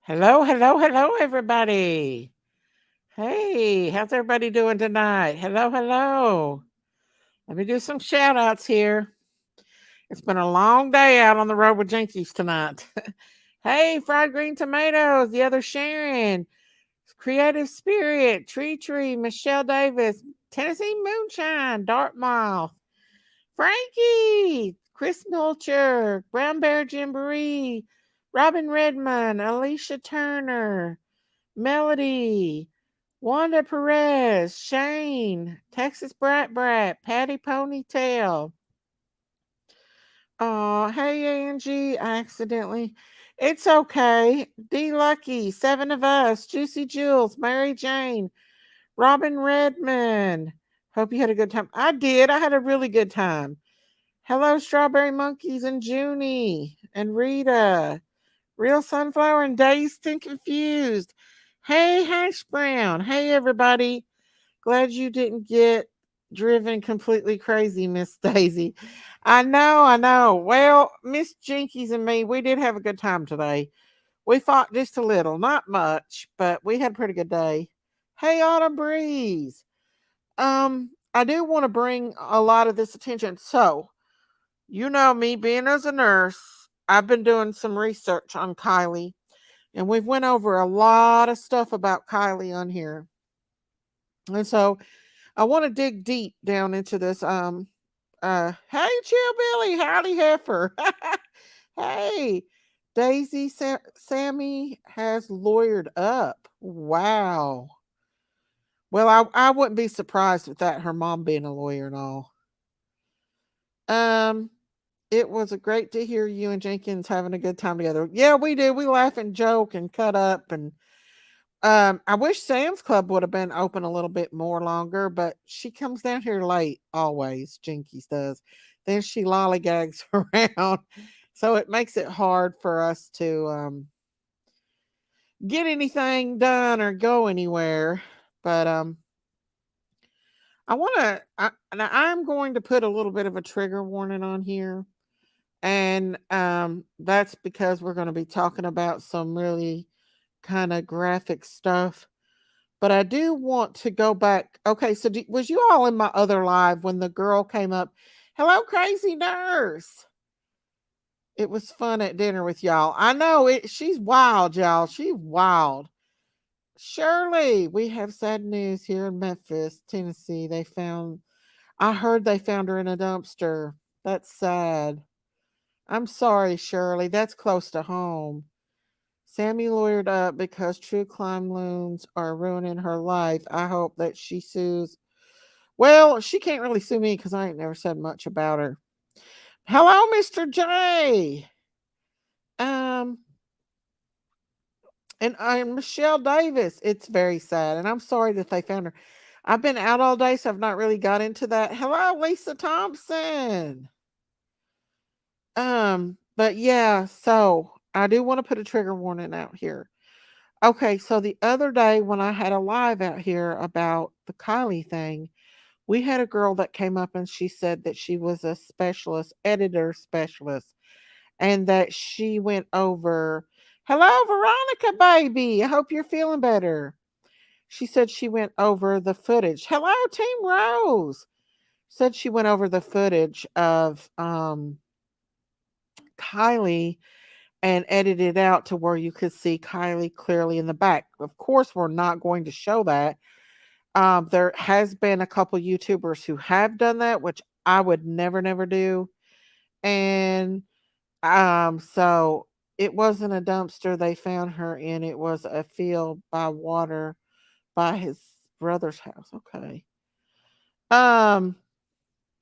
Hello, hello, hello, everybody. Hey, how's everybody doing tonight? Hello, hello. Let me do some shout outs here. It's been a long day out on the road with Jinkies tonight. Hey, Fried Green Tomatoes, the other Sharon, Creative Spirit, Tree, Michelle Davis, Tennessee Moonshine, Dartmouth, Frankie, Chris Milcher, Brown Bear Jamboree, Robin Redmond, Alicia Turner, Melody, Wanda Perez, Shane, Texas Brat, Patty Ponytail. Hey Angie, I accidentally. It's okay. D Lucky, Seven of Us, Juicy Jules, Mary Jane, Robin Redmond. Hope you had a good time. I did. I had a really good time. Hello, Strawberry Monkeys and Junie and Rita. Real Sunflower and Dazed and Confused. Hey, Hash Brown. Hey, everybody. Glad you didn't get driven completely crazy, Miss Daisy. I know. Well, Miss Jinkies and me, we did have a good time today. We fought just a little, not much, but we had a pretty good day. Hey, Autumn Breeze. I do want to bring a lot of this attention. So, you know me being as a nurse, I've been doing some research on Kylie, and we've went over a lot of stuff about Kylie on here. And so I want to dig deep down into this. Hey, Chill Billy, howdy heifer. Hey, Sammy has lawyered up. Wow. Well, I wouldn't be surprised with that, her mom being a lawyer and all. Um, it was a great to hear you and Jenkins having a good time together. Yeah, we did. We laugh and joke and cut up and I wish Sam's Club would have been open a little bit more longer, but she comes down here late always, Jinkies does. Then she lollygags around. So it makes it hard for us to get anything done or go anywhere. But I want to now I'm going to put a little bit of a trigger warning on here. And that's because we're going to be talking about some really kind of graphic stuff. But I do want to go back. Okay, so was you all in my other live when the girl came up? Hello, crazy nurse. It was fun at dinner with y'all. I know it. She's wild, y'all. She's wild. Shirley, we have sad news here in Memphis, Tennessee. I heard they found her in a dumpster. That's sad. I'm sorry, Shirley. That's close to home. Sammy lawyered up because true crime loons are ruining her life. I hope that she sues. Well, she can't really sue me because I ain't never said much about her. Hello, Mr. J. Um, and I'm Michelle Davis. It's very sad, and I'm sorry that they found her. I've been out all day, so I've not really got into that. Hello, Lisa Thompson. But yeah, so I do want to put a trigger warning out here. Okay, so the other day when I had a live out here about the Kylie thing, we had a girl that came up and she said that she was a specialist, editor specialist, and that she went over, hello, Veronica, baby. I hope you're feeling better. She said she went over the footage. Hello, Team Rose. Said she went over the footage of Kylie and edited it out to where you could see Kylie clearly in the back. Of course, we're not going to show that. There has been a couple YouTubers who have done that, which I would never do. And so it wasn't a dumpster they found her in. It was a field by water by his brother's house. Okay. Um,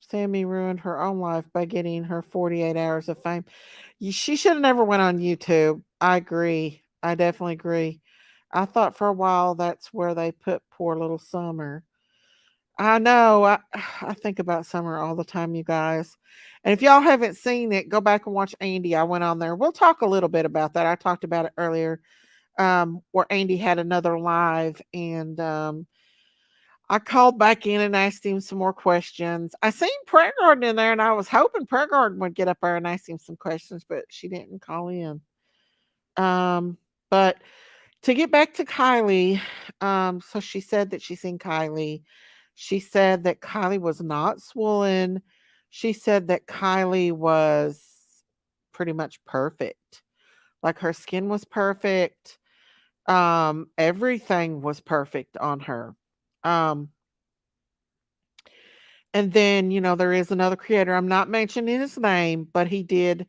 Sammy ruined her own life by getting her 48 hours of fame. She should have never went on YouTube. I agree. I definitely agree. I thought for a while that's where they put poor little Summer. I know. I think about Summer all the time, you guys. And if y'all haven't seen it, go back and watch Andy. I went on there. We'll talk a little bit about that. I talked about it earlier, where Andy had another live, and I called back in and asked him some more questions. I seen Prayer Garden in there, and I was hoping Prayer Garden would get up there and ask him some questions, but she didn't call in. Um, But to get back to Kiely, so she said that she seen Kiely. She said that Kiely was not swollen. She said that Kiely was pretty much perfect. Like her skin was perfect. Everything was perfect on her. Um, and then, there is another creator. I'm not mentioning his name, but he did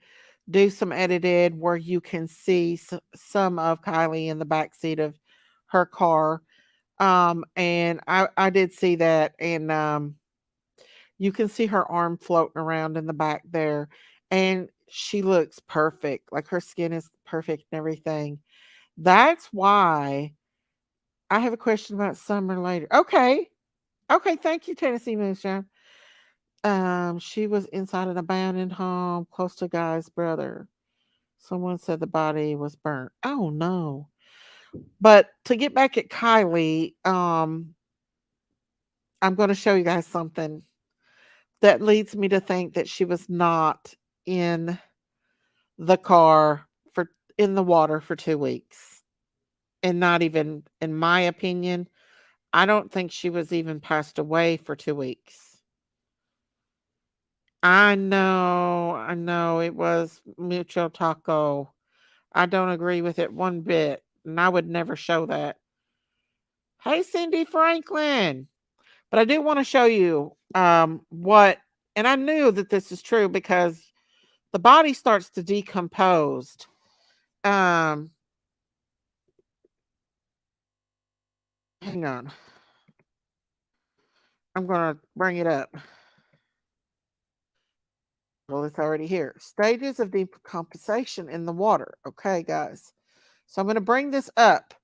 do some edited where you can see some of Kiely in the back seat of her car. And I did see that, and you can see her arm floating around in the back there, and she looks perfect. Like her skin is perfect and everything. That's why I have a question about summer later. Okay. Okay, thank you, Tennessee Moonshine. She was inside an abandoned home close to Guy's brother. Someone said the body was burnt. Oh no. But to get back at Kiely, I'm going to show you guys something that leads me to think that she was not in the car for in the water for 2 weeks. And not even, in my opinion, I don't think she was even passed away for 2 weeks. I know it was mucho taco. I don't agree with it one bit, and I would never show that. Hey, Cindy Franklin. But I do want to show you what, and I knew that this is true because the body starts to decompose. Um, Hang on. I'm going to bring it up. Well, it's already here. Stages of decomposition in the water. Okay, guys. So I'm going to bring this up.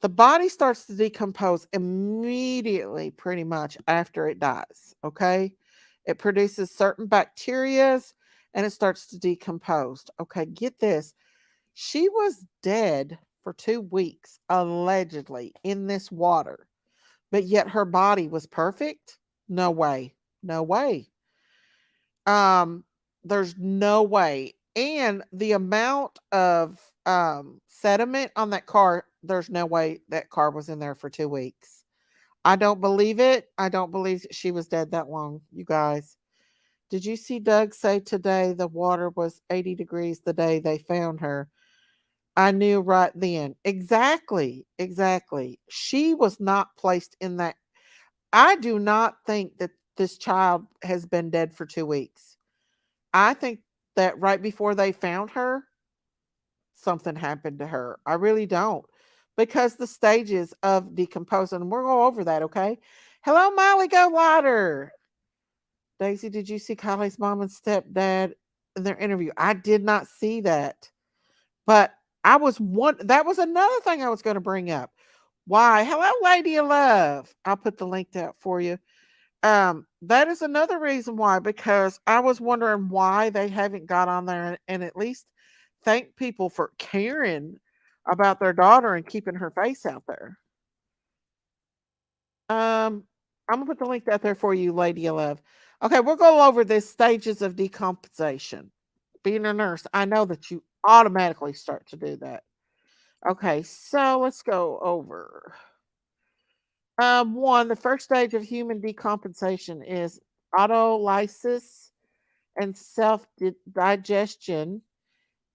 The body starts to decompose immediately, pretty much after it dies. Okay. It produces certain bacterias and it starts to decompose. Okay, get this. She was dead for 2 weeks, allegedly, in this water, but yet her body was perfect? No way. No way. Um, there's no way. And the amount of sediment on that car, there's no way that car was in there for 2 weeks. I don't believe it. I don't believe she was dead that long, you guys. Did you see Doug say today the water was 80 degrees the day they found her? I knew right then. Exactly. Exactly. She was not placed in that. I do not think that this child has been dead for 2 weeks. I think that right before they found her, something happened to her. I really don't. Because the stages of decomposing, we'll go over that, okay? Hello, Molly, go lighter. Daisy, did you see Kylie's mom and stepdad in their interview? I did not see that. But that was another thing I was going to bring up. Why? Hello, Lady of Love. I'll put the link out for you. That is another reason why, because I was wondering why they haven't got on there and at least thank people for caring about their daughter and keeping her face out there. I'm gonna put the link out there for you, Lady of Love. Okay, we'll go over the stages of decomposition. Being a nurse, I know that you automatically start to do that. Okay, so let's go over. One, the first stage of human decompensation is autolysis and self digestion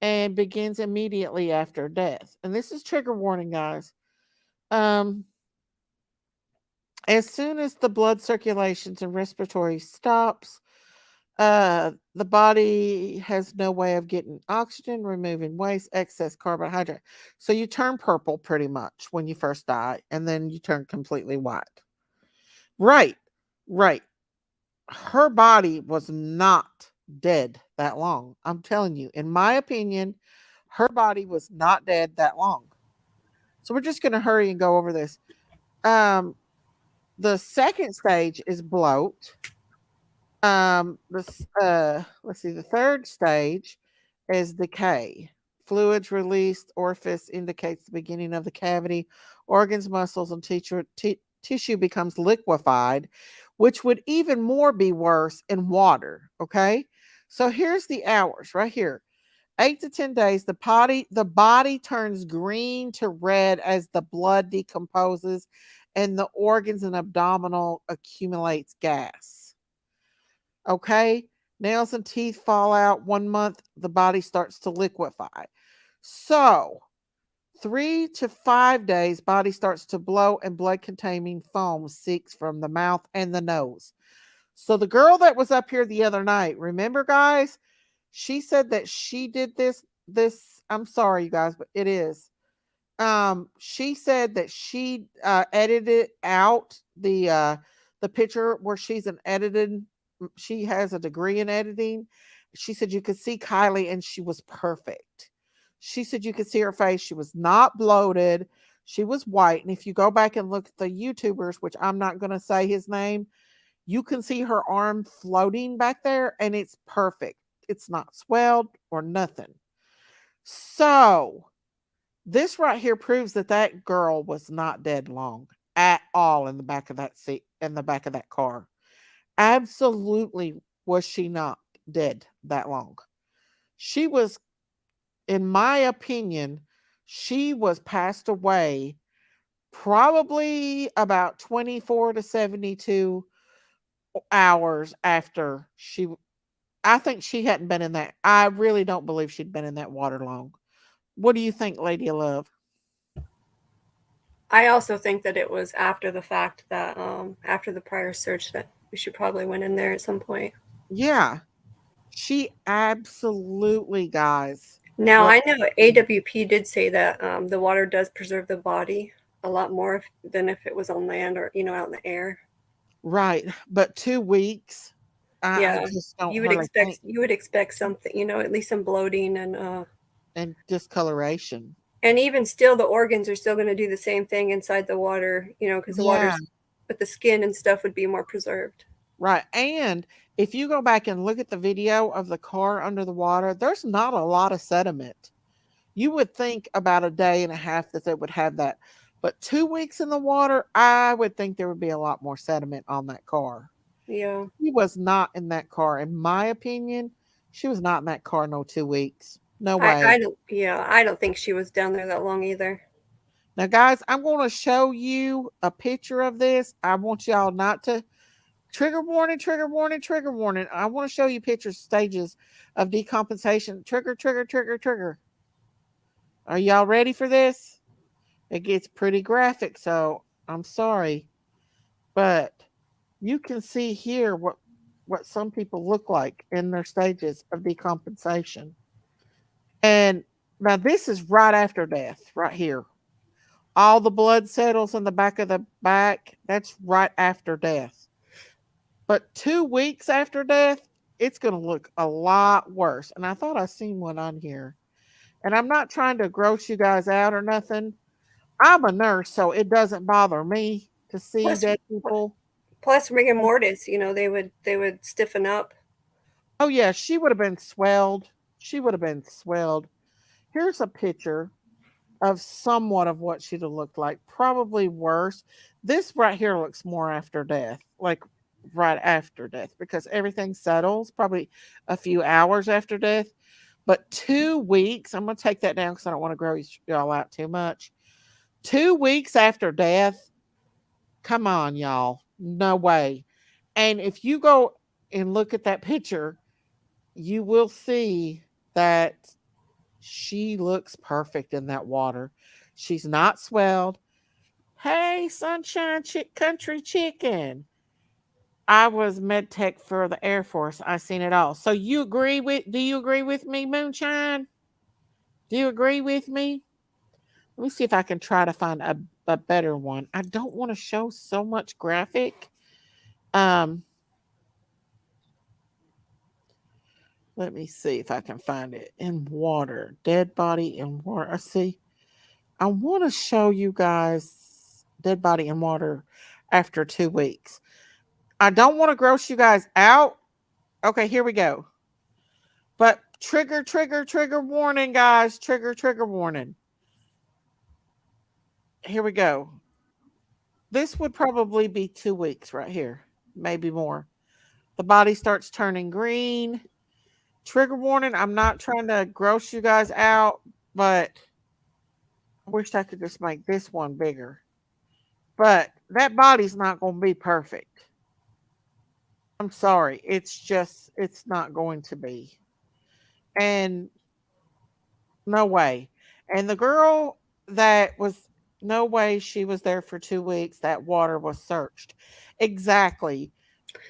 and begins immediately after death. And this is trigger warning, guys. Um, as soon as the blood circulations and respiratory stops, the body has no way of getting oxygen, removing waste, excess carbohydrate. So you turn purple pretty much when you first die, and then you turn completely white. Right, right. Her body was not dead that long. I'm telling you, in my opinion, her body was not dead that long. So we're just going to hurry and go over this. Um, the second stage is bloat. Let's see. The third stage is decay. Fluids released orifice indicates the beginning of the cavity. Organs, muscles, and tissue becomes liquefied, which would even more be worse in water. Okay, so here's the hours right here. 8 to 10 days, the body turns green to red as the blood decomposes and the organs and abdominal accumulates gas. Okay? Nails and teeth fall out. 1 month, the body starts to liquefy. So, 3 to 5 days, body starts to blow and blood containing foam seeks from the mouth and the nose. So the girl that was up here the other night, remember guys, she said that she did this I'm sorry you guys, but it is. She said that she edited out the picture where she's an edited she has a degree in editing. She said you could see Kiely and she was perfect. She said you could see her face. She was not bloated. She was white. And if you go back and look at the YouTubers, which I'm not going to say his name, you can see her arm floating back there and it's perfect. It's not swelled or nothing. So, this right here proves that that girl was not dead long at all in the back of that seat, in the back of that car. Absolutely was she not dead that long. She was, in my opinion, she was passed away probably about 24 to 72 hours after she. I think she hadn't been in that. I really don't believe she'd been in that water long. What do you think, Lady of Love? I also think that it was after the fact that after the prior search that we should probably went in there at some point. Yeah, she absolutely, guys. Now What? I know AWP did say that the water does preserve the body a lot more than if it was on land or out in the air. Right, but 2 weeks. I Yeah, just don't hardly think, you would expect something, at least some bloating and discoloration. and even still the organs are still going to do the same thing inside the water, because the Yeah, water's but the skin and stuff would be more preserved. right. And if you go back and look at the video of the car under the water, there's not a lot of sediment. You would think about a day and a half that they would have that. But 2 weeks in the water, I would think there would be a lot more sediment on that car. Yeah. She was not in that car, in my opinion. She was not in that car no 2 weeks. No way. I don't think she was down there that long either. Now, guys, I'm going to show you a picture of this. I want y'all not to trigger warning, trigger warning, trigger warning. I want to show you pictures, stages of decompensation. Trigger, trigger, trigger, trigger. Are y'all ready for this? It gets pretty graphic, so I'm sorry. But you can see here what some people look like in their stages of decompensation. And now this is right after death, right here. All the blood settles in the back of the back. That's right after death. But 2 weeks after death, it's going to look a lot worse. And I thought I seen one on here. And I'm not trying to gross you guys out or nothing. I'm a nurse, so it doesn't bother me to see Plus, dead people. plus rigor mortis, they would stiffen up. Oh, yeah, she would have been swelled. She would have been swelled. Here's a picture of somewhat of what she'd have looked like. Probably worse. This right here looks more after death, like right after death, because everything settles probably a few hours after death. But 2 weeks, I'm going to take that down because I don't want to grow y'all out too much. 2 weeks after death, come on, y'all. No way. And if you go and look at that picture, you will see that she looks perfect in that water. She's not swelled. Hey, sunshine country chicken. I was med tech for the Air Force. I seen it all. So do you agree with me, Moonshine? Do you agree with me? Let me see if I can try to find a better one. I don't want to show so much graphic. Um, let me see if I can find it in water. Dead body in water. I see. I want to show you guys dead body in water after 2 weeks. I don't want to gross you guys out. Okay, here we go. But trigger, trigger, trigger warning, guys. Trigger, trigger warning. Here we go. This would probably be 2 weeks right here, maybe more. The body starts turning green. Trigger warning, I'm not trying to gross you guys out, but I wish I could just make this one bigger. But that body's not going to be perfect. I'm sorry. It's not going to be. And no way. And the girl that was, no way she was there for 2 weeks. That water was searched. Exactly.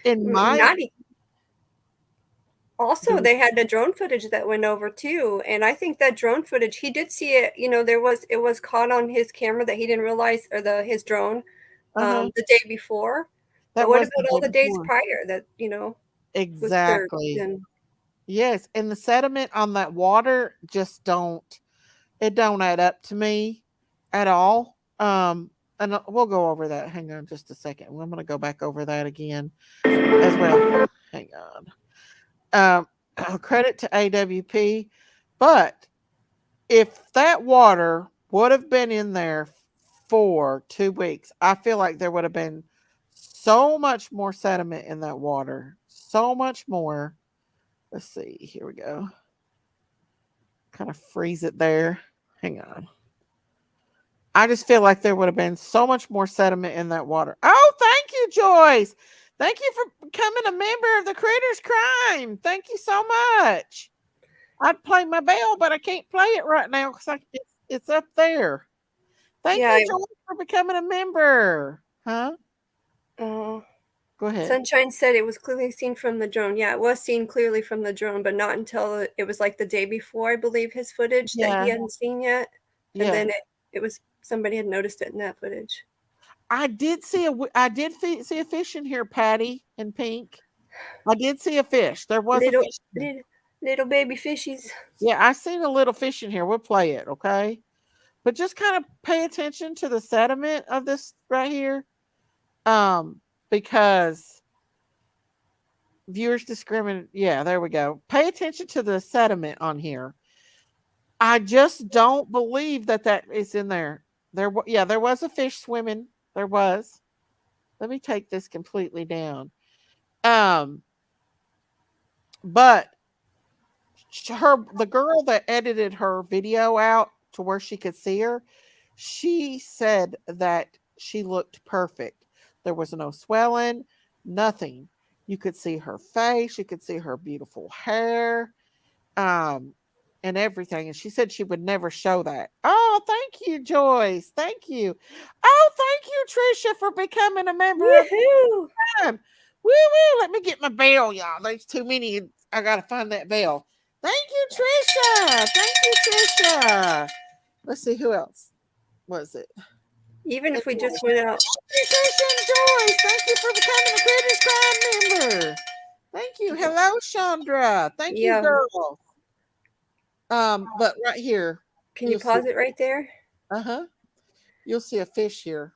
In my, Not Also, they had the drone footage that went over too, and I think that drone footage, he did see it. It was caught on his camera that he didn't realize, or his drone, uh-huh, the day before. But that what was the about all day the days before. prior that was searched? Exactly. And Yes. And the sediment on that water just don't, it don't add up to me at all. And we'll go over that. Hang on just a second. I'm going to go back over that again as well. Hang on. Credit to AWP, but if that water would have been in there for 2 weeks, I feel like there would have been so much more sediment in that water. So much more. Let's see. Here we go. Kind of freeze it there. Hang on. I just feel like there would have been so much more sediment in that water. Oh, thank you, Joyce. Thank you for becoming a member of the Critters Crime. Thank you so much. I'd play my bell, but I can't play it right now because it's up there. Thank yeah, you, Joyce, for becoming a member. Huh? uh, Go ahead. Sunshine said it was clearly seen from the drone. Yeah, it was seen clearly from the drone, but not until it was like the day before, I believe, his footage that he Yeah, hadn't seen yet, and yeah. then it was somebody had noticed it in that footage. I did see a fish in here, Patty and Pink. I did see a fish. There was a Little, fish here. little, little baby fishies. Yeah, I seen a little fish in here. We'll play it, okay? But just kind of pay attention to the sediment of this right here. Because viewers discriminate. Yeah, there we go. Pay attention to the sediment on here. I just don't believe that that is in there. Yeah, there was a fish swimming. There was. Let me take this completely down. Um, but the girl that edited her video out to where she could see her, she said that she looked perfect. There was no swelling, nothing. You could see her face, you could see her beautiful hair, um, and everything. And she said she would never show that. Oh, thank you, Joyce. Thank you. Oh, thank you, Trisha, for becoming a member of Woohoo! time. Woo woo. Let me get my bell, y'all. There's too many. I gotta find that bell. Thank you, Trisha. Thank you, Trisha. Let's see who else was it. Even And if we just went out, Trisha and Joyce. Thank you for becoming a Critters Crime member. Thank you. Hello, Chandra. Thank you, yeah. girl. But right here, Can you you'll see. pause it right there? Uh-huh. You'll see a fish here.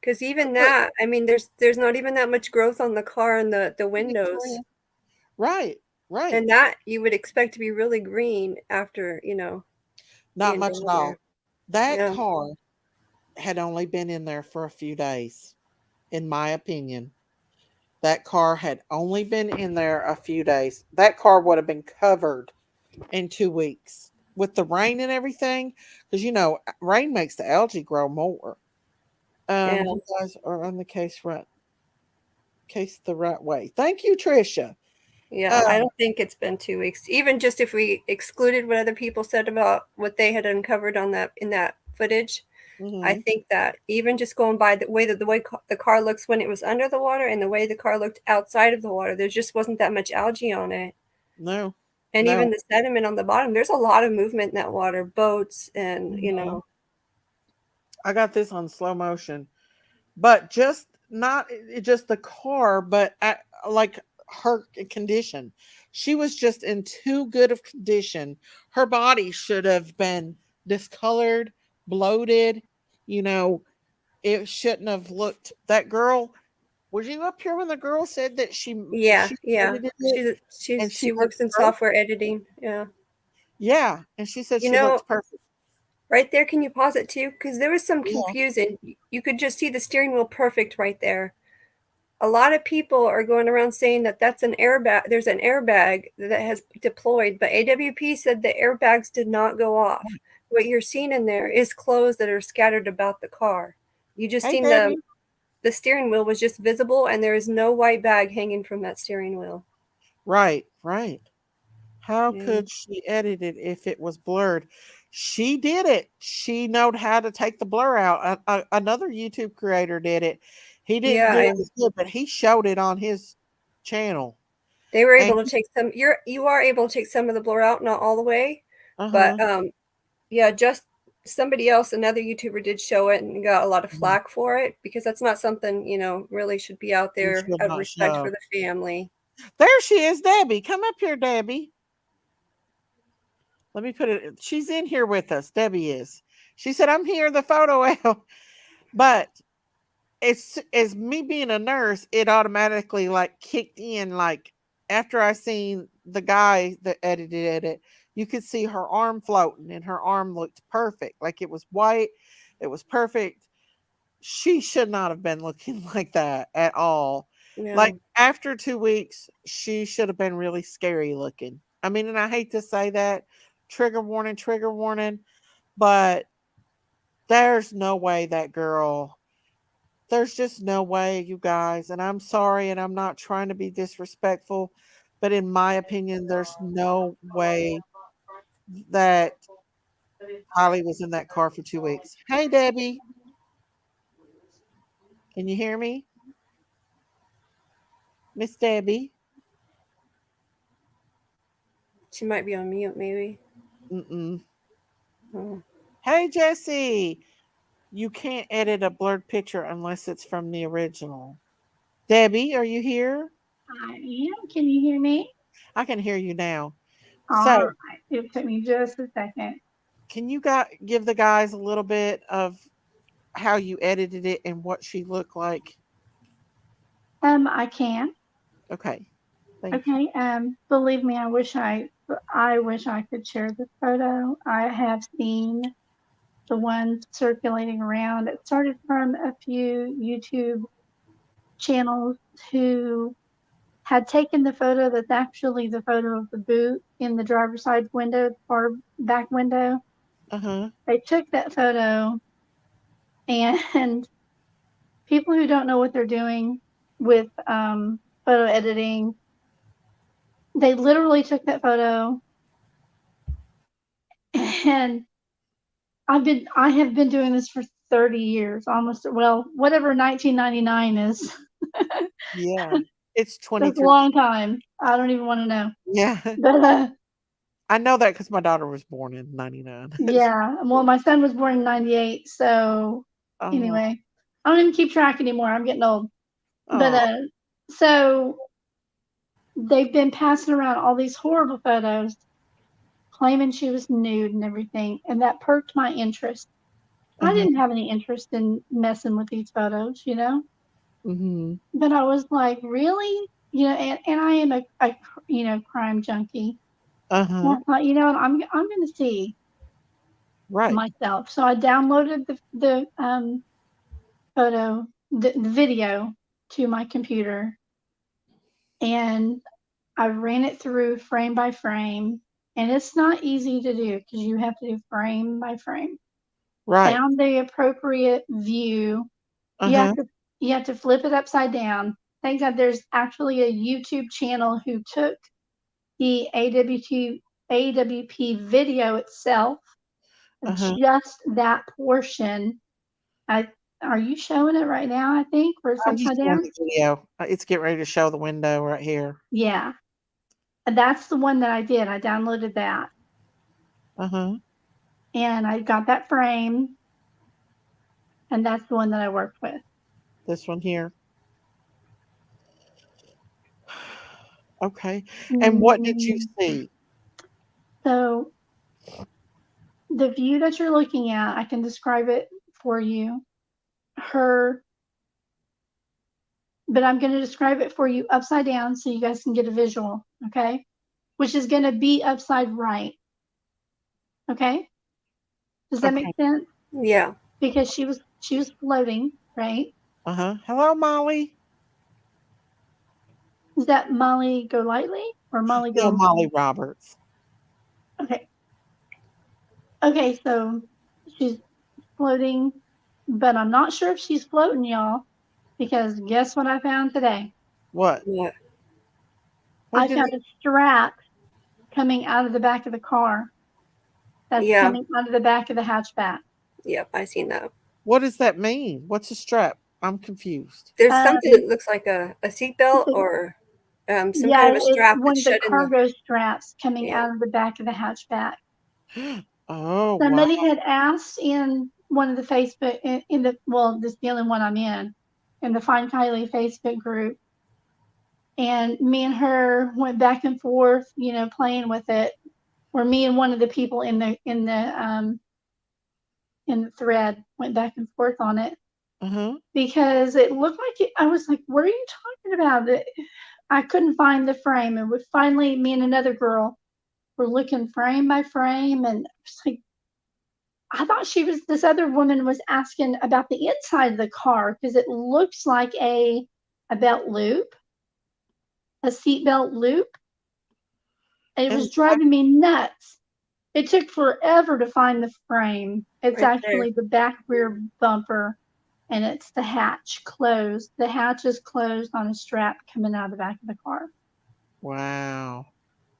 Because even Look, that, I mean, there's not even that much growth on the car and the windows, right, right. and that you would expect to be really green after Not being much done at with there. all. That Yeah, car had only been in there for a few days, in my opinion. That car had only been in there a few days. That car would have been covered in 2 weeks with the rain and everything, because rain makes the algae grow more. yeah, You guys are on the case the right way. Thank you, Trisha. yeah. I Um, don't think it's been 2 weeks. Even just if we excluded what other people said about what they had uncovered on that in that footage, I mhm. think that even just going by the way the car looks when it was under the water and the way the car looked outside of the water, there just wasn't that much algae on it. No, And even no. the sediment on the bottom, there's a lot of movement in that water, boats and Mhm. I got this on slow motion, but just not just the car, but like her condition. She was just in too good of condition. Her body should have been discolored, bloated. You know, it shouldn't have looked. That girl, was you up here when the girl said that yeah, she yeah. edited it and she She looked works in perfect? software editing. Yeah. Yeah, and she said You she know, looked perfect. right there, can you pause it too? Because there was some Yeah. confusion. You could just see the steering wheel perfect right there. a lot of people are going around saying that that's an airbag. There's an airbag that has deployed, but AWP said the airbags did not go off. What you're seeing in there is clothes that are scattered about the car. You just Hey, seen Debbie. the steering wheel was just visible, and there is no white bag hanging from that steering wheel. Right, right. How Yeah, could she edit it if it was blurred? She did it. She knowed how to take the blur out. Another YouTube creator did it. He didn't yeah, do it and as good, but he showed it on his channel. they were And able to take some. You are able to take some of the blur out, not all the way, but uh-huh. yeah, just somebody else, another YouTuber did show it and got a lot of Mhm. flack for it because that's not something, really should be out You there should out of not respect for show. the family. There she is, Debbie. Come up here, Debbie. Let me put it. She's in here with us. Debbie is. She said, "I'm here." The photo out, but it's as me being a nurse, it automatically like kicked in. Like after I seen the guy that edited it, you could see her arm floating, and her arm looked perfect. Like it was white. It was perfect. She should not have been looking like that at all. Like No, after 2 weeks, she should have been really scary looking. I mean, and I hate to say that, trigger warning, but there's no way that girl, there's just no way, you guys. And I'm sorry, and I'm not trying to be disrespectful, but in my opinion, there's no way that Holly was in that car for 2 weeks. Hey, Debbie, can you hear me? Miss Debbie? she might be on mute, maybe. Mm-mm. Oh. Hey, Jesse, you can't edit a blurred picture unless it's from the original. Debbie, are you here? I am. Can you hear me? I can hear you now. All So, right. It took me just a second. can you give the guys a little bit of how you edited it and what she looked like? I can. Okay, thank you. Okay. Believe me, I wish I could share this photo. I have seen the ones circulating around. It started from a few YouTube channels who had taken the photo that's actually the photo of the boot in the driver's side window, the far back window. Uh huh. They took that photo and people who don't know what they're doing with photo editing, they literally took that photo and I have been doing this for 30 years, almost, well, whatever 1999 is. Yeah, it's That's a 23. long time. I don't even want to know. Yeah, But I know that because my daughter was born in 99. yeah, well, my son was born in 98, so Oh, anyway, I don't even keep track anymore. I'm getting old. But oh, so they've been passing around all these horrible photos claiming she was nude and everything, and that perked my interest. uh I huh. didn't have any interest in messing with these photos, Mm-hmm. but I was like, really? And I am a crime junkie. Uh And huh. I thought, I'm going to see Right. myself. So I downloaded the photo, the video to my computer, and I ran it through frame by frame. And it's not easy to do because you have to do frame by frame. Right. Found the appropriate view. Uh You have huh. to you have to flip it upside down. Thank God there's actually a YouTube channel who took the AWP video itself, Uh huh. just that portion. I Are you showing it right now? I think where it's I'm just upside doing down. the video. It's getting ready to show the window right here. Yeah, that's the one that I did. I downloaded that Uh huh. and I got that frame, and that's the one that I worked with. This one here. Okay. And what did you Mm, see? So the view that you're looking at, I can describe it for you. Her, but I'm going to describe it for you upside down so you guys can get a visual, okay? Which is going to be upside right, okay? Does that make Okay. sense? Yeah. Because she was floating, right? Uh huh. Hello, Molly. Is that Molly Golightly or Molly No, Go? Molly Roberts. Okay. Okay, so she's floating, but I'm not sure if she's floating, y'all, because guess what I found today? What? Yeah. What I did found a strap coming out of the back of the car. That's Yeah. coming out of the back of the hatchback. Yep, I seen that. What does that mean? What's a strap? I'm confused. There's Um, something that looks like a seatbelt or some Yeah, kind of a it's strap one that's of the shut in the. cargo straps coming Yeah. out of the back of the hatchback. Oh, wow. Somebody had asked in one of the Facebook in the this is the only one I'm in the Find Kiely Facebook group, and me and her went back and forth, playing with it. Or me and one of the people in the thread went back and forth on it Uh-huh. because it looked like it. I was like, "What are you talking about?" I couldn't find the frame, and we finally, me and another girl were looking frame by frame, and it's like I thought this other woman was asking about the inside of the car because it looks like a belt loop, a seatbelt loop. And it And was driving me nuts. It took forever to find the frame. It's Right there. actually the back rear bumper, and it's the hatch closed. The hatch is closed on a strap coming out of the back of the car. wow.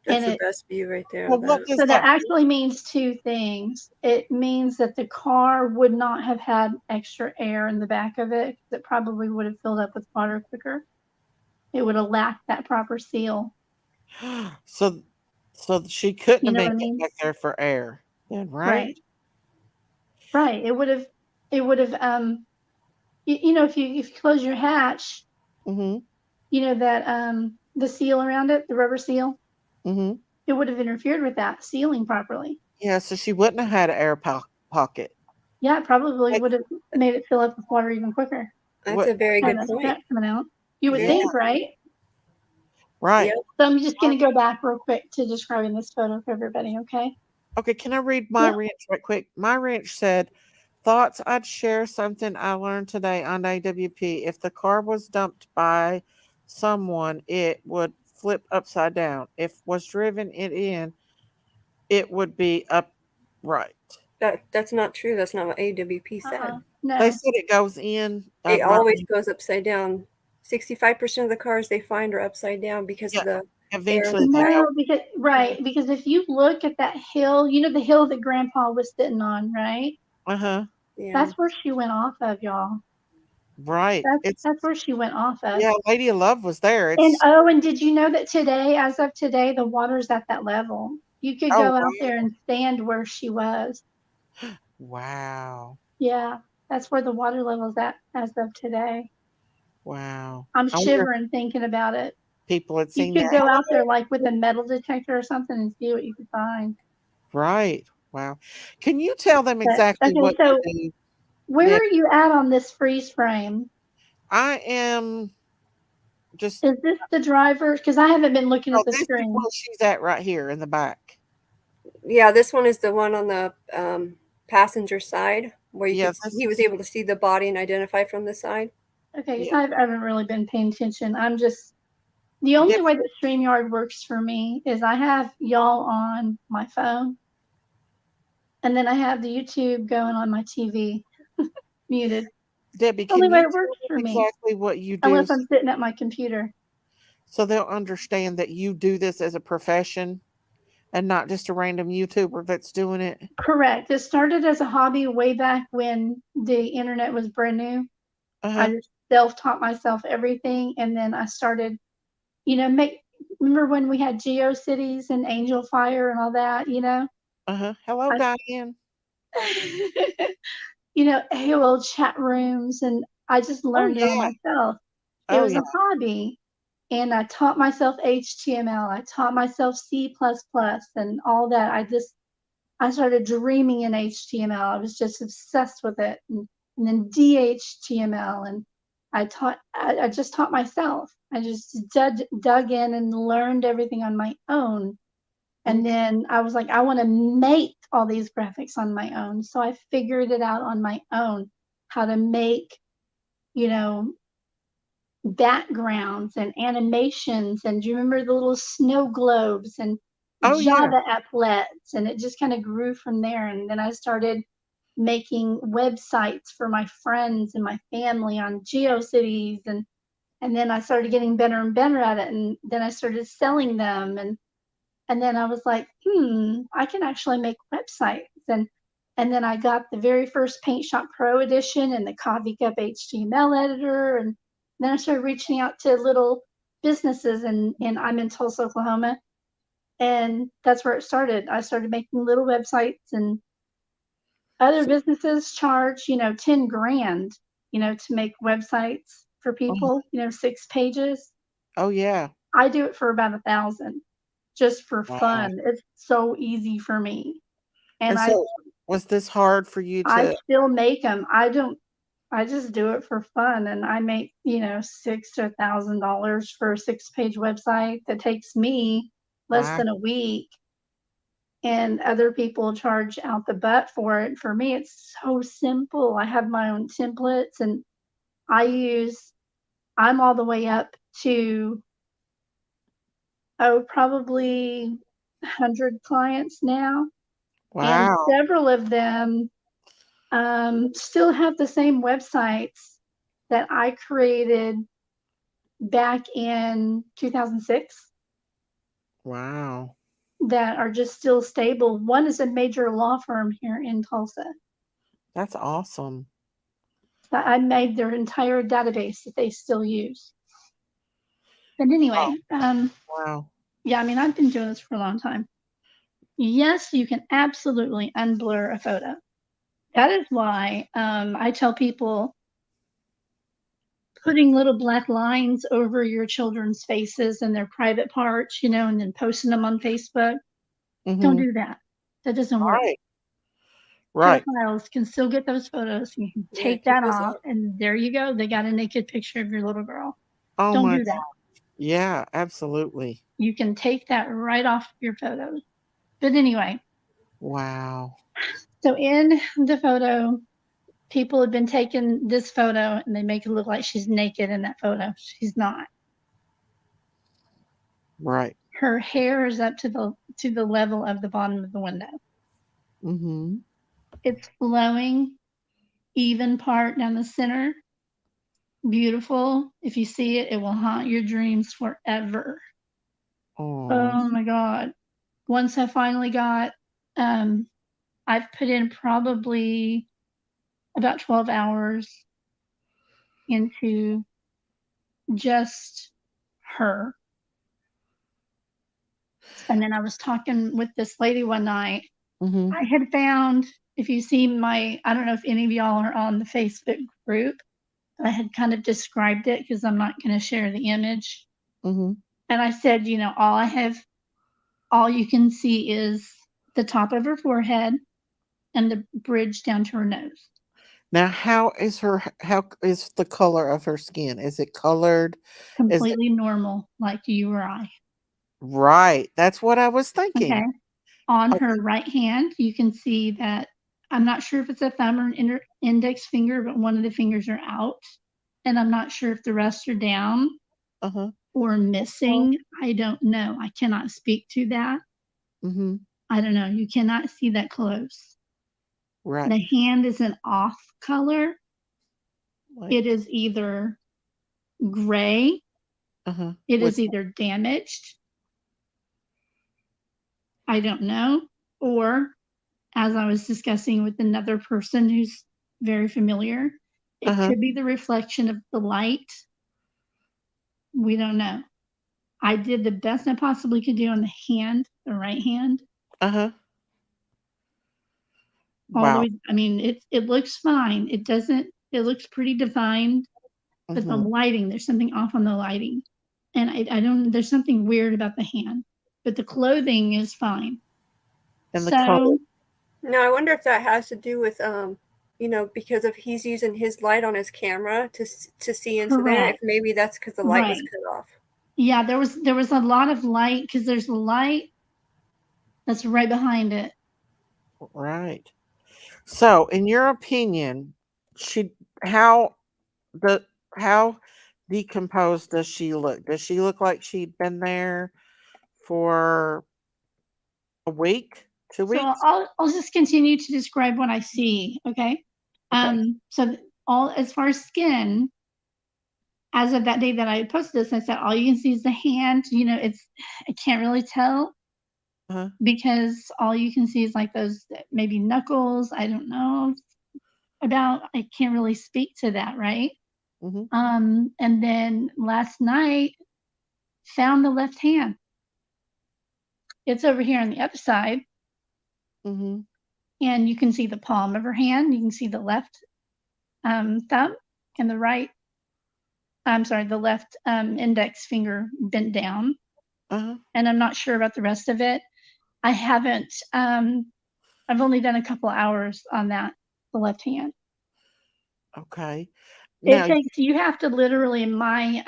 That's And the best view right there. Well, Of what that. does so that that actually means two things. It means that the car would not have had extra air in the back of it. It probably would have filled up with water quicker. It would have lacked that proper seal. so she couldn't You have know made what I it mean? back there for air then, right? Right. Right. It would have if you close your hatch, Mm-hmm. that the seal around it, the rubber seal, Mm-hmm. it would have interfered with that sealing properly. Yeah, so she wouldn't have had an air pocket. Yeah, it probably Like, would have made it fill up with water even quicker. That's what? a very Had good that point. strap coming out. You would Very Yeah, think, right? right. Yep. So I'm just going to go back real quick to describing this photo for everybody, okay? Okay, can I read my Yeah. wrench right quick? My wrench said, thoughts I'd share something I learned today on AWP. If the car was dumped by someone, it would flip upside down. If was driven it in, it would be upright. That's not true. That's not what AWP said. No. They said it goes in It upright. always goes upside down. 65% of the cars they find are upside down because Yeah, of the air. eventually they No, go. because if you look at that hill, the hill that Grandpa was sitting on, right? Uh-huh. Yeah. That's where she went off of, y'all. Right. That's where she went off of. Yeah, Lady of Love was there. And did you know that today, as of today, the water's at that level? You could Oh go out there and stand where she was. wow. Yeah, that's where the water level's at as of today. Wow. I'm I wonder if shivering thinking about it. people had You seen could that. go out there like with a metal detector or something and see what you could find. Right. Wow. Can you tell them But exactly okay, what so you do? where Yeah, are you at on this freeze frame? I am just Is this the driver? Because I haven't been looking oh, at the this is screen. where she's at right here in the back. Yeah, this one is the one on the passenger side where Yeah, he was able to see the body and identify from the side. Okay, because yeah. I haven't really been paying attention. The only Deb, way that StreamYard works for me is I have y'all on my phone, and then I have the YouTube going on my TV muted. Debbie, Only can way you it tell works for them me, exactly what you do unless I'm sitting at my computer. so they'll understand that you do this as a profession and not just a random YouTuber that's doing it? Correct. It started as a hobby way back when the internet was brand new. I Uh-huh. just self-taught myself everything, and then I started, remember when we had GeoCities and Angel Fire and all that, Uh-huh. Hello, I, Diane. AOL chat rooms, and I just Oh learned it all yeah. myself. It Oh was yeah. a hobby, and I taught myself HTML. I taught myself C++ and all that. I started dreaming in HTML. I was just obsessed with it, and then DHTML, and I just taught myself. I just dug in and learned everything on my own. And Okay. then I was like, I want to make all these graphics on my own. So I figured it out on my own how to make, you know, backgrounds and animations. And do you remember the little snow globes and Oh yeah. Java applets? And it just kind of grew from there. And then I started making websites for my friends and my family on GeoCities, and then I started getting better and better at it, and then I started selling them, and then I was like, I can actually make websites. And then I got the very first Paint Shop Pro edition and the Coffee Cup HTML editor, and then I started reaching out to little businesses, and I'm in Tulsa, Oklahoma, and that's where it started. I started making little websites, and other businesses charge, 10 grand, to make websites for people, 6 pages. Oh yeah. I do it for about 1,000 just for Wow. fun. It's so easy for me. And And so was this hard for you I to still make them. I just do it for fun, and I make, $6 to $1,000 for a 6-page website that takes me less wow. than a week. And other people charge out the butt for it. For me, it's so simple. I have my own templates, and I'm all the way up to, probably 100 clients now. And Wow. several of them still have the same websites that I created back in 2006 Wow. that are just still stable. One is a major law firm here in Tulsa. That's awesome. I made their entire database that they still use. But anyway, Wow. yeah, I mean, I've been doing this for a long time. Yes, you can absolutely unblur a photo. That is why I tell people putting little black lines over your children's faces and their private parts, and then posting them on Facebook. Don't do that. That doesn't work. Right. Right. Pedophiles can still get those photos. You can Yeah, take keep that those off, up. and there you go. They got a naked picture of your little girl. Oh Don't my do that. God. Yeah, absolutely. You can take that right off your photos. But anyway, Wow. so in the photo, people have been taking this photo and they make it look like she's naked in that photo. She's not. Right. Her hair is up to the level of the bottom of the window. Mm-hmm. It's flowing, even part down the center. Beautiful. If you see it, it will haunt your dreams forever. Oh my God. Once I finally got, I've put in probably about 12 hours into just her. And then I was talking with this lady one night. Mm-hmm. I had found, if you see I don't know if any of y'all are on the Facebook group, I had kind of described it because I'm not going to share the image. Mm-hmm. And I said, all you can see is the top of her forehead and the bridge down to her nose. Now, how is the color of her skin? Is it colored? Is it Completely normal, like you or I. right? That's what I was thinking. Okay. On Okay. her right hand, you can see that I'm not sure if it's a thumb or an index finger, but one of the fingers are out. And I'm not sure if the rest are down Uh-huh. or missing. I don't know. I cannot speak to that. Mm-hmm. I don't know. You cannot see that close. Right. The hand is an off color. Like, It is either gray, uh-huh. it is either damaged, I don't know, or as I was discussing with another person who's very familiar, it uh-huh. could be the reflection of the light. We don't know. I did the best I possibly could do on the hand, the right hand. Uh-huh. All the Wow. way, I mean, it looks fine. It looks pretty defined, but the Mm-hmm. lighting, there's something off on the lighting. And I don't, there's something weird about the hand, but the clothing is fine. And the color. So, Now I wonder if that has to do with because of he's using his light on his camera to see into there. If correct. maybe that's because the light was Right. cut off. Yeah, there was a lot of light because there's a light that's right behind it. Right. So, in your opinion, how decomposed does she look? Does she look like she'd been there for a week, 2 So weeks? I'll just continue to describe what I see. Okay. Okay. So all as far as skin, as of that day that I posted this, I said all you can see is the hand. I can't really tell Uh-huh. because all you can see is like those maybe knuckles. I don't know about. I can't really speak to that, right? Mm-hmm. And then last night found the left hand. It's over here on the other side, Mm-hmm. and you can see the palm of her hand. You can see the left thumb and the right. I'm sorry, the left index finger bent down, Uh-huh. and I'm not sure about the rest of it. I haven't. I've only done a couple hours on that, the left hand. Okay. It Now, takes you have to literally my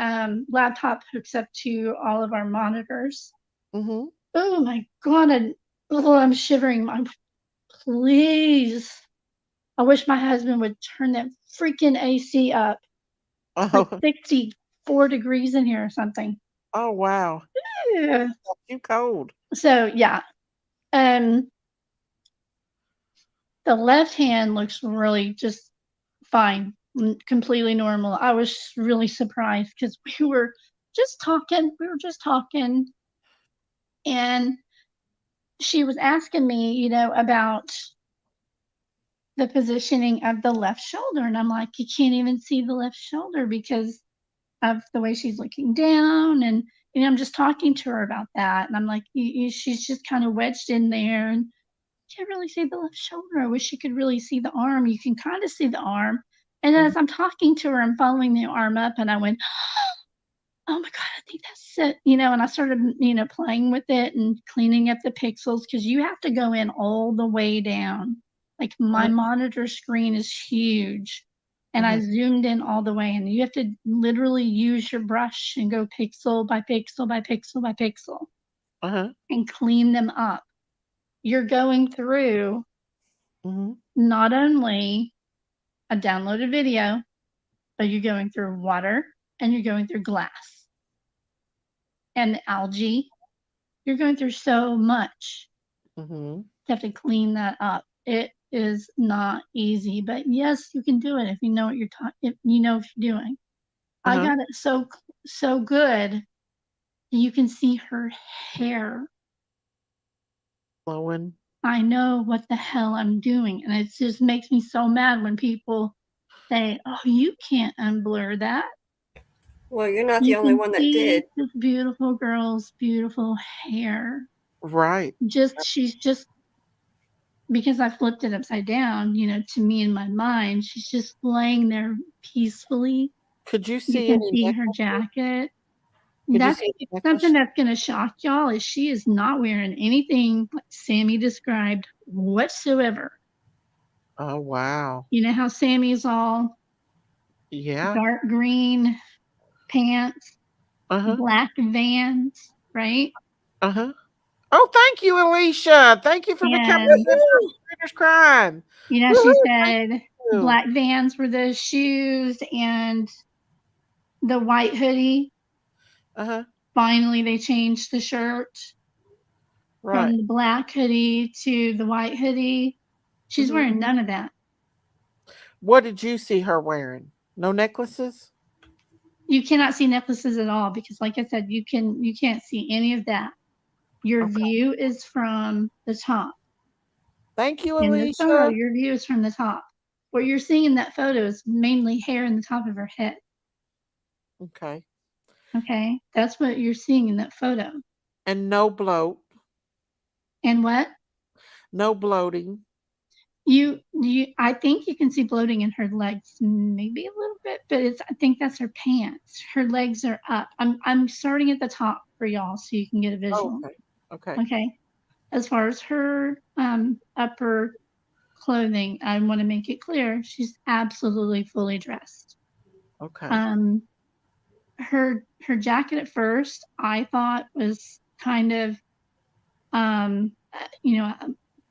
laptop hooks up to all of our monitors. mm-hmm. Oh my god, I'm shivering. Please. I wish my husband would turn that freaking AC up. It's like Oh, 64 degrees in here or something. oh wow. Yeah. Too cold. So yeah. Um the left hand looks really just fine, completely normal. I was really surprised because we were just talking. We were just talking, and she was asking me, about the positioning of the left shoulder. And I'm like, you can't even see the left shoulder because of the way she's looking down. And, I'm just talking to her about that. And I'm like, she's just kind of wedged in there and can't really see the left shoulder. I wish you could really see the arm. You can kind of see the arm. And Mhm. as I'm talking to her, I'm following the arm up and I went, oh my God, I think that's it. And I started, playing with it and cleaning up the pixels because you have to go in all the way down. Like my Uh-huh. monitor screen is huge and I Uh-huh. zoomed in all the way and you have to literally use your brush and go pixel by pixel by pixel by pixel Uh-huh. and clean them up. You're going through Mm-hmm. not only a downloaded video, but you're going through water and you're going through glass and the algae. You're going through so much. Mm-hmm. You have to clean that up. It is not easy, but yes, you can do it if you know what if you know what you're doing. I Uh-huh. got it so good. You can see her hair. Flowing. I know what the hell I'm doing, and it just makes me so mad when people say, "Oh, you can't unblur that." Well, you're not the You only can one that see did. this beautiful girl's beautiful hair. Right. She's just because I flipped it upside down, to me in my mind, she's just laying there peacefully. Could you You see can any see her necklace? jacket. Could you That's see any something necklace? that's gonna shock y'all is she is not wearing anything like Sammy described whatsoever. Oh wow. You know how Sammy's all Yeah. dark green pants, Uh-huh. black Vans, right? Uh-huh. Oh, thank you, Alicia. Thank you for becoming And a member of Readers Crime. she Woohoo! Thank said you. black Vans were the shoes and the white hoodie. Uh-huh. Finally, they changed the shirt Right. from the black hoodie to the white hoodie. She's Mm-hmm. wearing none of that. What did you see her wearing? No necklaces? You cannot see necklaces at all because, like I said, you can't see any of that. Your Okay. view is from the top. Thank you, In this photo, Alicia. your view is from the top. What you're seeing in that photo is mainly hair in the top of her head. Okay. Okay, that's what you're seeing in that photo. And no bloat. And what? No bloating. I think you can see bloating in her legs, maybe a little bit, but I think that's her pants. Her legs are up. I'm starting at the top for y'all so you can get a visual. Okay. Okay. Okay. As far as her upper clothing, I want to make it clear she's absolutely fully dressed. Okay. Her jacket at first I thought was kind of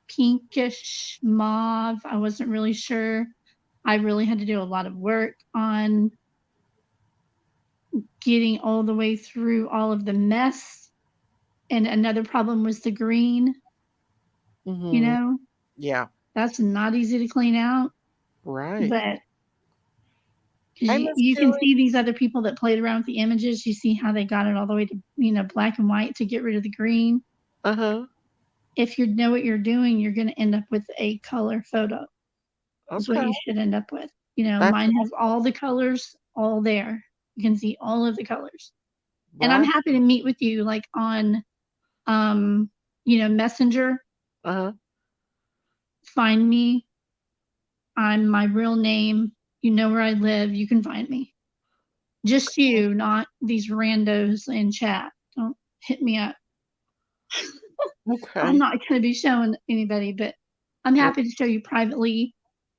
pinkish mauve. I wasn't really sure. I really had to do a lot of work on getting all the way through all of the mess. And another problem was the green, you know, Yeah. that's not easy to clean out. Right. But Hey, you, Miss you can Kiely. see these other people that played around with the images. You see how they got it all the way to, black and white to get rid of the green. If you know what you're doing, you're going to end up with a color photo. That's what Okay. you should end up with. That's Mine has all the colors all there. You can see all of the colors. And I'm right. happy to meet with you like on, Messenger. Find me. I'm my real name. You know where I live. You can find me. Just you, not these randos in chat. Don't hit me up. I'm Okay. not going to be showing anybody, but I'm happy to show you privately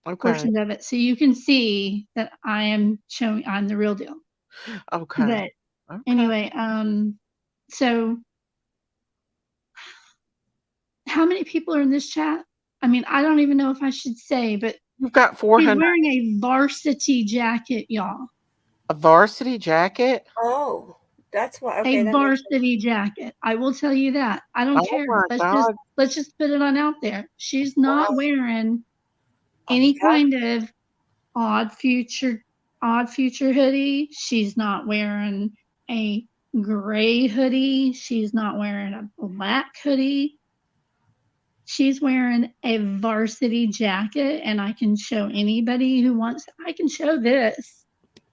Okay. portions of it so you can see that I'm the real deal. Okay. But anyway, so how many people are in this chat? I mean, I don't even know if I should say, but You've got she's 400. wearing a varsity jacket, y'all. A varsity jacket? Oh, that's why. Okay, A that makes sense. varsity jacket. I will tell you that. I don't Oh care. my God. Let's just put it on out there. She's not Wow. wearing A any var- kind of odd future hoodie. She's not wearing a gray hoodie. She's not wearing a black hoodie. She's wearing a varsity jacket, and I can show anybody who wants. I can show this.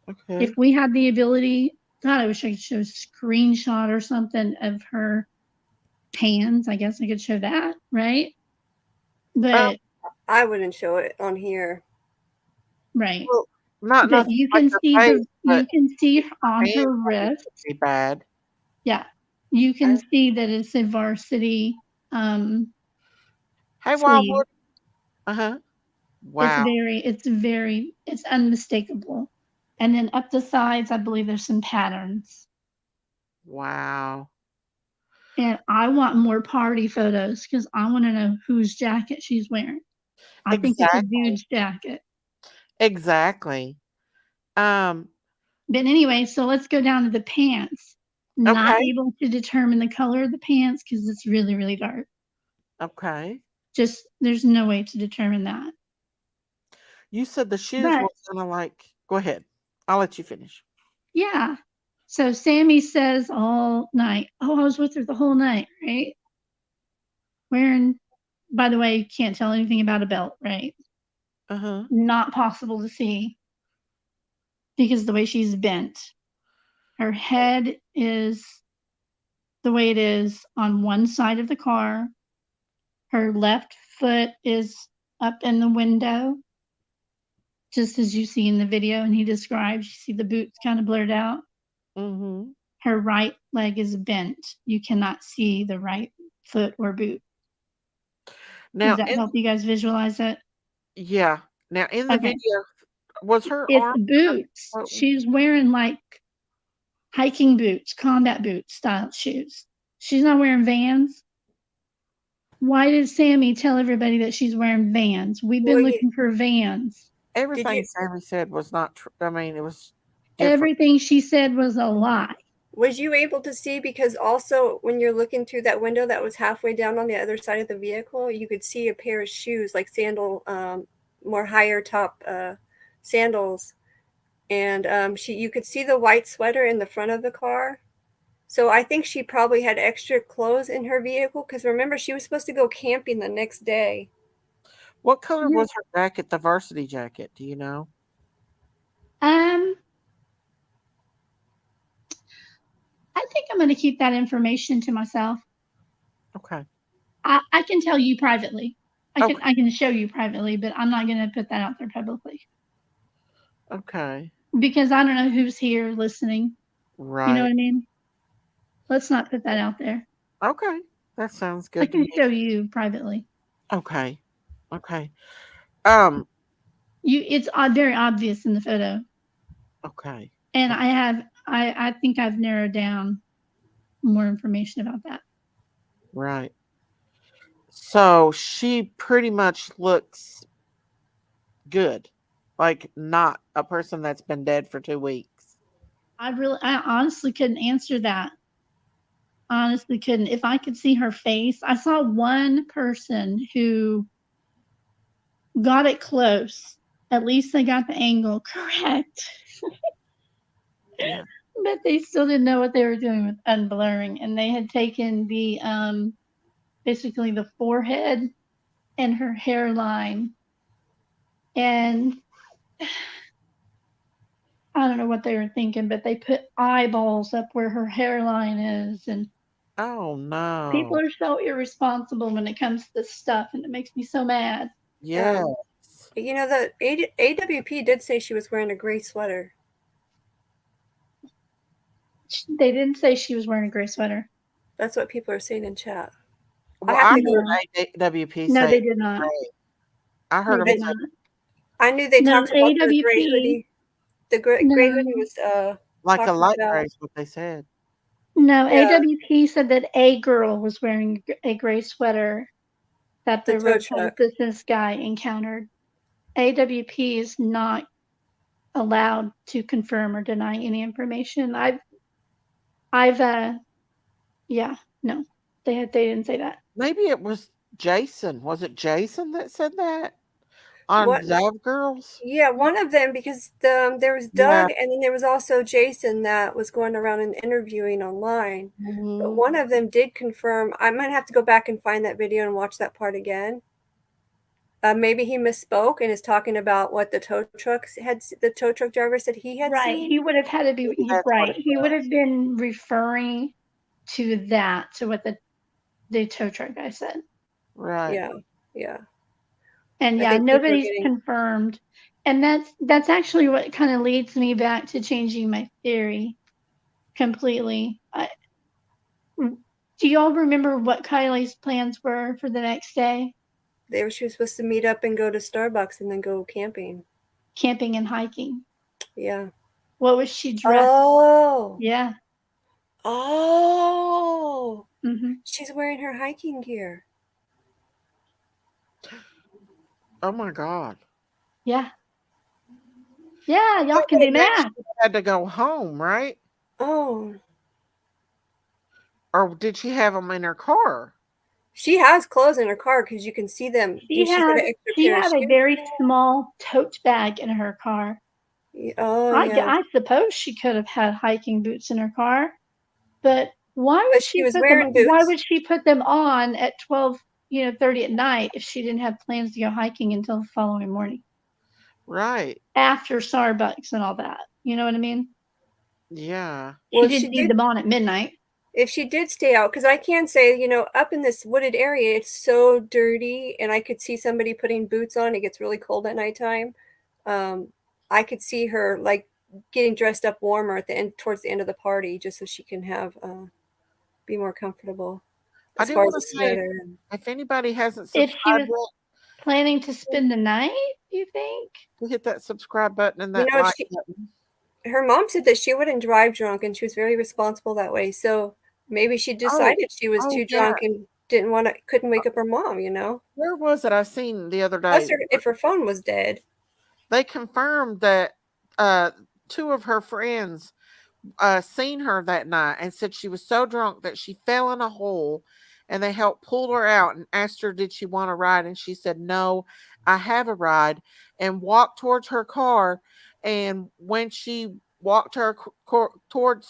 Okay. If we had the ability, God, I wish I could show a screenshot or something of her pants. I guess I could show that, right? But I wouldn't show it on here. right. Well, not But nothing you like can her see face, but on hands her on it wrist. would be bad. Yeah. You can Okay. see that it's a varsity Hey, sleeve. Wildwood. Wow. It's unmistakable. And then up the sides, I believe there's some patterns. Wow. And I want more party photos because I want to know whose jacket she's wearing. I think it's a dude's jacket. Exactly. Um, But anyway, so let's go down to the pants. Not okay. able to determine the color of the pants because it's really, really dark. Okay. Just there's no way to determine that. You said the shoes But were kind of like, go ahead. I'll let you finish. yeah. So Sammy says all night, oh, I was with her the whole night, right? Wearing, by the way, can't tell anything about a belt, right? Not possible to see because the way she's bent. Her head is the way it is on one side of the car. Her left foot is up in the window, just as you see in the video and he describes. You see the boots kind of blurred out. Her right leg is bent. You cannot see the right foot or boot. Now, Does that help you guys visualize it? Yeah. Now, in the Okay. video, was her It's arm? boots. She's wearing like hiking boots, combat boots style shoes. She's not wearing Vans. Why did Sammy tell everybody that she's wearing Vans? We've been looking for Vans. Everything Sammy said was not true. I mean, it was different. Everything she said was a lie. Was you able to see, because also when you're looking through that window that was halfway down on the other side of the vehicle, you could see a pair of shoes, like sandal, more higher top sandals, and you could see the white sweater in the front of the car. So I think she probably had extra clothes in her vehicle because remember she was supposed to go camping the next day. What color was her jacket, the varsity jacket? Do you know? I think I'm going to keep that information to myself. Okay. I can tell you privately. I can show you privately, but I'm not going to put that out there publicly. Okay. Because I don't know who's here listening. Right. You know what I mean? Let's not put that out there. Okay. That sounds good. I can show you privately. Okay. Okay. It's very obvious in the photo. Okay. And I think I've narrowed down more information about that. Right. So she pretty much looks good. Like not a person that's been dead for 2 weeks. I honestly couldn't answer that. Honestly couldn't. If I could see her face, I saw one person who got it close. At least they got the angle correct. Yeah. But they still didn't know what they were doing with unblurring. And they had taken the basically the forehead and her hairline, and I don't know what they were thinking, but they put eyeballs up where her hairline is, and Oh people no. are so irresponsible when it comes to this stuff, and it makes me so mad. Yes. You know, the AWP did say she was wearing a gray sweater. They didn't say she was wearing a gray sweater. That's what people are saying in chat. Well, have I to go- heard AWP No, say they did not. I heard They them did say not. I knew they No, talked about the gray AWP. hoodie. The gray No, hoodie was like a talking light about- gray is what they said. no. Yeah. AWP said that a girl was wearing a gray sweater that The the tow roadside truck. assistance guy encountered. AWP is not allowed to confirm or deny any information. Yeah, no, they didn't say that. Maybe it was Jason. Was it Jason that said that on What? Zav Girls? Yeah, one of them, because there was Doug, and then there was also Jason that was going around and interviewing online. But Mhm. one of them did confirm. I might have to go back and find that video and watch that part again. Maybe he misspoke and is talking about what the tow truck driver said he had Right, seen. he would have had to be Maybe that's what right. it He would was. have been referring to what the tow truck guy said. Right. Yeah. And I yeah, think people are nobody's getting- confirmed. And that's actually what kind of leads me back to changing my theory completely. Do y'all remember what Kylie's plans were for the next day? She was supposed to meet up and go to Starbucks and then go camping. Camping and hiking. Yeah. What was she dressed? Oh. Yeah. Oh. Mm-hmm. She's wearing her hiking gear. Oh my God. Yeah. Yeah, y'all can do That math. she had to go home, right? Oh. Or did she have them in her car? She has clothes in her car because you can see them. She got an extra she pair of had a shoes. very small tote bag in her car. Oh, yeah. I suppose she could have had hiking boots in her car, but why would But she was put wearing them? Why boots. would she put them on at 12:30 at night if she didn't have plans to go hiking until the following morning Right. after Starbucks and all that? You know what I mean? Yeah. She didn't need them on at midnight. If she did stay out, because I can say, up in this wooded area, it's so dirty, and I could see somebody putting boots on. It gets really cold at nighttime. I could see her like getting dressed up warmer towards the end of the party, just so she can have be more comfortable. I As do far want as to the say, sweater. if anybody hasn't If she subscribed was planning to spend the night, you think? yet, hit that subscribe button and that like button. Her mom said that she wouldn't drive drunk, and she was very responsible that way. So maybe she decided she was too drunk and couldn't wake up her mom. Where was it? I seen the other day. Plus, if her phone was dead. They confirmed that two of her friends seen her that night and said she was so drunk that she fell in a hole, and they helped pull her out and asked her did she want a ride, and she said no, I have a ride, and walked towards her car. And when she walked towards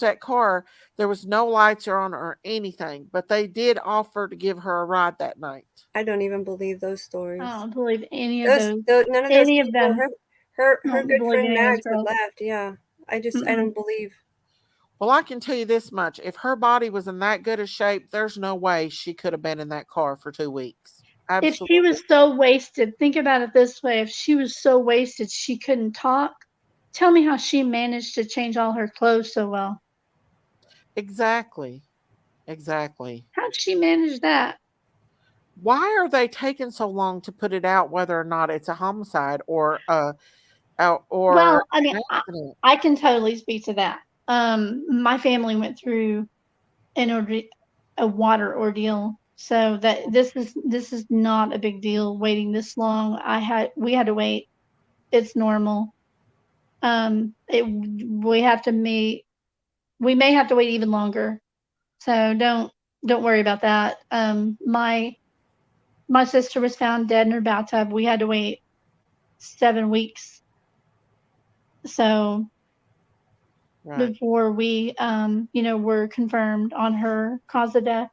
that car, there was no lights on or anything, but they did offer to give her a ride that night. I don't even believe those stories. I don't believe any of those. None of those Any people. of them. Her I don't good believe friend any of those Mags had girls. left. Yeah, I don't believe. Well, I can tell you this much. If her body was in that good a shape, there's no way she could have been in that car for 2 weeks. Absolutely. If she was so wasted, think about it this way. If she was so wasted she couldn't talk, tell me how she managed to change all her clothes so well. Exactly. How'd she manage that? Why are they taking so long to put it out whether or not it's a homicide or well, I mean, I can totally speak to that. My family went through a water ordeal, so that this is not a big deal waiting this long. We had to wait. It's normal. we have to meet. We may have to wait even longer, so don't worry about that. My sister was found dead in her bathtub. We had to wait 7 weeks, so Right. before we were confirmed on her cause of death.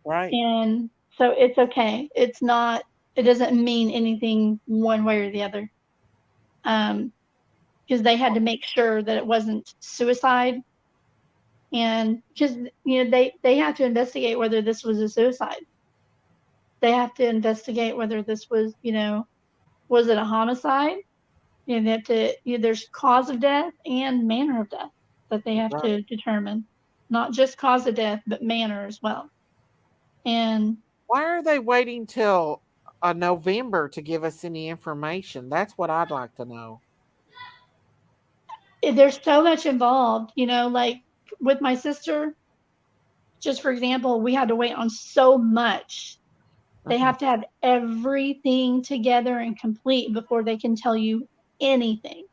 Right. And so it's okay. It doesn't mean anything one way or the other. Because they had to make sure that it wasn't suicide. And because, they have to investigate whether this was a suicide. They have to investigate whether this was, was it a homicide? They have to, there's cause of death and manner of death that they have Right. to determine. Not just cause of death, but manner as well. And Why are they waiting till November to give us any information? That's what I'd like to know. there's so much involved, like with my sister, just for example, we had to wait on so much. They Uh-huh. have to have everything together and complete before they can tell you anything.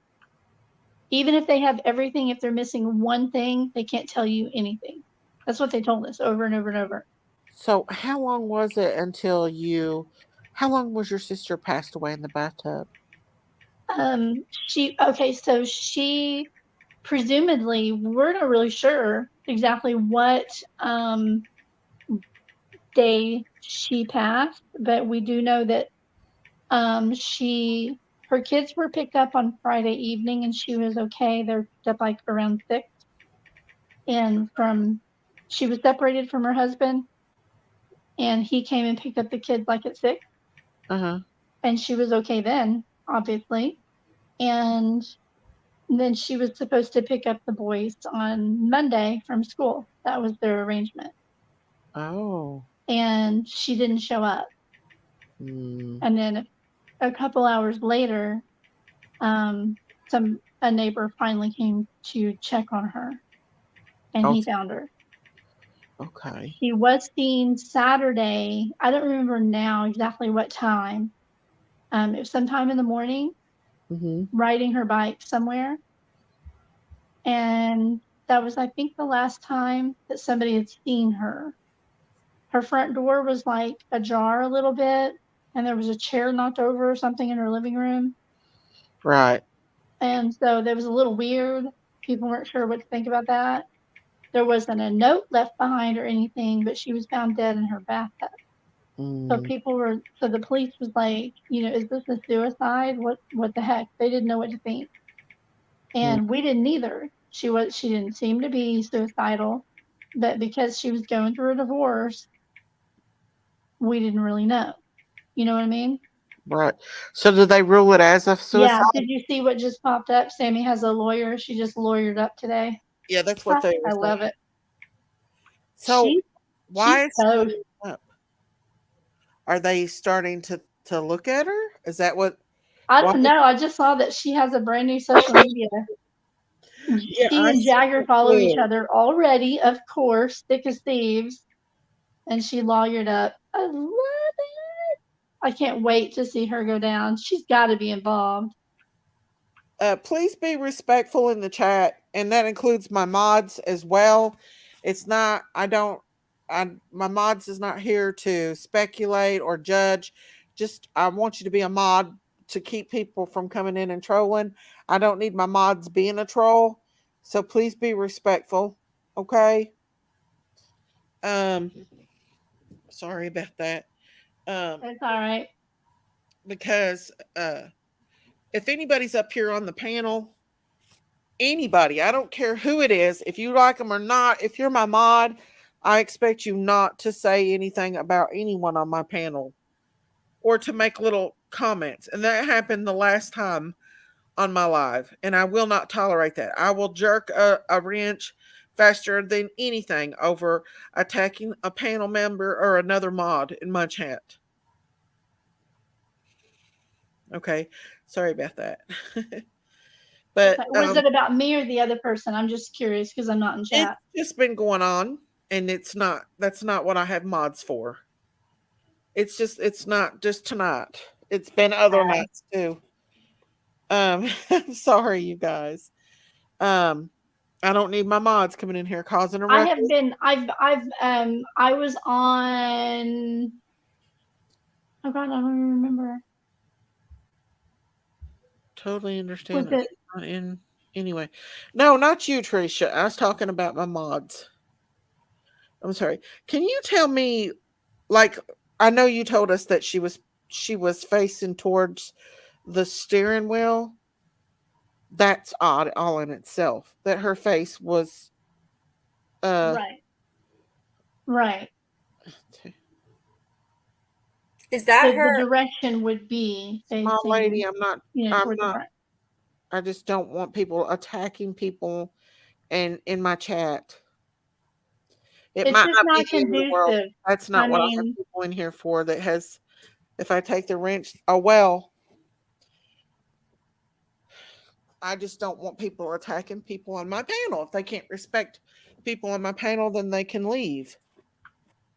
Even if they have everything, if they're missing one thing, they can't tell you anything. That's what they told us over and over and over. So, how long was it until you? How long was your sister passed away in the bathtub? So she presumably, we're not really sure exactly what day she passed, but we do know that her kids were picked up on Friday evening and she was okay. They're picked up like around 6. And she was separated from her husband and he came and picked up the kids like at 6. Uh huh. And she was okay then, obviously. And then she was supposed to pick up the boys on Monday from school. That was their arrangement. Oh. And she didn't show up. Mm. And then a couple hours later, a neighbor finally came to check on her, and Oh. he found her. Okay. She was seen Saturday. I don't remember now exactly what time. It was sometime in the morning, Mm-hmm. riding her bike somewhere, and that was, I think, the last time that somebody had seen her. Her front door was like ajar a little bit, and there was a chair knocked over or something in her living room. Right. And so that was a little weird. People weren't sure what to think about that. There wasn't a note left behind or anything, but she was found dead in her bathtub. So Mm. so the police was like, is this a suicide? What the heck? They didn't know what to think. Mm. And we didn't either. She didn't seem to be suicidal, but because she was going through a divorce, we didn't really know. You know what I mean? Right. So, did they rule it as a suicide? Yeah. Did you see what just popped up? Sammy has a lawyer. She just lawyered up today. Yeah, that's what they were I saying. love it. So, She's why is she so up? Are they starting to look at her? Is that what? I Why? don't know. I just saw that she has a brand new social media. Yeah, She I and Jagger follow each see. other already, of course, thick as thieves. And she lawyered up. I love it. I can't wait to see her go down. She's got to be involved. Please be respectful in the chat, and that includes my mods as well. It's not. I don't. My mods is not here to speculate or judge. Just I want you to be a mod to keep people from coming in and trolling. I don't need my mods being a troll, so please be respectful. Okay. Um. Sorry about that. Um. That's all right. Because if anybody's up here on the panel, anybody, I don't care who it is, if you like them or not, if you're my mod, I expect you not to say anything about anyone on my panel or to make little comments. And that happened the last time on my live, and I will not tolerate that. I will jerk a wrench faster than anything over attacking a panel member or another mod in my chat. Okay, sorry about that. But Okay. Was it about me or the other person? I'm just curious because I'm not in it's chat. just been going on, and that's not what I have mods for. It's not just tonight. It's been other nights too. I'm sorry, you guys. Um, I don't need my mods coming in here causing a I have ruckus. been, I was on, oh God, I don't even remember. Totally Was understand that it, she's not in anyway. No, not you, Tricia. I was talking about my mods. I'm sorry. Can you tell me, like, I know you told us that she was facing towards the steering wheel. That's odd all in itself. That her face was uh right, right. Is that The her? direction would be my lady, facing, I'm not I'm toward the not front. I just don't want people attacking people and in my chat. It It's might just not be not the end of the world. conducive. That's I not what I have mean, people in here for that has if I take the wrench, oh well. I just don't want people attacking people on my panel. If they can't respect people on my panel, then they can leave.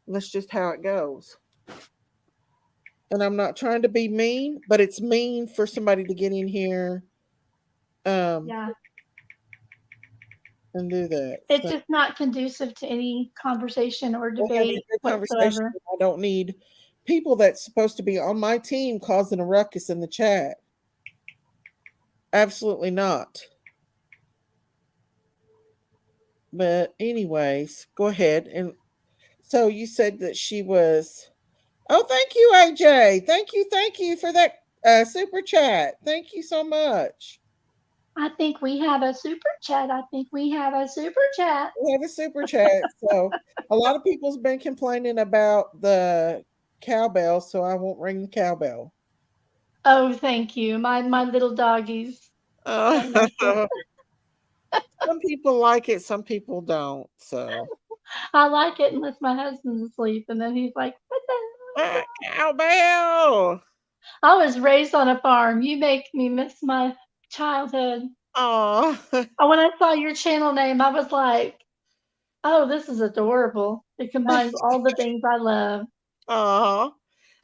That's just how it goes. And I'm not trying to be mean, but it's mean for somebody to get in here um yeah, and do that. it's So just not conducive to any conversation or we're having debate a good conversation. whatsoever. I don't need people that's supposed to be on my team causing a ruckus in the chat. Absolutely not. But anyways, go ahead. And so you said that she was. Oh, thank you, AJ. Thank you for that super chat. Thank you so much. I think we have a super chat. I think we have a super chat. We have a super chat. So a lot of people's been complaining about the cowbell, so I won't ring the cowbell. Oh, thank you. My little doggies. Uh, They like it. some people like it, some people don't. So I like it unless my husband's asleep, and then he's like, "What the hell?" cowbell. I was raised on a farm. You make me miss my childhood. Oh, Oh, when I saw your channel name, I was like, "Oh, this is adorable. It combines all the things I love, oh.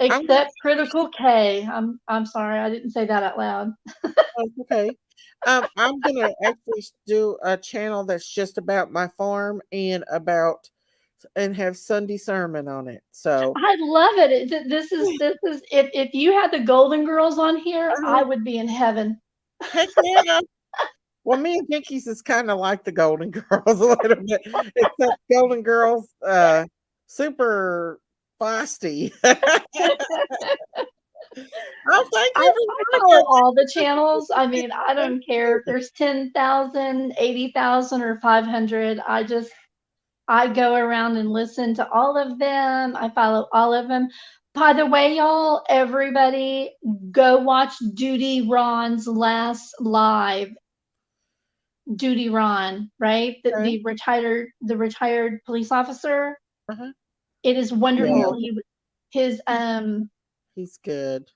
I'm gonna. except Critical K." I'm sorry, I didn't say that out loud. Oh, okay. I'm gonna actually do a channel that's just about my farm and have Sunday sermon on it. So, I love it. This is if you had the Golden Girls on here, I uh-huh. would be in heaven. Heck yeah. Well, me and Jinkies is kind of like the Golden Girls a little bit, except Golden Girls, super feisty. Oh, thank I, you, I Veronica. follow all the channels. I mean, I don't care if there's 10,000, 80,000, or 500. I go around and listen to all of them. I follow all of them. By the way, y'all, everybody go watch Duty Ron's last live. Duty Ron, right? Okay. The retired police officer. Uh-huh. It is Yeah, wonderful. His he's good.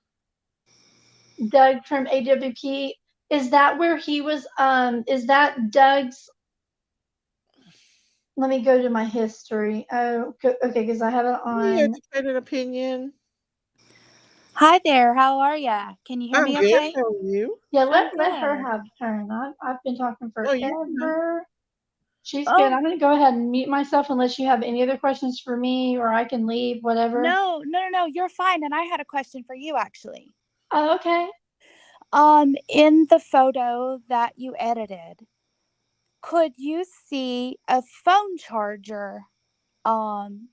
Doug from AWP. Is that where he was? Is that Doug's? Let me go to my history. Oh, okay, because I have it The on. educated opinion. Hi there. How are ya? Can you hear I'm me good. okay? How are you? Yeah, I'm let her good. have turn. I've been talking Oh, you're fine. forever. She's good. Oh, I'm gonna go ahead and mute myself unless you have any other questions for me, or I can leave. Whatever. no. You're fine. And I had a question for you actually. Oh, okay. In the photo that you edited, could you see a phone charger? Um,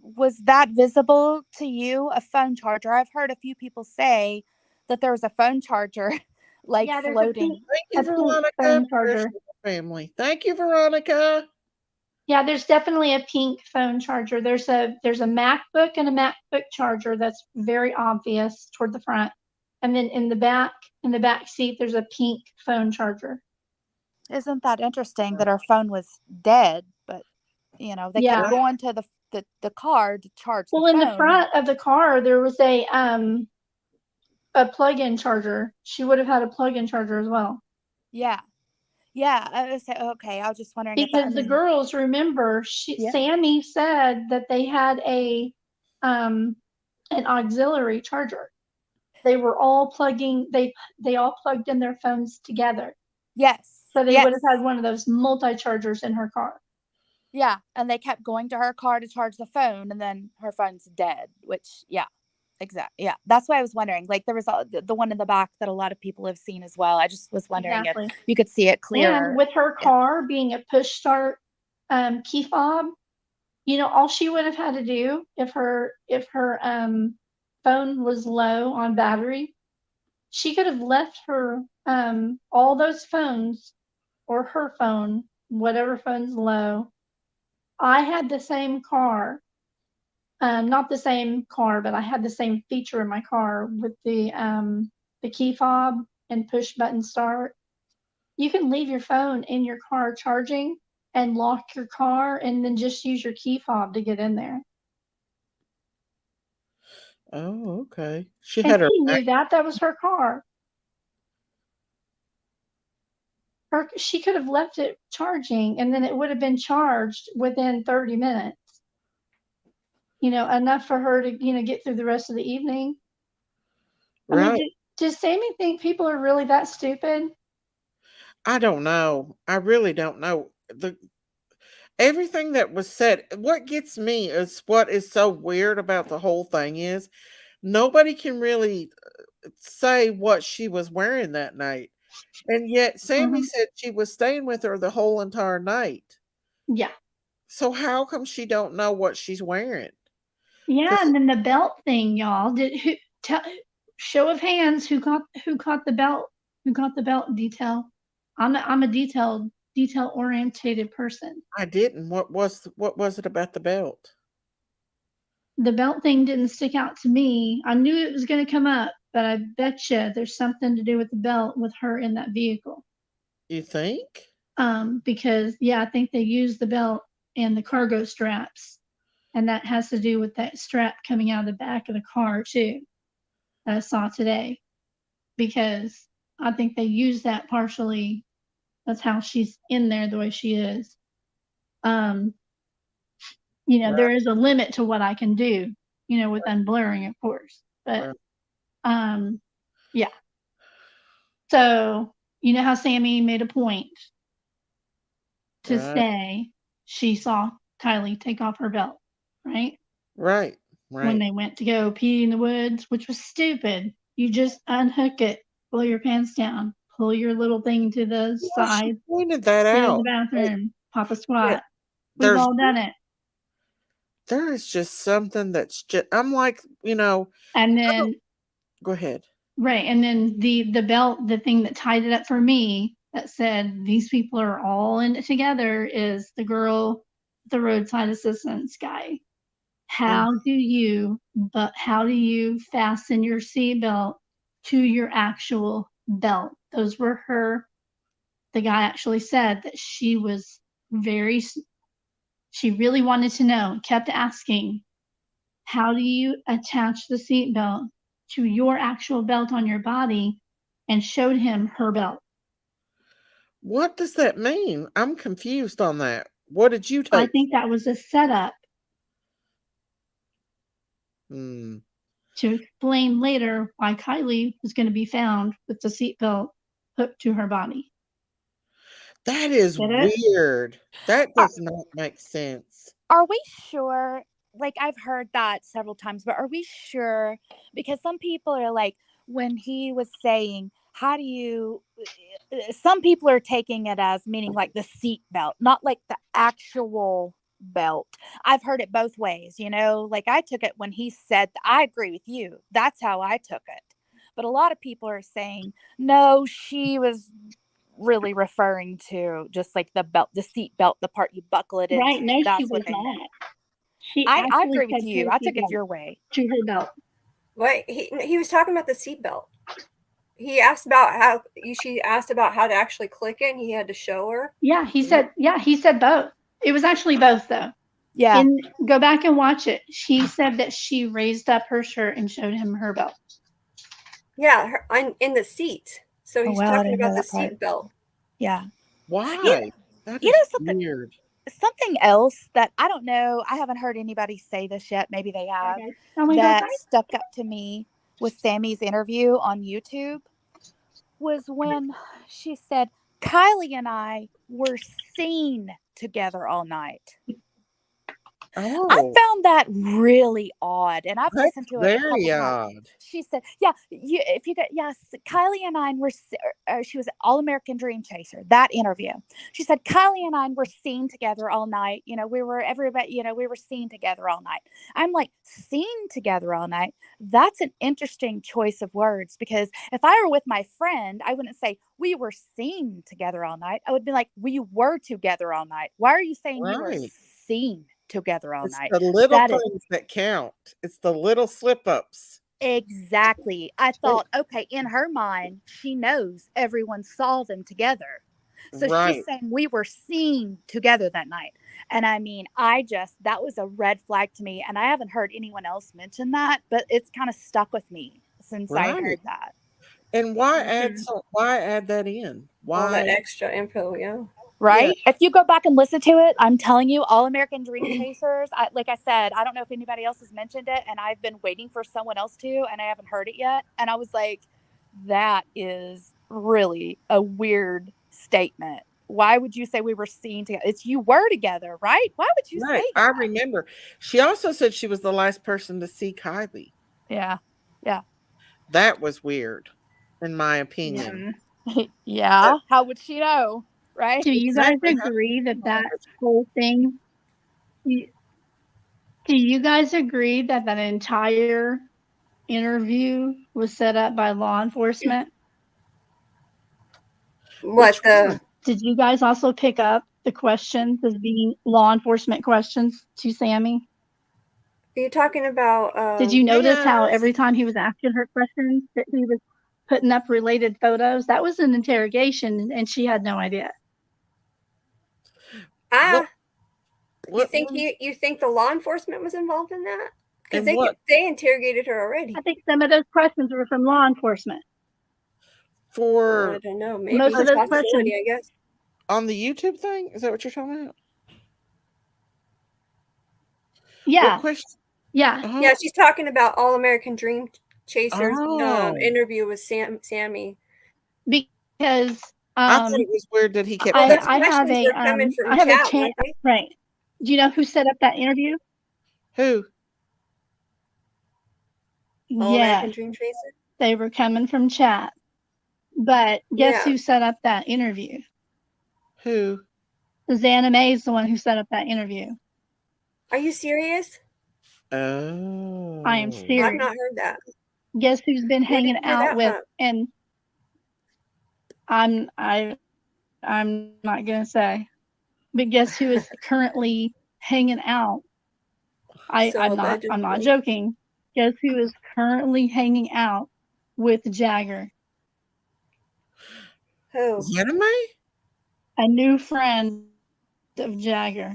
was that visible to you? A phone charger? I've heard a few people say that there was a phone charger like Yeah, there's floating. Thank you, a pink Veronica. phone charger. Family. Thank you, Veronica. Yeah, there's definitely a pink phone charger. There's a MacBook and a MacBook charger that's very obvious toward the front. And then in the back seat there's a pink phone charger. Isn't that interesting that our phone was dead, but they kept Yeah. going to the car to charge the Well, in the phone. front of the car there was a plug-in charger. She would have had a plug-in charger as well. Yeah. I was okay. I was just wondering if that Because the girls, remember, yeah. Sammy said that they had an auxiliary charger. they were all they all plugged in their phones together. Yes. So they yes. would have had one of those multi-chargers in her car. Yeah, and they kept going to her car to charge the phone, and then her phone's dead, which, yeah, exactly. Yeah, that's why I was wondering. Like, there was the one in the back that a lot of people have seen as well. I just was wondering Exactly. if you could see it clearer. And with her car being a push start key fob, you know, all she would have had to do if her phone was low on battery, she could have left her all those phones, or her phone, whatever phone's low. I had the same car, not the same car, but I had the same feature in my car with the key fob and push button start. You can leave your phone in your car charging and lock your car, and then just use your key fob to get in there. Oh, okay. She And had her she knew that was her car. She could have left it charging, and then it would have been charged within 30 minutes. You know, enough for her to, you know, get through the rest of the evening. I right. mean, does Sammy think people are really that stupid? I don't know. I really don't know. Everything that was said, what gets me is what is so weird about the whole thing is nobody can really say what she was wearing that night. And yet Sammy said she was staying with her the whole entire night. Yeah. So how come she don't know what she's wearing? Yeah, and then the belt thing, y'all. Show of hands, who caught the belt? Who caught the belt detail? I'm a detail orientated person. I didn't. What was it about the belt? The belt thing didn't stick out to me. I knew it was going to come up, but I bet you there's something to do with the belt with her in that vehicle. You think? Because I think they used the belt and the cargo straps, and that has to do with that strap coming out of the back of the car too, that I saw today. Because I think they used that partially. That's how she's in there the way she is. You know, there is a limit to what I can do, you know, with unblurring, of course. But yeah. So, you know how Sammy made a point to say she saw Kiely take off her belt, right? Right. When they went to go pee in the woods, which was stupid. You just unhook it, pull your pants down, pull your little thing to the side, she pointed that go to out. the bathroom, pop a squat. We've There's all done it. There is just something that's just, I'm like, you know. And then go ahead. Right. And then the belt, the thing that tied it up for me that said these people are all in it together, is the girl, the roadside assistance guy. How do you fasten your seatbelt to your actual belt? Those were the guy actually said that she really wanted to know, kept asking, how do you attach the seatbelt to your actual belt on your body, and showed him her belt. What does that mean? I'm confused on that. What did you take? I think that was a setup to explain later why Kiely was going to be found with the seatbelt hooked to her body. That is weird. That does not make sense. Are we sure? Like, I've heard that several times, but are we sure? Because some people are like, when he was saying, how do you, some people are taking it as meaning like the seat belt, not like the actual belt. I've heard it both ways, you know, like I took it when he said, I agree with you. That's how I took it. But a lot of people are saying, no, she was really referring to just like the belt, the seat belt, the part you buckle it into. Right. No, that's she what was they not. meant. She I agree with you. I took it your way. To her belt. What he was talking about the seatbelt. She asked about how to actually click it, and he had to show her. Yeah, he said both. It was actually both though. Yeah. Go back and watch it. She said that she raised up her shirt and showed him her belt. Yeah, in the seat. So he's talking about the seat belt. Yeah. Why? That is something weird. Something else that I don't know, I haven't heard anybody say this yet, maybe they have, that stuck up to me with Sammy's interview on YouTube was when she said, Kiely and I were seen together all night. I Oh, found that really odd, and I've that's listened to it a couple very times. odd. She said, "Yeah, if you get yes, Kiely and I were she was All American Dream Chaser." That interview, she said, "Kiely and I were seen together all night. You know, we were everybody. You know, we were seen together all night." I'm like, "Seen together all night." That's an interesting choice of words, because if I were with my friend, I wouldn't say we were seen together all night. I would be like, we were together all night. Why are you saying you were Right. seen together all It's night? the little That is things that count. It's the little slip ups. exactly. I thought, okay, in her mind, she knows everyone saw them together. So she's Right. saying we were seen together that night. And I mean, that was a red flag to me. And I haven't heard anyone else mention that, but it's kind of stuck with me since I Right. heard that. And why add that in? All that Why? extra info, yeah. Right? If you go back and listen to it, I'm telling you, All American Dream Chasers, like I said, I don't know if anybody else has mentioned it, and I've been waiting for someone else to, and I haven't heard it yet. And I was like, that is really a weird statement. Why would you say we were seen together? It's you were together, right? Why would you Right. say I that? remember. She also said she was the last person to see Kiely. Yeah. Yeah. That was weird, in my opinion. Yeah. How would she know? Right? Do you guys Exactly. agree that that whole thing? Do you guys agree that that entire interview was set up by law enforcement? What the? Did you guys also pick up the questions as being law enforcement questions to Sammy? Are you talking about? Did you notice how Yes. every time he was asking her questions that he was putting up related photos? That was an interrogation, and she had no idea. You What? think the law enforcement was involved in that? Because And what they interrogated her already. I think some of those questions were from law enforcement. I for don't know. Maybe Most it's of a those possibility, questions, I guess. on the YouTube thing? Is that what you're talking about? yeah, What question? yeah. Yeah, she's talking about All American Dream Chasers Oh. interview with Sammy. Because I thought it was weird that he kept Well, those I have questions a were coming from I have a chat, channel, weren't they? right? Do you know who set up that interview? Who? All American Yes, Dream Chaser. they were coming from chat. But guess Yeah. who set up that interview? Who? Susanna May is the one who set up that interview. Are you serious? Oh. I am I've serious. not heard that. Guess who's been Where did hanging you hear out that with? from? And I'm not gonna say, but guess who is currently hanging out? So I'm not allegedly. joking. Guess who is currently hanging out with Jagger? Who? Anime? A new friend of Jagger.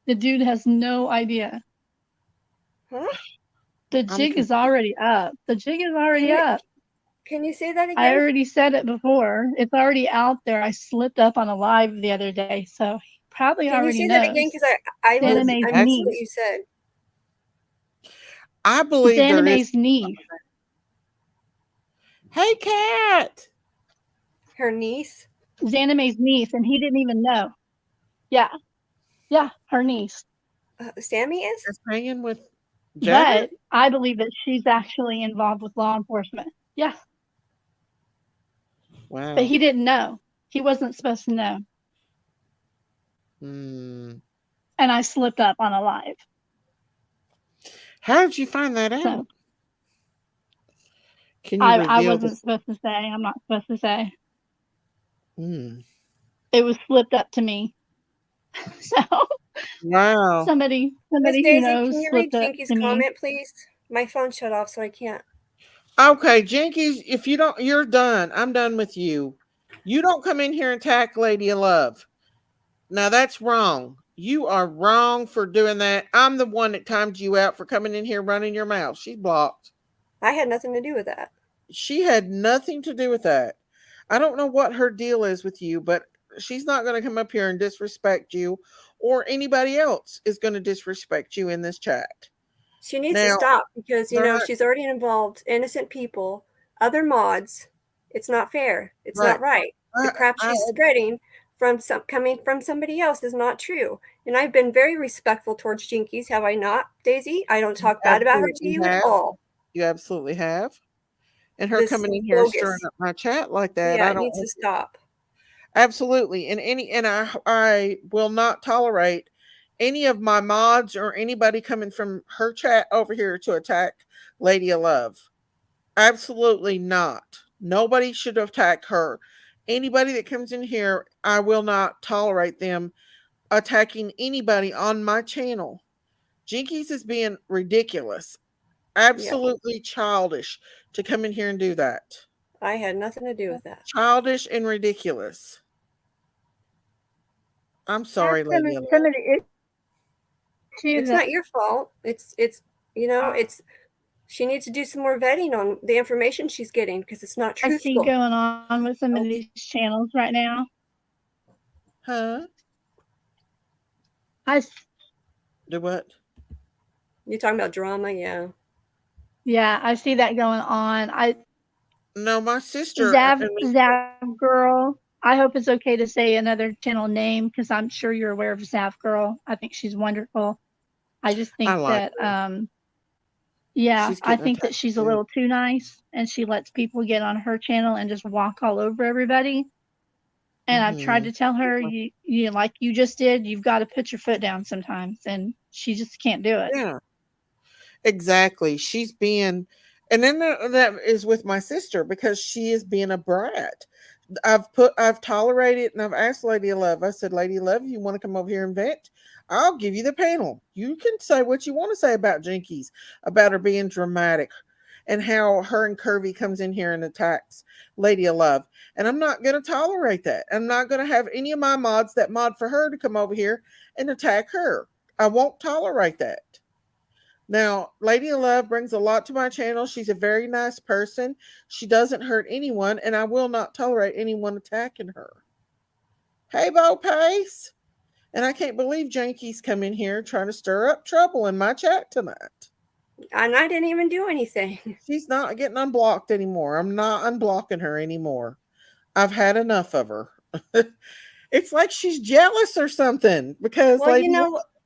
The dude has no idea. Huh? The jig is already up. The jig is already up. Can you say that again? I already said it before. It's already out there. I slipped up on a live the other day, so he probably Can you already say knows. that again? Because I Xaname's missed niece. what you said. I believe there is. Xaname's niece. Hey, Cat. Her niece. Xaname's niece, and he didn't even know. Yeah, her niece. Sammy is? Just hanging with Jagger? But I believe that she's actually involved with law enforcement. Yeah, Wow. but he didn't know. He wasn't supposed to know. And I slipped up on a live. How did you find that out? So Can you I reveal wasn't supposed to say. I'm not supposed to say. the... It was slipped up to me. So Wow. somebody Miss who Daisy, knows can you read slipped up Jinky's to me. comment, please? My phone shut off, so I can't. Okay, Jinkies, if you don't, you're done. I'm done with you. You don't come in here and attack Lady of Love. Now that's wrong. You are wrong for doing that. I'm the one that timed you out for coming in here running your mouth. She's blocked. I had nothing to do with that. She had nothing to do with that. I don't know what her deal is with you, but she's not going to come up here and disrespect you, or anybody else is going to disrespect you in this chat. She needs to Now, stop because, they're not she's already involved innocent people, other mods. It's not fair. It's right. not right. The crap I she's spreading coming from somebody else is not true. And I've been very respectful towards Jinkies, have I not, Daisy? I don't talk bad about her to absolutely you at have. all. You absolutely have. And her This coming in here and stirring bogus. up my chat like that, Yeah, I it don't needs to stop. absolutely. And I will not tolerate any of my mods or anybody coming from her chat over here to attack Lady of Love. Absolutely not. Nobody should attack her. Anybody that comes in here, I will not tolerate them attacking anybody on my channel. Jinkies is being ridiculous. Yeah, Absolutely childish to come in here and do that. I had nothing to do with that. Childish and ridiculous. I'm sorry, That's Lady of Love. some of the issues It's that not your fault. It's she needs to do some more vetting on the information she's getting because it's not I see truthful. going on with some of these channels right now. Huh? I Do what? You're talking about drama, yeah. Yeah, I see that going on. No, my sister. Zav Girl. I hope it's okay to say another channel name because I'm sure you're aware of Zav Girl. I think she's wonderful. I just I think like that her. yeah, She's I getting think that attacked she's a too. little too nice and she lets people get on her channel and just walk all over everybody. And I've tried to tell her, you like you just did, you've got to put your foot down sometimes, and she just can't do it. Yeah, exactly. She's being, and then that is with my sister because she is being a brat. I've tolerated, and I've asked Lady of Love. I said, Lady of Love, you want to come over here and vent? I'll give you the panel. You can say what you want to say about Jinkies, about her being dramatic, and how her and Curvy comes in here and attacks Lady of Love. And I'm not going to tolerate that. I'm not going to have any of my mods that mod for her to come over here and attack her. I won't tolerate that. Now, Lady of Love brings a lot to my channel. She's a very nice person. She doesn't hurt anyone, and I will not tolerate anyone attacking her. Hey, Bo Pace. And I can't believe Janky's come in here trying to stir up trouble in my chat tonight. And I didn't even do anything. She's not getting unblocked anymore. I'm not unblocking her anymore. I've had enough of her. It's like she's jealous or something because Well, Lady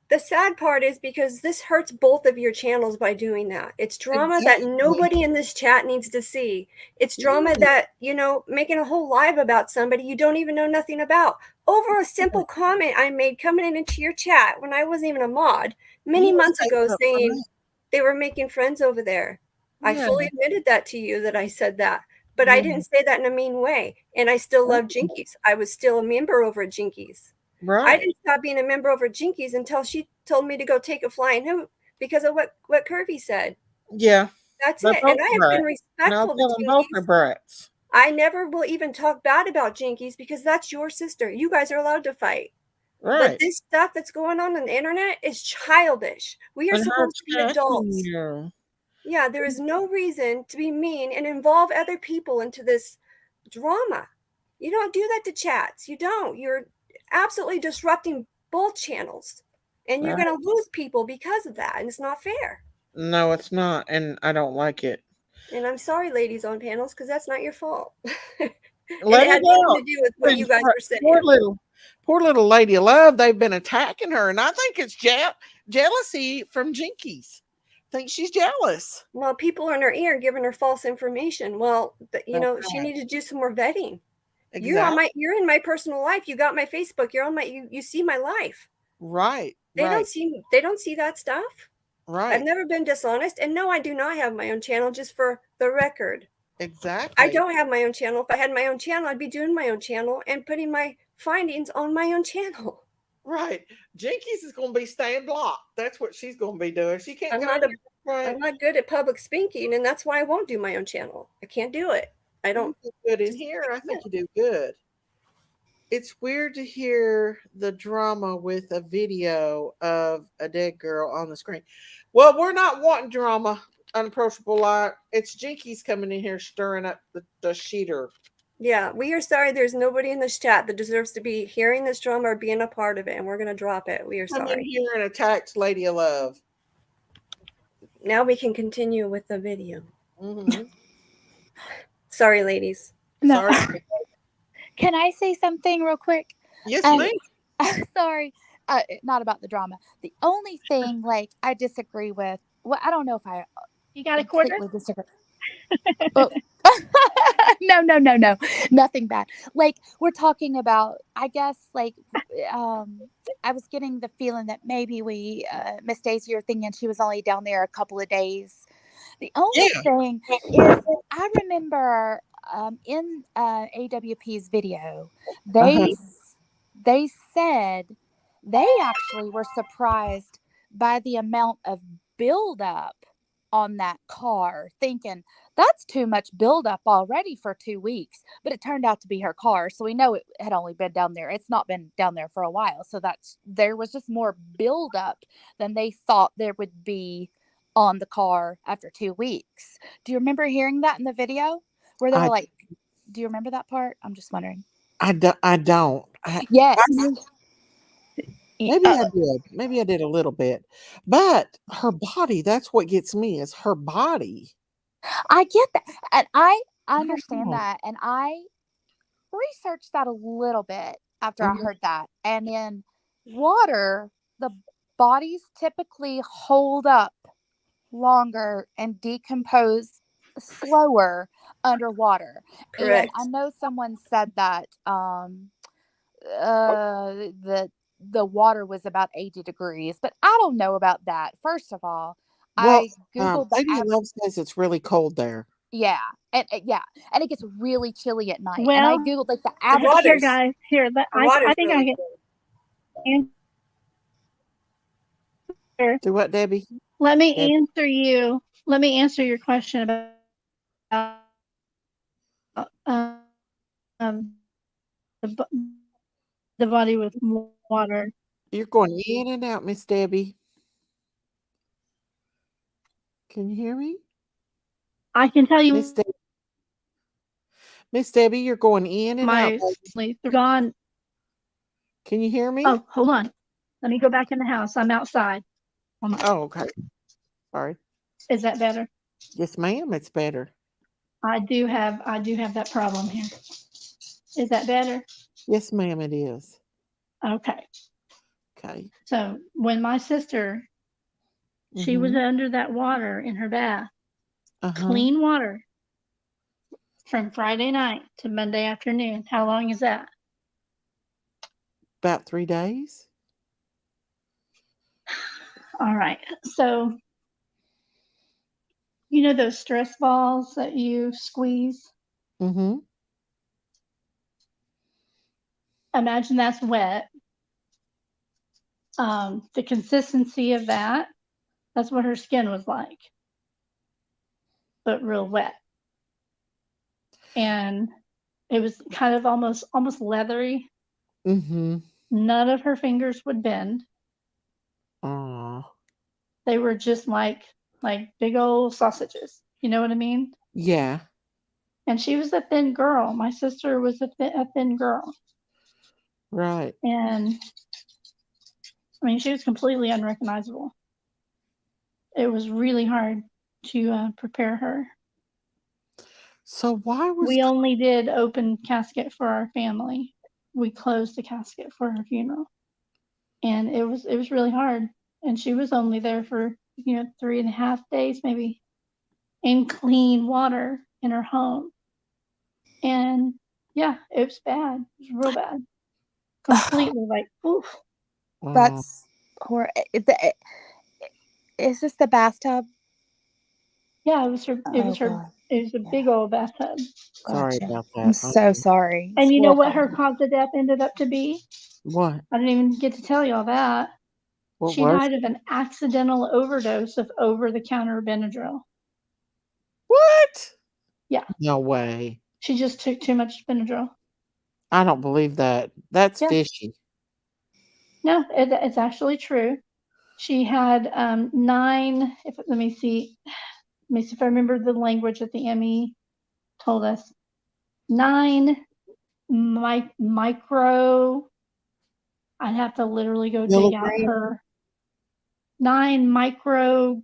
the sad part is because this hurts both of your channels by doing that. It's drama that Exactly. nobody in this chat needs to see. It's drama that, making a whole live about somebody you don't even know nothing about. Over a simple comment I made coming into your chat when I wasn't even a mod many You was months ago taking up for saying me. they were making friends over there. I Yeah. fully admitted that to you that I said that. But Yeah. I didn't say that in a mean way. And I still love Jinkies. I was still a member over at Jinkies. I Right. didn't stop being a member over Jinkies until she told me to go take a flying hoot because of what Curvy said. Yeah. That's They're it. both And I have brats. been And I'll respectful tell to them both are Jinkies. brats. I never will even talk bad about Jinkies because that's your sister. You guys are allowed to fight. But Right. this stuff that's going on the internet is childish. We are And her supposed to be adults. attacking you. Yeah, there is no reason to be mean and involve other people into this drama. You don't do that to chats. You don't. You're absolutely disrupting both channels. And you're Right. going to lose people because of that. And it's not fair. No, it's not. And I don't like it. And I'm sorry, ladies on panels, because that's not your fault. And Let it had it nothing out. to do with what you guys were saying. Poor little Lady of Love. They've been attacking her. And I think it's jealousy from Jinkies. I think she's jealous. Well, people are in her ear giving her false information. Well, she needs to do some more vetting. Exactly. You're in my personal life. You got my Facebook. You're on my you see my life. Right. They Right. don't see that stuff. Right. I've never been dishonest. And no, I do not have my own channel, just for the record. Exactly. I don't have my own channel. If I had my own channel, I'd be doing my own channel and putting my findings on my own channel. Right. Jinkies is going to be staying blocked. That's what she's going to be doing. She can't I'm get I'm not good at public speaking, and that's why I won't do my own channel. I can't do it. I don't. You do good in here. I think you do good. It's weird to hear the drama with a video of a dead girl on the screen. Well, we're not wanting drama, unapproachable light. It's Jinkies coming in here stirring up the sheeter. Yeah, we are sorry. There's nobody in this chat that deserves to be hearing this drama or being a part of it, and we're going to drop it. We are Come in sorry. here and attacked Lady of Love. Now we can continue with the video. Mhm. Sorry, ladies. No. Sorry. Can I say something real quick? Yes, Um, ma'am. sorry, not about the drama. The only thing like I disagree with. Well, I don't know if I You got a quarter? completely disagree. Oh. No, nothing bad. Like we're talking about, I guess, like I was getting the feeling that maybe we Miss Daisy, you're thinking she was only down there a couple of days. The only Yeah. thing is, I remember in AWP's video, Uh-huh. they said they actually were surprised by the amount of buildup on that car, thinking that's too much buildup already for 2 weeks. But it turned out to be her car, so we know it had only been down there. It's not been down there for a while, so there was just more buildup than they thought there would be on the car after 2 weeks. Do you remember hearing that in the video where they were I like, do you remember that part? I'm just wondering. I don't. Yes. Maybe I did. Maybe I did a little bit. But her body, that's what gets me, is her body. I get that. And I I don't understand know. that. And I researched that a little bit after I Mhm. heard that. And in water, the bodies typically hold up longer and decompose slower underwater. And Correct. I know someone said that the water was about 80 degrees, but I don't know about that. First of all, Well, I googled the Lady of Love says it's really cold there. yeah, and and it gets really chilly at night. And I Well, googled like the The average. here, water's guys. Here, the I water's think I really can cool. answer. Do what, Debbie? Let me Deb. answer you. Let me answer your question about the, the body with water. You're going in and out, Miss Debbie. Can you hear me? I can tell you Miss Debbie. Miss Debbie, you're going in and out. my sleep gone. Can you hear me? Oh, hold on. Let me go back in the house. I'm outside. Hold on. Oh, okay. Sorry. Is that better? Yes, ma'am. It's better. I do have that problem here. Is that better? Yes, ma'am. It is. Okay. Okay. So when my sister, she was Mm-hmm. under that water in her bath, Uh-huh. clean water from Friday night to Monday afternoon. How long is that? About 3 days. All right. So you know those stress balls that you squeeze? Mm-hmm. Imagine that's wet. The consistency of that's what her skin was like, but real wet. And it was kind of almost leathery. Mm-hmm. None of her fingers would bend. Aw. They were just like big old sausages. You know what I mean? Yeah. And she was a thin girl. My sister was a thin girl. Right. And I mean, she was completely unrecognizable. It was really hard to prepare her. So why was We only did open casket for our family. We closed the casket for her funeral. And it was really hard. And she was only there for 3.5 days maybe, in clean water in her home. And yeah, it was bad. It was real bad. Completely like, oof. That's horrible. Is this the bathtub? Yeah, it was her. It Oh was her. god. It was a Yeah. big old bathtub. sorry Gotcha. about I'm that. so sorry. It's And you know what her horrifying. cause of death ended up to be? What? I didn't even get to tell you all that. What She was died of an accidental overdose of over-the-counter Benadryl. what? Yeah, No way. she just took too much Benadryl. I don't believe that. That's Yeah, fishy. no, it's actually true. She had 9. Let me see if I remember the language that the ME told us. 9 micro. I'd have to literally go dig out Milligram? her 9 micrograms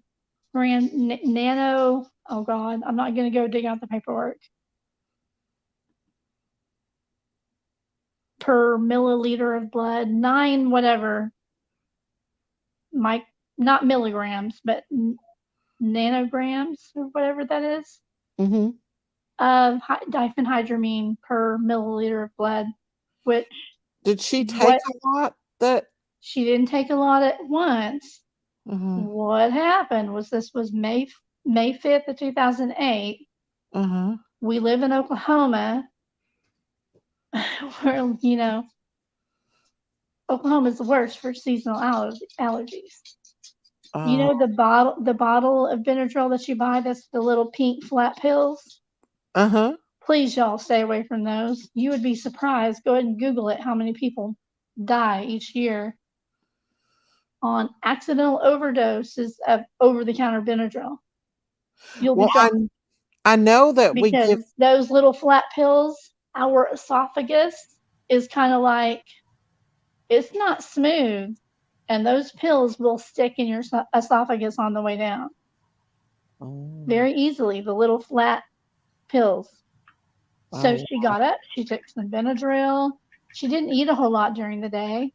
nano. Oh God, I'm not going to go dig out the paperwork. Per milliliter of blood, 9 whatever, not milligrams, but nanograms or whatever that is, Mm-hmm. of diphenhydramine per milliliter of blood, which Did she take what a lot? That she didn't take a lot at once. uh-huh. What happened was this was May 5th of 2008. Uh-huh. We live in Oklahoma, where Oklahoma's the worst for seasonal allergies. You know the bottle of Benadryl that you buy, that's the little pink flat pills? Uh-huh. Please, y'all, stay away from those. You would be surprised. Go ahead and Google it, how many people die each year on accidental overdoses of over-the-counter Benadryl. You'll be Well, shocked I know that we give because those little flat pills, our esophagus is kind of like, it's not smooth, and those pills will stick in your esophagus on the way down very easily, the little flat pills. So Oh, she got up, she took some Benadryl. She didn't eat a whole lot during the day,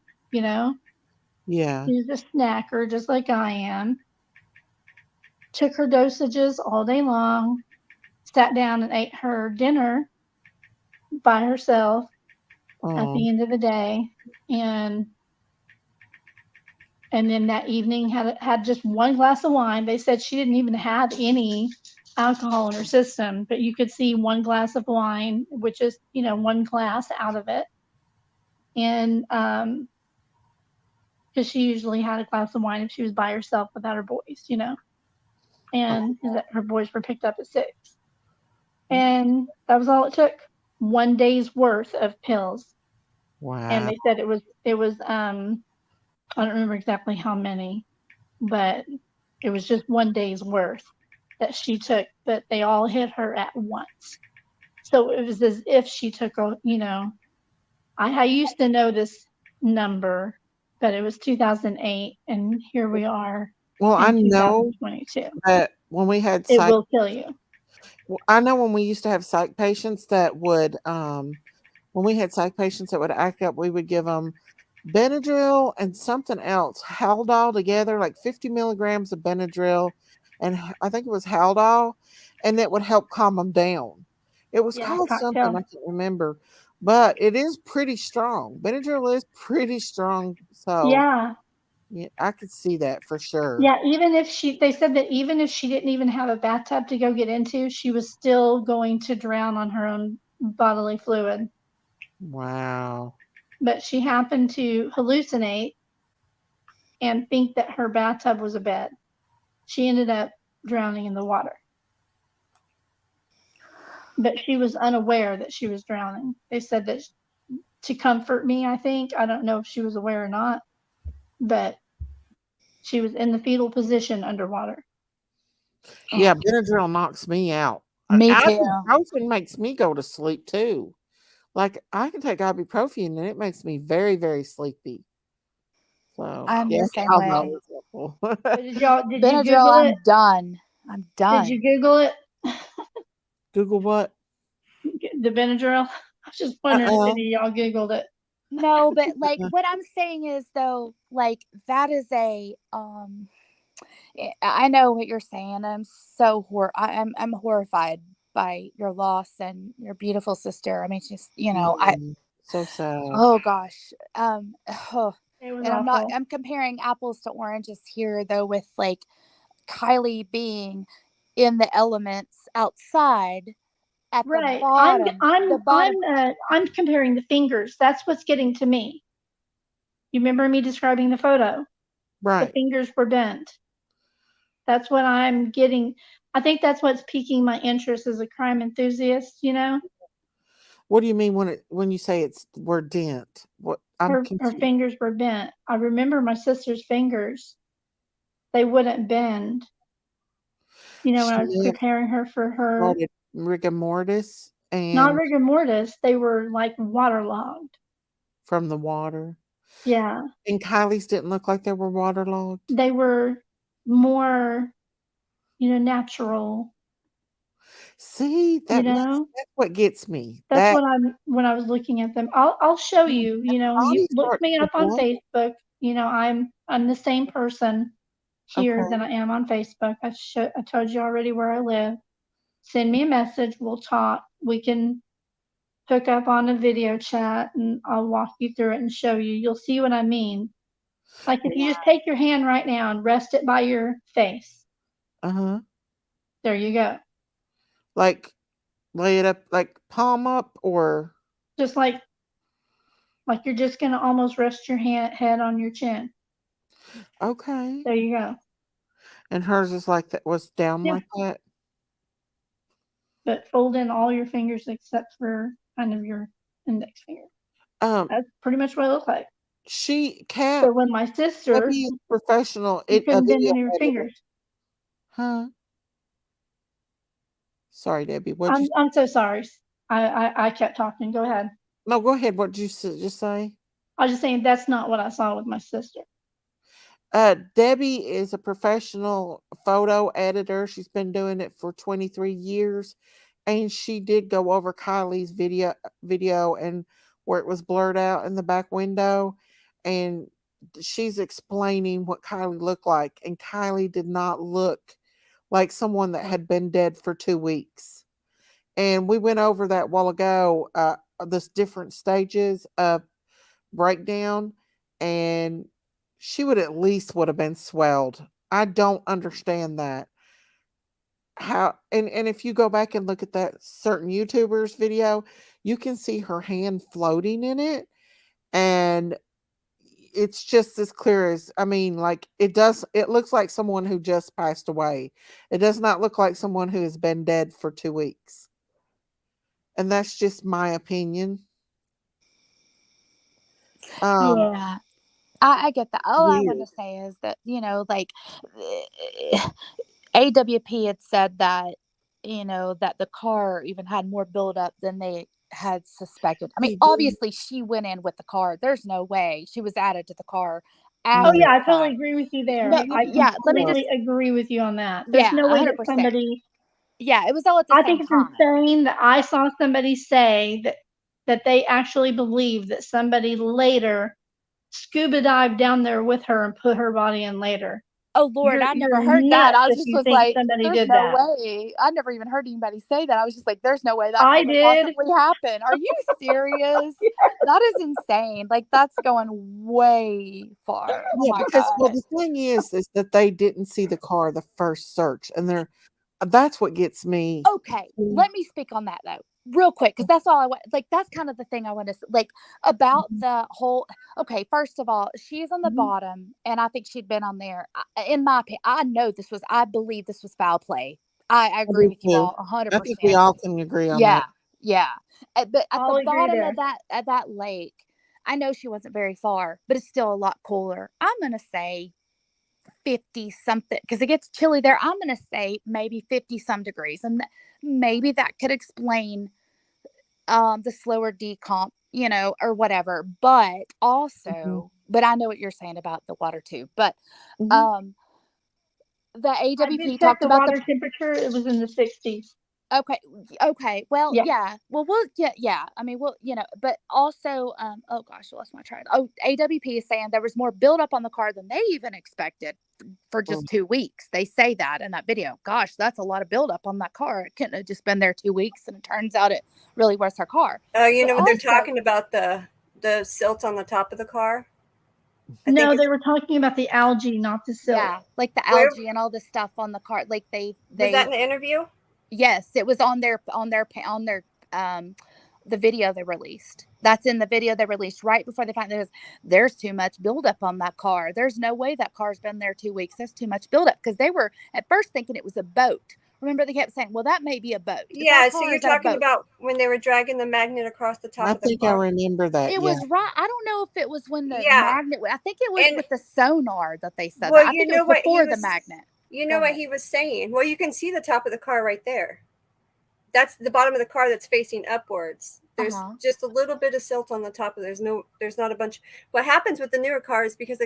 yeah. She was a snacker just like I am. Took her dosages all day long, sat down and ate her dinner by herself at the end of the day, and then that evening had just one glass of wine. They said she didn't even have any alcohol in her system, but you could see one glass of wine, which is, one glass out of it. And because she usually had a glass of wine if she was by herself without her boys, and her boys were picked up at 6. And that was all it took. 1 day's worth of pills. Wow. And they said it was I don't remember exactly how many, but it was just 1 day's worth that she took, but they all hit her at once. So it was as if she took I used to know this number, but it was 2008, and here we are. Well, I in know 2022. that when we had It will kill you. I know when we used to have psych patients that would when we had psych patients that would act up, we would give them Benadryl and something else, Haldol together, like 50 milligrams of Benadryl, and I think it was Haldol, and that would help calm them down. It was called something, I can't remember, but it is pretty strong. Benadryl is pretty strong, so Yeah, I could see that for sure. yeah. They said that even if she didn't even have a bathtub to go get into, she was still going to drown on her own bodily fluid. Wow. But she happened to hallucinate and think that her bathtub was a bed. She ended up drowning in the water. But she was unaware that she was drowning. They said that to comfort me, I think. I don't know if she was aware or not, but she was in the fetal position underwater. Yeah, Benadryl knocks me out. Me too. Ibuprofen makes me go to sleep too. Like I can take ibuprofen and it makes me very, very sleepy. So I'm the same I'll way. know. Did you Benadryl, Google it? I'm done. I'm done. Did you Google it? Google what? The Benadryl? I was just wondering if any of y'all Googled it. No, but like what I'm saying is though, like that is a I know what you're saying. I'm so I'm horrified by your loss and your beautiful sister. I mean, just so sad. Oh gosh. It was and awful. I'm comparing apples to oranges here though, with like Kiely being in the elements outside at Right. the bottom. I'm comparing the fingers. That's what's getting to me. You remember me describing the photo? Right. The fingers were bent. That's what I'm getting. I think that's what's piquing my interest as a crime enthusiast, What do you mean when you say we're dent? What her fingers were bent. I remember my sister's fingers. They wouldn't bend. When I was preparing her for her rigor mortis, and not rigor mortis, they were like waterlogged from the water. Yeah. And Kylie's didn't look like they were waterlogged. They were more natural. See, that's what gets me. That's That what when I was looking at them. I'll show you. You body look starts me to up on blow. Facebook. I'm the same person here Okay. than I am on Facebook. I told you already where I live. Send me a message. We'll talk. We can hook up on a video chat, and I'll walk you through it and show you. You'll see what I mean. Like if you just take your hand right now and rest it by your face. Uh-huh. There you go. Like lay it up, like palm up, or Just like you're just gonna almost rest your head on your chin. okay. There you go. And hers is like that, was down Yeah. like that. But fold in all your fingers except for kind of your index finger. That's pretty much what it looks like. Cat. So when my sister, Debbie is professional. you A couldn't bend video in your editor. fingers. Huh? Sorry, Debbie. What'd you? I'm so sorry. I kept talking. Go ahead. No, go ahead. What did you just say? I was just saying that's not what I saw with my sister. Debbie is a professional photo editor. She's been doing it for 23 years. And she did go over Kylie's video and where it was blurred out in the back window. And she's explaining what Kiely looked like. And Kiely did not look like someone that had been dead for 2 weeks. And we went over that while ago, this different stages of breakdown, and she would at least would have been swelled. I don't understand that. How and if you go back and look at that certain YouTuber's video, you can see her hand floating in it, and it's just as clear as, I mean, like it looks like someone who just passed away. It does not look like someone who has been dead for 2 weeks. And that's just my opinion. Yeah. I get that. All I want Weird. to say is that, like AWP had said that, that the car even had more buildup than they had suspected. I mean, They do. obviously she went in with the car. There's no way she was added to the car Oh after yeah, I the totally fact. agree with you there. No, I yeah, let me just, completely agree with you on that. There's yeah, no way that 100%. somebody. Yeah, it was all at the I same think it's time. insane that I saw somebody say that they actually believe that somebody later scuba dived down there with her and put her body in later. Oh Lord, I never You're heard that. nuts I if just you was think like, somebody there's did no that. way. I never even heard anybody say that. I was just like, there's no way that I could have did. possibly happened. Are you serious? That is insane. Like that's going way far. Oh Yeah, my because God. the thing is that they didn't see the car the first search, and that's what gets me. Okay, let me speak on that though, real quick, because that's all I want. Like, that's kind of the thing I want to like about the whole. Okay, first of all, she is on the bottom, and I think she'd been on there. In my opinion, I believe this was foul play. I I agree do with you too. all I think we 100%. all can agree on that. Yeah, yeah. But at I'll the agree bottom there. of that lake, I know she wasn't very far, but it's still a lot cooler. I'm gonna say 50 something because it gets chilly there. I'm going to say maybe 50 some degrees, and maybe that could explain the slower decomp, or whatever. But also, but I know what you're saying about the water too. But Mhm. um the I did AWP check talked the about the water temperature. It was in the 60s. okay. Well, Yeah. yeah. Well, yeah. I mean, but also, oh gosh, I lost my train. Oh, AWP is saying there was more buildup on the car than they even expected for just 2 weeks. They say that in that video. Gosh, that's a lot of buildup on that car. It couldn't have just been there 2 weeks, and it turns out it really was her car. Oh, you But know what they're also, talking about, the silt on the top of the car? I think No, it's, they were talking about the algae, not the silt. yeah, like the where algae and all the stuff on the car. Like was that in the interview? yes, it was on their the video they released. That's in the video they released right before they found there's too much buildup on that car. There's no way that car's been there 2 weeks. There's too much buildup because they were at first thinking it was a boat. Remember, they kept saying, "Well, that may be a boat. Is that Yeah, a so car? you're Is that a talking boat?" about when they were dragging the magnet across the top I of the think I car. remember that. It Yeah. was right. I don't know if it was when the Yeah. magnet. I think it was And with the sonar that they said well, that. I think it was before the magnet. You know what he was saying? Well, you can see the top of the car right there. That's the bottom of the car that's facing upwards. There's just a little bit of silt on the top of it. There's not a bunch. What happens with the newer cars, because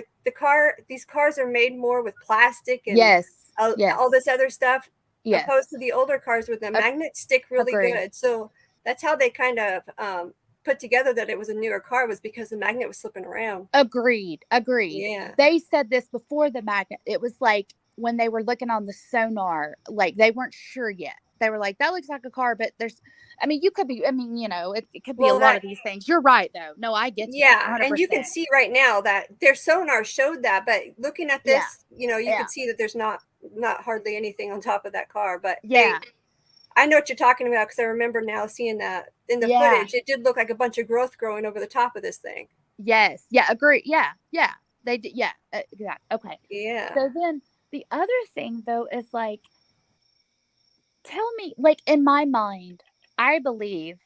these cars are made more with plastic and Yes. all this other stuff, Yes. opposed to the older cars with the magnets stick really Agreed. good. So that's how they kind of put together that it was a newer car, was because the magnet was slipping around. Agreed. Yeah. They said this before the magnet. It was like when they were looking on the sonar, like they weren't sure yet. They were like, that looks like a car, but there's, I mean, you could be, I mean, you know, it could be a lot of these things. You're right, though. No, I get you. Yeah, 100%. and you can see right now that their sonar showed that, but looking at this, you know, you can see that there's not hardly anything on top of that car. But I know what you're talking about, because I remember now seeing that in the footage. It did look like a bunch of growth growing over the top of this thing. Yes. Yeah. Agree. Yeah. Yeah. They did. Yeah. Okay. Yeah. So then the other thing, though, is like, tell me, like, in my mind, I believe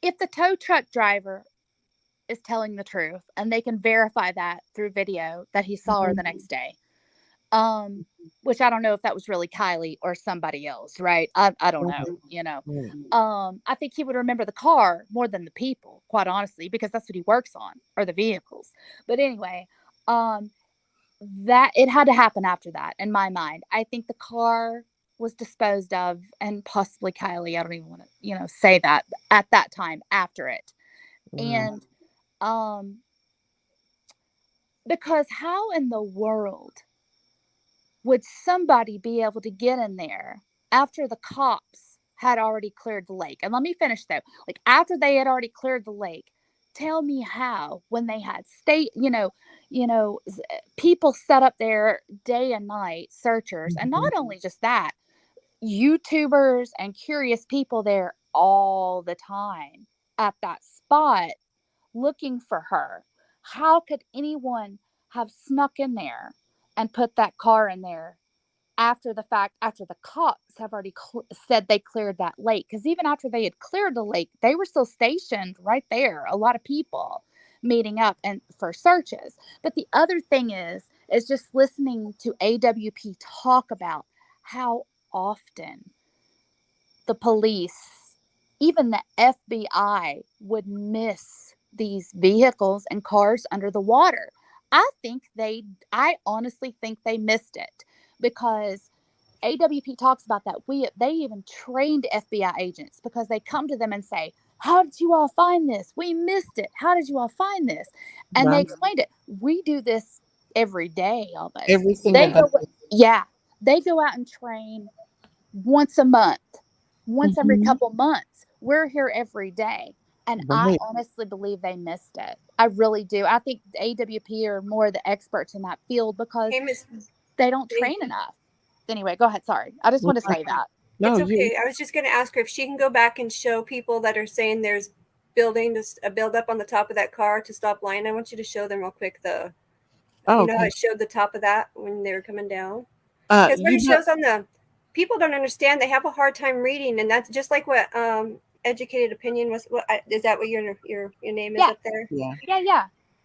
if the tow truck driver is telling the truth and they can verify that through video that he saw her the next day, which I don't know if that was really Kiely or somebody else, right? I don't know, you know. I think he would remember the car more than the people, quite honestly, because that's what he works on, or the vehicles. But anyway, that it had to happen after that, in my mind. I think the car was disposed of, and possibly Kiely, I don't even want to, you know, say that, at that time after it. And because how in the world would somebody be able to get in there after the cops had already cleared the lake? And let me finish though. Like, after they had already cleared the lake, tell me how, when they had people set up there day and night, searchers, and not only just that, YouTubers and curious people there all the time at that spot looking for her. How could anyone have snuck in there and put that car in there after the fact, after the cops have already said they cleared that lake? Because even after they had cleared the lake, they were still stationed right there, a lot of people meeting up and for searches. But the other thing is just listening to AWP talk about how often the police, even the FBI, would miss these vehicles and cars under the water. I honestly think they missed it, because AWP talks about that. They even trained FBI agents, because they come to them and say, how did you all find this? We missed it. How did you all find this? And they explained it. We do this every day, almost. Every single day. Yeah. They go out and train once a month, once every couple months. We're here every day. And I honestly believe they missed it. I really do. I think the AWP are more the experts in that field, because they don't train enough. Anyway, go ahead. Sorry. I just want to say that. No, it's okay. I was just going to ask her if she can go back and show people that are saying there's a buildup on the top of that car to stop lying. I want you to show them real quick you know how it showed the top of that when they were coming down? Because what it shows on the, people don't understand. They have a hard time reading, and that's just like what Educated Opinion was. Is that what your name is up there?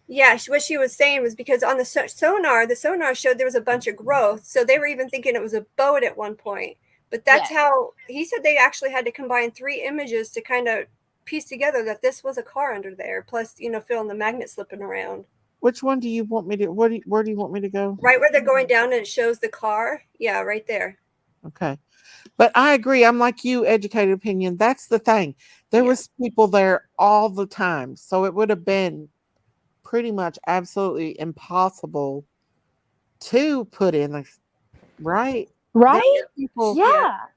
Yeah, what she was saying was, because on the sonar showed there was a bunch of growth, so they were even thinking it was a boat at one point. But that's how he said they actually had to combine 3 images to kind of piece together that this was a car under there. Plus, feeling the magnet slipping around. Which one do you want me to? Where do you want me to go? Right where they're going down, and it shows the car. Yeah, right there. Okay. But I agree. I'm like you, Educated Opinion. That's the thing. There was people there all the time. So it would have been pretty much absolutely impossible to put in, right? Right? People,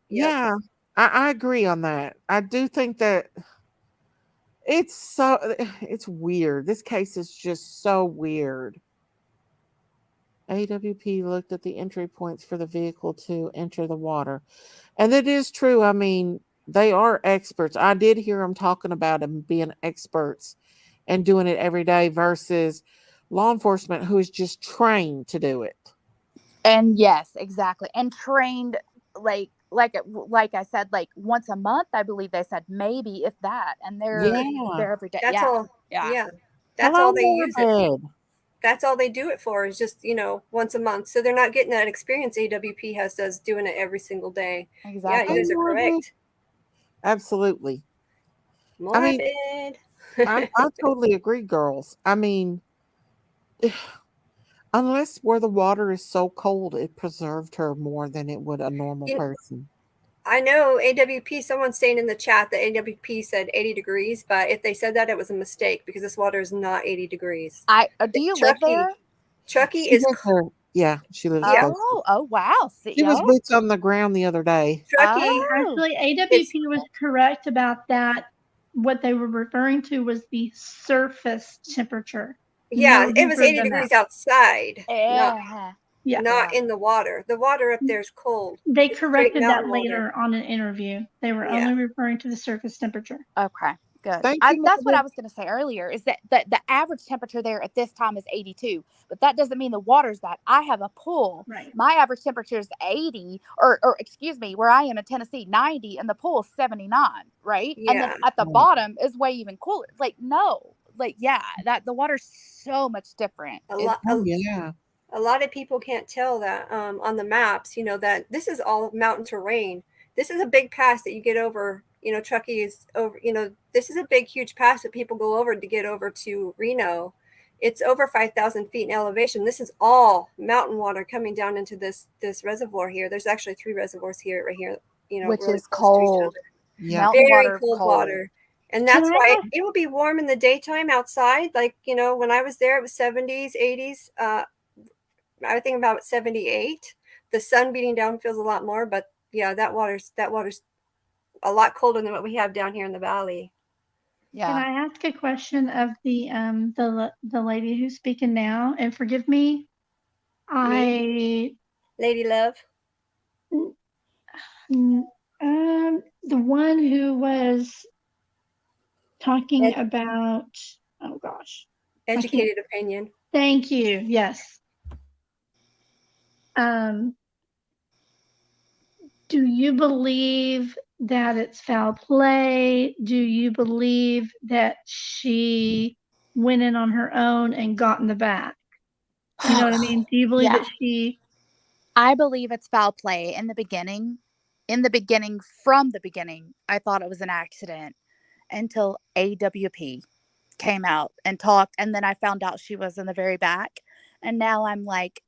yeah. I agree on that. I do think that it's weird. This case is just so weird. AWP looked at the entry points for the vehicle to enter the water. And it is true. I mean, they are experts. I did hear them talking about them being experts and doing it every day versus law enforcement who is just trained to do it. And yes, exactly. And trained like I said, like once a month, I believe they said, maybe if that. And they're every day. That's all. Yeah. That's Hello, all they use it. bed. That's all they do it for, is just, once a month. So they're not getting that experience AWP does doing it every single day. Exactly. Yeah, you guys are correct. Absolutely. Morbid. I totally agree, girls. I mean, Unless where the water is so cold, it preserved her more than it would a normal You- person. I know AWP, someone's saying in the chat that AWP said 80 degrees, but if they said that, it was a mistake because this water is not 80 degrees. Do you live there? Chucky She is, lives there. Yeah, she lives Yeah. close. Oh, wow. See, She was y'all? boots on the ground the other day. Chucky, Oh, Actually, AWP was correct about that. What they were referring to was the surface temperature. yeah, No it was deeper 80 than degrees that. outside, yeah. Yeah. not in the water. The water up there is cold. They It's straight corrected that mountain later water. on an interview. They were Yeah. only referring to the surface temperature. Okay, good. Thank you, That's what Mother. I was going to say earlier, is that the average temperature there at this time is 82, but that doesn't mean the water's that. I have a pool. Right. My average temperature is 80, or excuse me, where I am in Tennessee, 90, and the pool is 79, right? And then Yeah. at the Right. bottom is way even cooler. Like, no, like, yeah, that the water's so much different. A lot, Oh, yeah. a lot of people can't tell that on the maps, that this is all mountain terrain. This is a big pass that you get over. Truckee is over. This is a big, huge pass that people go over to get over to Reno. It's over 5,000 feet in elevation. This is all mountain water coming down into this reservoir here. There's actually 3 reservoirs here, right here. Which really is close to each cold. other. Yeah. Mountain Very water, cold cold. water. And Can that's I why ask- it will be warm in the daytime outside. Like, when I was there, it was 70s, 80s. I think about 78. The sun beating down feels a lot more, but yeah, that water's a lot colder than what we have down here in the valley. Can Yeah. I ask a question of the lady who's speaking now? And forgive me, Lady Love. the one who was talking Ed- about, oh gosh, Educated opinion. thank you. Yes. Do you believe that it's foul play? Do you believe that she went in on her own and got in the back? You know what I mean? Do you believe Yeah. that she? I believe it's foul play in the beginning. From the beginning, I thought it was an accident until AWP came out and talked. And then I found out she was in the very back. And now I'm like,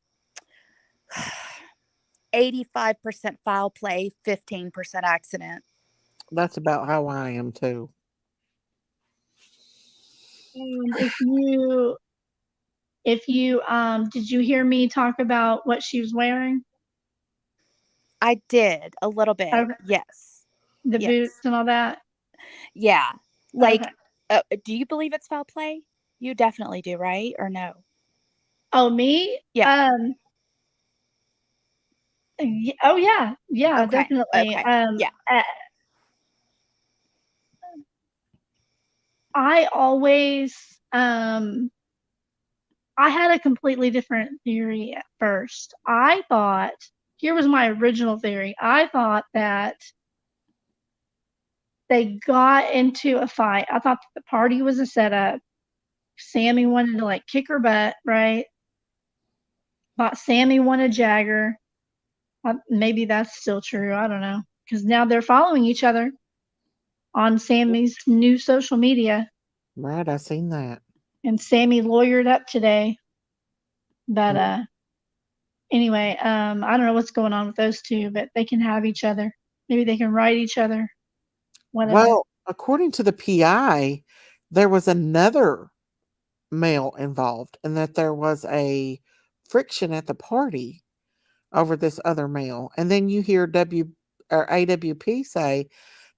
85% foul play, 15% accident. That's about how I am too. And if you did you hear me talk about what she was wearing? I did a little bit. Okay. Yes. The Yes. boots and all that? Yeah. Like, Okay. do you believe it's foul play? You definitely do, right? Or no? Oh, me? Yeah. Oh yeah. Yeah, Okay. definitely. Okay. Yeah. I always I had a completely different theory at first. I thought, here was my original theory. I thought that they got into a fight. I thought that the party was a setup. Sammy wanted to like kick her butt, right? Thought Sammy wanted Jagger. Maybe that's still true. I don't know. Because now they're following each other on Sammy's new social media. Right, I seen that. And Sammy lawyered up today. But anyway, I don't know what's going on with those two, but they can have each other. Maybe they can write each other. Whatever. Well, according to the PI, there was another male involved and that there was a friction at the party over this other male. And then you hear AWP say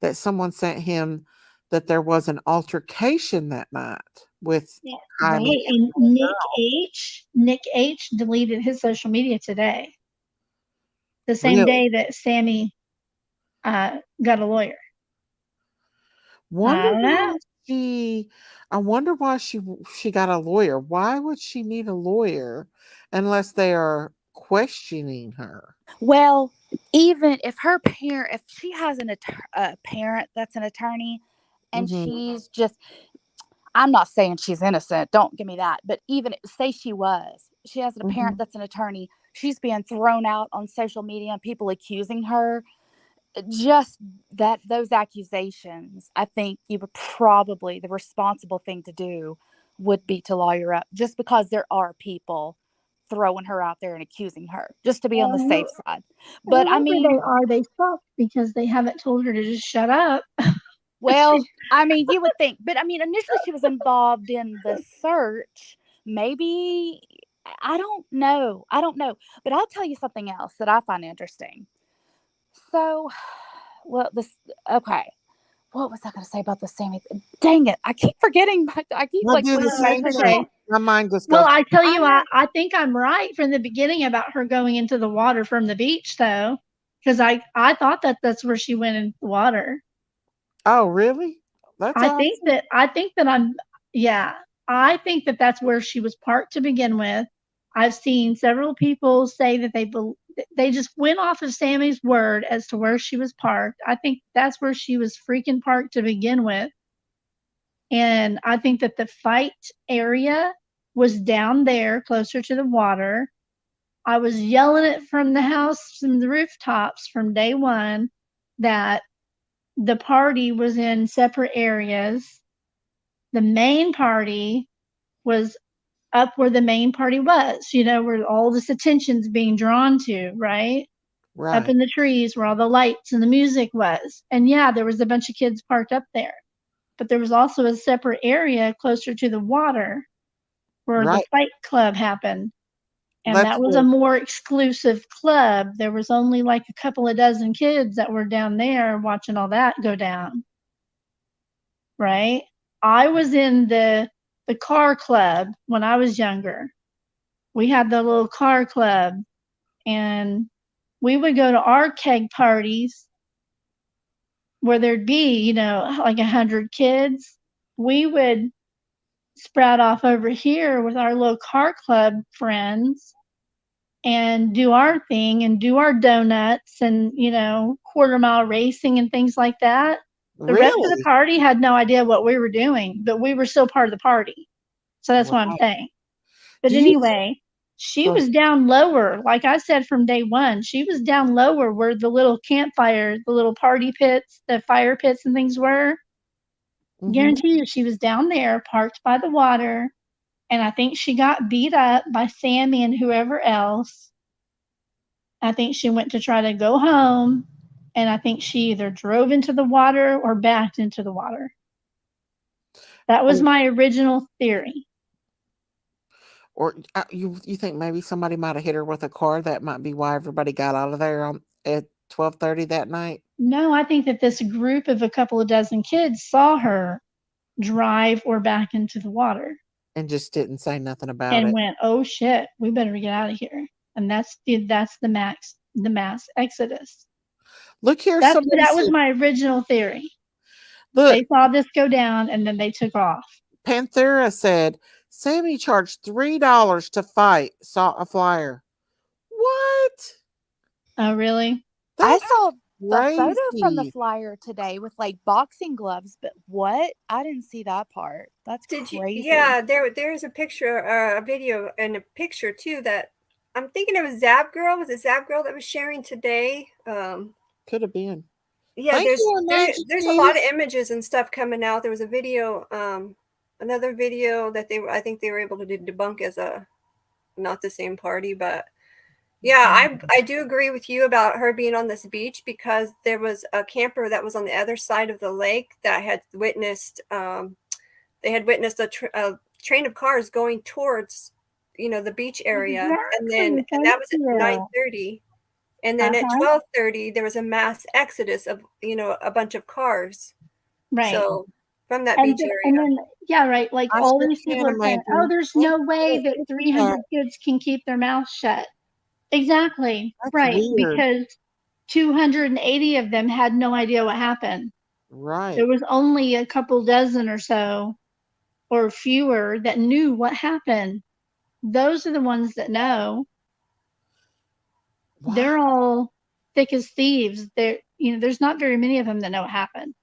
that someone sent him that there was an altercation that night with Right. Kylie. And Nick H deleted his social media today. The same Really? day that Sammy got a lawyer. Wonder I don't know. I wonder why she got a lawyer. Why would she need a lawyer unless they are questioning her? Well, even if if she has a parent that's an attorney, and Mhm. she's just, I'm not saying she's innocent, don't give me that, but even say she has a parent that's an attorney, she's being thrown out on social media and people accusing her. Just those accusations, I think you would probably, the responsible thing to do would be to lawyer up, just because there are people throwing her out there and accusing her just to be on the Well, safe side. But I whoever mean, they are, they suck because they haven't told her to just shut up. well, I mean, you would think, but I mean, initially she was involved in the search. Maybe, I don't know. I don't know. But I'll tell you something else that I find interesting. So, well, okay. What was I going to say about the Sammy? Dang it. I keep forgetting. I keep We'll like do the Well, same that's thing. okay. My mind just Well, goes. I tell you, I know. I think I'm right from the beginning about her going into the water from the beach, though, because I thought that that's where she went into the water. Oh, really? That's I think awesome. that I'm, yeah, I think that that's where she was parked to begin with. I've seen several people say that they just went off of Sammy's word as to where she was parked. I think that's where she was freaking parked to begin with. And I think that the fight area was down there closer to the water. I was yelling it from the house, from the rooftops from day one, that the party was in separate areas. The main party was up where the main party was, where all this attention's being drawn to, right? Up Right. in the trees where all the lights and the music was. And yeah, there was a bunch of kids parked up there. But there was also a separate area closer to the water where the Right. fight club happened. And That's that was a good. more exclusive club. There was only like a couple of dozen kids that were down there watching all that go down. Right? I was in the car club when I was younger. We had the little car club, and we would go to our keg parties where there'd be, like 100 kids. We would sprout off over here with our little car club friends and do our thing and do our donuts and, quarter-mile racing and things like that. The rest of the Really? party had no idea what we were doing, but we were still part of the party. So that's what I'm Right. saying. But Do you anyway, she go ahead. was down lower. Like I said from day one, she was down lower where the little campfire, the little party pits, the fire pits and things were. Mhm. Guarantee you she was down there, parked by the water, and I think she got beat up by Sammy and whoever else. I think she went to try to go home, and I think she either drove into the water or backed into the water. That was Or, my original theory. you think maybe somebody might have hit her with a car? That might be why everybody got out of there at 12:30 that night No, I think that this group of a couple of dozen kids saw her drive or back into the water and just didn't say nothing about and it. went, "Oh shit, we better get out of here." And that's the mass exodus. Look here, somebody That was said, my original theory. look, They saw this go down and then they took off. Panthera said, Sammy charged $3 to fight, saw a flyer. What? Oh, really? I That's saw the photo from the crazy. flyer today with like boxing gloves, but what? I didn't see that part. That's Did you? crazy. Yeah, there's a picture, a video, and a picture too that I'm thinking it was Zab Girl. Was it Zab Girl that was sharing today? Could have been. Yeah, Thank you, there's a lot of Majesties. images and stuff coming out. There was a video, another video that I think they were able to debunk as not the same party, but yeah, I do agree with you about her being on this beach because there was a camper that was on the other side of the lake that had witnessed they had witnessed a train of cars going towards the beach area, Exactly. and that Thank was at you. 9:30, and then at Uh-huh. 12:30 there was a mass exodus of a bunch of cars. Right. So from that And beach then, area. yeah, right. Like I all sure these people can are saying, "Oh, imagine. there's Look, no way that look at that. 300 kids can keep their mouths shut." Exactly. That's Right. weird. Because 280 of them had no idea what happened. Right. There was only a couple dozen or so or fewer that knew what happened. Those are the ones that know. Wow. They're all thick as thieves. There's not very many of them that know what happened.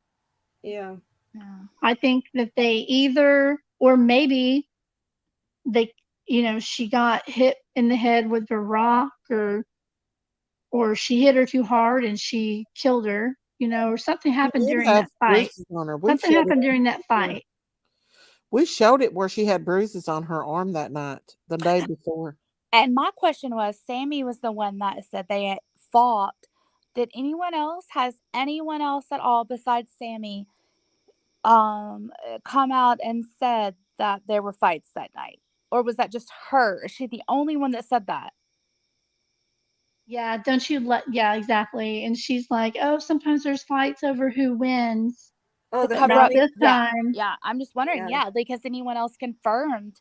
Yeah. Yeah. I think that they either, or maybe they, she got hit in the head with a rock, or she hit her too hard and she killed her, or something She happened did during have that fight. bruises on her. Something happened during that fight. We showed it where she had bruises on her arm that night, the day before. And my question was, Sammy was the one that said they had fought. Has anyone else at all besides Sammy come out and said that there were fights that night? Or was that just her? Is she the only one that said that? Yeah, don't you let yeah, exactly. And she's like, "Oh, sometimes there's fights over who wins, Oh, To but cover not up, this yeah, time." yeah. I'm just wondering, Yeah. yeah, like has anyone else confirmed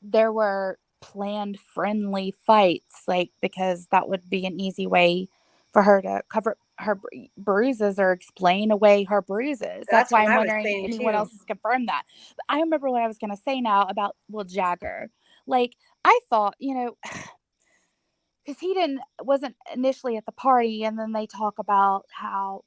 there were planned friendly fights? Like, because that would be an easy way for her to cover her bruises or explain away her bruises. That's That's why what I'm I was wondering if saying anyone too. else has confirmed that. But I remember what I was going to say now about Will Jagger. Like, I thought, because he wasn't initially at the party, and then they talk about how,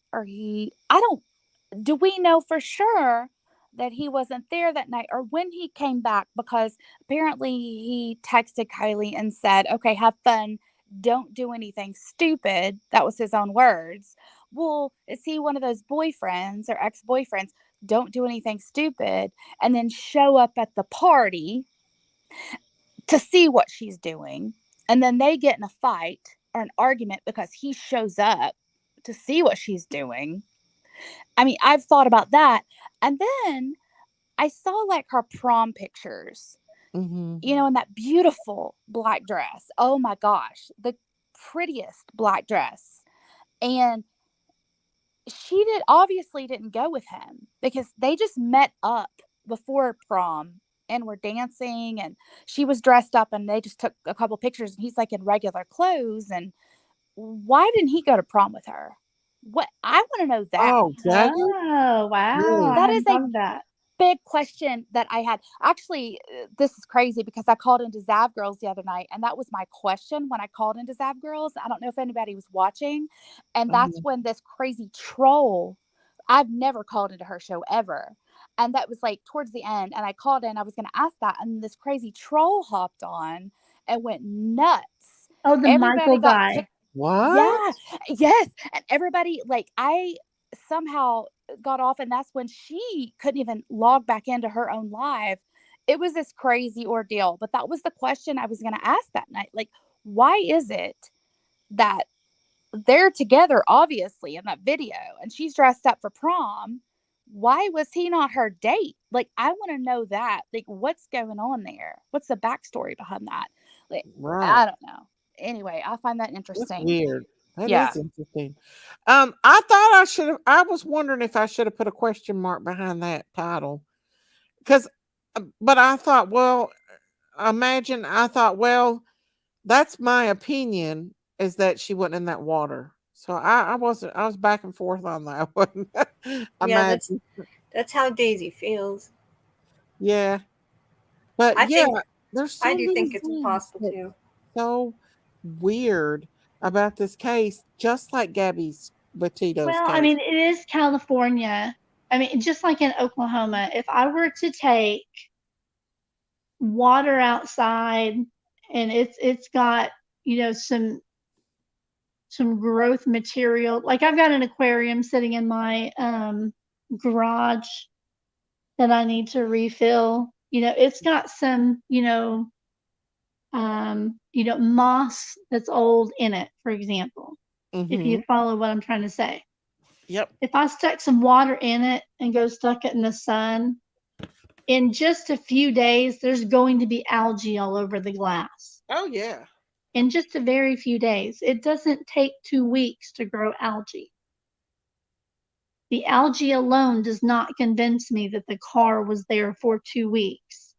do we know for sure that he wasn't there that night or when he came back? Because apparently he texted Kiely and said, okay, have fun. Don't do anything stupid. That was his own words. Well, is he one of those boyfriends or ex boyfriends? Don't do anything stupid and then show up at the party to see what she's doing. And then they get in a fight or an argument because he shows up to see what she's doing. I mean, I've thought about that. And then I saw like her prom pictures, Mm-hmm. in that beautiful black dress. Oh my gosh, the prettiest black dress. And she obviously didn't go with him because they just met up before prom and were dancing, and she was dressed up and they just took a couple pictures and he's like in regular clothes. And why didn't he go to prom with her? What, I want to know that. Oh, Jagger? Oh, wow. I That is hadn't a thought of that. big question that I had. Actually, this is crazy because I called into Zav Girls the other night, and that was my question when I called into Zav Girls. I don't know if anybody was watching, and that's Mhm. when this crazy troll. I've never called into her show ever, and that was like towards the end. And I called in. I was going to ask that, and this crazy troll hopped on and went nuts. Oh, the Everybody Michael got guy. kicked. What? Yeah, yes, and everybody, like, I somehow got off, and that's when she couldn't even log back into her own live. It was this crazy ordeal, but that was the question I was going to ask that night. Like, why is it that they're together, obviously, in that video, and she's dressed up for prom? Why was he not her date? Like, I want to know that. Like, what's going on there? What's the backstory behind that? Like, Right. I don't know. Anyway, I find that That's interesting. weird. That Yeah. is interesting. I thought I was wondering if I should have put a question mark behind that title. Because, but I thought, well, that's my opinion, is that she wasn't in that water. So I was back and forth on that one. Yeah, Imagine. that's how Daisy feels. Yeah. But I yeah, think there's I so do many think it's things possible that's too. so weird about this case, just like Gabby's Batito's Well, I case. mean, it is California. I mean, just like in Oklahoma, if I were to take water outside and it's got, some growth material, like I've got an aquarium sitting in my garage that I need to refill. It's got some, moss that's old in it, for example, if you Mm-hmm. follow what I'm trying to say. Yep. If I stuck some water in it and go stuck it in the sun, in just a few days, there's going to be algae all over the glass. Oh yeah. In just a very few days. It doesn't take 2 weeks to grow algae. The algae alone does not convince me that the car was there for 2 weeks.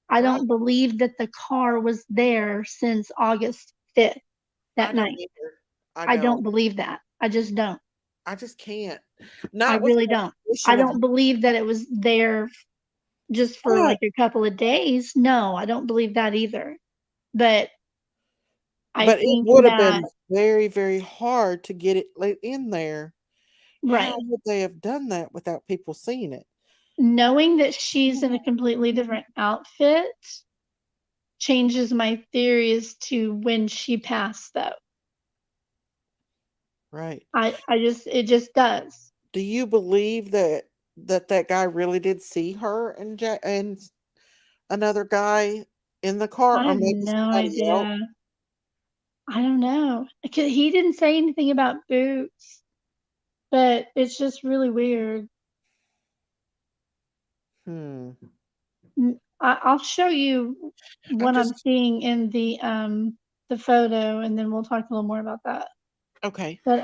I Right. don't believe that the car was there since August 5th, I that don't night. either. I I don't. don't believe that. I just don't. I just can't. I Not with really the don't. I addition of don't believe that it was there just for right. like a couple of days. No, I don't believe that either. But I But it think would have that, been very, very hard to get it in there. How right, would they have done that without people seeing it? knowing that she's in a completely different outfit changes my theories to when she passed, though. Right. It just does. Do you believe that guy really did see her and another guy in the car, I or have maybe no somebody else? idea. I don't know. He didn't say anything about boots, but it's just really weird. Hmm. I'll show you I'm what I'm just seeing in the photo, and then we'll talk a little more about that. okay. But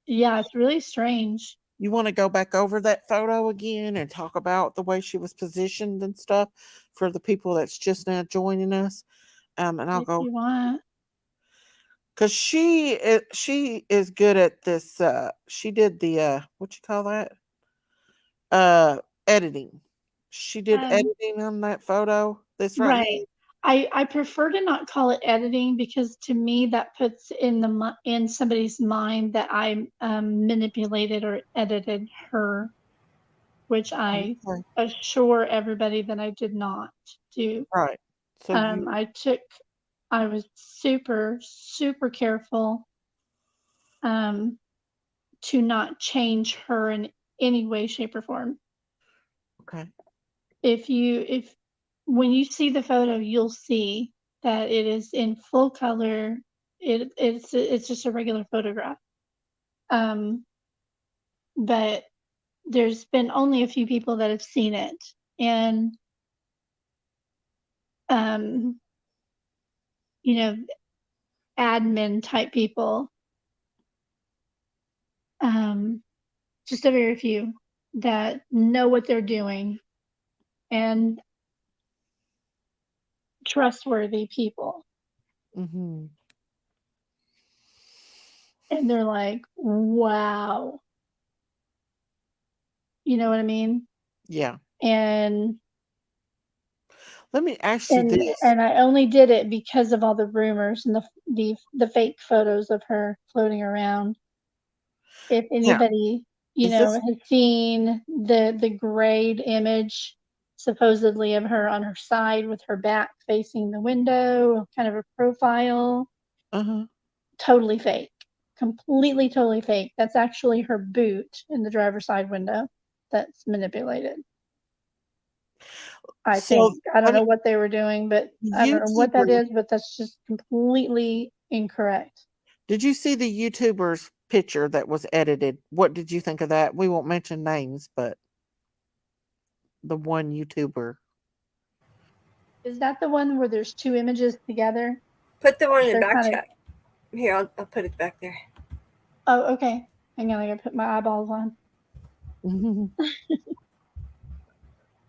yeah, it's really strange. You want to go back over that photo again and talk about the way she was positioned and stuff for the people that's just now joining us? And I'll If go you want. because she is good at this. She did the what you call that? Editing. She did Um, editing on that photo. This right right. here. I prefer to not call it editing because to me that puts in somebody's mind that I manipulated or edited her, which I Okay. assure everybody that I did not do. Right. So you. I was super, super careful um, to not change her in any way, shape, or form. Okay. If when you see the photo, you'll see that it is in full color. It's just a regular photograph. Um, but there's been only a few people that have seen it, and um, you know, admin type people. Um, just a very few that know what they're doing and trustworthy people. Mm-hmm. And they're like, wow, you know what I mean? Yeah. And Let me ask you and this. and I only did it because of all the rumors and the fake photos of her floating around. If Yeah. anybody, Is this? has seen the grayed image supposedly of her on her side with her back facing the window, kind of a profile, Uh-huh. totally fake. Completely totally fake. That's actually her boot in the driver's side window that's manipulated. I So think. I don't let know me what they were doing, but I don't know what that YouTuber. is, but that's just completely incorrect. Did you see the YouTuber's picture that was edited? What did you think of that? We won't mention names, but the one YouTuber. Is that the one where there's two images together? Put the one in the They're back kind of. chat. Here, I'll put it back there. Oh, okay. Hang on, I gotta put my eyeballs on.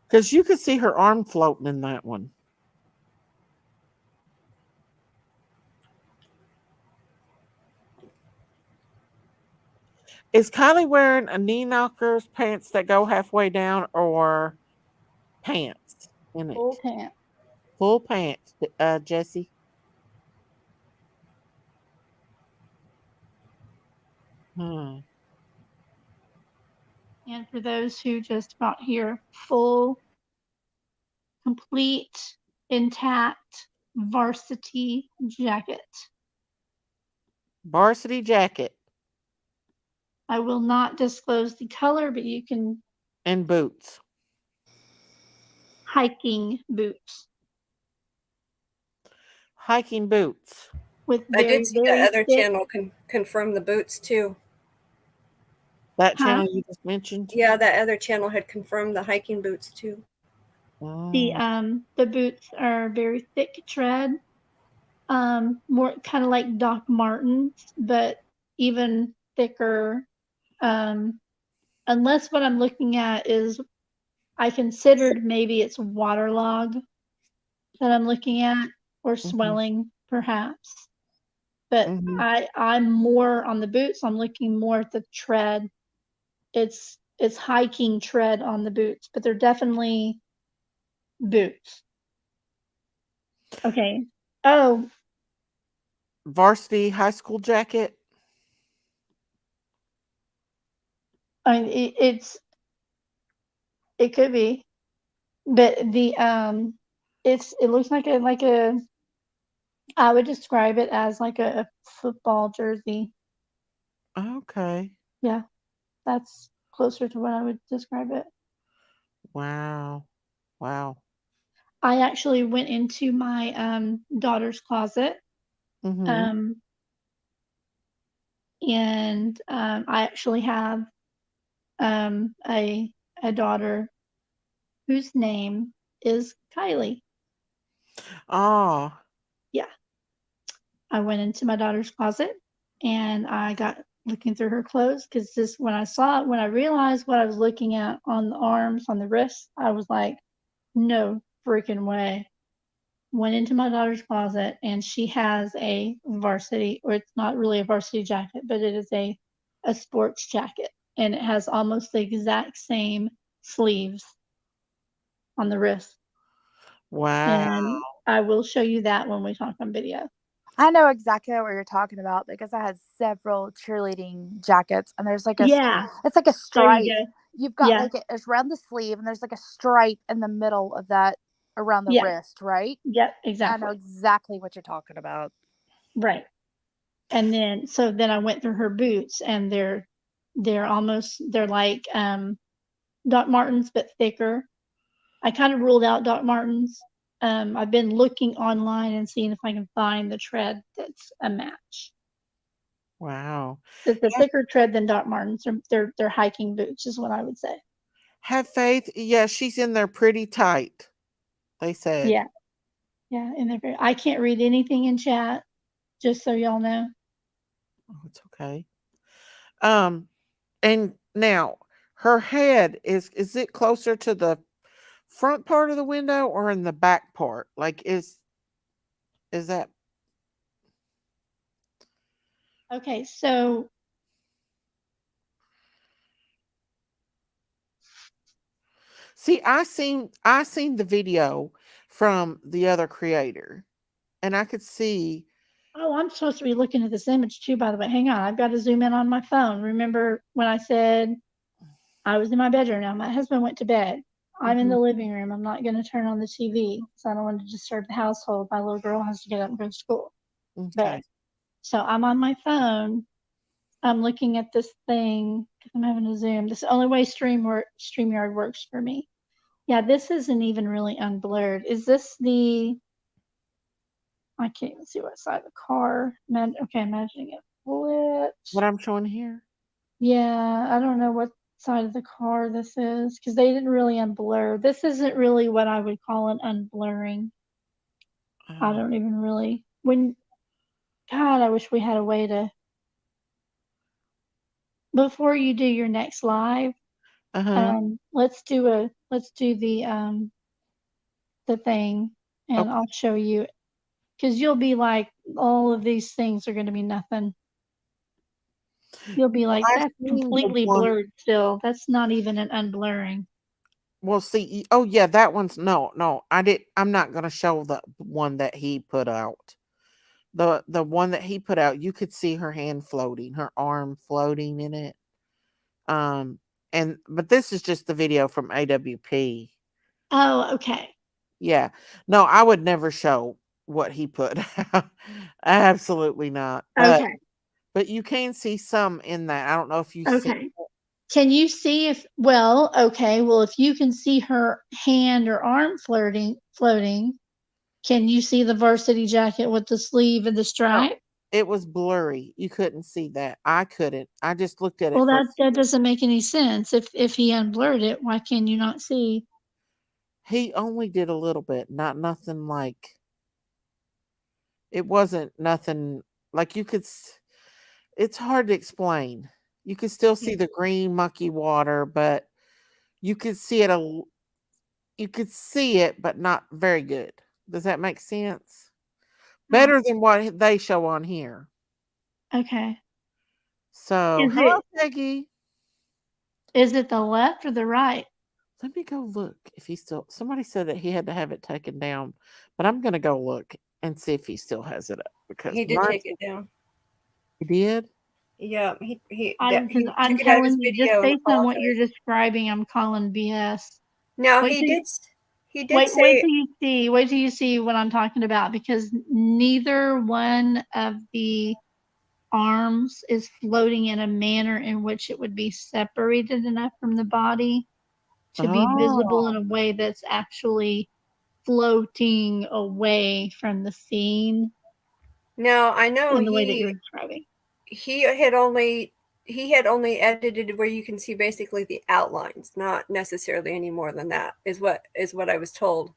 Because you could see her arm floating in that one. Is Kylie wearing a knee knockers, pants that go halfway down, or pants in Full it? pant. Full pants, Jesse. Hmm. And for those who just about hear full, complete, intact varsity jacket. Varsity jacket I will not disclose the color, but you can and boots. hiking boots Hiking boots. with I did very, see that very other thick. channel confirm the boots too. That Huh? channel you just mentioned. Yeah, that other channel had confirmed the hiking boots too. Oh. The boots are very thick tread, more kind of like Doc Martens, but even thicker. Um, unless what I'm looking at is I considered maybe it's waterlog that I'm looking at or Hmm. swelling perhaps. But Hmm. I'm more on the boots. I'm looking more at the tread. It's hiking tread on the boots, but they're definitely boots. Okay. Oh, Varsity high school jacket. it could be, but it looks like a I would describe it as like a football jersey. Okay. Yeah, that's closer to what I would describe it. Wow. Wow. I actually went into my daughter's closet, Mm-hmm. and I actually have a daughter whose name is Kiely. Oh, Yeah, I went into my daughter's closet and I got looking through her clothes because this when I realized what I was looking at on the arms, on the wrists, I was like, no freaking way. Went into my daughter's closet and she has a varsity, or it's not really a varsity jacket, but it is a sports jacket, and it has almost the exact same sleeves on the wrist. wow. And I will show you that when we talk on video. I know exactly what you're talking about because I had several cheerleading jackets, and there's like Yeah, it's like a there you stripe. go. You've got Yeah, like it's around the sleeve, and there's like a stripe in the middle of that around the yeah, wrist, right? yep, I know exactly. exactly what you're talking about. Right. And then I went through her boots, and they're like Doc Martens but thicker. I kind of ruled out Doc Martens. I've been looking online and seeing if I can find the tread that's a match. Wow. It's a thicker tread than Doc Martens. They're hiking boots, is what I would say. Have faith. Yeah, she's in there pretty tight, they said. Yeah, yeah. And I can't read anything in chat, just so y'all know. Oh, it's okay. Um, and now her head is it closer to the front part of the window or in the back part? Like is that Okay, so see, I seen the video from the other creator and I could see oh, I'm supposed to be looking at this image too, by the way. Hang on, I've got to zoom in on my phone. Remember when I said I was in my bedroom? Now my husband went to bed. I'm in Mhm, the living room. I'm not going to turn on the TV because I don't want to disturb the household. My little girl has to get up and go to school. But okay. so I'm on my phone. I'm looking at this thing because I'm having to zoom. This is the only way StreamYard works for me. Yeah, this isn't even really unblurred. Is this the? I can't even see what side of the car. Okay, imagining it flipped. What I'm showing here? Yeah, I don't know what side of the car this is because they didn't really unblur. This isn't really what I would call an unblurring. I Oh, don't even really. God, I wish we had a way to. Before you do your next live, uh-huh. let's do the thing, and Okay. I'll show you because you'll be like, all of these things are going to be nothing. You'll be like, I that's seen the completely one. blurred still. That's not even an unblurring. Well, see, oh yeah, that one's no. I'm not gonna show the one that he put out. The one that he put out, you could see her hand floating, her arm floating in it. Um, and but this is just the video from AWP. Oh, okay. Yeah, no, I would never show what he put out. Absolutely not. Okay. But you can see some in that. I don't know if you see. Okay. Can you see if, well, okay, well, if you can see her hand or arm floating, can you see the varsity jacket with the sleeve and the No, stripe? it was blurry. You couldn't see that. I couldn't. I just looked at it Well, for. that doesn't make any sense. If he unblurred it, why can you not see? He only did a little bit, not nothing like it wasn't nothing like you could it's hard to explain. You could still see Okay. the green mucky water, but you could see it you could see it but not very good. Does that make sense? Oh, Better than what they show on here. okay. So, Is hello it Peggy. is it the left or the right? Let me go look if he still somebody said that he had to have it taken down, but I'm going to go look and see if he still has it up because He did mine take it down. he did. Yeah, he Because I'm took it out of his telling you, just video and based on what you're apologized. describing, I'm calling BS. Now Wait till he did wait say till you see what I'm talking about, because neither one of the arms is floating in a manner in which it would be separated enough from the body to be visible Oh, in a way that's actually floating away from the scene Now I know in the way that you're describing. he had only edited where you can see basically the outlines, not necessarily any more than that. Is what I was told.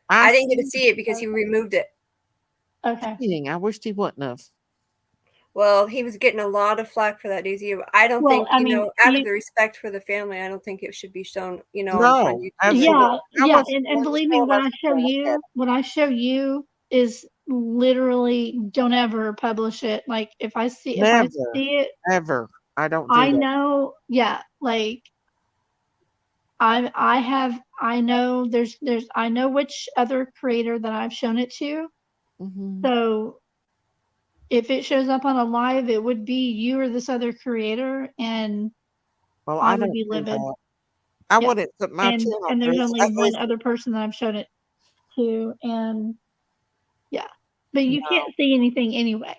I didn't get to see it because he removed it. Okay. I wished he wouldn't have. Well, he was getting a lot of flack for that, Daisy. I don't Well, think, I mean, out of the respect for the family, I don't think it should be shown, on No, YouTube. absolutely. Yeah, I and was believe me, told what I I should show go ahead. you is literally don't ever publish it. Like if I see Never, it, ever. I don't do I that. know, yeah, like I know I know which other creator that I've shown it to. Mhm. So if it shows up on a live, it would be you or this other creator, and Well, I I would don't be do livid. that. I Yeah. wouldn't put my And channel there's through. only one other person that I've shown it to, and yeah. But you can't see anything anyway.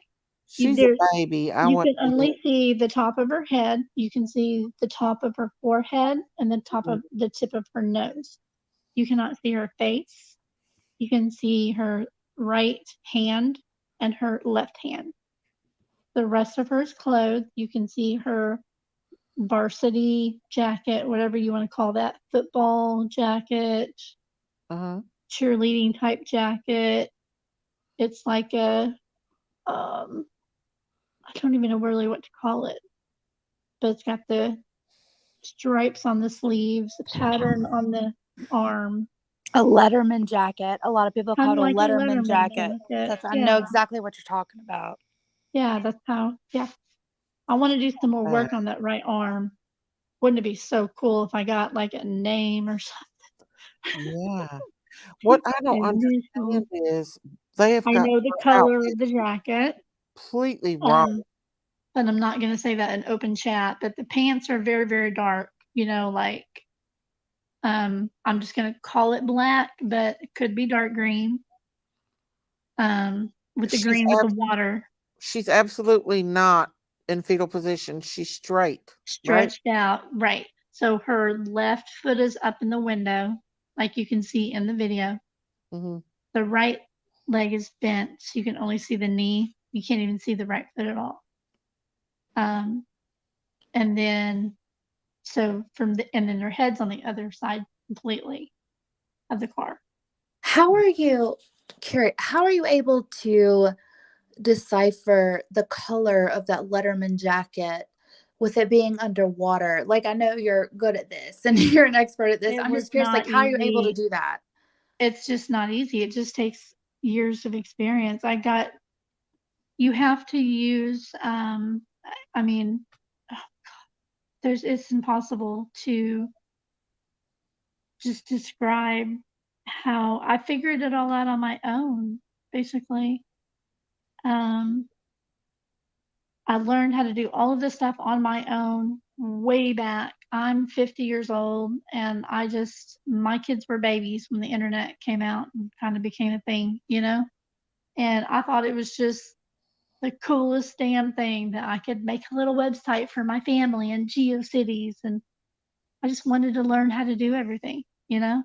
She's a baby. You can only see the top of her head. You can see the top of her forehead and the top of the tip of her nose. You cannot see her face. You can see her right hand and her left hand. The rest of her is clothed. You can see her varsity jacket, whatever you want to call that, football jacket, cheerleading type jacket. It's like a, I don't even know really what to call it, but it's got the stripes on the sleeves, the pattern on the arm. A Letterman jacket. A lot of people call it Kinda a like a Letterman Letterman jacket. jacket, I know exactly what you're talking about. Yeah, that's how, yeah. I want to do some more work on that right arm. Wouldn't it be so cool if I got like a name or something? Yeah. What I don't understand is they have I got know the her color outfit of the jacket. completely wrong. But I'm not going to say that in open chat, but the pants are very, very dark, like, I'm just going to call it black, but it could be dark green. With the green with the water. She's absolutely not in fetal position. She's straight. Stretched out, right. So her left foot is up in the window, like you can see in the video. Mm-hmm. The right leg is bent, so you can only see the knee. You can't even see the right foot at all. And then, and then her head's on the other side completely of the car. How are you, Carrie, how are you able to decipher the color of that Letterman jacket with it being underwater? Like, I know you're good at this and you're an expert at this. I'm just curious, like, how are you able to do that? It's just not easy. It just takes years of experience. You have to use, I mean, it's impossible to just describe how I figured it all out on my own, basically. I learned how to do all of this stuff on my own way back. I'm 50 years old, and my kids were babies when the internet came out and kind of became a thing, And I thought it was just the coolest damn thing that I could make a little website for my family and GeoCities, and I just wanted to learn how to do everything, Yeah.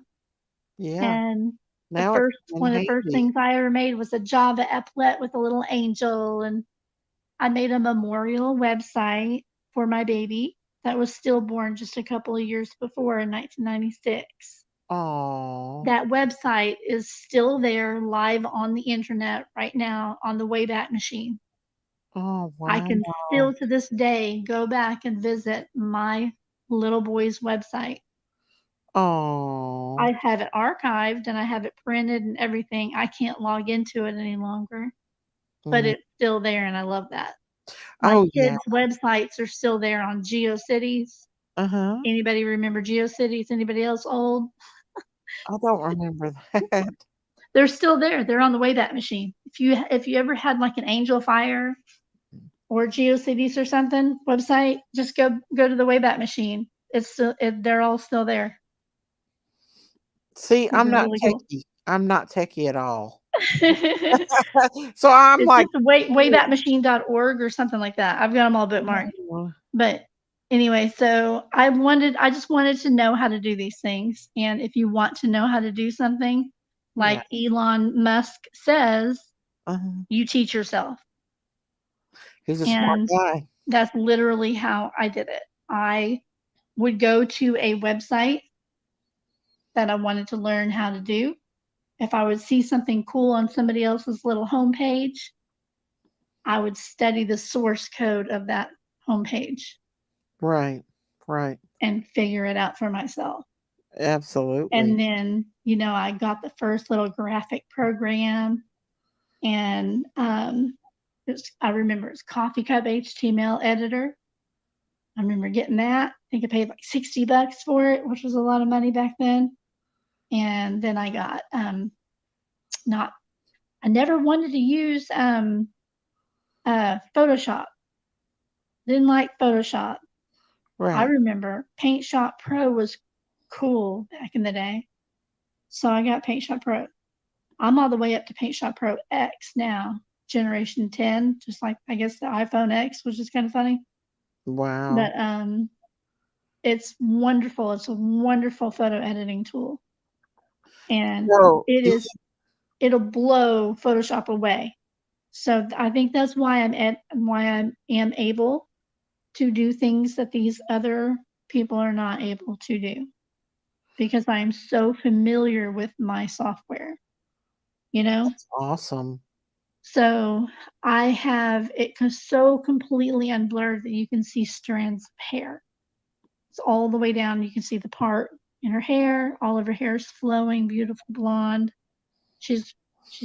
And one of the first things I ever made was a Java applet with a little angel, and I made a memorial website for my baby that was stillborn just a couple of years before in 1996. Oh. That website is still there live on the internet right now on the Wayback Machine. Oh, wow. I can still to this day go back and visit my little boy's website. Oh. I have it archived and I have it printed and everything. I can't log into it any longer, but it's still there, and I love that. My kids' websites are still there on GeoCities. Anybody remember GeoCities? Anybody else old? I don't remember that. They're still there. They're on the Wayback Machine. If you ever had like an Angel Fire or GeoCities or something website, just go to the Wayback Machine. They're all still there. See, I'm not really techie. Cool. I'm not techie at all. So I'm like waybackmachine.org or something like that. I've got them all bookmarked. But anyway, so I just wanted to know how to do these things. And if you want to know how to do something, Like Elon Musk says, Uh-huh. you teach yourself. He's a smart And guy. that's literally how I did it. I would go to a website that I wanted to learn how to do. If I would see something cool on somebody else's little homepage, I would study the source code of that homepage Right. Right. and figure it out for myself. Absolutely. And then, I got the first little graphic program, and I remember it's Coffee Cup HTML editor. I remember getting that. I think I paid like $60 for it, which was a lot of money back then. And then I got I never wanted to use Photoshop. Didn't like Photoshop. I Right. remember Paint Shop Pro was cool back in the day. So I got Paint Shop Pro. I'm all the way up to Paint Shop Pro X now, generation 10, just like I guess the iPhone X, which is kind of funny. Wow. But it's wonderful. It's a wonderful photo editing tool. And So, it'll blow Photoshop away. So I think that's why I am able to do things that these other people are not able to do, because I am so familiar with my software, that's awesome. So I have it so completely unblurred that you can see strands of hair. It's all the way down. You can see the part in her hair. All of her hair is flowing, beautiful blonde. She's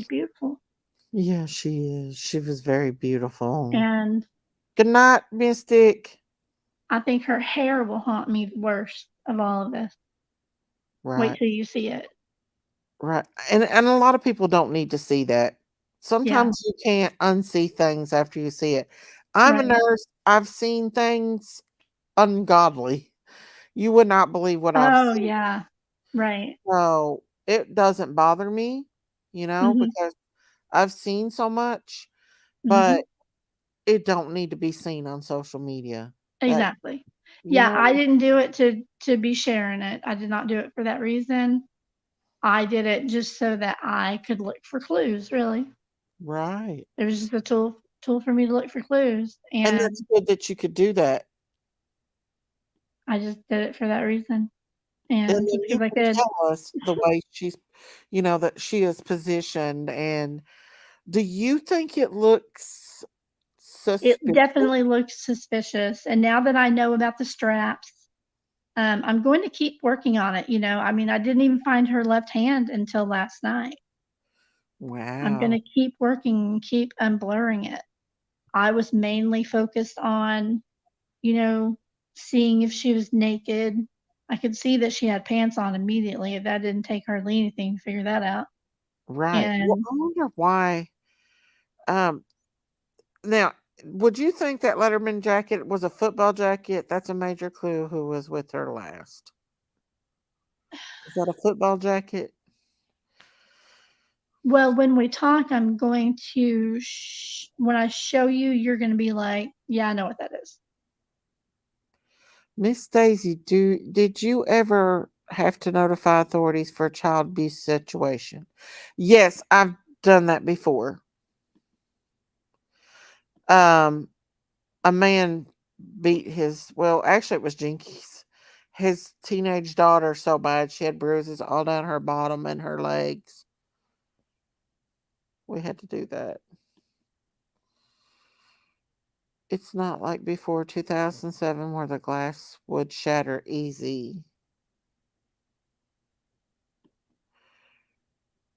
beautiful. Yeah, she is. She was very beautiful. And Good night, Mystic. I think her hair will haunt me the worst of all of this. Wait Right. till you see it. Right. And a lot of people don't need to see that. Sometimes you can't unsee things after you see it. I'm a Right. nurse. I've seen things ungodly. You would not believe what I've Oh, seen. yeah. Right. So it doesn't bother me, Mhm. because I've seen so much, Mhm. but it don't need to be seen on social media. That Exactly. you Yeah, know I didn't do it to be sharing it. I did not do it for that reason. I did it just so that I could look for clues, really. right. It was just a tool for me to look for clues, And and that's good that you could do that. I just did it for that reason, And and then just you because I can could. tell us the way she's that she is positioned. And do you think it looks It suspicious? definitely looks suspicious, and now that I know about the straps, I'm going to keep working on it, I mean, I didn't even find her left hand until last night. I'm Wow. gonna keep working, keep unblurring it. I was mainly focused on, you know, seeing if she was naked. I could see that she had pants on immediately. That didn't take hardly anything to figure that out. Right. Well, And I wonder why. Um, Now, would you think that Letterman jacket was a football jacket? That's a major clue who was with her last. Is that a football jacket? well, when we talk, I'm going to, when I show you, you're going to be like, yeah, I know what that is. Miss Daisy, did you ever have to notify authorities for a child abuse situation? Yes, I've done that before. Um, a man beat actually it was Jinkies, his teenage daughter so bad she had bruises all down her bottom and her legs. We had to do that. It's not like before 2007 where the glass would shatter easy.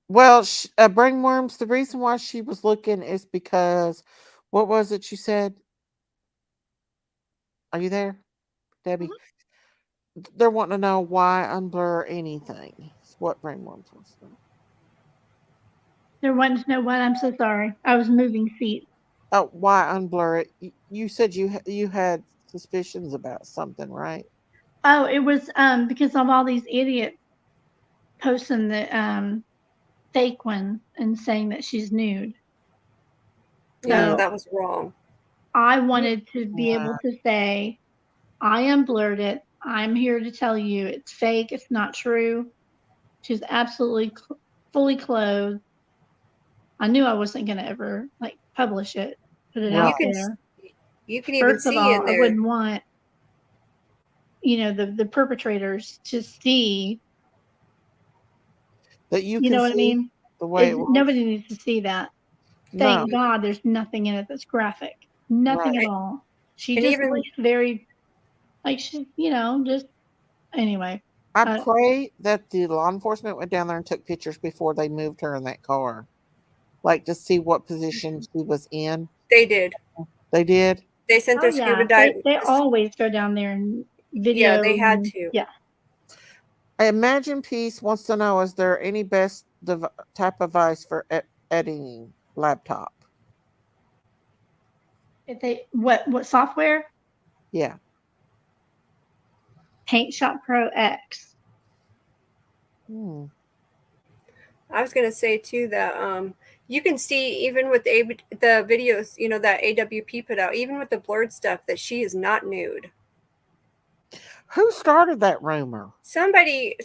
Well, brainworms, the reason why she was looking is because, what was it you said? Are you there, Debbie? Mhm. They're wanting to know why unblur anything. It's what brainworms wants to know. They're wanting to know what. I'm so sorry. I was moving seats. Oh, why unblur it? You said you had suspicions about something, right? Oh, it was because of all these idiots posting the fake one and saying that she's nude. Yeah, So that was wrong. I wanted to be Yeah. able to say, I unblurred it. I'm here to tell you it's fake. It's not true. She's absolutely fully clothed. I knew I wasn't going to ever like publish it, put it Right. out there. You can even First of see all, in I there. wouldn't want, the perpetrators to see, That you you can know what I see mean? the way it was. Nobody needs to see that. No, Thank God there's nothing in it that's graphic. Nothing right. at all. She And just even- looks very, like, she, just, anyway. I pray that the law enforcement went down there and took pictures before they moved her in that car. Like to see what position she was in. They did. They did? They sent their scuba dive. They always go down there and video. Yeah, they had and- to. Yeah. Imagine Peace wants to know, is there any best type of device for editing laptop? If they what software? Yeah. Paint Shop Pro X. Hmm. I was gonna say too that you can see even with the videos, that AWP put out, even with the blurred stuff, that she is not nude. Who started that rumor? Somebody,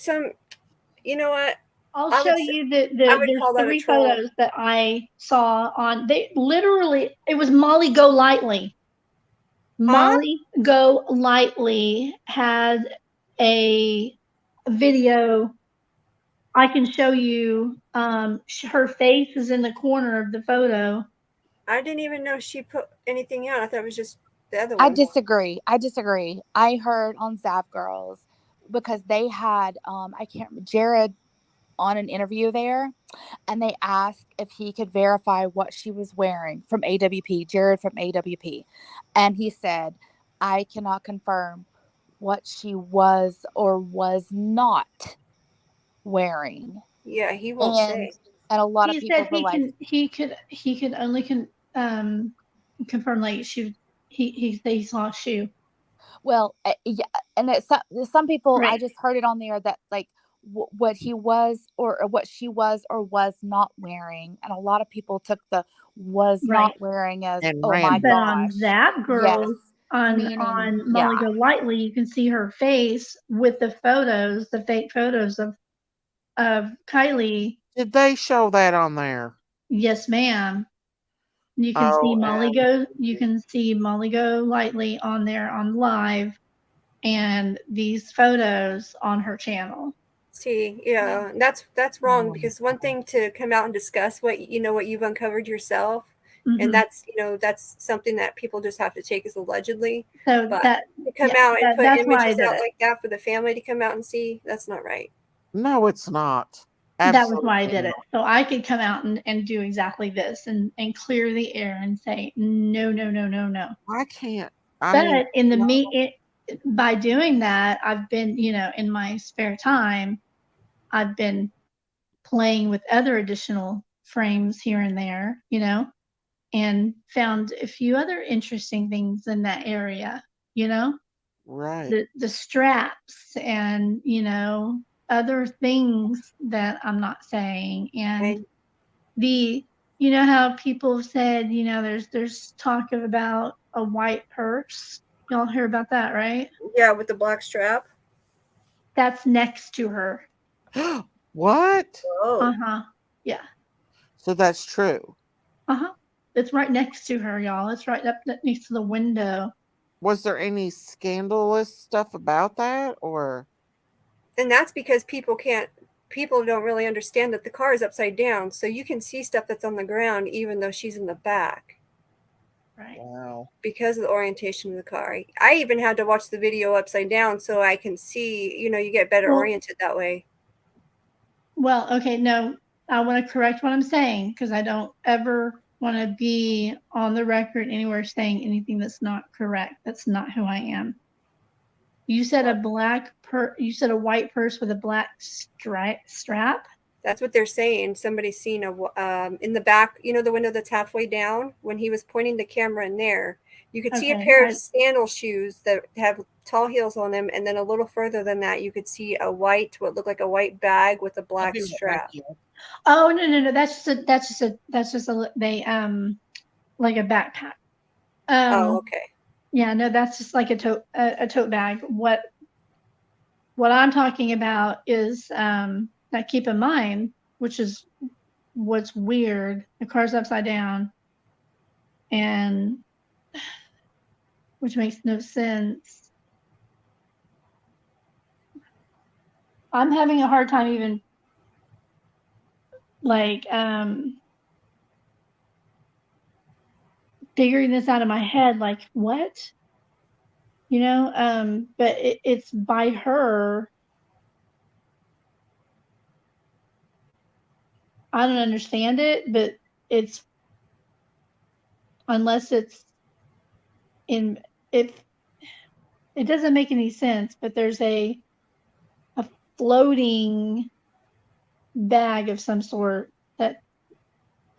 you know what? I'll I show would you I would there's call that a 3 troll. photos that I saw on. They literally, it was Molly Go Lightly. Molly Go Lightly had a video. I can show you. Her face is in the corner of the photo. I didn't even know she put anything out. I thought it was just the other one. I disagree. I heard on Zap Girls because they had I can't remember, Jared on an interview there, and they asked if he could verify what she was wearing from AWP, Jared from AWP, and he said, I cannot confirm what she was or was not wearing. Yeah, he won't say. And a lot of He people said were like, he could only confirm, like, he saw a shoe. well, yeah, and some people, Right. I just heard it on there that like what he was or what she was or was not wearing, and a lot of people took the was Right. not wearing as, And oh my But on gosh, Zap Girls, yes, on meaning, Molly yeah. Go Lightly, you can see her face with the photos, the fake photos of Kiely. Did they show that on there? Yes, ma'am. You can see Molly Go. You can see Molly Go Lightly on there on live, and these photos on her channel. See, yeah, that's wrong, because one thing to come out and discuss what you've uncovered yourself, and that's that's something that people just have to take as allegedly. So but that to come out and put that's why I images did out it. like that for the family to come out and see, that's not right. No, it's not. That was why I Absolutely did it. So I could come out and do exactly this and clear the air and say, no. I can't. But in the by doing that, I've been, in my spare time, I've been playing with other additional frames here and there, and found a few other interesting things in that area, right. the straps and, other things that I'm not saying. And how people have said, there's talk about a white purse. Y'all hear about that, right? Yeah, with the black strap. That's next to her. What? Oh. Yeah. So that's true. It's right next to her, y'all. It's right up next to the window. Was there any scandalous stuff about that, or? And that's because people don't really understand that the car is upside down, so you can see stuff that's on the ground even though she's in the back. Right. Wow. Because of the orientation of the car. I even had to watch the video upside down so I can see, you get better oriented that way. Well, okay, no, I want to correct what I'm saying, because I don't ever want to be on the record anywhere saying anything that's not correct. That's not who I am. You said you said a white purse with a black strap? That's what they're saying. Somebody's seen in the back, the window that's halfway down, when he was pointing the camera in there, you could see a pair of sandal shoes that have tall heels on them, and then a little further than that, you could see what looked like a white bag with a black strap. Oh, no, that's just a like a backpack. Oh, okay. Yeah, no, that's just like a tote bag. What I'm talking about is, now keep in mind, which is what's weird. The car's upside down, and which makes no sense. I'm having a hard time even like figuring this out in my head, like what? You know, but it's by her. I don't understand it, but it's unless it's in if it doesn't make any sense, but there's a floating bag of some sort but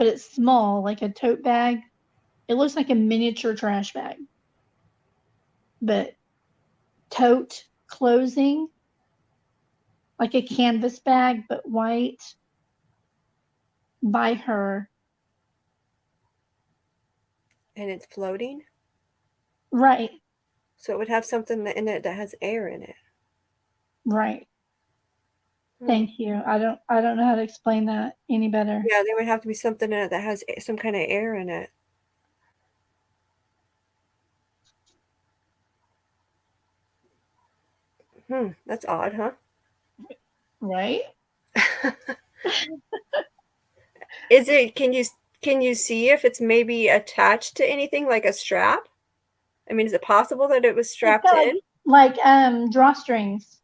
it's small, like a tote bag. It looks like a miniature trash bag, but tote closing, like a canvas bag, but white, by her. And it's floating? Right. So it would have something in it that has air in it. Right. Thank you. I don't know how to explain that any better. Yeah, there would have to be something in it that has some kind of air in it. That's odd, huh? Right? Is it, can you see if it's maybe attached to anything like a strap? I mean, is it possible that it was strapped in? Like drawstrings.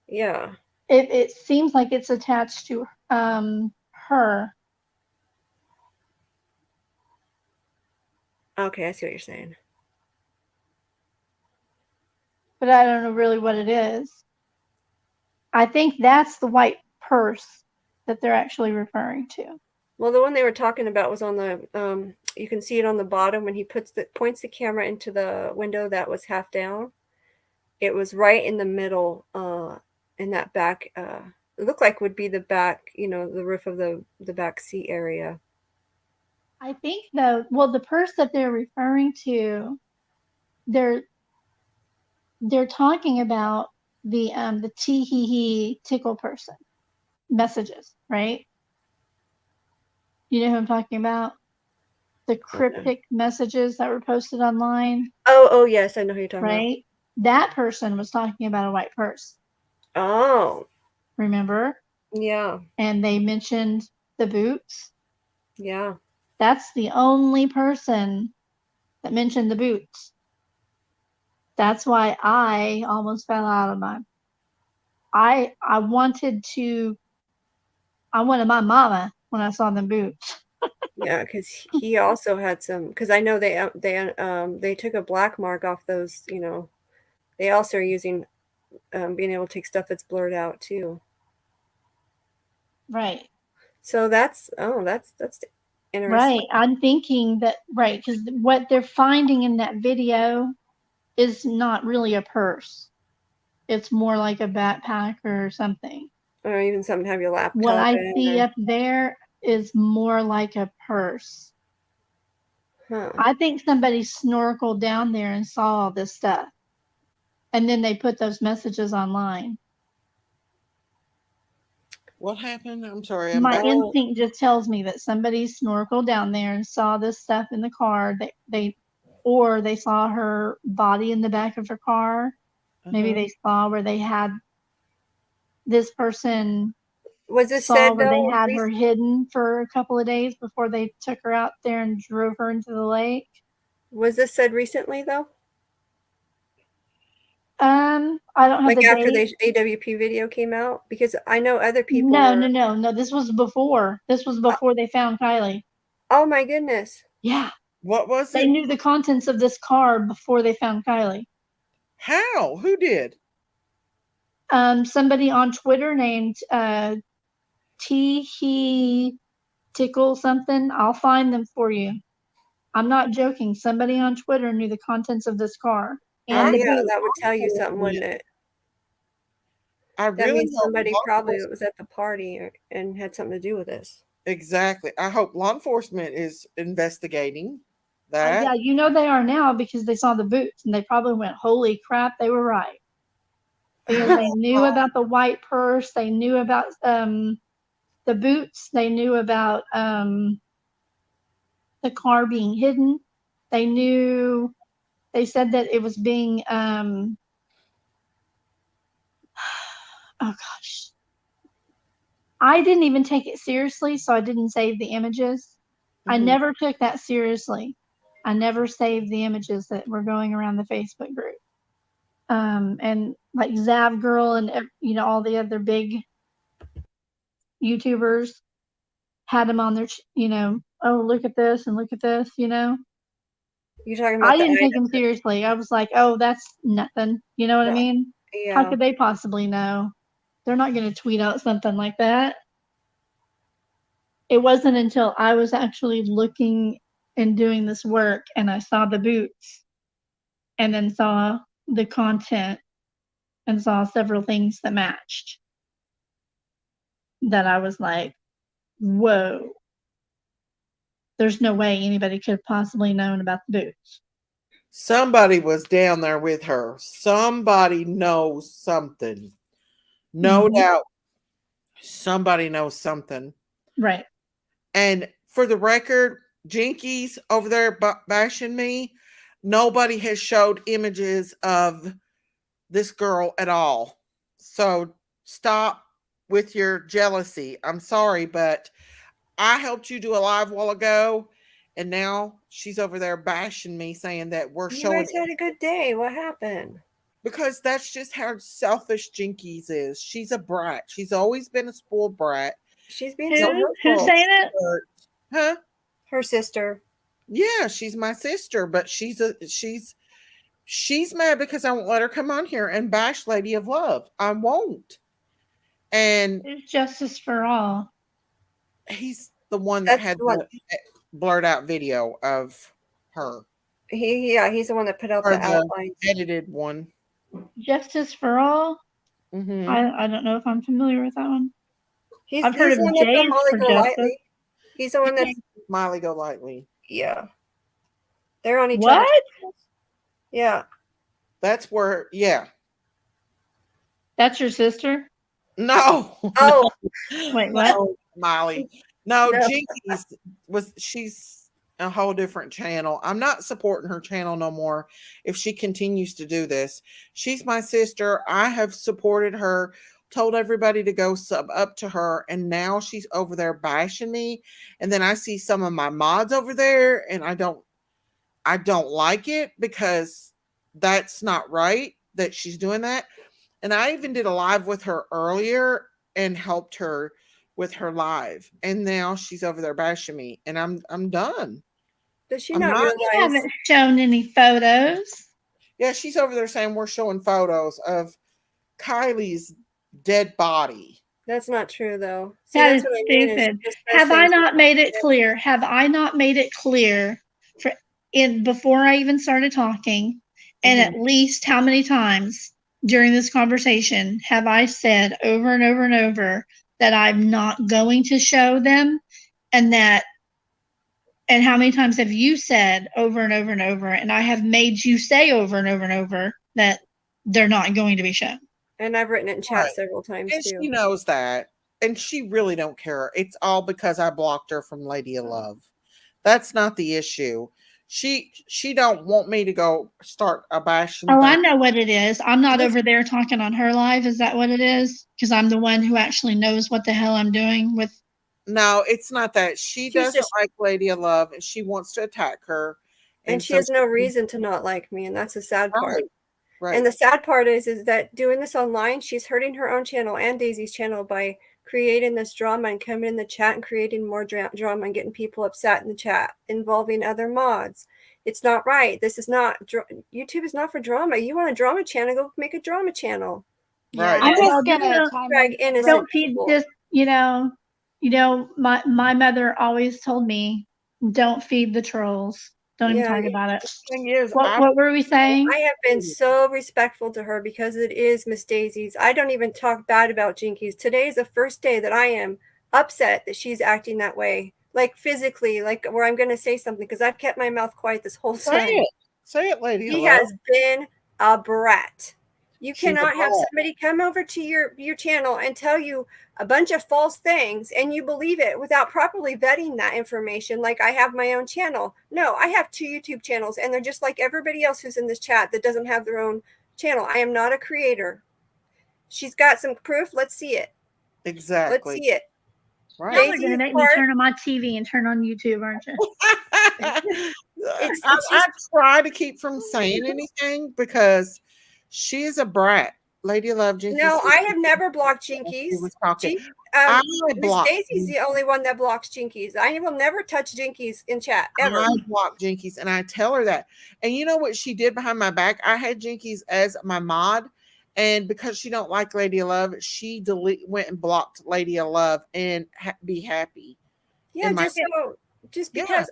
Yeah. It seems like it's attached to her. Okay, I see what you're saying. But I don't know really what it is. I think that's the white purse that they're actually referring to. Well, the one they were talking about was on the you can see it on the bottom when he points the camera into the window that was half down. It was right in the middle, in that back. It looked like would be the back, the roof of the back seat area. I think though, well, the purse that they're referring to, they're talking about the tee hee hee tickle person messages, right? You know who I'm talking about? The cryptic messages that were posted online. Oh yes, I know who you're talking about. Right? That person was talking about a white purse. Oh. Remember? Yeah. And they mentioned the boots. Yeah. That's the only person that mentioned the boots. That's why I almost fell out of my. I wanted my mama when I saw them boots. Yeah, because he also had some. Because I know they took a black mark off those. They also are using being able to take stuff that's blurred out too. Right. So that's interesting. Right. I'm thinking that because what they're finding in that video is not really a purse. It's more like a backpack or something. Or even something to have your laptop What I in. see up there is more like a purse. Huh. I think somebody snorkeled down there and saw all this stuff. And then they put those messages online. What happened? I'm sorry. My instinct just tells me that somebody snorkeled down there and saw this stuff in the car. Or they saw her body in the back of her car. Maybe they saw where they had this person. Was this saw said where though? they had her hidden for a couple of days before they took her out there and drove her into the lake. Was this said recently though? I don't have like the after date. the AWP video came out, because I know other people. No. This was before. This was before they found Kiely. Oh my goodness. Yeah. What was They it? knew the contents of this car before they found Kiely. How? Who did? Somebody on Twitter named He Tickle something. I'll find them for you. I'm not joking. Somebody on Twitter knew the contents of this car. And that would tell you something, wouldn't it? That means somebody probably was at the party and had something to do with this. Exactly. I hope law enforcement is investigating that. Yeah, they are now because they saw the boots and they probably went, holy crap, they were right. because they knew about the white purse. They knew about the boots. They knew about the car being hidden. They knew. They said that it was being. Oh gosh. I didn't even take it seriously, so I didn't save the images. I never took that seriously. I never saved the images that were going around the Facebook group. And like Zav Girl and all the other big YouTubers had them on their, oh, look at this and look at this, You're talking about I didn't take them seriously. I was like, oh, that's nothing. You know what I mean? Yeah. How could they possibly know? They're not going to tweet out something like that. It wasn't until I was actually looking and doing this work and I saw the boots and then saw the content and saw several things that matched that I was like, whoa, there's no way anybody could have possibly known about the boots. Somebody was down there with her. Somebody knows something. No doubt. Somebody knows something. Right. And for the record, Jinkies over there bashing me, nobody has showed images of this girl at all. So stop with your jealousy. I'm sorry, but I helped you do a live while ago, and now she's over there bashing me, saying that we're showing. You guys had a good day. What happened? Because that's just how selfish Jinkies is. She's a brat. She's always been a spoiled brat. She's being so hurtful. Who's saying it? Huh? Her sister. Yeah, she's my sister, but she's mad because I won't let her come on here and bash Lady of Love. I won't. And There's justice for all. he's the one that had the blurred out video of her. He's the one that put out the outlines. Edited one. Justice for all? Mm-hmm. I don't know if I'm familiar with that one. I've heard of Jay's for justice. He's the one that's Miley Golightly. Yeah. They're on each other. What? Yeah. That's where, yeah. That's your sister? No. Oh. Wait, what? No, Miley. No, Jinkies she's a whole different channel. I'm not supporting her channel no more if she continues to do this. She's my sister. I have supported her, told everybody to go sub up to her, and now she's over there bashing me. And then I see some of my mods over there, and I don't like it because that's not right that she's doing that. And I even did a live with her earlier and helped her with her live, and now she's over there bashing me, and I'm done. Does she not realize? You haven't shown any photos. Yeah, she's over there saying we're showing photos of Kylie's dead body. That's not true, though. See, that is stupid. Have I not made it clear? Have I not made it clear before I even started talking? And at least how many times during this conversation have I said over and over and over that I'm not going to show them, and how many times have you said over and over and over, and I have made you say over and over and over that they're not going to be shown? And I've written it in chat several times and too. She knows that, and she really don't care. It's all because I blocked her from Lady of Love. That's not the issue. She don't want me to go start a bashing. Oh, I know what it is. I'm not over there talking on her live. Is that what it is? Because I'm the one who actually knows what the hell I'm doing with. No, it's not that. She doesn't like Lady of Love, and she wants to attack her. And she has no reason to not like me, and that's the sad part. Right. And the sad part is that doing this online, she's hurting her own channel and Daisy's channel by creating this drama and coming in the chat and creating more drama and getting people upset in the chat, involving other mods. It's not right. This is not, YouTube is not for drama. You want a drama channel, go make a drama channel. Right. I'm just gonna drag innocent Don't feed people. just, my mother always told me, don't feed the trolls. Don't even talk about it. Thing is, what were we saying? I have been so respectful to her because it is Miss Daisy's. I don't even talk bad about Jinkies. Today is the first day that I am upset that she's acting that way, like physically, like where I'm going to say something because I've kept my mouth quiet this whole time. Say it, lady. She has been a brat. You She's a cannot have brat. somebody come over to your channel and tell you a bunch of false things and you believe it without properly vetting that information. Like I have my own channel. No, I have 2 YouTube channels and they're just like everybody else who's in this chat that doesn't have their own channel. I am not a creator. She's got some proof. Let's see it. Exactly. Let's see it. Right. Y'all are Daisy's gonna make me part- turn on my TV and turn on YouTube, aren't you? I try to keep from saying anything because she is a brat. Lady of Love, Jinkies. No, I have never blocked She Jinkies. was talking. I I Miss blocked. Daisy's the only one that blocks Jinkies. I will never touch Jinkies in chat ever. I block Jinkies, and I tell her that. And you know what she did behind my back? I had Jinkies as my mod, and because she don't like Lady of Love, she went and blocked Lady of Love and be happy. Yeah, just because.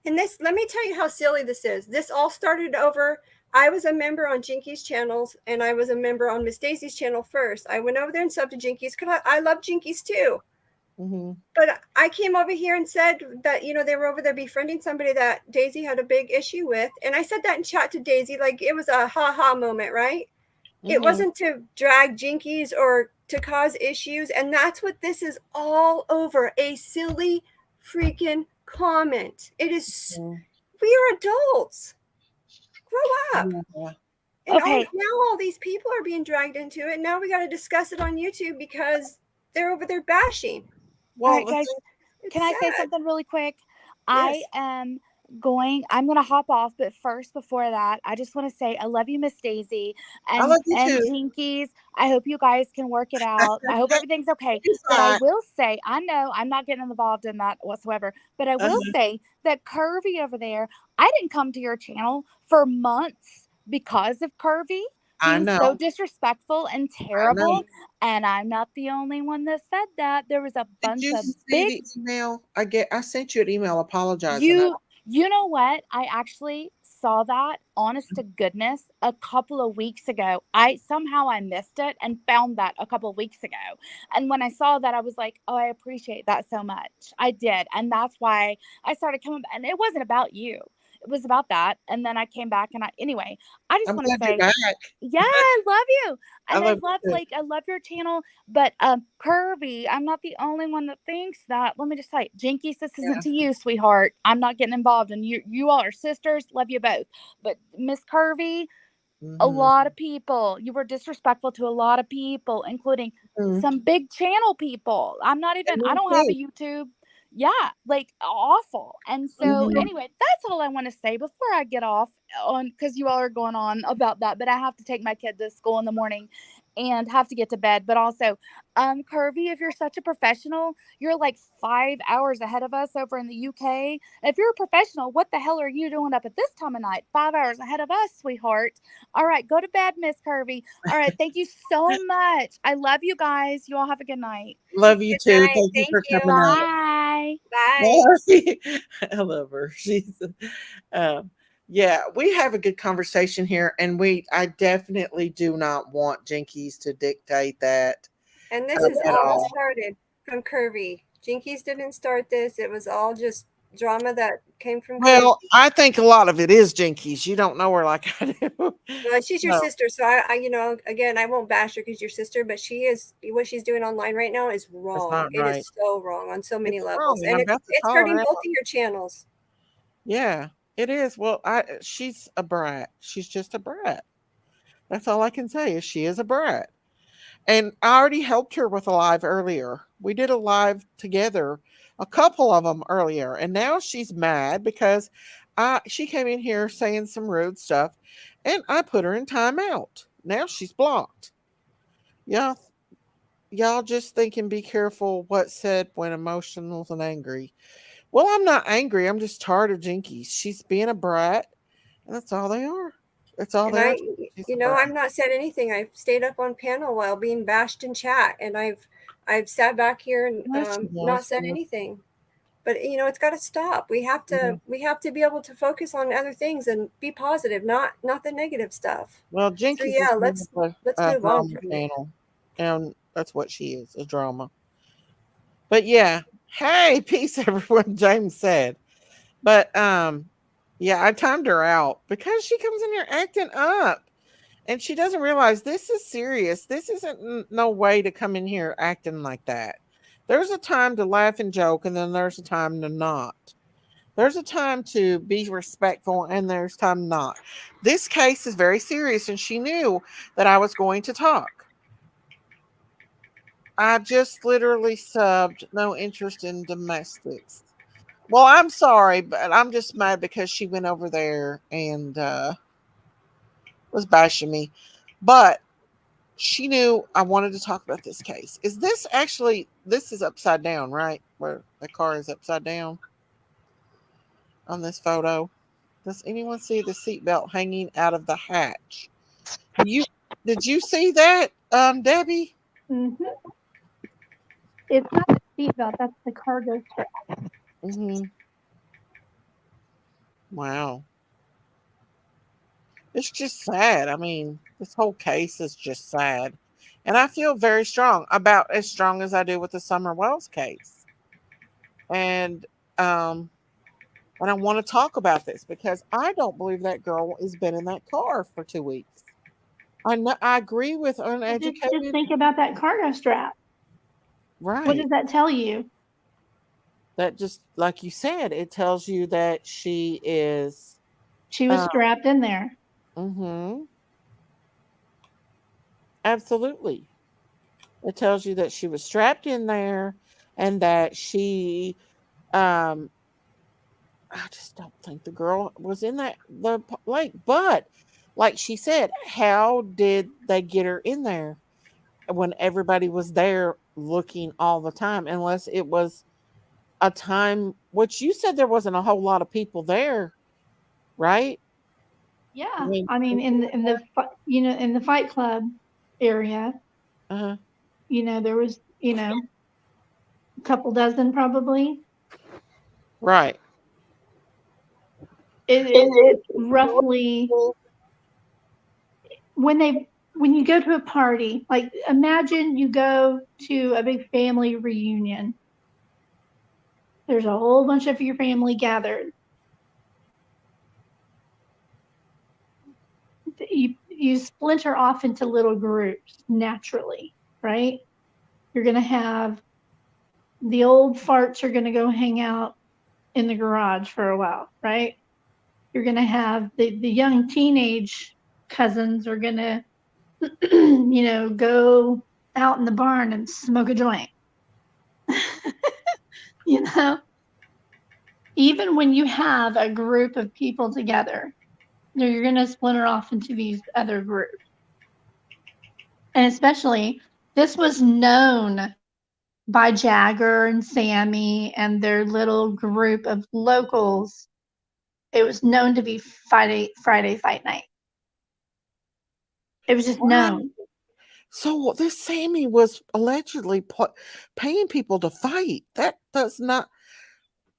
And this, let me tell you how silly this is. This all started over. I was a member on Jinkies channels, and I was a member on Miss Daisy's channel first. I went over there and subbed to Jinkies because I love Jinkies too. Mm-hmm. But I came over here and said that, you know, they were over there befriending somebody that Daisy had a big issue with. And I said that in chat to Daisy, like it was a ha-ha moment, right? Mm-hmm. It wasn't to drag Jinkies or to cause issues. And that's what this is all over. A silly freaking comment. It is, we are adults. Grow up. Yeah. And Okay. now all these people are being dragged into it. Now we got to discuss it on YouTube because they're over there bashing. Well, all right, guys, can I say something really quick? Yes. I'm going to hop off, but first, before that, I just want to say I love you, Miss Daisy, and I love you and too. Jinkies. I hope you guys can work it out. I hope everything's okay. But I will say, I know I'm not getting involved in that whatsoever, but I will say that Curvy over there, I didn't come to your channel for months because of Curvy. Being so disrespectful and terrible, and I'm not the only one that said that. There was a bunch of big the email. I sent you an email apologizing. You know what? I actually saw that, honest to goodness, a couple of weeks ago. I missed it and found that a couple of weeks ago. And when I saw that, I was like, oh, I appreciate that so much. I did. And that's why I started coming back. And it wasn't about you. It was about that. And then I came back and anyway, I just want to say, yeah, I love you. And I love your channel. But Kirby, I'm not the only one that thinks that. Let me just say, Jinkies, this isn't to you, sweetheart. I'm not getting involved. And you all are sisters. Love you both. But Miss Kirby, a lot of people, you were disrespectful to a lot of people, including some big channel people. I don't have a YouTube. Yeah, like awful. And so anyway, that's all I want to say before I get off on, because you all are going on about that, but I have to take my kid to school in the morning and have to get to bed. But also, Curvy, if you're such a professional, you're like 5 hours ahead of us over in the UK. If you're a professional, what the hell are you doing up at this time of night? 5 hours ahead of us, sweetheart. All right, go to bed, Miss Curvy. All right, thank you so much. I love you guys. You all have a good night. Love you too. Thank you for coming Bye. Bye. I love her. She's yeah, we have a good conversation here, and I definitely do not want Jinkies to dictate that. And this is all started from Curvy. Jinkies didn't start this. It was all just drama that came from Curvy. I think a lot of it is Jinkies. You don't know her like I do. Well, she's your sister, so I again, I won't bash her because your sister, but what she's doing online right now is wrong. It is so wrong on so many levels, and it's hurting both of your channels. Yeah, it is. Well, she's a brat. She's just a brat. That's all I can say is she is a brat. And I already helped her with a live earlier. We did a live together, a couple of them earlier. And now she's mad because she came in here saying some rude stuff and I put her in timeout. Now she's blocked. Y'all just think and be careful what's said when emotional and angry. Well, I'm not angry. I'm just tired of Jinkies. She's being a brat, and that's all they are. That's all they are. I've not said anything. I've stayed up on panel while being bashed in chat, and I've sat back here and not said anything. But it's got to stop. We have to be able to focus on other things and be positive, not the negative stuff. Well, Jinkies, let's move on from panel, and that's what she is, a drama. But yeah, hey, peace, everyone. James said, but yeah, I timed her out because she comes in here acting up. And she doesn't realize this is serious. This isn't no way to come in here acting like that. There's a time to laugh and joke, and then there's a time to not. There's a time to be respectful, and there's time not. This case is very serious, and she knew that I was going to talk. I just literally subbed no interest in domestics. Well, I'm sorry, but I'm just mad because she went over there and was bashing me. But she knew I wanted to talk about this case. Is this actually, this is upside down, right? Where the car is upside down on this photo. Does anyone see the seatbelt hanging out of the hatch? You did you see that, Debbie? Mm-hmm. It's not the seatbelt, that's the cargo strap. Mm-hmm. Wow. It's just sad. I mean, this whole case is just sad. And I feel very strong, about as strong as I do with the Summer Wells case. And and I want to talk about this because I don't believe that girl has been in that car for 2 weeks. I agree with Just uneducated. think about that cargo strap. What Right. does that tell you? That just like you said, it tells you that she is She was uh, strapped in there. mm-hmm, absolutely. It tells you that she was strapped in there and that she um I just don't think the girl was in the lake. But like she said, how did they get her in there when everybody was there looking all the time? Unless it was a time, which you said there wasn't a whole lot of people there, right? I Yeah, mean, I mean, in the in the Fight Club area, uh-huh, there was a couple dozen probably. right. It's roughly when you go to a party, like imagine you go to a big family reunion. There's a whole bunch of your family gathered. You splinter off into little groups naturally, right? You're going to have the old farts are going to go hang out in the garage for a while, right? You're going to have the young teenage cousins are going to, go out in the barn and smoke a joint. you know, Even when you have a group of people together, you're going to splinter off into these other groups. And especially, this was known by Jagger and Sammy and their little group of locals. It was known to be Friday fight night. It was just Wow. known. So this Sammy was allegedly paying people to fight. That does not.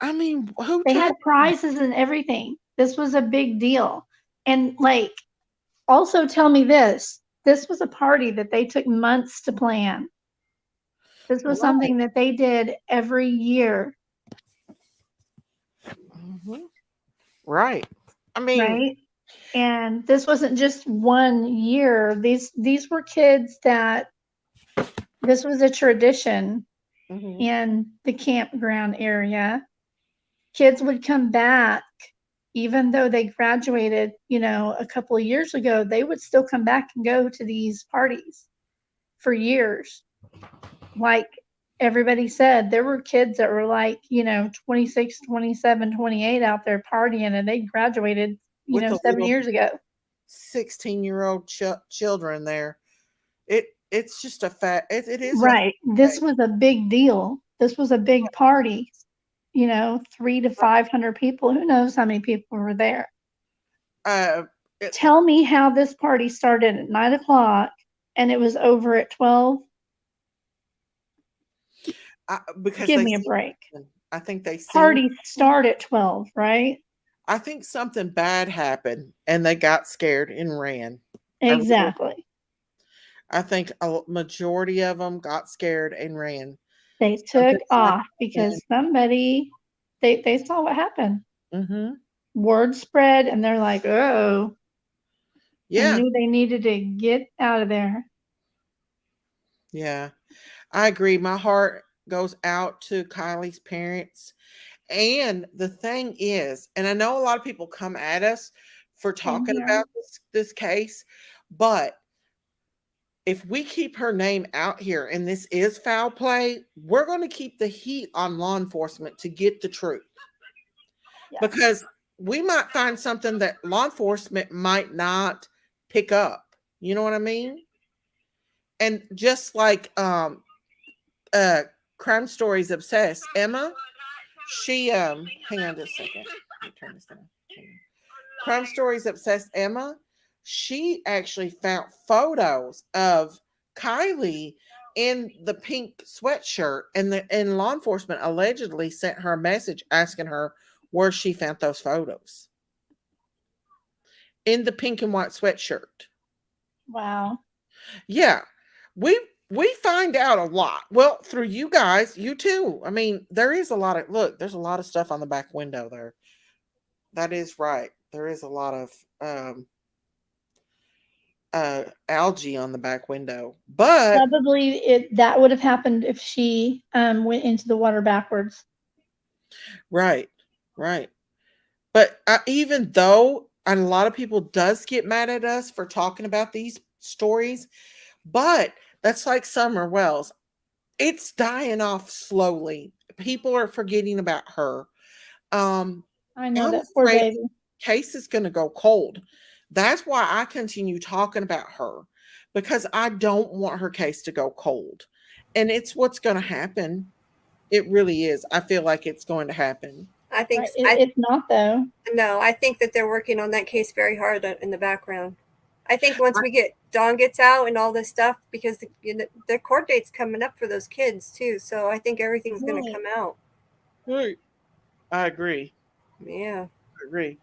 I mean, who They took? had prizes and everything. This was a big deal. And also tell me this. This was a party that they took months to plan. This was Right. something that they did every year, Mhm. Right. I mean, right? And this wasn't just 1 year. These were kids that this was a tradition mhm. in the campground area. Kids would come back even though they graduated, a couple of years ago, they would still come back and go to these parties for years. Like everybody said, there were kids that were 26, 27, 28 out there partying and they graduated, With the 7 years ago. 16-year-old children there. It's just a fact. It is a Right. This was a big deal. This was a big party. 3 to 500 people. Who knows how many people were there? uh it, Tell me how this party started at 9 o'clock and it was over at 12. because Give they me a seen break. something. I think they seen. Parties start at 12, right? I think something bad happened and they got scared and ran. Exactly. I think a majority of them got scared and ran. They took Something off happened. because somebody they saw what happened. Mhm. Word spread and they're like, "Oh, Yeah. knew they needed to get out of there. Yeah. I agree. My heart goes out to Kylie's parents. And the thing is, and I know a lot of people come at us for Same talking here. about this case, but if we keep her name out here and this is foul play, we're going to keep the heat on law enforcement to get the truth. Yeah. Because we might find something that law enforcement might not pick up. You know what I mean? And just like Crime Stories Obsessed, Emma, she hang on just a second. Let me turn this down. Crime Stories Obsessed Emma, she actually found photos of Kiely in the pink sweatshirt, and law enforcement allegedly sent her a message asking her where she found those photos in the pink and white sweatshirt. Wow. Yeah, we find out a lot. Well, through you guys, you too. I mean, there is a lot of there's a lot of stuff on the back window there. That is right. There is a lot of algae on the back window. But Probably that would have happened if she went into the water backwards. right, right. But even though a lot of people does get mad at us for talking about these stories, but that's like Summer Wells. It's dying off slowly. People are forgetting about her. I know I'm that poor afraid baby. case is going to go cold. That's why I continue talking about her, because I don't want her case to go cold. And it's what's going to happen. It really is. I feel like it's going to happen. I think Right. It's not though. no, I think that they're working on that case very hard in the background. I think once Dawn gets out and all this stuff, because the court date's coming up for those kids too, so I think everything's going to come out. Right. I agree. Yeah. I agree.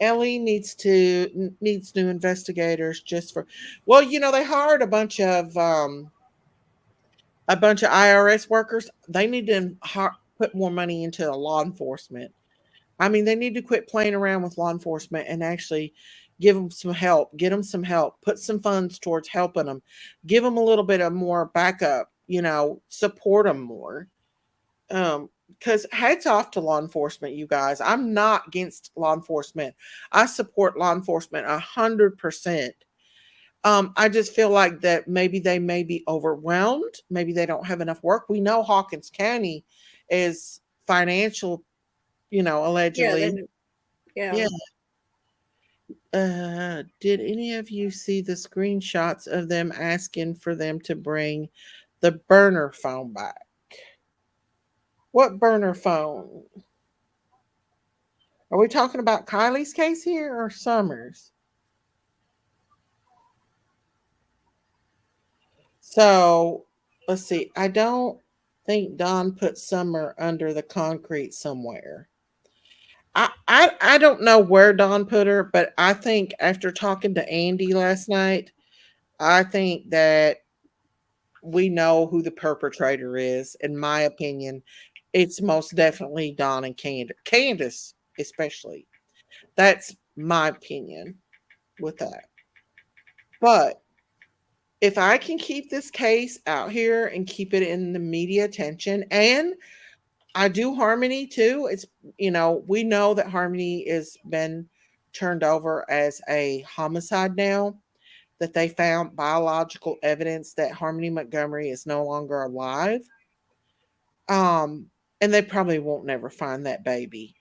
Ellie needs new investigators just for, well, they hired a bunch of IRS workers. They need to put more money into law enforcement. I mean, they need to quit playing around with law enforcement and actually give them some help, get them some help, put some funds towards helping them, give them a little bit of more backup, support them more. Because hats off to law enforcement, you guys. I'm not against law enforcement. I support law enforcement 100%. I just feel like that maybe they may be overwhelmed. Maybe they don't have enough work. We know Hawkins County is financial, allegedly. Yeah. Did any of you see the screenshots of them asking for them to bring the burner phone back? What burner phone? Are we talking about Kylie's case here or Summers? So let's see. I don't think Don put Summer under the concrete somewhere. I don't know where Don put her, but I think after talking to Andy last night, I think that we know who the perpetrator is. In my opinion, it's most definitely Don and Candace, especially. That's my opinion with that. But if I can keep this case out here and keep it in the media attention, and I do Harmony too. It's, we know that Harmony has been turned over as a homicide now, that they found biological evidence that Harmony Montgomery is no longer alive. And they probably won't never find that baby.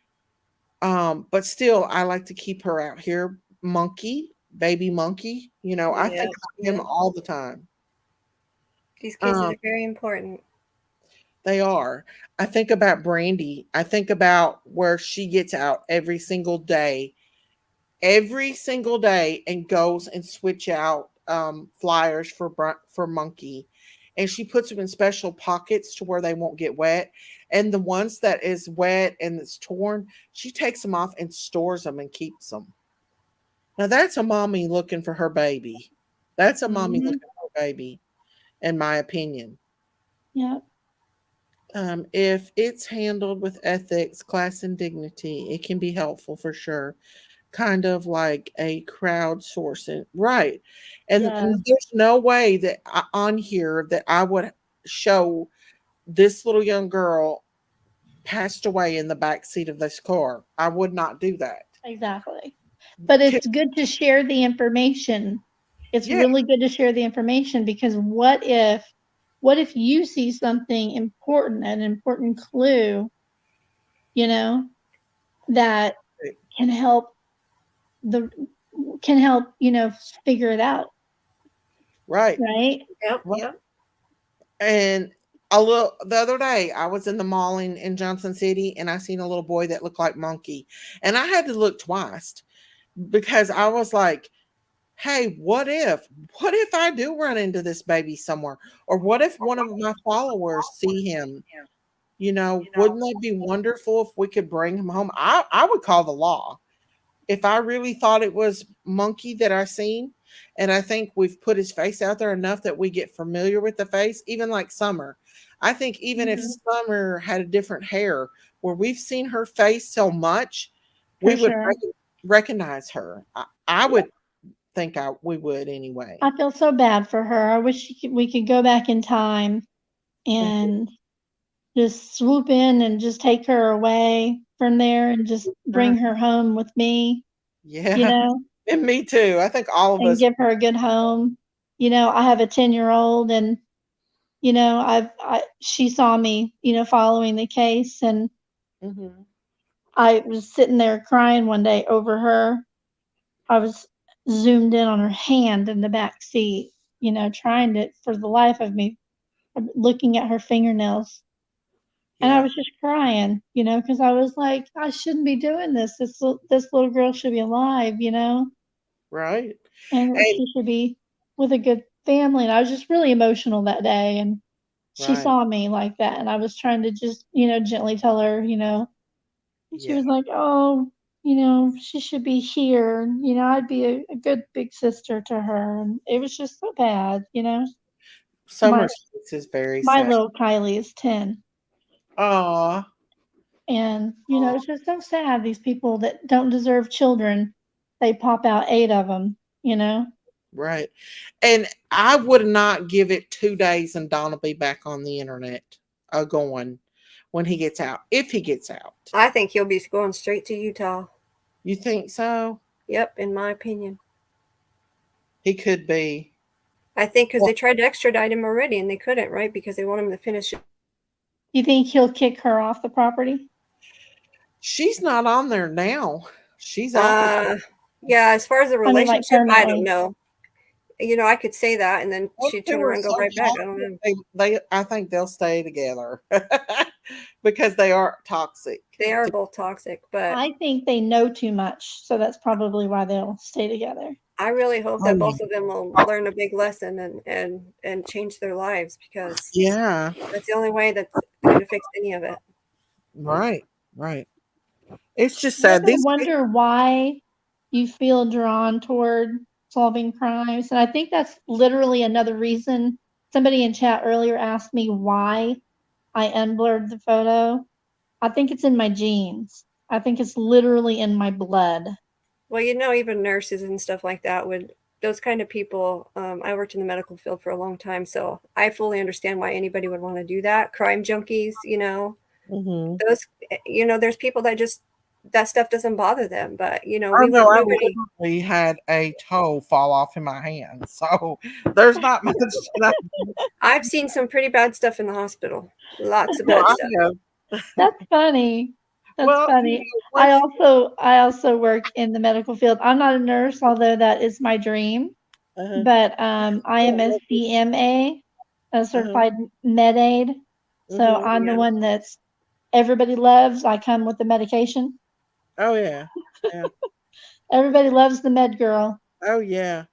But still, I like to keep her out here. Monkey, baby monkey. I think about him all the time. These cases are very important. They are. I think about Brandy. I think about where she gets out every single day, and goes and switch out flyers for Monkey, and she puts them in special pockets to where they won't get wet. And the ones that is wet and it's torn, she takes them off and stores them and keeps them. Now that's a mommy looking for her baby. That's a mommy looking for her baby, in my opinion. Yeah. If it's handled with ethics, class, and dignity, it can be helpful for sure. kind of like a crowdsourcing, right? Yeah. And there's no way that on here that I would show this little young girl passed away in the back seat of this car. I would not do that. Exactly. But it's good to share the information. It's Yeah. really good to share the information, because what if you see something important, an important clue, you know, that can help figure it out, Right. right? Yep. Right. Yep. And the other day I was in the mall in Johnson City, and I seen a little boy that looked like Monkey, and I had to look twice because I was like, hey, what if I do run into this baby somewhere, or what if one of my followers see him? Wouldn't that be wonderful if we could bring him home? I would call the law if I really thought it was Monkey that I seen. And I think we've put his face out there enough that we get familiar with the face, even like Summer. I think even if Summer had a different hair, where we've seen her face so much, we For would sure. recognize her. I would think we would anyway. I feel so bad for her. I wish we could go back in time and just swoop in and just take her away from there and just bring her home with me, Yeah. And me too. I think all of and us. give her a good home. I have a 10-year-old, and she saw me, following the case, and Mhm. I was sitting there crying one day over her. I was zoomed in on her hand in the back seat, trying to, for the life of me, looking at her fingernails. And I Yeah. was just crying, because I was like, I shouldn't be doing this. This little girl should be alive, Right. and And she should be with a good family. And I was just really emotional that day. And she right. saw me like that, and I was trying to just, gently tell her, and she Yeah. was like, oh, she should be here. And, I'd be a good big sister to her. And it was just so bad, My Summer's face is very my sad. little Kylie is 10. Aw. And, it's just so sad, these people that don't deserve children, they pop out 8 of them. Right. And I would not give it 2 days and Don will be back on the internet going when he gets out. If he gets out. I think he'll be going straight to Utah. You think so? Yep, in my opinion. He could be. I think because they tried to extradite him already and they couldn't, right? Because they want him to finish. You think he'll kick her off the property? She's not on there now. She's off. Yeah, as far as the I mean, like, relationship, I don't permanently. know. I could say that, and then Well, she'd they turn were around and go so right back. I toxic, don't know. I think they'll stay together because they are toxic. They are both toxic, but I think they know too much, so that's probably why they'll stay together. I really hope Oh, that both of them will learn a big lesson and change their lives, because yeah. that's the only way that's going to fix any of it. Right. Right. It's just You sad. ever wonder why you feel drawn toward solving crimes? And I think that's literally another reason. Somebody in chat earlier asked me why I unblurred the photo. I think it's in my genes. I think it's literally in my blood. Well, even nurses and stuff like that those kind of people. I worked in the medical field for a long time, so I fully understand why anybody would want to do that. Crime junkies, Mm-hmm. those, there's people that just, that stuff doesn't bother them, but I know I literally had a toe fall off in my hand, so there's not much that I've seen some pretty bad stuff in the hospital. Lots of bad stuff. That's funny. That's Well, funny. I also work in the medical field. I'm not a nurse, although that is my dream. But I am a CMA, a certified med aid. So I'm the one that's everybody loves. I come with the medication. Oh yeah. Yeah. Everybody loves the med girl. Oh yeah.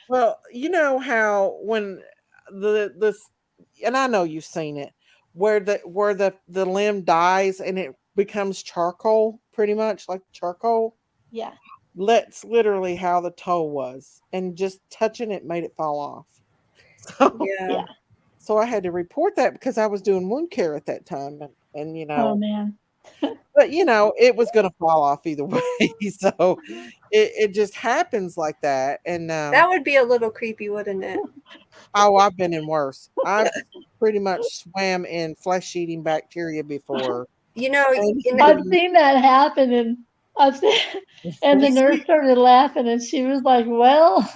Well, you know how when this, and I know you've seen it, where the limb dies and it becomes charcoal, pretty much like charcoal. Yeah. That's literally how the toe was, and just touching it made it fall off. So, Yeah. so I had to report that because I was doing wound care at that time, and Oh man. But it was going to fall off either way. So it just happens like that. And That would be a little creepy, wouldn't it? oh, I've been in worse. I've pretty much swam in flesh-eating bacteria before. You know, And in I've seen that happen, and and the nurse started laughing, and she was like, "Well,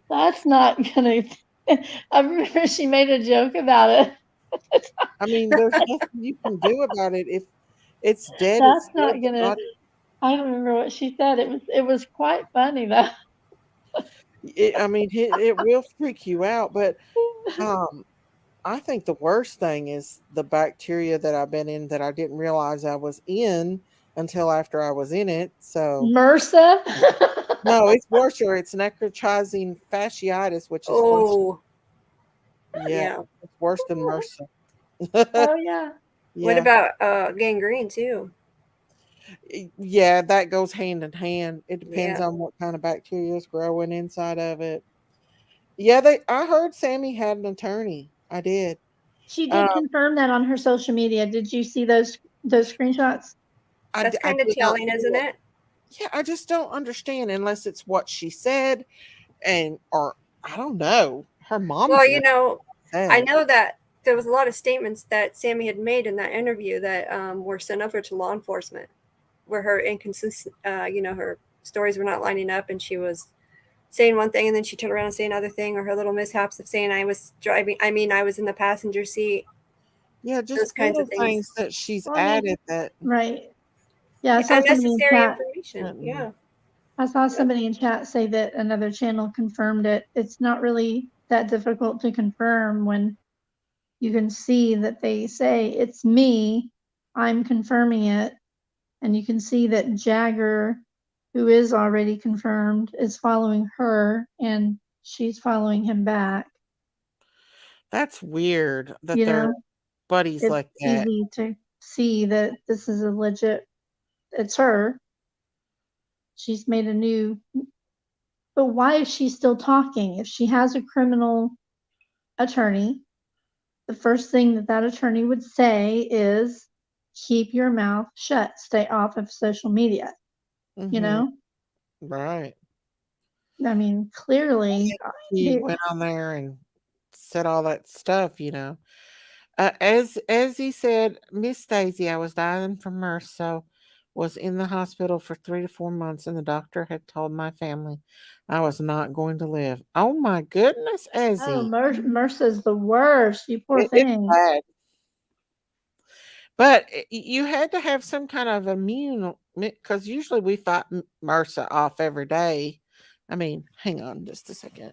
that's not gonna." I remember she made a joke about it. I mean, there's nothing you can do about it. If it's dead, That's it's not dead. The gonna. body, I don't remember what she said. It was quite funny though. I mean, it will freak you out. But um, I think the worst thing is the bacteria that I've been in that I didn't realize I was in until after I was in it. So MRSA. no, it's worse. Or it's necrotizing fasciitis, which is worse. oh, Yeah, yeah. it's worse than MRSA. Oh yeah. What Yeah. about gangrene too? Yeah, that goes hand in hand. It depends Yeah. on what kind of bacteria is growing inside of it. Yeah, I heard Sammy had an attorney. I did. She Uh, did confirm that on her social media. Did you see those screenshots? That's I kind of did not telling, see isn't it. it? Yeah, I just don't understand unless it's what she said, or I don't know. Her mom's Well, the I said. know that there was a lot of statements that Sammy had made in that interview that were sent over to law enforcement, where her inconsistent, her stories were not lining up, and she was saying one thing and then she turned around and say another thing, or her little mishaps of saying I was driving. I mean, I was in the passenger seat. Yeah, just Those kinds little of things. things that she's Well, I mean, added that. right. Yeah, I saw somebody in Unnecessary chat. information. Yeah. I saw somebody in chat say that another channel confirmed it. It's not really that difficult to confirm when you can see that they say it's me. I'm confirming it, and you can see that Jagger, who is already confirmed, is following her, and she's following him back. That's weird that You they're know, buddies it's like that. easy to see that this is a legit. It's her. She's made a new. But why is she still talking? If she has a criminal attorney, the first thing that attorney would say is keep your mouth shut, stay off of social media. You Hmm. know, Right. I mean, clearly, He went on there and said all that stuff. As he said, Miss Daisy, I was dying from MRSA, was in the hospital for 3 to 4 months, and the doctor had told my family I was not going to live. Oh my goodness, oh, Ezzy. MRSA's the worst. You poor It's thing. bad. But you had to have some kind of immune, because usually we fight MRSA off every day. I mean, hang on just a second.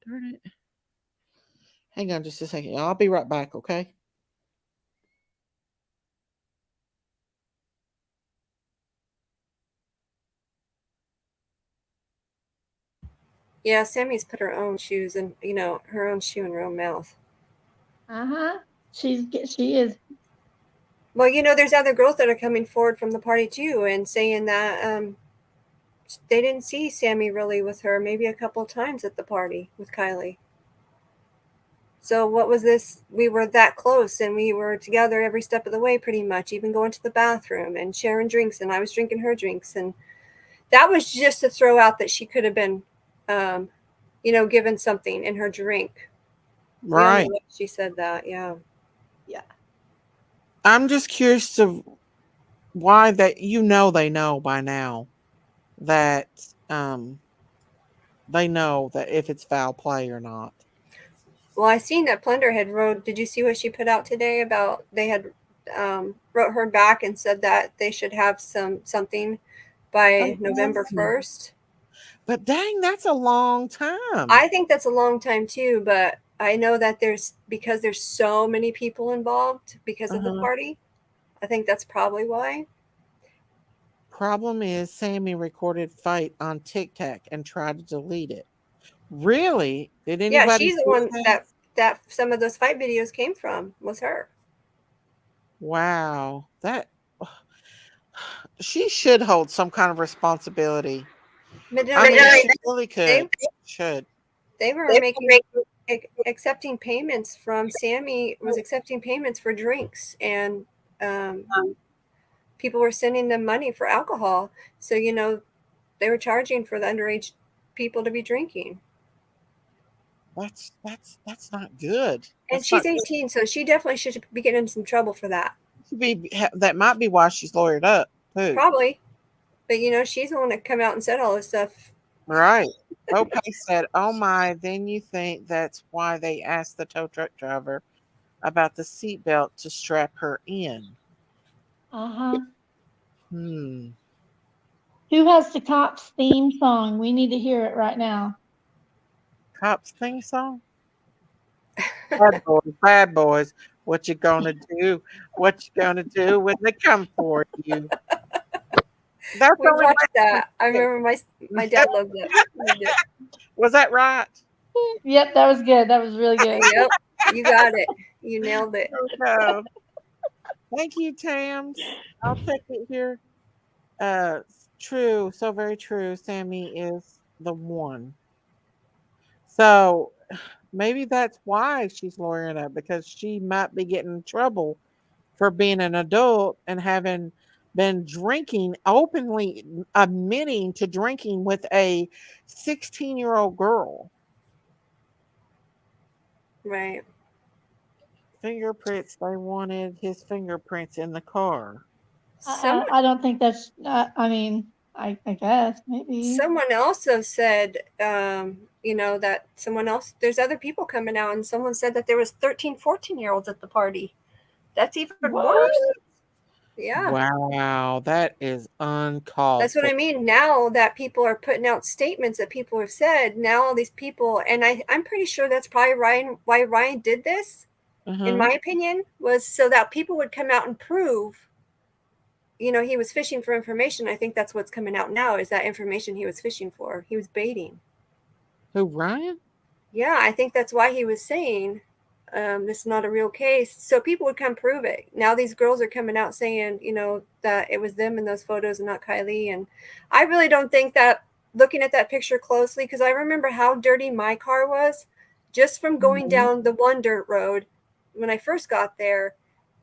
Darn it. Hang on just a second. I'll be right back, okay? Yeah, Sammy's put her own shoes and her own shoe in her own mouth. She is. Well, there's other girls that are coming forward from the party too and saying that they didn't see Sammy really with her maybe a couple times at the party with Kiely. So what was this? We were that close and we were together every step of the way pretty much, even going to the bathroom and sharing drinks, and I was drinking her drinks, and that was just to throw out that she could have been given something in her drink. We all know Right. what she said that, yeah. Yeah. I'm just curious to why they know by now that they know that if it's foul play or not. Well, I seen that Plunder had wrote. Did you see what she put out today about they had wrote her back and said that they should have something by November 1st? But dang, that's a long time. I think that's a long time too, but I know that because there's so many people involved because of the party. I think that's probably why. Problem is, Sammy recorded fight on TikTok and tried to delete it. Really? Did Yeah, anybody she's the see one that? that some of those fight videos came from, was her. Wow, she should hold some kind of responsibility. But no, I mean, she really they could. Should. they were accepting payments from Sammy was accepting payments for drinks, and people were sending them money for alcohol. So, they were charging for the underage people to be drinking. That's not good. And That's she's not good. 18, so she definitely should be getting in some trouble for that. That might be why she's lawyered up too. Probably. But, she's the one that come out and said all this stuff. Right. Okay said, oh my, then you think that's why they asked the tow truck driver about the seatbelt to strap her in. Uh-huh. Hmm. Who has the Cops theme song? We need to hear it right now. Cops theme song? Bad boys, bad boys. What you gonna do? What you gonna do when they come for you? That's We only watched my that. I remember my dad loved it. Was that right? Yep, that was good. That was really good. Yep, you got it. You nailed it. No. Thank you, Tams. I'll check it here. True, so very true. Sammy is the one. So maybe that's why she's lawyering up, because she might be getting in trouble for being an adult and having been drinking, openly admitting to drinking with a 16-year-old girl. Right. Fingerprints, they wanted his fingerprints in the car. I don't think that's, I mean, I guess, maybe. Someone also said, that someone else, there's other people coming out, and someone said that there was 13, 14-year-olds at the party. That's even What? worse. Yeah. Wow, that is uncalled That's what for. I mean. Now that people are putting out statements that people have said, now all these people, and I'm pretty sure that's probably why Ryan did this, in my opinion, was so that people would come out and prove, he was fishing for information. I think that's what's coming out now, is that information he was fishing for. He was baiting. Who, Ryan? Yeah, I think that's why he was saying this is not a real case. So people would come prove it. Now these girls are coming out saying, that it was them in those photos and not Kiely. And I really don't think that, looking at that picture closely, because I remember how dirty my car was just from going down the one dirt road when I first got there.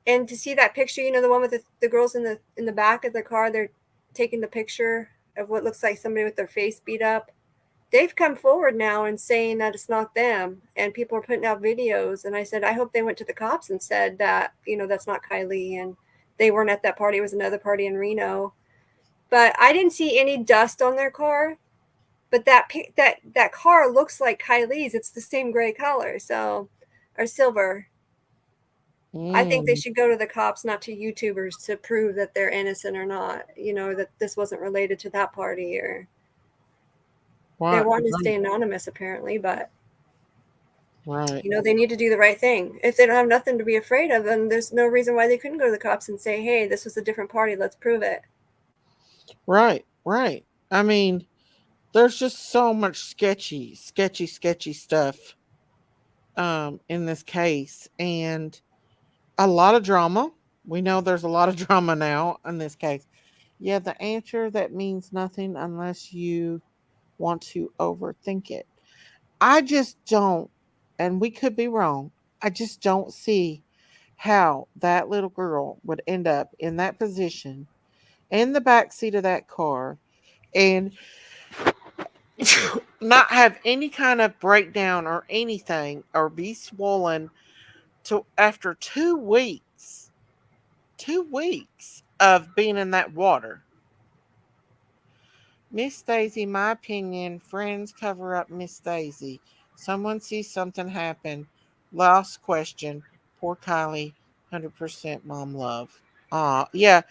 And to see that picture, the one with the girls in the back of the car, they're taking the picture of what looks like somebody with their face beat up. They've come forward now and saying that it's not them, and people are putting out videos. And I said, I hope they went to the cops and said that, that's not Kiely, and they weren't at that party. It was another party in Reno. But I didn't see any dust on their car. But that car looks like Kylie's. It's the same gray color, or silver. I think they should go to the cops, not to YouTubers, to prove that they're innocent or not. That this wasn't related to that party, or they wanted to stay anonymous apparently, but right. They need to do the right thing. If they don't have nothing to be afraid of, then there's no reason why they couldn't go to the cops and say, hey, this was a different party, let's prove it. Right. I mean, there's just so much sketchy stuff in this case, and a lot of drama. We know there's a lot of drama now in this case. Yeah, the answer that means nothing unless you want to overthink it. I just don't, and we could be wrong, I just don't see how that little girl would end up in that position in the back seat of that car and not have any kind of breakdown or anything, or be swollen to after 2 weeks. 2 weeks of being in that water. Miss Daisy, my opinion, friends cover up Miss Daisy. Someone sees something happen. Last question. Poor Kylie, 100% mom love. Yeah,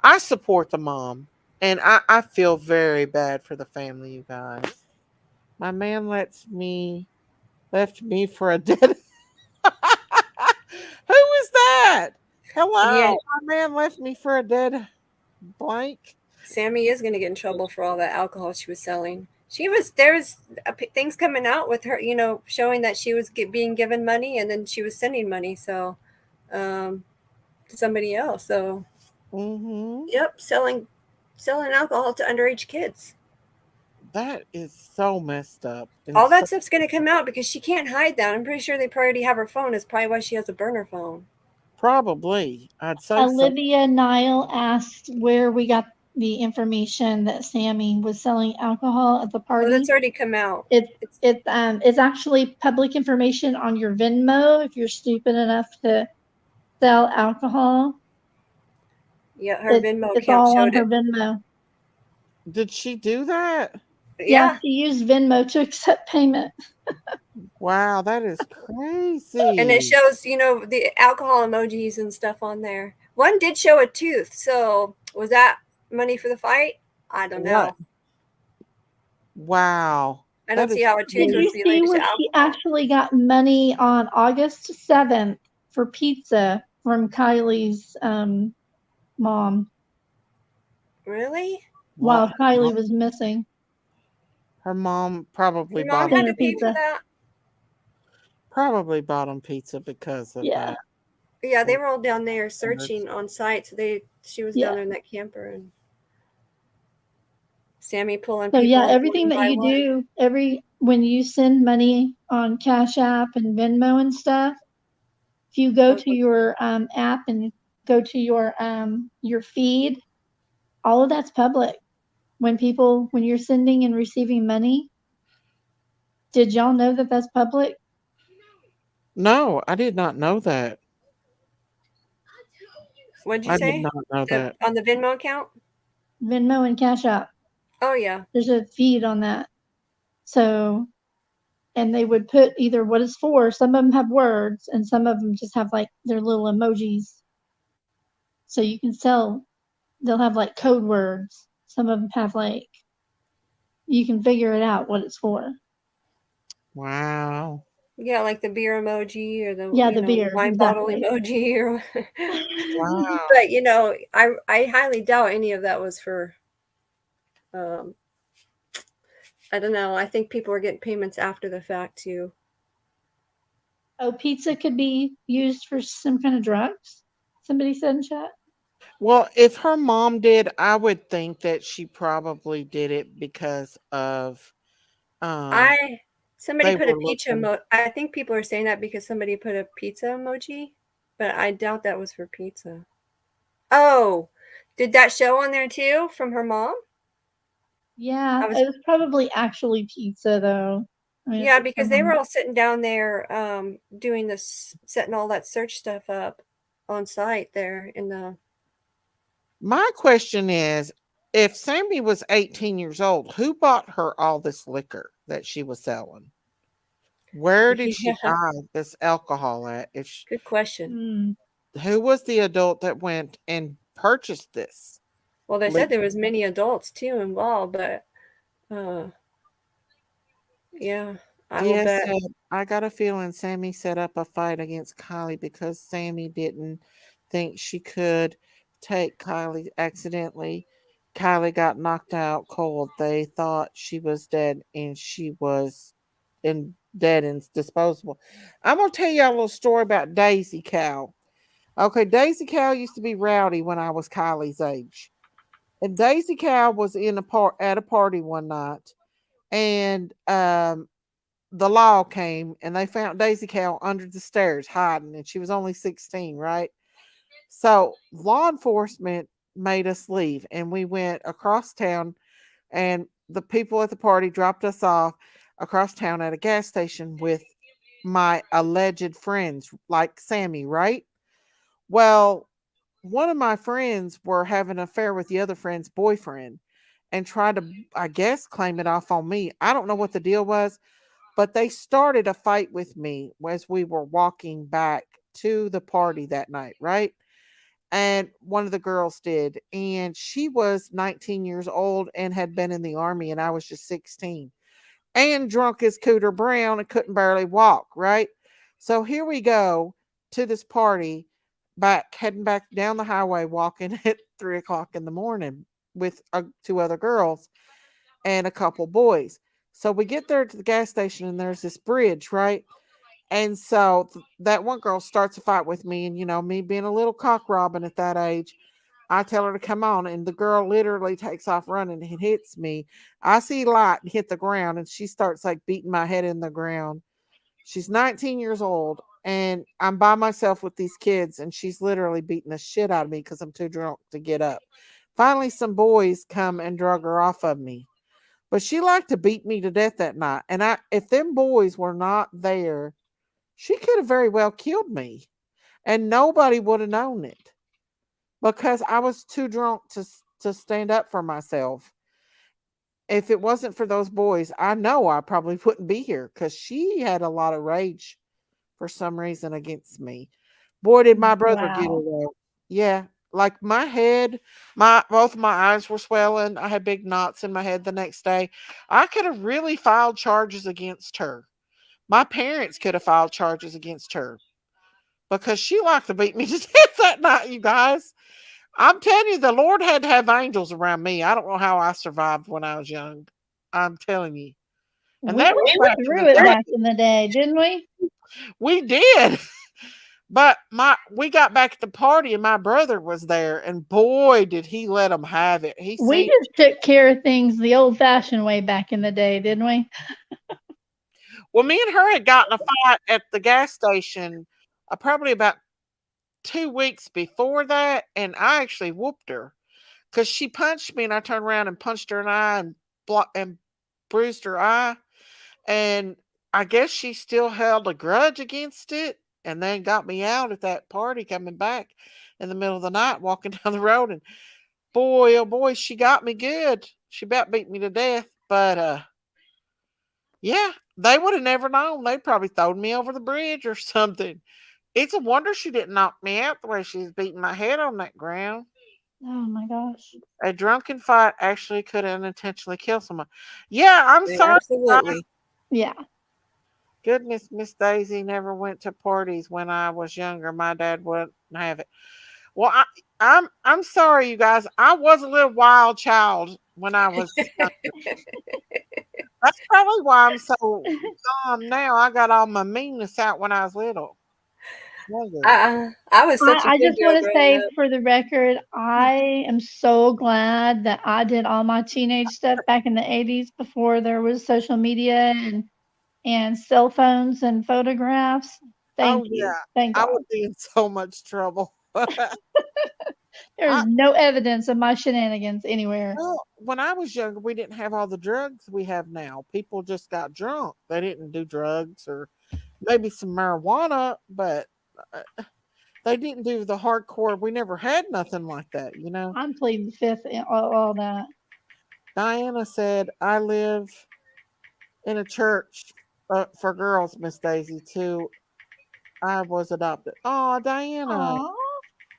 I support the mom. And I feel very bad for the family, you guys. My man left me for a dead. Who is that? Hello, Yeah, my man left me for a dead blank. Sammy is going to get in trouble for all that alcohol she was selling. There's things coming out with her, showing that she was being given money, and then she was sending money, so to somebody else. So yep, selling alcohol to underage kids. That is so messed up. All that stuff's going to come out because she can't hide that. I'm pretty sure they already have her phone. It's probably why she has a burner phone. Probably. I'd say so. Olivia Nile asked where we got the information that Sammy was selling alcohol at the Oh, party. that's already come out. It's actually public information on your Venmo if you're stupid enough to sell alcohol. Yeah, her Venmo It's account all on showed her it. Venmo. Did she do that? Yeah, Yeah. she used Venmo to accept payment. Wow, that is And it crazy. shows, the alcohol emojis and stuff on there. One did show a tooth. So was that money for the fight? I don't What? know. Wow. I That don't see is how a tooth Did was you crazy. see related where to she alcohol. actually got money on August 7th for pizza from Kylie's mom Really? while What? Kylie was missing? Her mom probably Your mom bought him had Sent to her pay for pizza. that? pizza because of Yeah. that. Yeah, they And were all down there it's- searching on site. So she was Yeah. down there in that camper, and Sammy pulling So people yeah, one everything that by you one. do, when you send money on Cash App and Venmo and stuff, if you go to your app and go to your feed, all of that's public. When you're sending and receiving money, did y'all know that that's public? No, I did not know that. What'd you I did say? not know that. On the Venmo account? Venmo and Cash App. Oh yeah. There's a feed on that. So, and they would put either what it's for. Some of them have words, and some of them just have like their little emojis. So you can sell. They'll have like code words. Some of them have like you can figure it out what it's for. Wow. Yeah, like the beer emoji or the Yeah, the beer, wine bottle exactly. emoji or Wow. but I highly doubt any of that was for um I don't know. I think people are getting payments after the fact too. Oh, pizza could be used for some kind of drugs. Somebody said in chat. Well, if her mom did, I would think that she probably did it because of um Somebody they put a were pizza looking. I think people are saying that because somebody put a pizza emoji, but I doubt that was for pizza. Oh, did that show on there too from her mom? Yeah, I was it was probably actually pizza though. I mean, Yeah, because they were all sitting down there doing this, setting all that search stuff up on site there in the. My question is, if Sammy was 18 years old, who bought her all this liquor that she was selling? Where did she Yeah, buy this alcohol at? good question. Who was the adult that went and purchased this? Well, they said liquor? there was many adults too involved, but uh, yeah, I will Dia bet. said, I got a feeling Sammy set up a fight against Kylie because Sammy didn't think she could take Kylie accidentally. Kylie got knocked out cold. They thought she was dead and she was dead and disposable. I'm gonna tell you a little story about Daisy Cow. Okay, Daisy Cow used to be rowdy when I was Kylie's age. And Daisy Cow was at a party one night and the law came and they found Daisy Cow under the stairs hiding, and she was only 16, right? So law enforcement made us leave, and we went across town, and the people at the party dropped us off across town at a gas station with my alleged friends, like Sammy, right? Well, one of my friends were having an affair with the other friend's boyfriend and tried to, I guess, claim it off on me. I don't know what the deal was, but they started a fight with me as we were walking back to the party that night, right? And one of the girls did. And she was 19 years old and had been in the army, and I was just 16. And drunk as Cooter Brown and couldn't barely walk, right? So here we go to this party, heading back down the highway, walking at 3 o'clock in the morning with two other girls and a couple boys. So we get there to the gas station and there's this bridge, right? And so that one girl starts a fight with me, and me being a little cock robin at that age, I tell her to come on, and the girl literally takes off running and hits me. I see light hit the ground, and she starts like beating my head in the ground. She's 19 years old, and I'm by myself with these kids, and she's literally beating the shit out of me because I'm too drunk to get up. Finally, some boys come and drug her off of me. But she liked to beat me to death that night. And if them boys were not there, she could have very well killed me. And nobody would have known it because I was too drunk to stand up for myself. If it wasn't for those boys, I know I probably wouldn't be here because she had a lot of rage for some reason against me. Boy, did my brother get her Wow. though. Yeah, like my head, both my eyes were swelling. I had big knots in my head the next day. I could have really filed charges against her. My parents could have filed charges against her because she liked to beat me to death that night, you guys. I'm telling you, the Lord had to have angels around me. I don't know how I survived when I was young. I'm telling you. And We that was went back in the through it day. back in the day, didn't we? We did. But we got back at the party and my brother was there, and boy did he let them have it. He We seen just took care of things the old-fashioned way back in the day, didn't we? well, me and her had gotten a fight at the gas station probably about 2 weeks before that, and I actually whooped her because she punched me, and I turned around and punched her in the eye and bruised her eye, and I guess she still held a grudge against it, and then got me out at that party coming back in the middle of the night, walking down the road, and boy, oh boy, she got me good. She about beat me to death, but yeah, they would have never known. They'd probably thrown me over the bridge or something. It's a wonder she didn't knock me out the way she was beating my head on that ground. Oh my gosh. A drunken fight actually could unintentionally kill someone. Yeah, I'm sorry. Absolutely. Yeah. Goodness, Miss Daisy never went to parties when I was younger. My dad wouldn't have it. Well, I'm sorry, you guys. I was a little wild child when I was younger. That's probably why I'm so calm now. I got all my meanness out when I was little. Younger. I was such a I good just girl want to growing say up. for the record, I am so glad that I did all my teenage stuff back in the 80s before there was social media and cell phones and photographs. Oh Thank you. yeah, Thank I God. would be in so much trouble. There's I, no evidence of my shenanigans anywhere. well, when I was younger, we didn't have all the drugs we have now. People just got drunk. They didn't do drugs or maybe some marijuana, but they didn't do the hardcore. We never had nothing like that, you know. I'm pleading the fifth in all that. Diana said, "I live in a church for girls, Miss Daisy, too. I was adopted." Oh, Diana. Aw.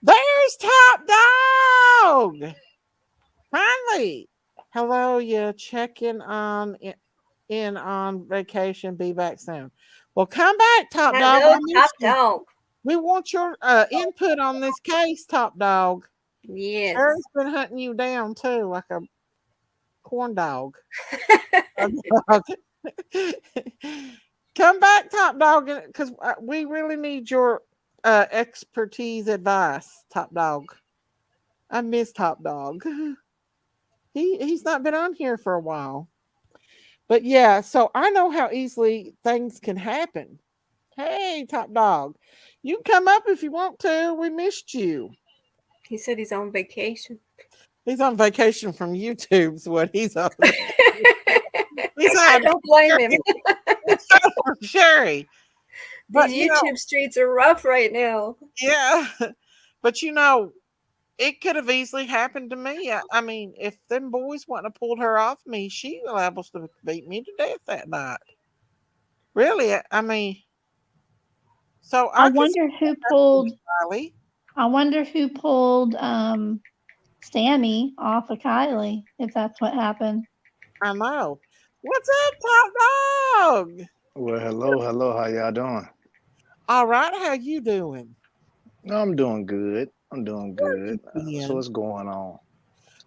There's Top Dog. Finally. Hello, you checking in on vacation. Be back soon. Well, come back, Top Dog. Hello, I Top miss you. Dog. We want your input on this case, Top Dog. Yes. Sherry's been hunting you down too, like a corn dog. A dog. Come back, Top Dog, because we really need your expertise advice, Top Dog. I miss Top Dog. He's not been on here for a while. But yeah, so I know how easily things can happen. Hey, Top Dog, you can come up if you want to. We missed you. He said he's on vacation. He's on vacation from YouTube's what he's on. He's I on don't blame him. for Sherry. But These YouTube streets are rough right now. yeah. But it could have easily happened to me. I mean, if them boys wouldn't have pulled her off me, she was able to beat me to death that night. Really, I mean, so I I could wonder who pulled Kylie. I wonder who pulled Sammy off of Kylie, if that's what happened. I know. What's up, Top Dog? Well, hello. How y'all doing? All right, how you doing? I'm doing good. you So been? what's going on?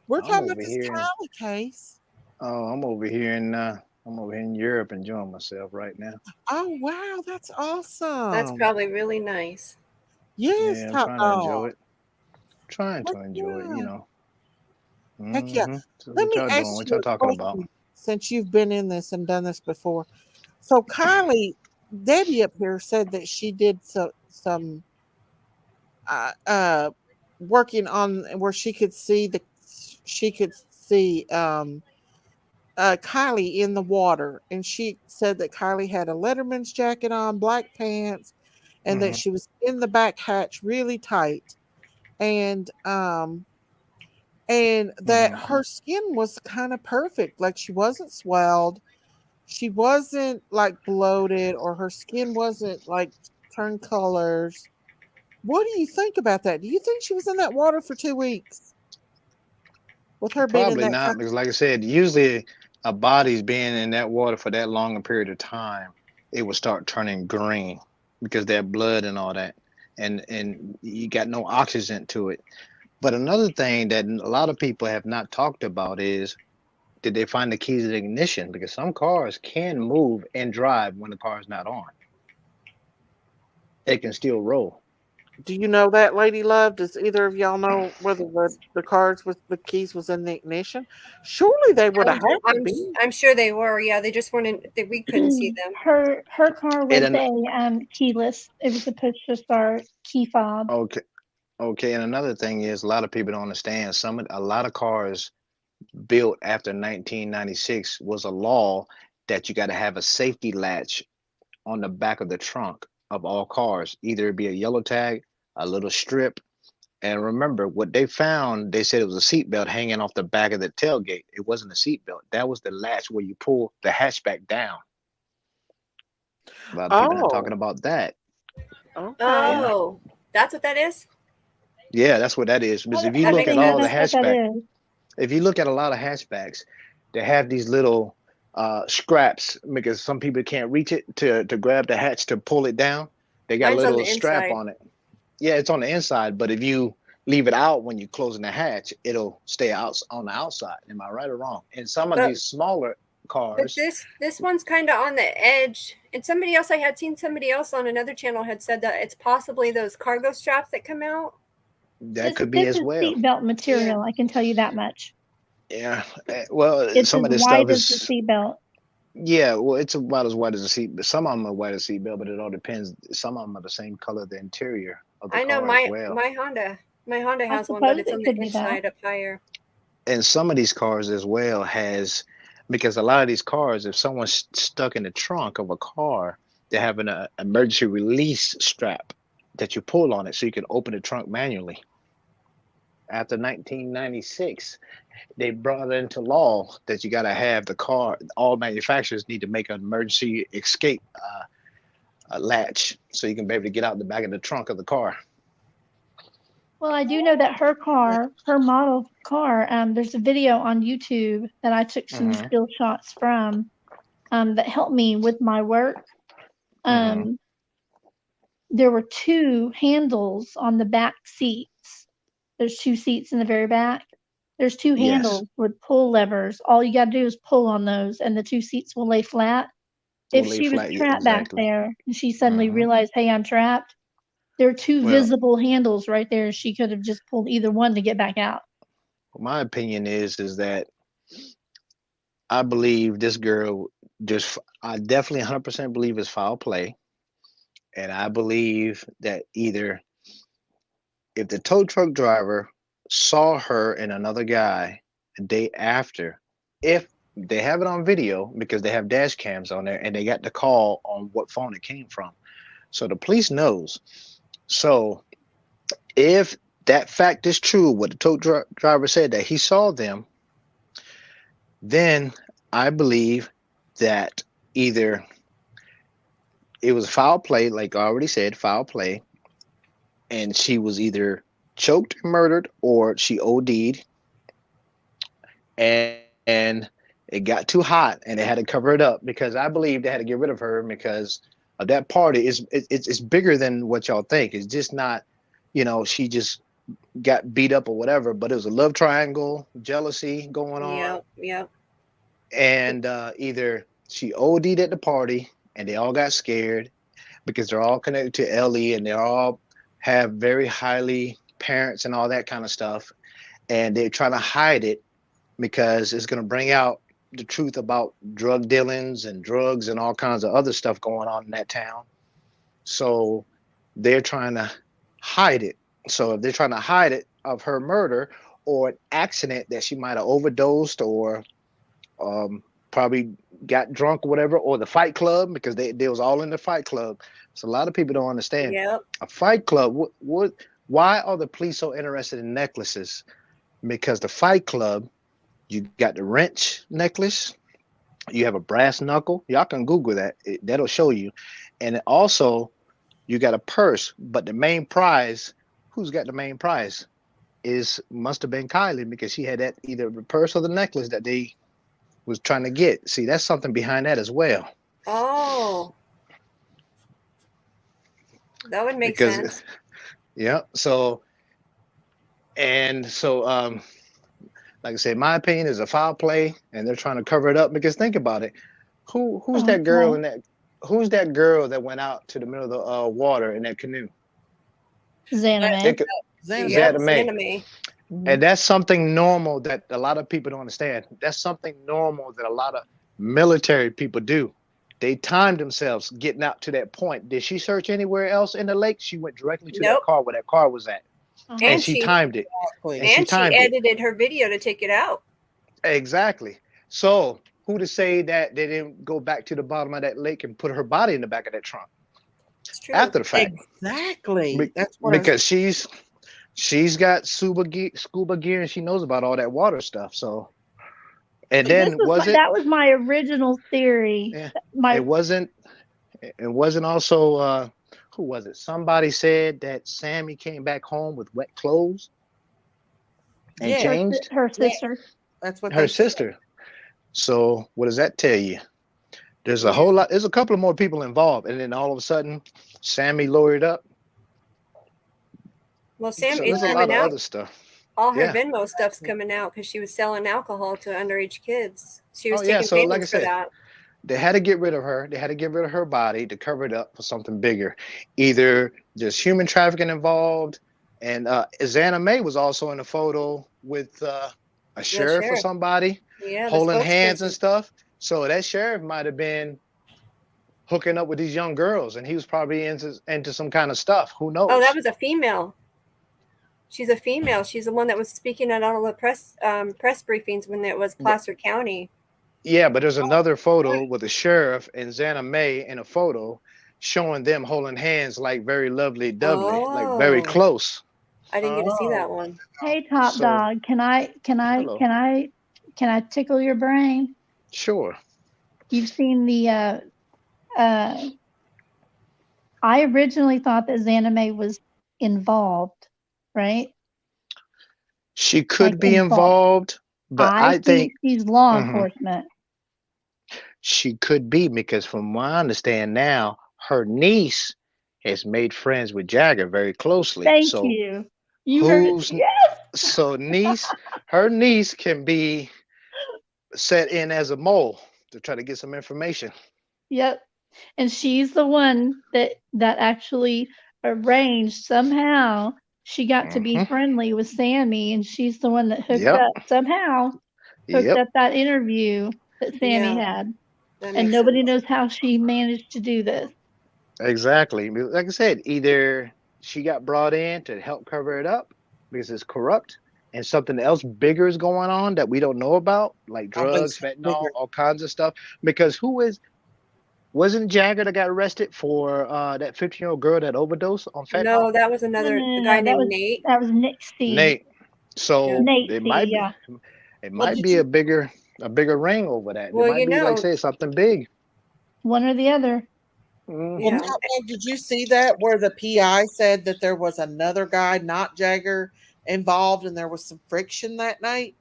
We're I'm talking about over this here. Kylie case. I'm over here in Europe enjoying myself right now. Oh wow, that's awesome. That's probably really nice. Yes, Yeah, I'm Top trying to Dog. enjoy it. Trying to Heck enjoy it, yeah. you know. Heck yeah. So Let what me y'all ask doing? What you y'all a talking about? question since you've been in this and done this before. So Kylie, Debbie up here said that she did some working on where she could see Kylie in the water, and she said that Kylie had a Letterman's jacket on, black pants, and that Hmm. she was in the back hatch really tight, and that Hmm. her skin was kind of perfect, like she wasn't swelled, she wasn't like bloated, or her skin wasn't like turned colors. What do you think about that? Do you think she was in that water for 2 weeks with her being in Probably that kind? not, because like I said, usually a body's being in that water for that long a period of time, it will start turning green because that blood and all that, and you got no oxygen to it. But another thing that a lot of people have not talked about is, did they find the keys to the ignition? Because some cars can move and drive when the car is not on. It can still roll. Do you know that, Lady Love? Does either of y'all know whether the cards with the keys was in the ignition? Surely they would have I'm, had to I'm, be. I'm sure they were. Yeah, they just weren't in, we couldn't see them. Her car And was a keyless. It was a push to start key fob. okay, okay. And another thing is, a lot of people don't understand. A lot of cars built after 1996 was a law that you got to have a safety latch on the back of the trunk of all cars. Either it be a yellow tag, a little strip. And remember, what they found, they said it was a seatbelt hanging off the back of the tailgate. It wasn't a seatbelt. That was the latch where you pull the hatchback down. A lot of people not Oh, talking about that. okay. Yeah. Oh, that's what that is? Yeah, that's what that is. Because if you That look makes at Maybe all the sense. that's what that hatchback, is. if you look at a lot of hatchbacks, they have these little scraps because some people can't reach it to grab the hatch to pull it down. They got a Mine's on little the strap inside. on it. Yeah, it's on the inside, but if you leave it out when you're closing the hatch, it'll stay out on the outside. Am I right or wrong? And some of But these smaller but cars, this one's kind of on the edge. And somebody else, I had seen somebody else on another channel had said that it's possibly those cargo straps that come out. that This could be this as is well. seatbelt material. I can tell you that much. Yeah. Well, It's some as of this stuff white as the is, seatbelt. yeah, well, it's about as white as a seat, but some of them are white as a seatbelt, but it all depends. Some of them are the same color, the interior of the I know car as well. my Honda I has one, but suppose it's on it the could be that. inside up higher. And some of these cars as well has, because a lot of these cars, if someone's stuck in the trunk of a car, they have an emergency release strap that you pull on it so you can open the trunk manually. After 1996, they brought into law that you got to have the car, all manufacturers need to make an emergency escape latch so you can be able to get out the back of the trunk of the car. Well, I do know that her car, her model car, there's a video on YouTube that I took some Hmm. still shots from, that helped me with my work. Hmm. Um, there were two handles on the back seats. There's two seats in the very back. There's two Yes, handles with pull levers. All you got to do is pull on those, and the two seats will lay flat. will If lay she was flat. Yeah, trapped back exactly. there and she suddenly Hmm. realized, hey, I'm trapped, there are two Well, visible handles right there. She could have just pulled either one to get back out. my opinion is that I believe this girl just, I definitely 100% believe it's foul play. And I believe that either if the tow truck driver saw her and another guy the day after, if they have it on video because they have dash cams on there and they got the call on what phone it came from. So the police knows. So if that fact is true, what the tow driver said that he saw them, then I believe that either it was foul play, like I already said, foul play, and she was either choked and murdered or she OD'd, and it got too hot and they had to cover it up because I believe they had to get rid of her because of that party. It's bigger than what y'all think. It's just not, she just got beat up or whatever, but it was a love triangle, jealousy going on, Yep, yep. and either she OD'd at the party and they all got scared because they're all connected to Ellie and they all have very highly parents and all that kind of stuff, and they're trying to hide it because it's going to bring out the truth about drug dealings and drugs and all kinds of other stuff going on in that town. So they're trying to hide it. So if they're trying to hide it of her murder or an accident that she might have overdosed or probably got drunk or whatever, or the Fight Club, because they was all in the Fight Club. So a lot of people don't understand. Yep. A Fight Club. Why are the police so interested in necklaces? Because the Fight Club, you got the wrench necklace, you have a brass knuckle. Y'all can Google that. That'll show you. And also, you got a purse. But the main prize, who's got the main prize? Must have been Kiely, because she had that, either the purse or the necklace that they was trying to get. See, that's something behind that as well. Oh, that would make sense. Yeah. So, like I said, my opinion is a foul play, and they're trying to cover it up. Because think about it, who's that girl in that? Who's that girl that went out to the middle of the water in that canoe? Xaname. Xaname. And that's something normal that a lot of people don't understand. That's something normal that a lot of military people do. They timed themselves getting out to that point. Did she search anywhere else in the lake? She went directly to that car where that car was at. And she timed it. And she edited her video to take it out. Exactly. So who to say that they didn't go back to the bottom of that lake and put her body in the back of that trunk? It's true. After the fact. Exactly. That's what because she's got scuba gear and she knows about all that water stuff. So, and then that was my original theory. Yeah, it wasn't also who was it? Somebody said that Sammy came back home with wet clothes and changed. Her sister. That's what her sister. So what does that tell you? There's a whole lot. There's a couple of more people involved, and then all of a sudden, Sammy lawyered up. Well, Sam so is there's a lot of other stuff. All her Venmo stuff's coming out because she was selling alcohol to underage kids. She was taking so like I payments for said, that. They had to get rid of her. They had to get rid of her body to cover it up for something bigger. Either there's human trafficking involved, and Xaname was also in a photo with a sheriff or somebody holding hands and stuff. So that sheriff might have been hooking up with these young girls, and he was probably into some kind of stuff. Who knows? Oh, that was a female. She's a female. She's the one that was speaking at all the press briefings when it was Placer County. Yeah, but there's another photo with the sheriff and Xaname in a photo showing them holding hands like very lovely, dovely, like very close. I didn't get to see that one. Hey, Top Dog, can I tickle your brain? Sure. You've seen the I originally thought that Xaname was involved, right? She could be involved, but I think she's law enforcement. She could be, because from what I understand now, her niece has made friends with Jagger very closely. Thank you. You heard So her niece can be set in as a mole to try to get some information. Yep. And she's the one that actually arranged somehow. She got to be friendly with Sammy, and she's the one that hooked up that interview that Sammy had. And nobody knows how she managed to do this. Exactly. Like I said, either she got brought in to help cover it up because it's corrupt, and something else bigger is going on that we don't know about, like drugs, fentanyl, all kinds of stuff. Because wasn't Jagger that got arrested for that 15-year-old girl that overdosed on fentanyl? No, that was another guy named Nate. That was Nate. So it might be a bigger ring over that. Well, it might be like say something big. One or the other. Well, did you see that where the PI said that there was another guy, not Jagger, involved, and there was some friction that night?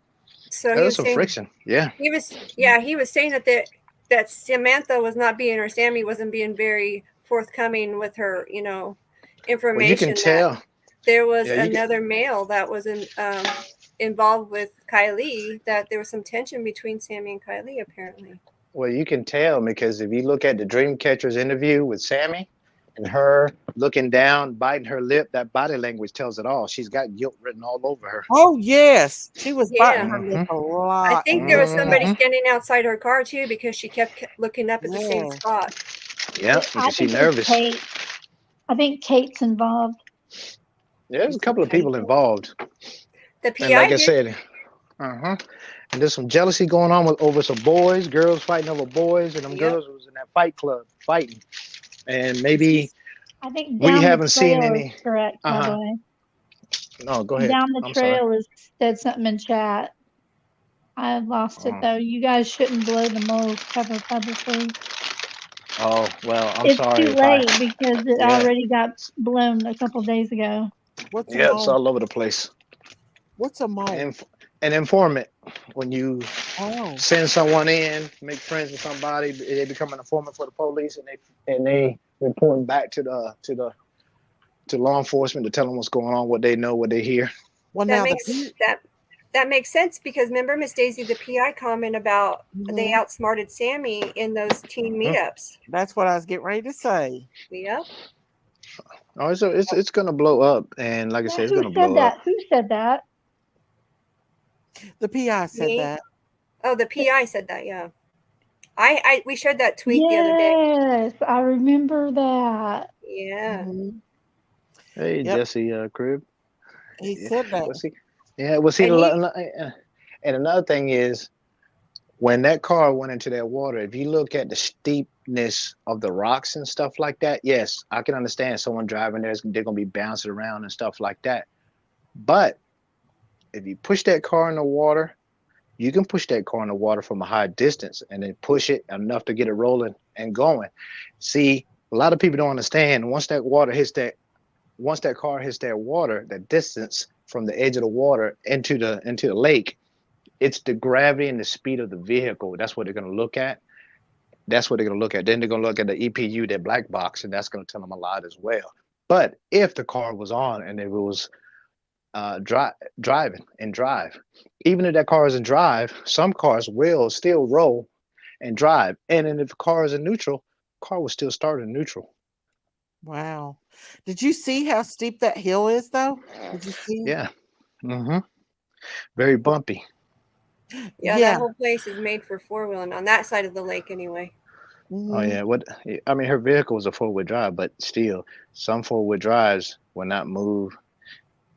So there was some friction. Yeah. He was saying that Samantha was not being, or Sammy wasn't being very forthcoming with her, information. Well, you can tell there was another male that was involved with Kiely, that there was some tension between Sammy and Kiely, apparently. Well, you can tell because if you look at the Dreamcatcher's interview with Sammy, and her looking down, biting her lip, that body language tells it all. She's got guilt written all over her. Oh yes, she was biting Yeah. her lip a I lot. think and there was looking somebody up. standing outside her car too because she kept looking up at the same Yeah. spot. Yeah, I because she's think it's nervous. Kate. I think Kate's involved. There's You a couple said of people Kate? involved. The And like PI I did. said, and there's some jealousy going on over some boys, girls fighting over boys, and them Yep. girls was in that fight club fighting. And Did maybe you- I think we down the haven't seen trail is any. correct, by the Uh-huh. way. No, go ahead. Down the I'm sorry. trail is said something in chat. I lost it Oh, though. You guys shouldn't blow the mole's cover publicly. oh well, I'm It's sorry too if I. late because it Yeah, already got blown a couple days ago. What's a yeah, it's mole? all over the place. What's a mole? And an informant, when you Oh, send someone in, make friends with somebody, they become an informant for the police, and they report back to law enforcement to tell them what's going on, what they know, what they hear. well That now makes the that makes sense because remember Miss Daisy, the PI comment about they Mhm. outsmarted Sammy in those teen meetups. That's what I was getting ready to say. Yep. Oh, it's gonna blow up, and like I Now, said, it's who gonna said blow up. that? Who said that? The PI said Me? that. Oh, the PI said that. Yeah. We shared that tweet the other day. Yes, I remember that. Yeah. Mhm. Hey, Yep, Jesse, Crib. he Yeah, said that. was he? Yeah, was he? And another thing is, when that car went into that water, if you look at the steepness of the rocks and stuff like that, yes, I can understand someone driving there, they're gonna be bouncing around and stuff like that. But if you push that car in the water, you can push that car in the water from a high distance and then push it enough to get it rolling and going. See, a lot of people don't understand once that car hits that water, that distance from the edge of the water into the lake, it's the gravity and the speed of the vehicle. That's what they're going to look at. That's what they're going to look at. Then they're going to look at the EPU, that black box, and that's going to tell them a lot as well. But if the car was on and if it was driving and drive, even if that car is in drive, some cars will still roll and drive. And then if the car is in neutral, car will still start in neutral. Wow. Did you see how steep that hill is though? Did you see? Yeah. Very bumpy. Yeah, Yeah. that whole place is made for four-wheeling on that side of the lake anyway. Oh yeah, what I mean, her vehicle was a four-wheel drive, but still, some four-wheel drives will not move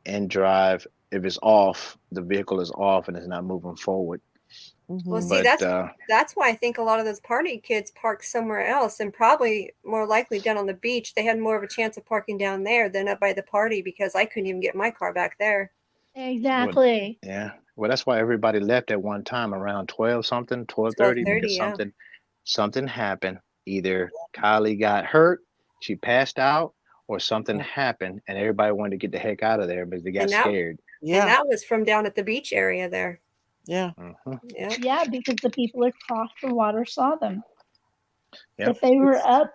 and drive if it's off. The vehicle is off and it's not moving forward. Well, see, Mhm. But that's why I think a lot of those party kids park somewhere else, and probably more likely down on the beach. They had more of a chance of parking down there than up by the party because I couldn't even get my car back there. Exactly. yeah, well, that's why everybody left at one time around 12 something, 12:30, 12:30, because yeah. something happened. Either Kylie got hurt, she passed out, or something Yeah. happened, and everybody wanted to get the heck out of there because they got And that scared. and Yeah. that was from down at the beach area there. Yeah. Yeah. Yeah, because the people across the water saw them. Yep. If they were up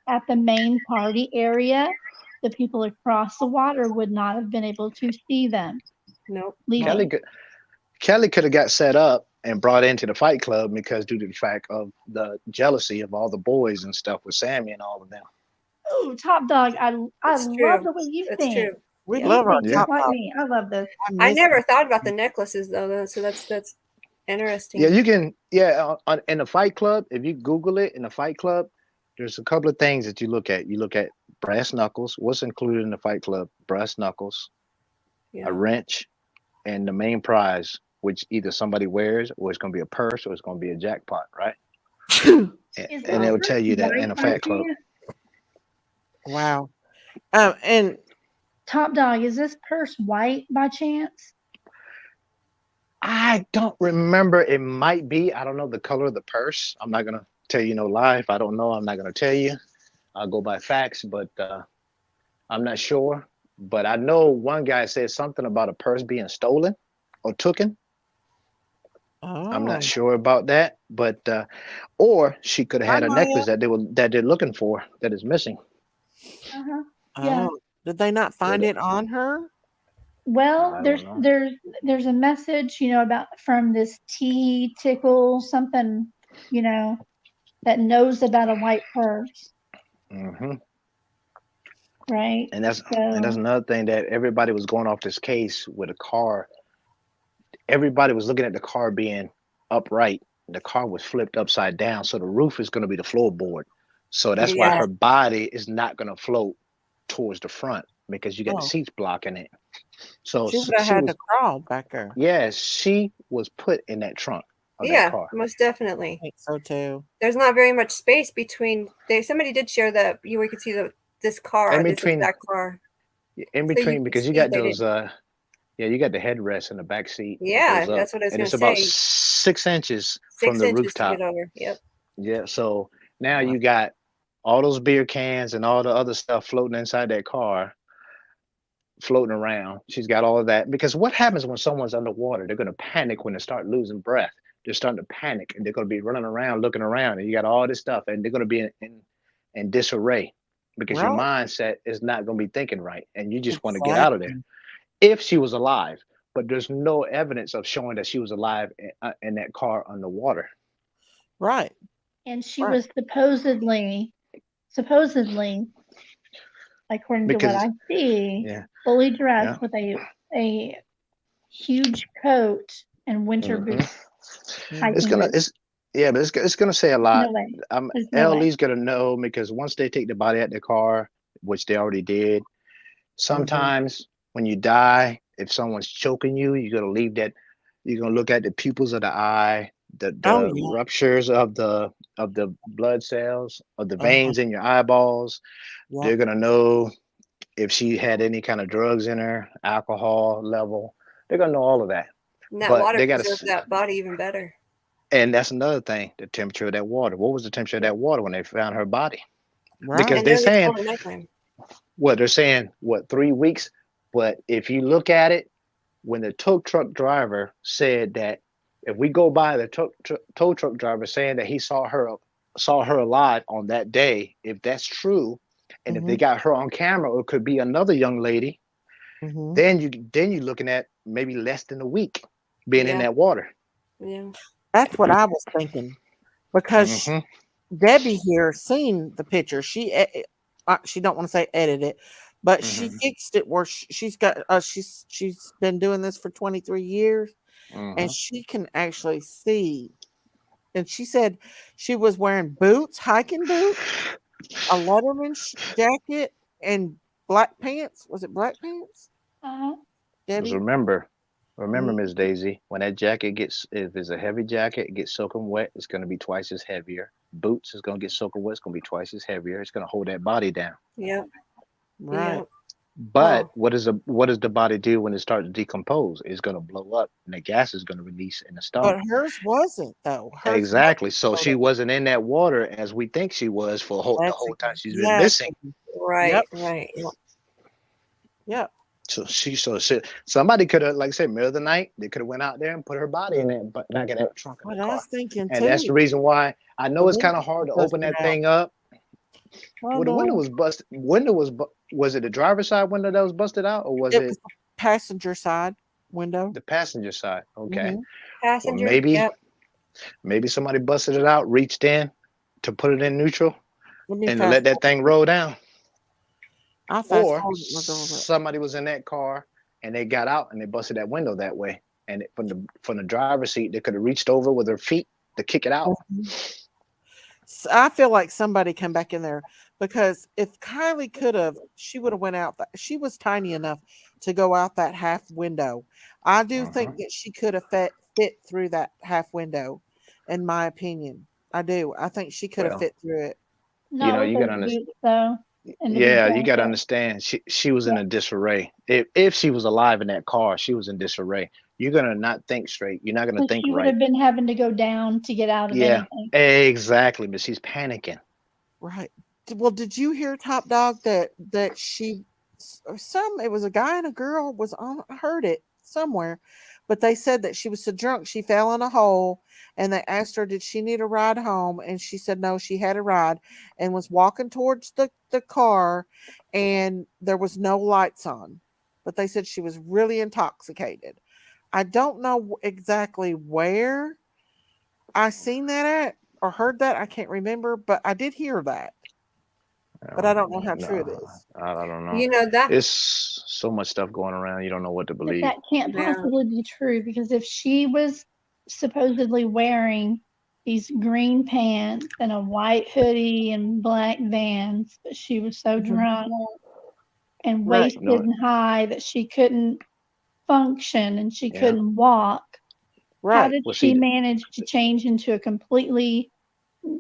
at the main party area, the people across the water would not have been able to see them Nope. leaving. Kelly could have got set up and brought into the fight club because due to the fact of the jealousy of all the boys and stuff with Sammy and all of them. Oh, Top Dog, I It's love true. the way you That's think. true. We Yeah. You love our think just top like dog. me. I love this. I miss never it. thought about the necklaces though, so that's interesting. Yeah, you can. Yeah, in the fight club, if you Google it in the fight club, there's a couple of things that you look at. You look at brass knuckles. What's included in the fight club? Brass knuckles, Yeah. a wrench, and the main prize, which either somebody wears or it's going to be a purse or it's going to be a jackpot, right? Is And the they'll purse tell you that in white a by fat club. chance? Wow. And Top Dog, is this purse white by chance? I don't remember. It might be. I don't know the color of the purse. I'm not going to tell you no lie. If I don't know, I'm not going to tell you. I'll go by facts, but I'm not sure. But I know one guy said something about a purse being stolen or taken. I'm not oh, sure about that, but or she could have hi had a necklace Maya. that they're looking for that is missing. Uh-huh. Yeah. Oh, did they not find it on her? Well, I there's don't know. there's a message, about from this T tickle something, that knows about a white purse. hmm right? And that's So another thing, that everybody was going off this case with a car. Everybody was looking at the car being upright. The car was flipped upside down, so the roof is going to be the floorboard. So that's why Yeah. her body is not going to float towards the front, because you got the Oh, seats blocking it. So she would have she had to was, crawl back there. yeah, she was put in that trunk of that Yeah, car. most I definitely. think so too. There's not very much space between. Somebody did share that we could see this car, In this between, exact car. in So you between, could because you see got they those did. yeah, you got the headrest in the back seat that Yeah, goes up, that's what I was and gonna it's about say. 6 inches from 6 the inches to rooftop. get over. Yep. Yeah, so now Wow. you got all those beer cans and all the other stuff floating inside that car, floating around. She's got all of that, because what happens when someone's underwater? They're going to panic when they start losing breath. They're starting to panic, and they're going to be running around, looking around, and you got all this stuff, and they're going to be in disarray, because your Right. mindset is not going to be thinking right, and you just want to get out of there. Exactly. If she was alive, but there's no evidence of showing that she was alive in that car underwater. Right. and she Right. was supposedly, according to what Because I see, yeah, fully dressed yeah. with a huge coat and winter Mhm. boots, Mhm. It's hiking gonna boots. it's gonna say a lot. No way. There's no way. Ellie's gonna know, because once they take the body out the car, which they already did, Mhm. sometimes when you die, if someone's choking you, you're gonna leave that. You're gonna look at the pupils of the eye, the Oh the yeah. ruptures of the blood cells, of the Uh-huh. veins in your eyeballs. Yep. They're gonna know if she had any kind of drugs in her, alcohol level. They're gonna know all of that. And that But water they gotta, preserved that body even better. and that's another thing, the temperature of that water. What was the temperature of Yep. that water when they found her body? Right. Because And they're then it's saying, cold at nighttime. they're saying, 3 weeks? But if you look at it, when the tow truck driver said that, if we go by the tow truck driver saying that he saw her alive on that day, if that's true, and if they Mhm. got her on camera, it could be another young lady, Mhm. then you're looking at maybe less than a week being in Yeah. that water. Yeah. That's what I was thinking, because Hmm. Debbie here seen the picture. She don't want to say edit it, but she Hmm. fixed it where she's got she's been doing this for 23 years, and Hmm. she can actually see. And she said she was wearing boots, hiking boots, a Letterman jacket, and black pants. Was it black pants, Uh, Because Debbie? remember, Mhm. Miss Daisy, when that jacket gets, if it's a heavy jacket, it gets soaking wet, it's going to be twice as heavier. Boots is going to get soaking wet, it's going to be twice as heavier. It's going to hold that body down. Yep. Right. Yep. But Oh. what does the body do when it starts to decompose? It's going to blow up, and the gas is going to release in the But stomach. hers wasn't though. Hers Exactly. So wasn't. she wasn't in that water as we think she was for the That's whole time she's been missing. exactly. Right. Yep. Right. Yep. Yep. So somebody could have, like I said, middle of the night, they could have went out there and put her body in that, but back in that trunk of the What I car. was thinking And that's the too. reason why I The know it's kind window of hard was to open busted that out. thing up. I Well, the window know. was busted. Was it the driver's side window that was busted out, or was It was it the passenger side window. the passenger side? Okay. Mm-hmm. Well, Passenger. maybe Yep. somebody busted it out, reached in to put it in neutral, Let me and to fast let that thing roll down. I'll fast Or forward and look over it. somebody was in that car and they got out and they busted that window that way. And from the driver's seat, they could have reached over with their feet to kick it out. Mhm. I feel like somebody come back in there, because if Kylie could have, she would have went out. She was tiny enough to go out that half window. I do Uh-huh. think that she could have fit through that half window, in my opinion. I do. I think she could have Well, fit through it. not with you those gotta understand. boots though, and the big Yeah, you gotta jacket. understand. She was in Yeah, a disarray. If she was alive in that car, she was in disarray. You're gonna not think straight. You're not gonna so think she would right. have been having to go down to get out of Yeah, anything. exactly. But she's panicking. Right. Well, did you hear, Top Dog, that it was a guy and a girl was on, I heard it somewhere, but they said that she was so drunk she fell in a hole, and they asked her did she need a ride home, and she said no, she had a ride, and was walking towards the car, and there was no lights on, but they said she was really intoxicated. I don't know exactly where I seen that at or heard that. I can't remember, but I did hear that. but I don't know how true it is. I don't know. You know that. It's so much stuff going around. You don't know what to But believe. that can't Yeah. possibly be true, because if she was supposedly wearing these green pants and a white hoodie and black Vans, but she was so drunk and Right. wasted and high that she couldn't function and she Yeah. couldn't walk, how Right. did Well, she see, manage to change into a completely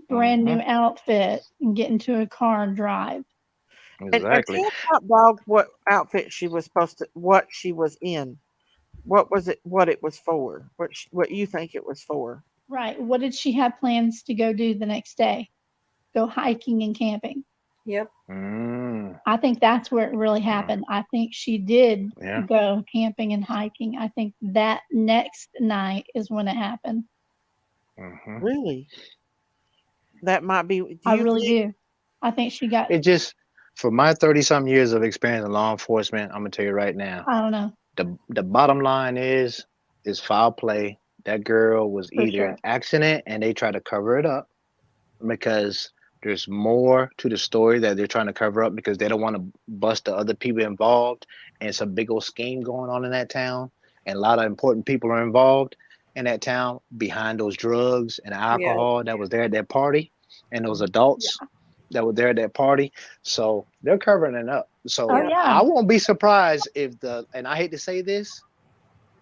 brand new outfit and get into a car and drive? And exactly. tell Top Dog what outfit she was supposed to, what she was in. What was it? What it was for? What you think it was for? Right. What did she have plans to go do the next day? Go hiking and camping. Yep. Mm, I think that's where it really happened. I think she did yeah. go camping and hiking. I think that next night is when it happened. Hmm. Really? That might be. Do I you really think? do. I think she got, It just, for my 30-some years of experience in law enforcement, I'm gonna tell you right now, I don't know, the bottom line is foul play. That girl was for either an sure. accident and they try to cover it up because there's more to the story that they're trying to cover up because they don't want to bust the other people involved. And it's a big old scheme going on in that town. And a lot of important people are involved in that town behind those drugs and alcohol that was there at that party and those adults that were there at that party. So they're covering it up. So Oh, Yeah. yeah. I won't be surprised if and I hate to say this,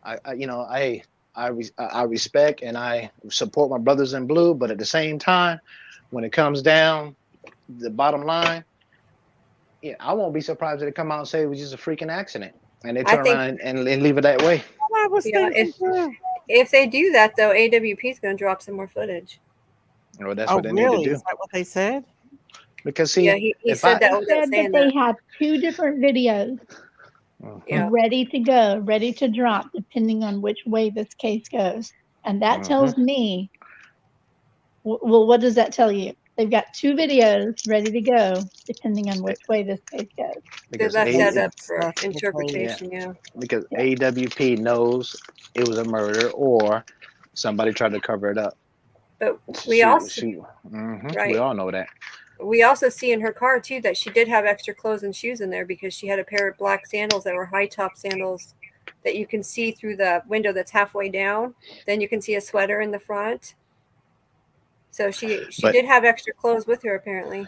I respect and I support my brothers in blue, but at the same time, when it comes down the bottom line, yeah, I won't be surprised if they come out and say it was just a freaking accident, and they I turn think, around and leave it that way. What I was yeah, thinking too. if they do that though, AWP is going to drop some more footage. Well, that's Oh, what they need to really? do. Is that what they said? Because Yeah, see, he if said I that They without said that saying they that. have 2 different videos Yeah. ready to go, ready to drop, depending on which way this case goes. And that tells me, well, what does that tell you? They've got 2 videos ready to go, depending on which way this case goes. They because left They that said up for stuff in the page. interpretation. Yeah. because Yeah. AWP knows it was a murder or somebody tried to cover it up. But we also, We right. all know that. We also see in her car too that she did have extra clothes and shoes in there because she had a pair of black sandals that were high top sandals that you can see through the window that's halfway down. Then you can see a sweater in the front. So she But did have extra clothes with her apparently.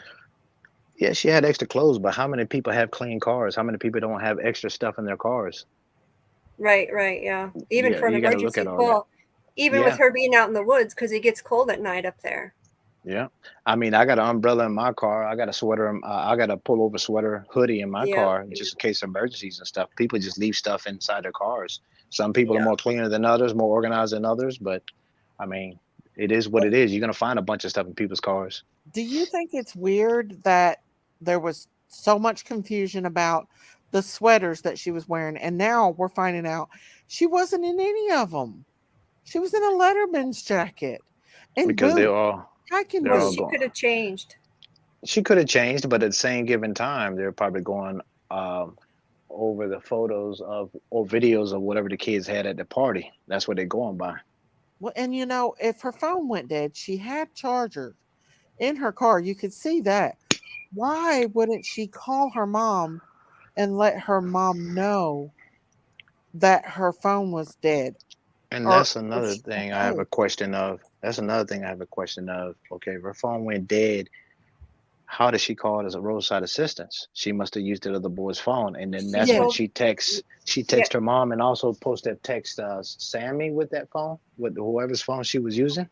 yeah, she had extra clothes. But how many people have clean cars? How many people don't have extra stuff in their cars? Right, yeah. Even for an You got to look emergency at all that. call, even with Yeah. her being out in the woods because it gets cold at night up there. Yeah, I mean, I got an umbrella in my car. I got a sweater. I got a pullover sweater, hoodie in my Yeah. car, just in case of emergencies and stuff. People just leave stuff inside their cars. Some people are Yeah. more cleaner than others, more organized than others. But I mean, it is what it is. You're gonna find a bunch of stuff in people's cars. Do you think it's weird that there was so much confusion about the sweaters that she was wearing, and now we're finding out she wasn't in any of them? She was in a Letterman's jacket and Because they're boots, all hiking they're Well, all boots. she going. could have changed. She could have changed, but at the same given time, they're probably going over the photos of or videos of whatever the kids had at the party. That's what they're going by. Well, and if her phone went dead, she had charger in her car. You could see that. Why wouldn't she call her mom and let her mom know that her phone was dead? And Or that's if another she thing I have knows? a question of. That's another thing I have a question of. Okay, if her phone went dead, how did she call it as a roadside assistance? She must have used the other boy's phone, and then She that's when Yes. told she texts. She texts her mom and also post that text Sammy with that phone, with whoever's phone she was using,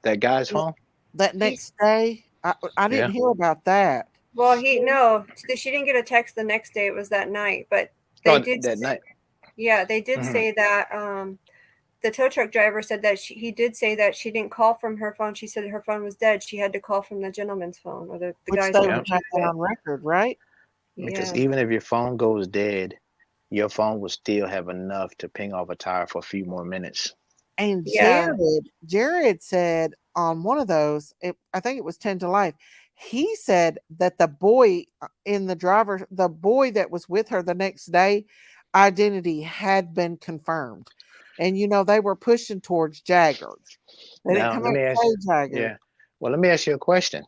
that guy's phone. That he next day, I didn't Yeah. hear about that. well, she didn't get a text the next day. It was that night, but Oh, they did. that night. Yeah, they did say that. The tow truck driver said that he did say that she didn't call from her phone. She said her phone was dead. She had to call from the gentleman's phone or the Which guy's they phone would that she have was that with. on record, right? Because Yeah. even if your phone goes dead, your phone will still have enough to ping off a tire for a few more minutes. And Yeah. Jared said on one of those, I think it was 10 to Life, he said that the boy the boy that was with her the next day, identity had been confirmed. And they were pushing towards Jagger. They didn't Now, come let out me and ask. say Jagger. Yeah. Well, let me ask you a question.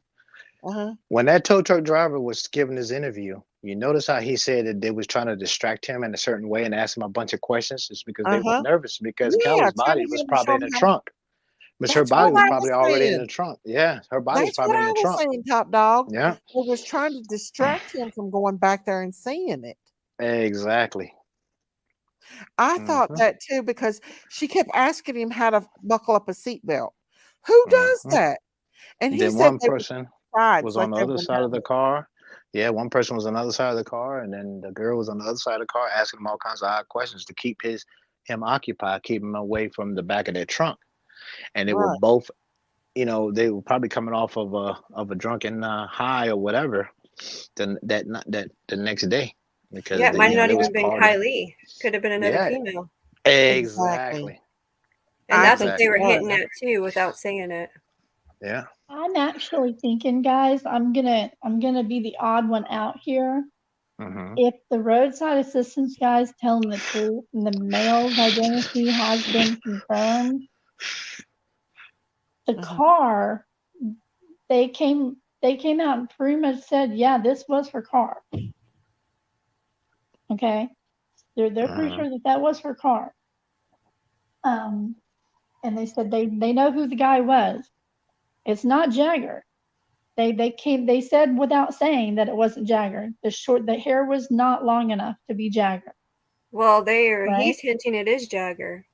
When that tow truck driver was giving his interview, you notice how he said that they was trying to distract him in a certain way and ask him a bunch of questions. It's because they was nervous because Yeah, Kelly's trying body to was get him to show probably in him the how. trunk. Because her That's body what was I probably was already in saying. the trunk. Yeah, her body was That's what probably in I the was trunk. saying, Top Dog. Yeah, It was trying to distract him from going back there and seeing it. exactly. I thought Mm-hmm. that too because she kept asking him how to buckle up a seatbelt. Who does Mm-hmm. that? And he Then said one they were person sides, was like on the they other were side of the car. Yeah, one person was on the other side of the car, and then the girl was on the other side of the car asking him all kinds of odd questions to keep him occupied, keep him away from the back of their trunk. And they were right. both, they were probably coming off of a drunken high or whatever. The next day because Yeah, it might have not they was even been partying. Kylie. Could have been another Yeah, female. Exactly. exactly, And I that's what think they it were exactly. hitting was. at too without saying it. Yeah. I'm actually thinking, guys, I'm gonna be the odd one out here. Mm-hmm. If the roadside assistance guy's telling the truth and the male's identity has been confirmed, the car, they came out and pretty much said, yeah, this was her car. Okay. They're pretty sure that was her car. And they said they know who the guy was. It's not Jagger. They said without saying that it wasn't Jagger. The hair was not long enough to be Jagger. Well, Right? he's hinting it is Jagger.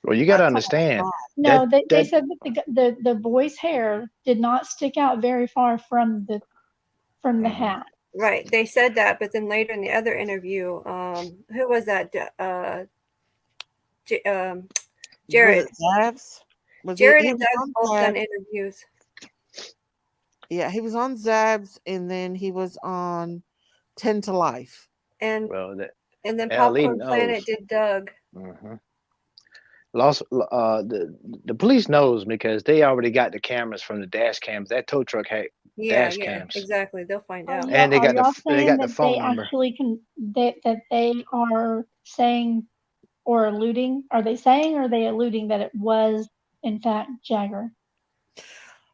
Well, you got to That's what I understand thought. No, that they said that the boy's hair did not stick out very far from the hat. Right. They said that, but then later in the other interview, who was that? Jared. Was it Zabs? Jared He and was Doug on both done Zabs. interviews. Yeah, he was on Zabs, and then he was on 10 to Life. And well, and then LE Popcorn Planet knows. did Doug. Mm-hmm. The police knows because they already got the cameras from the dash cams. That tow truck had dash Yeah, cams, exactly. They'll find out. and they Are got y'all they saying got the that they phone number. actually that they are saying or alluding? Are they saying or are they alluding that it was in fact Jagger?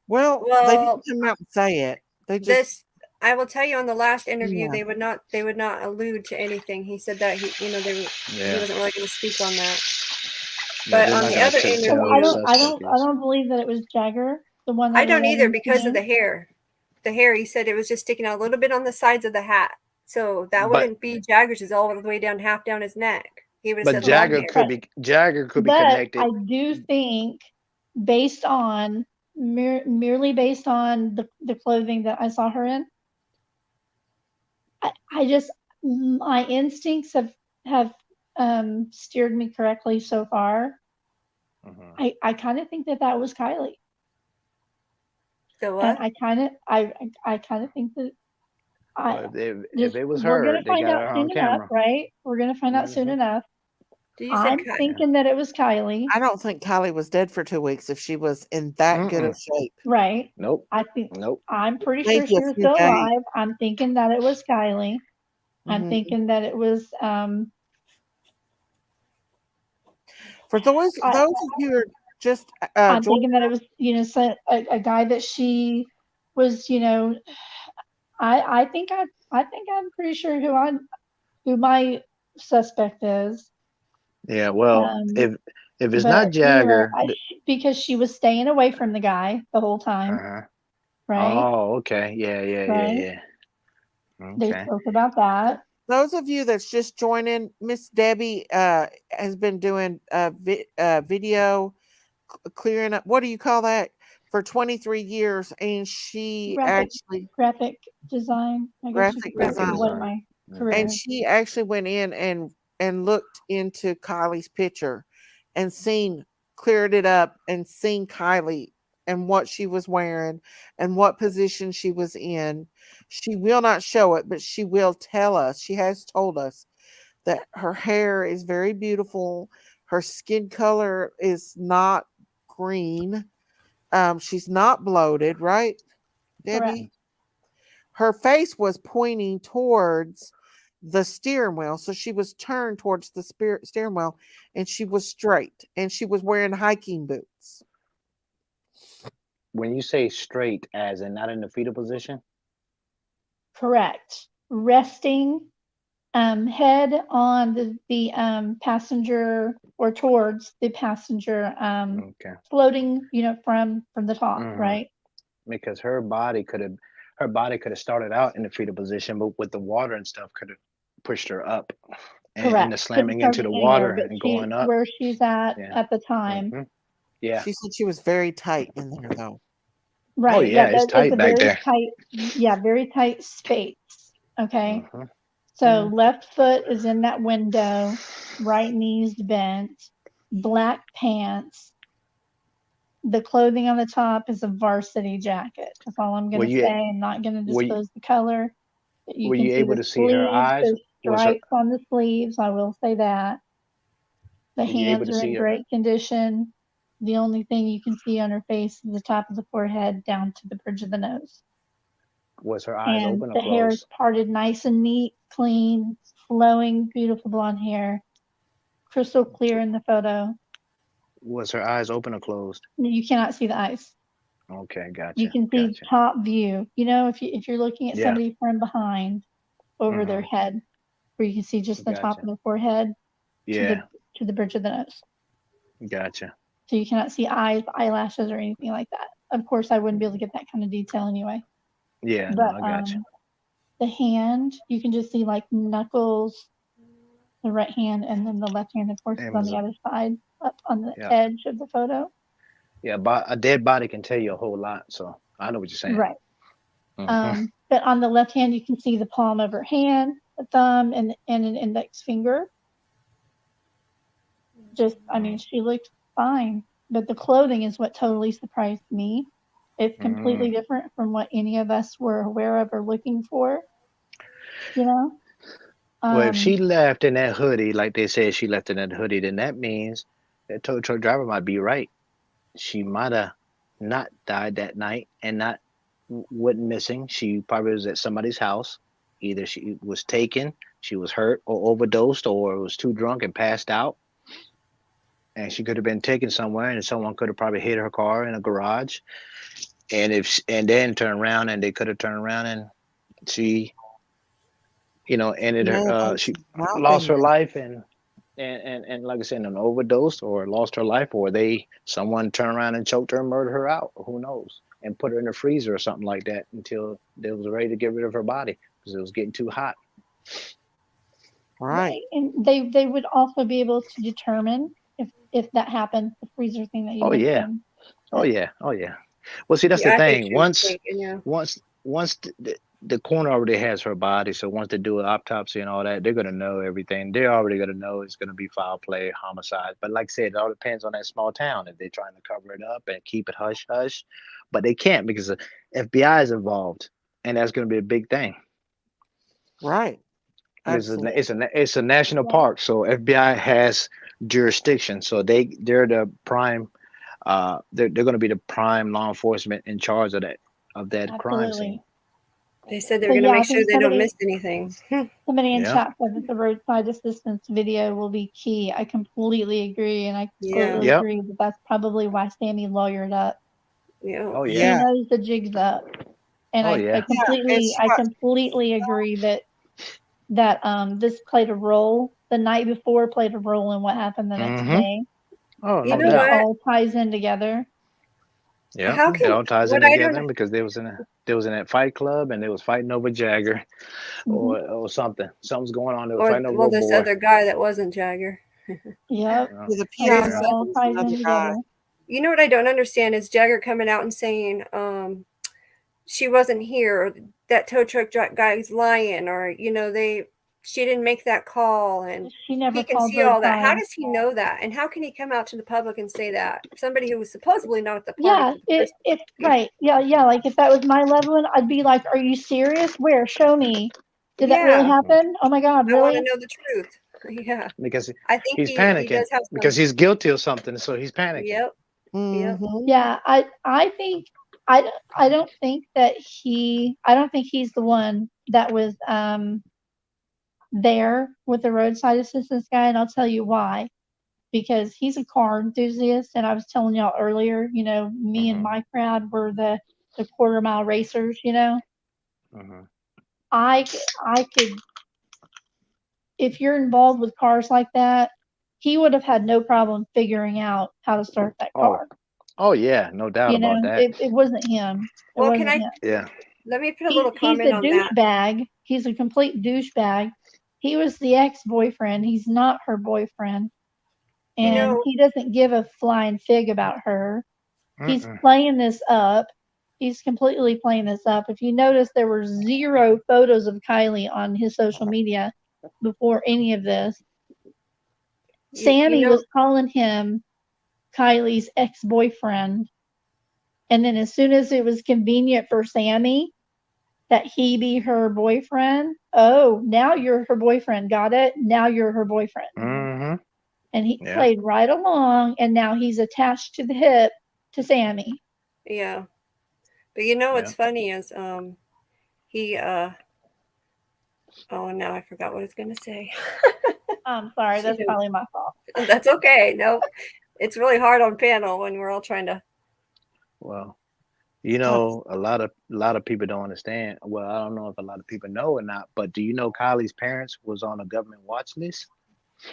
Well, they didn't come out and say it. They just I will tell you on the last interview, Yeah. they would not allude to anything. He said that he wasn't really going to speak on that. Yeah, But they're on not the gonna other tell who interview, the suspect I is. don't believe that it was Jagger, the one that I don't was either on because of TV. the hair. The hair, he said it was just sticking out a little bit on the sides of the hat. So that But wouldn't be Jagger's, is all the way down, half down his neck. He would have but said long hair. Jagger could be But connected. I do think, based on merely based on the clothing that I saw her in, I just my instincts have steered me correctly so far. Mm-hmm. I kind of think that was Kylie. So what? And I kind of think that If it was we're her, gonna they find got out her soon on enough, camera. right? We're gonna find out soon enough. You said I'm thinking that it was Kylie. I don't think Kylie was dead for 2 weeks if she was in that good of shape. Right. Nope. I think Nope. I'm pretty Maybe sure she a was few still days. alive. I'm thinking that it was Kylie. I'm Mhm. thinking that it was For those of you who are just I'm thinking that it was, a guy that she was, I think I'm pretty sure who my suspect is. Yeah. Well, if it's not But Jagger, because she was staying away from the guy the whole time, right? Oh, okay. Yeah. They Okay. spoke about that. those of you that's just joining, Miss Debbie has been doing video clearing up. What do you call that? For 23 years, and she actually graphic design. I guess you graphic could design. what my career And is. she actually went in and looked into Kylie's picture and cleared it up and seen Kylie and what she was wearing and what position she was in. She will not show it, but she will tell us. She has told us that her hair is very beautiful. Her skin color is not green. She's not bloated, right, Debbie? Correct. Her face was pointing towards the steering wheel. So she was turned towards the steering wheel and she was straight and she was wearing hiking boots. when you say straight, as in not in the fetal position. Correct. Resting, head on the passenger or towards the passenger, Okay. floating, from the top, Hmm. right? Because her body could have started out in the fetal position, but with the water and stuff could have pushed her up and the Correct. Could have slamming into started the anywhere, water but and going up. where she's at Yeah. the time. Hmm. Yeah. She said she was very tight in there, though. Oh Right. yeah, Yeah, it's that is tight a back very there. tight, very tight space. Okay. Hmm. So left foot is in that window, right knee's bent, black pants. The clothing on the top is a varsity jacket. That's all I'm Were going to you say. I'm not going to were you, disclose the color. But you were can you see able the to see her sleeves. eyes? There's Was her stripes on the sleeves. I will say that. The were you able hands to are see in her? great condition. The only thing you can see on her face is the top of the forehead down to the bridge of the nose. Was her eyes And open or the hair is closed? parted nice and neat, clean, flowing, beautiful blonde hair, crystal clear in the photo. Was her eyes open or closed? You cannot see the eyes. Okay, You gotcha, can see the gotcha. top view. If you're looking at Yeah. somebody from behind over their Hmm. head, where you can see just the top Gotcha. of the forehead Yeah. to the bridge of the nose. Gotcha. So you cannot see eyes, eyelashes, or anything like that. Of course, I wouldn't be able to get that kind of detail anyway. Yeah. No, But I gotcha. the hand, you can just see like knuckles, the right hand, and then the left hand, of course, is It on was the a, other side, up on the yeah, edge of the photo. yeah. But a dead body can tell you a whole lot. So I know what you're saying. Right. Hmm. But on the left hand, you can see the palm of her hand, the thumb, and an index finger. She looked fine. But the clothing is what totally surprised me. It's completely different from what any of us were aware of or looking for, you know? Well, if Um, she left in that hoodie, like they said, she left in that hoodie, then that means that tow truck driver might be right. She might have not died that night and not went missing. She probably was at somebody's house. Either she was taken, she was hurt or overdosed, or was too drunk and passed out. And she could have been taken somewhere, and someone could have probably hit her car in a garage. And then turn around, and they could have turned around, and she, ended Yeah, her. there's She some out lost her there. life, and like I said, an overdose, or lost her life, or someone turned around and choked her and murdered her out. Who knows? And put her in the freezer or something like that until they was ready to get rid of her body because it was getting too hot. Right. and they would also be able to determine if that happened, the freezer thing that you Oh yeah, mentioned. oh yeah, oh yeah. Well, see, that's the Yeah, I think thing. she was Once, taken. Yeah. once the coroner already has her body, so once they do an autopsy and all that, they're gonna know everything. They're already gonna know it's gonna be foul play, homicide. But like I said, it all depends on that small town if they're trying to cover it up and keep it hush hush. But they can't because the FBI is involved, and that's gonna be a big thing. Right. It's Absolutely. it's a national Yeah, park, so FBI has jurisdiction. So they're the prime. They're going to be the prime law enforcement in charge of that crime scene. absolutely. They said they're So going to yeah, I make sure think they don't miss anything. somebody in Yeah. chat said that the roadside assistance video will be key. I completely agree, and I completely Yep. agree that that's probably why Sammy lawyered up. Yeah. Oh She yeah. Yeah. knows the jig's up, and Oh I yeah. It's completely agree that this played a role the night before, played a role in what happened the next Mm-hmm. day. Oh, You no I know think it doubt. what? all ties in together. Yeah. How It can all ties in what I don't together because they was in that fight club and they was fighting over Jagger Hmm. or something. Something's going on. They were or fighting over well a this boy. other guy that wasn't Jagger. Yep, the I PI think There's it said all it was ties in another guy. together. you know what I don't understand is Jagger coming out and saying she wasn't here, or that tow truck guy's lying, or she didn't make that call, and She never he can called see all that. How roadside. does he know that? And how can he come out to the public and say that? Somebody who was supposedly not at the party Yeah, for the first if right, yeah. Like if that was my loved one, I'd be like, "Are you serious? Where? Show me. Did that really Yeah, happen? Oh my God, I want to really?" know the truth. Yeah, Because I think he's he panicking does have because some. he's guilty of something, so he's panicking. Yep, yep. Mm-hmm. Yeah, I think I don't think that I don't think he's the one that was there with the roadside assistance guy, and I'll tell you why. because he's a car enthusiast, and I was telling y'all earlier, you know, me and my crowd were the quarter mile racers, you know. I could, if you're involved with cars like that, he would have had no problem figuring out how to start that car. Oh yeah, no doubt You know, about that. it wasn't him. It Well, wasn't can I? him. Yeah. Let me put a little He's comment a on that. douchebag. He's a complete douchebag. He was the ex-boyfriend. He's not her boyfriend. You And know, he doesn't give a flying fig about her. He's Mm-mm. playing this up. He's completely playing this up. If you notice, there were 0 photos of Kiely on his social media before any of this. Sammy know, was calling him Kylie's ex-boyfriend. And then as soon as it was convenient for Sammy that he be her boyfriend, oh, now you're her boyfriend. Got it? Now you're her boyfriend. Mm-hmm. And he played right along, and now he's attached to the hip to Sammy. Yeah. But you know what's funny is he oh, now I forgot what I was going to say. I'm sorry, that's probably my fault. That's okay. No, it's really hard on panel when we're all trying to. Well, you know, a lot of people don't understand. Well, I don't know if a lot of people know or not, but do you know Kylie's parents was on a government watch list?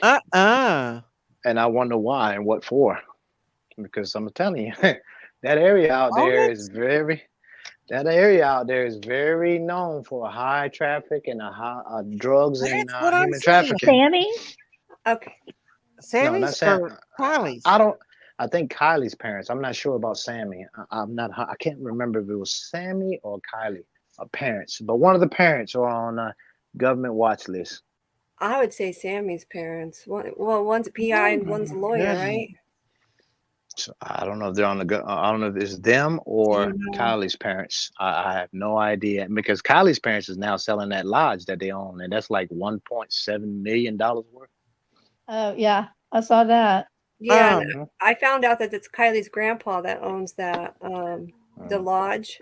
And I wonder why and what for. Because I'm telling you, that area out there is very known for high traffic and drugs and human trafficking. Sammy? Okay. Sammy's no, not Sam. Kylie's. I think Kylie's parents. I'm not sure about Sammy. I can't remember if it was Sammy or Kiely, parents. But one of the parents are on a government watch list. I would say Sammy's parents. Well, one's a PI and one's a lawyer, right? So I don't know if they're on the. I don't know if it's them or Kylie's parents. I have no idea, because Kylie's parents is now selling that lodge that they own, and that's like $1.7 million worth. Oh yeah, I saw that. Yeah, I found out that it's Kylie's grandpa that owns that the lodge.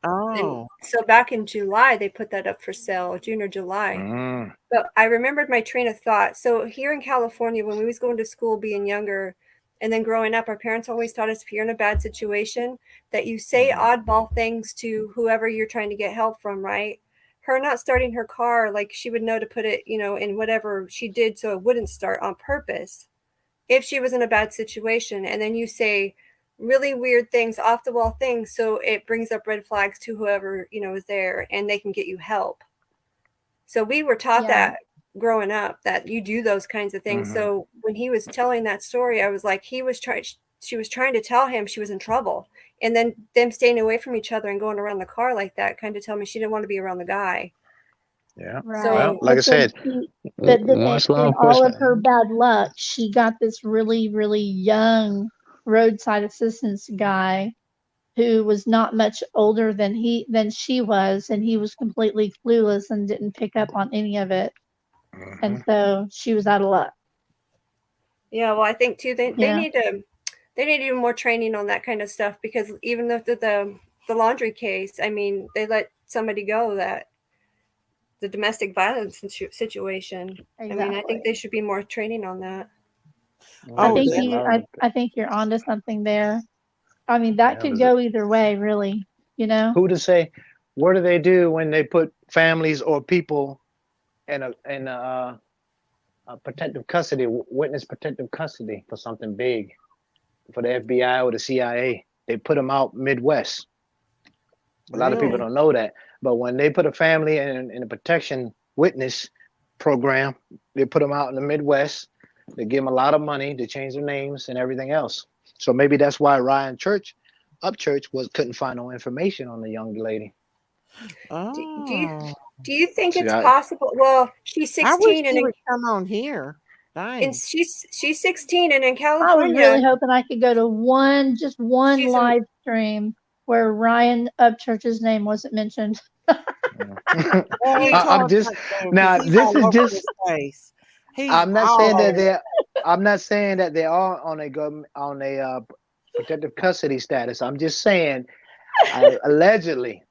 And so back in July they put that up for sale, June or July. But I remembered my train of thought. So here in California, when we was going to school, being younger, and then growing up, our parents always taught us if you're in a bad situation, that you say oddball things to whoever you're trying to get help from, right? Her not starting her car, like she would know to put it, you know, in whatever she did so it wouldn't start on purpose if she was in a bad situation. And then you say really weird things, off the wall things, so it brings up red flags to whoever, you know, is there, and they can get you help. So we were taught that growing up, that you do those kinds of things. So when he was telling that story, I was like, she was trying to tell him she was in trouble. And then them staying away from each other and going around the car like that kind of tell me she didn't want to be around the guy. Yeah. Right. So, well, like I said, in all of her bad luck, she got this really, really young roadside assistance guy who was not much older than she was, and he was completely clueless and didn't pick up on any of it. And so she was out of luck. Yeah, well, I think too they need to do more training on that kind of stuff, because even though the laundry case, I mean, they let somebody go, that the domestic violence situation. Exactly. I mean, I think they should be more training on that. I think you're onto something there. I mean, that could go either way, really. You know, who to say? What do they do when they put families or people in a protective custody, witness protective custody for something big, for the FBI or the CIA? They put them out Midwest. A lot of people don't know that, but when they put a family in a protection witness program, they put them out in the Midwest. They give them a lot of money to change their names and everything else. So maybe that's why Ryan Upchurch couldn't find no information on the young lady. Do you think it's possible? Well, she's 16 I wish and she would come on here. Dang. And she's 16 and in California. I was really hoping I could go to one live stream where Ryan Upchurch's name wasn't mentioned. I'm just now. This is just. I'm not saying that they're. I'm not saying that they are on a protective custody status. I'm just saying, allegedly.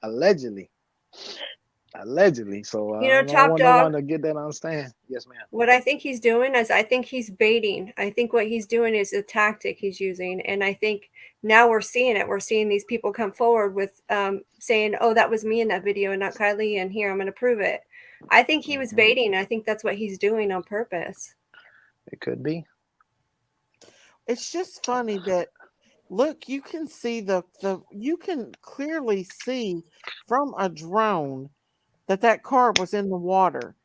Allegedly. So You I know, don't Top want no Dog, one to get that understand. Yes, ma'am. what I think he's doing is I think he's baiting. I think what he's doing is a tactic he's using. And I think now we're seeing it. We're seeing these people come forward with saying, oh, that was me in that video and not Kiely. And here, I'm going to prove it. I think he was baiting. I think that's what he's doing on purpose. It could be. It's just funny that look, you can see you can clearly see from a drone that car was in the water.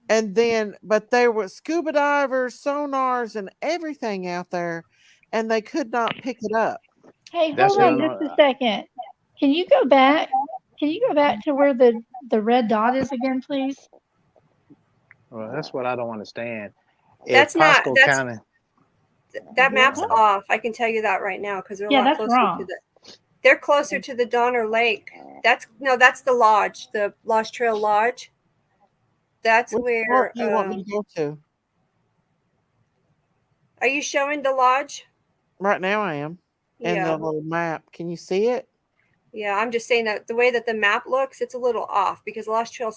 And then, but there were scuba divers, sonars, and everything out there, and they could not pick it up. Hey, That's hold what I on See, just know. a second. Can you go back? Can you go back to where the red dot is again, please? Well, that's what I don't understand. If that's not, Pasco that's, County, that map's What? off. I can tell you that right now because they're a Yeah, lot that's closer to wrong. they're closer to the Donner Lake. That's the lodge, the Lost Trail Lodge. That's Which where, part do you want me to go to? are you showing the lodge? Right now I am. And Yeah. the little map. Can you see it? Yeah, I'm just saying that the way that the map looks, it's a little off because Lost Trail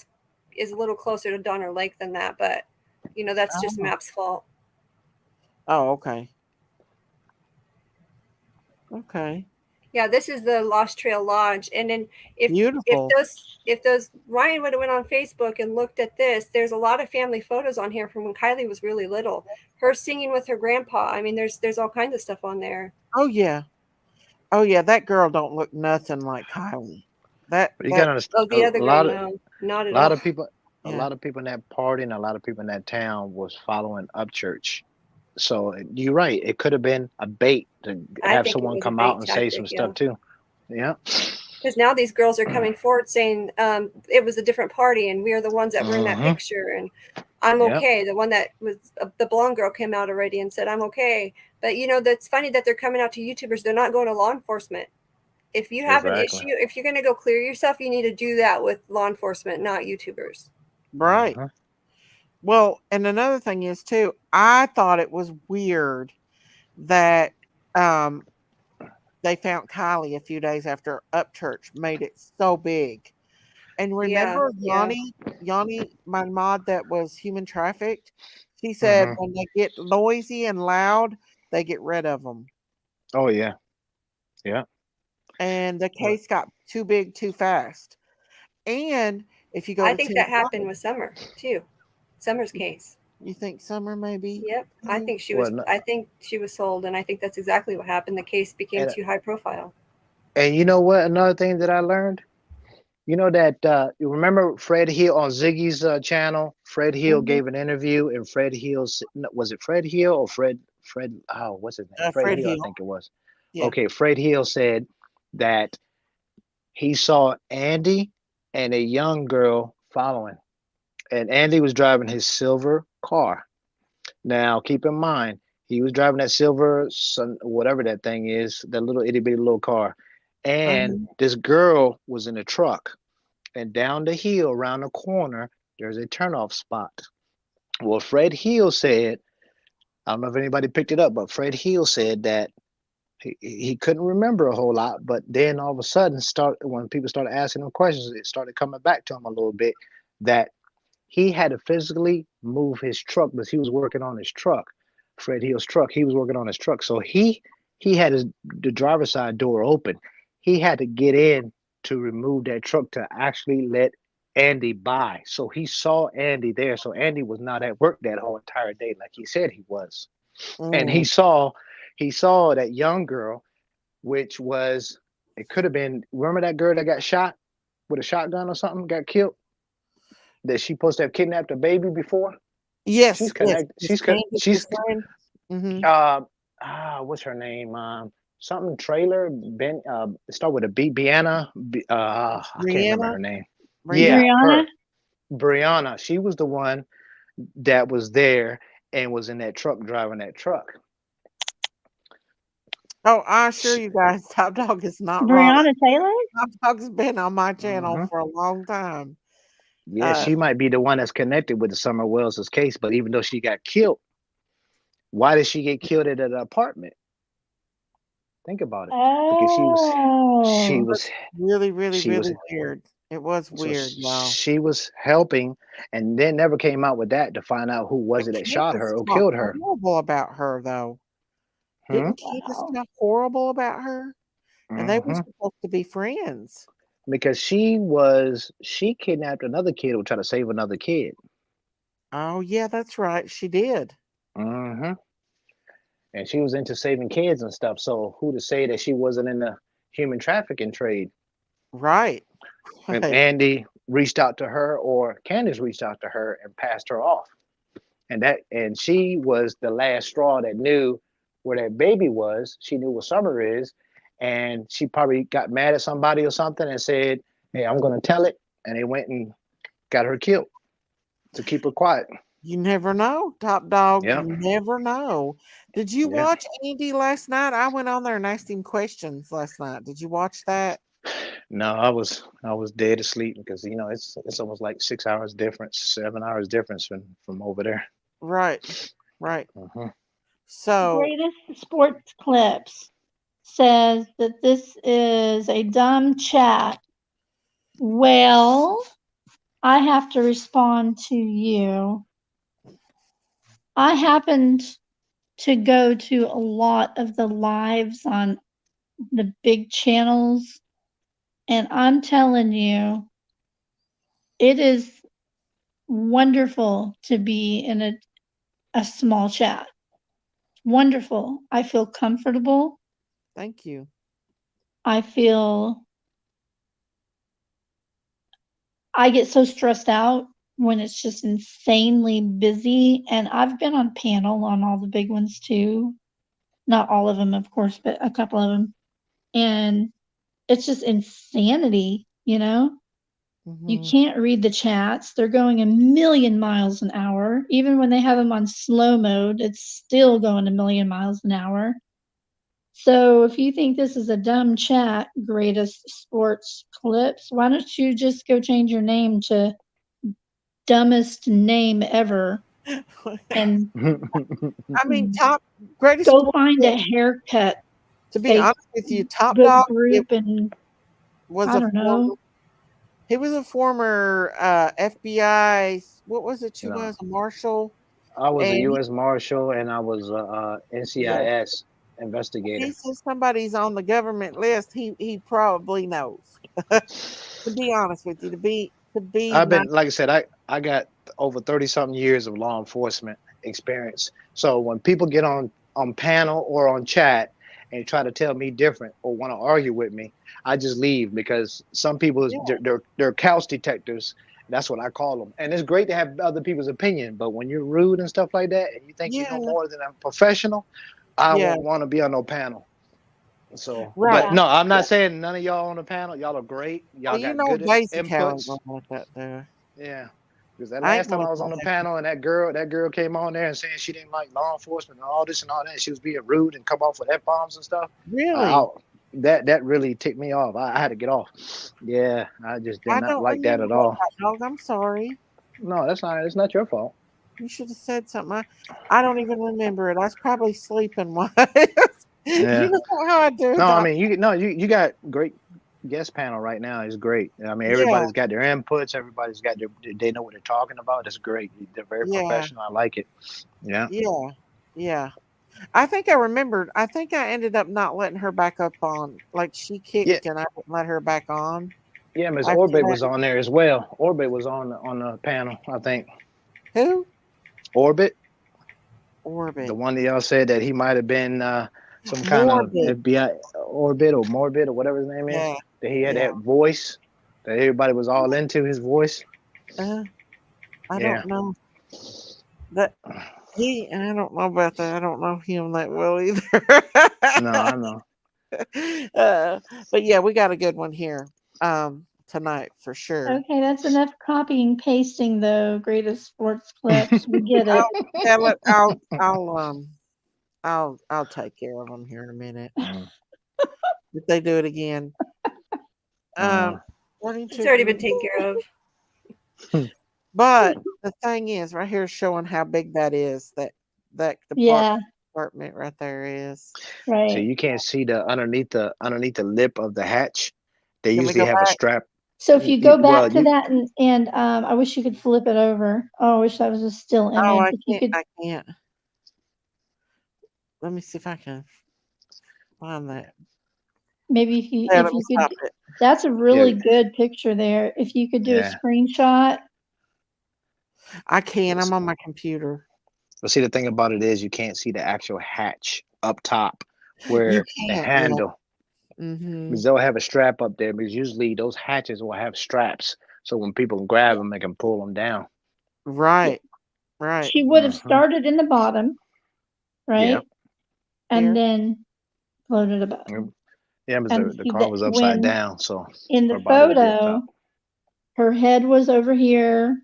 is a little closer to Donner Lake than that, but you know, that's just Oh. map's fault. Oh, okay. Okay. Yeah, this is the Lost Trail Lodge. And then if Beautiful. those Ryan would have went on Facebook and looked at this, there's a lot of family photos on here from when Kiely was really little. Her singing with her grandpa. I mean, there's all kinds of stuff on there. Oh yeah. Oh yeah, that girl don't look nothing like Kylie. That but you gotta Oh, understand the other girl, no, not a at lot all. of people, a yeah. lot of people in that party and a lot of people in that town was following Upchurch. So you're right. It could have been a bait to I have think it someone was a come out bait and say tactic, some yeah. stuff too. Yeah. Because now these girls are coming forward saying it was a different party and we are the ones that were in that Mm-hmm. picture and I'm Yep. okay. The one that was the blonde girl came out already and said I'm okay. But you know, that's funny that they're coming out to YouTubers. They're not going to law enforcement. If you have an Exactly. issue, if you're going to go clear yourself, you need to do that with law enforcement, not YouTubers. Right. Mm-hmm. Well, and another thing is too, I thought it was weird that um they found Kylie a few days after Upchurch made it so big. And Yeah, remember yeah. Yanni, my mod that was human trafficked, she said Mm-hmm. when they get noisy and loud, they get rid of them. Oh yeah. Yeah. And the Well, case got too big too fast. And if you go I to think that 10, happened with Summer too. Summer's case. you think Summer maybe? Yep. I think she was well, I think she was sold and I think that's exactly what happened. The case became and too high profile. and you know what? Another thing that I learned. You know that you remember Fred Hill on Ziggy's channel? Fred Hill Mhm. gave an interview, and Fred Hill's was it Fred Hill or Fred? Oh, what's his name? Fred Fred Hill, I Hill. think it was. Yeah. Okay, Fred Hill said that he saw Andy and a young girl following, and Andy was driving his silver car. Now, keep in mind, he was driving that silver, whatever that thing is, that little itty bitty little car, and Uh-huh. this girl was in a truck. And down the hill around the corner, there's a turnoff spot. Well, Fred Hill said, I don't know if anybody picked it up, but Fred Hill said that he couldn't remember a whole lot, but then all of a sudden, when people started asking him questions, it started coming back to him a little bit that he had to physically move his truck because he was working on his truck, Fred Hill's truck. He was working on his truck, so he had the driver's side door open. He had to get in to remove that truck to actually let Andy by. So he saw Andy there. So Andy was not at work that whole entire day like he said he was. And Mm. he saw that young girl, which was it could have been, remember that girl that got shot with a shotgun or something, got killed? That she supposed to have kidnapped a baby before? She's Yes, yes. connected. Miss Candace She's was saying. Mm-hmm. what's her name? Something trailer. Start with a B. Brianna. I can't remember Brianna. her name. Brianna. Yeah, Brianna? her. Brianna. She was the one that was there and was in that truck driving that truck. Oh, I assure She, you guys, Top Dog is not wrong. Brianna Taylor? Top Dog's been on my channel mhm. for a long time. Yeah, she might be the one that's connected with the Summer Wells's case, but even though she got killed, why did she get killed at an apartment? Think about it. Because she Oh. was Really, really, she was really weird. It was So weird, y'all. she was helping, and then never came out with that to find out who was But it that shot Candace her or talked killed her. horrible about her, though. Hmm? Didn't Candace Wow. talk horrible about her? And they were Hmm. supposed to be friends. Because she kidnapped another kid who tried to save another kid. Oh, yeah, that's right. She did. Hmm. And she was into saving kids and stuff. So who to say that she wasn't in the human trafficking trade? Right. And Right. Andy reached out to her, or Candace reached out to her and passed her off. And she was the last straw that knew where that baby was. She knew where Summer is, and she probably got mad at somebody or something and said, "Hey, I'm gonna tell it." And they went and got her killed to keep her quiet. You never know, Top Dog. Yeah, You never know. Did you yeah. watch Andy last night? I went on there and asked him questions last night. Did you watch that? No, I was dead asleep because it's almost like 6 hours difference, 7 hours difference from over there. Right. Right. Hmm. So, Greatest sports clips says that this is a dumb chat. Well, I have to respond to you. I happened to go to a lot of the lives on the big channels, and I'm telling you, it is wonderful to be in a small chat. Wonderful. I feel comfortable. thank you. I get so stressed out when it's just insanely busy. And I've been on panel on all the big ones too. Not all of them, of course, but a couple of them. And it's just insanity, you know? You Mhm. can't read the chats. They're going a million miles an hour. Even when they have them on slow mode, it's still going a million miles an hour. So if you think this is a dumb chat, greatest sports clips, why don't you just go change your name to dumbest name ever and I mean, top greatest go sport. find a haircut To be honest with you, Top Facebook Dog it group and was I a don't former. know. He was a former FBI. What was it? You No, was a marshal, I was a and U.S. Marshal and I was a yeah, NCIS he investigator. says somebody's on the government list. He probably knows. To be honest with you, to be I've nice. been, like I said, I got over 30 something years of law enforcement experience. So when people get on panel or on chat and try to tell me different or want to argue with me, I just leave because some people Yeah, they're couch detectives. That's what I call them. And it's great to have other people's opinion, but when you're rude and stuff like that and you think you yeah, know more than a professional, I yeah. won't want to be on no panel. So, but Right. no, I'm Yeah. not saying none of y'all on the panel. Y'all are great. Well, Y'all you got know, good Daisy Cal ain't inputs. gonna let that there. Yeah. Because that I ain't last time gonna I was let on the that. panel and that girl came on there and saying she didn't like law enforcement and all this and all that, and she was being rude and come off with F bombs and stuff. I, Really, that really ticked me off. I had to get off. Yeah, I just did I not don't like that remember at that, all. Hot Dog. I'm sorry. No, that's not. It's not your fault. You should have said something. I don't even remember it. I was probably sleeping while Yeah. you know how I do, No, I Doc. mean you got great guest panel right now. It's great. I mean Yeah, everybody's got their inputs. Everybody's got they know what they're talking about. It's great. They're very yeah, professional. I like it. Yeah. yeah, yeah. I think I remembered. I think I ended up not letting her back up on. Like she Yeah. kicked, and I didn't let her back on Yeah, Miss after Orbit that. was on there as well. Orbit was on the panel, I think. Who? Orbit, the Orbit. one that y'all said that he might have been some kind of Morbid. FBI Orbit or Morbid or whatever his name is. Yeah, That he had yeah. that voice that everybody was all into his voice. Uh, I Yeah. don't know that he. I don't know about that. I don't know him that well either. No, I know. uh, but yeah, we got a good one here tonight for sure. Okay, that's enough copying pasting though. Greatest sports clips. We get it. I'll tell it. I'll take care of them here in a minute Mm, if they do it again. mm. According It's to already been taken care of. but the thing is, right here is showing how big that is. That Yeah, department right there is. So right. you can't see the underneath the lip of the hatch. They You want me to usually go have a back? strap. So if you go Well, back to that and I wish you could flip it over. Oh, I wish that was a still image. Oh, I If you can't. could, I can't. Let me see if I can find that. maybe Yeah, if let me you stop could, it. that's a really good picture there. If you could do a Yeah. screenshot. I can. I'm on my computer. But see, the thing about it is you can't see the actual hatch up top where You the can't. handle, Mm-hmm. because they'll have a strap up there, because usually those hatches will have straps. So when people grab them, they can pull them down. Right. Right. She would have started in the bottom, right? Yeah. And Here. then floated above. Yeah, but And the see car that was upside when down, so in her the body would be up photo, top. her head was over here,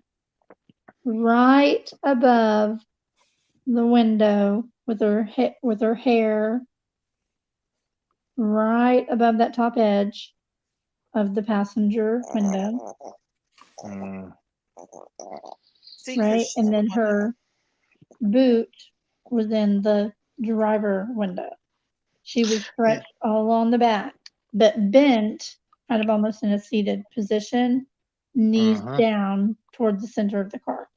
right above the window with her hair right above that top edge of the passenger window, Mm. See, 'cause right? And then her boot was in the driver window. She was stretched all along the back, but bent, kind of almost in a seated position, knees down towards the center of the car.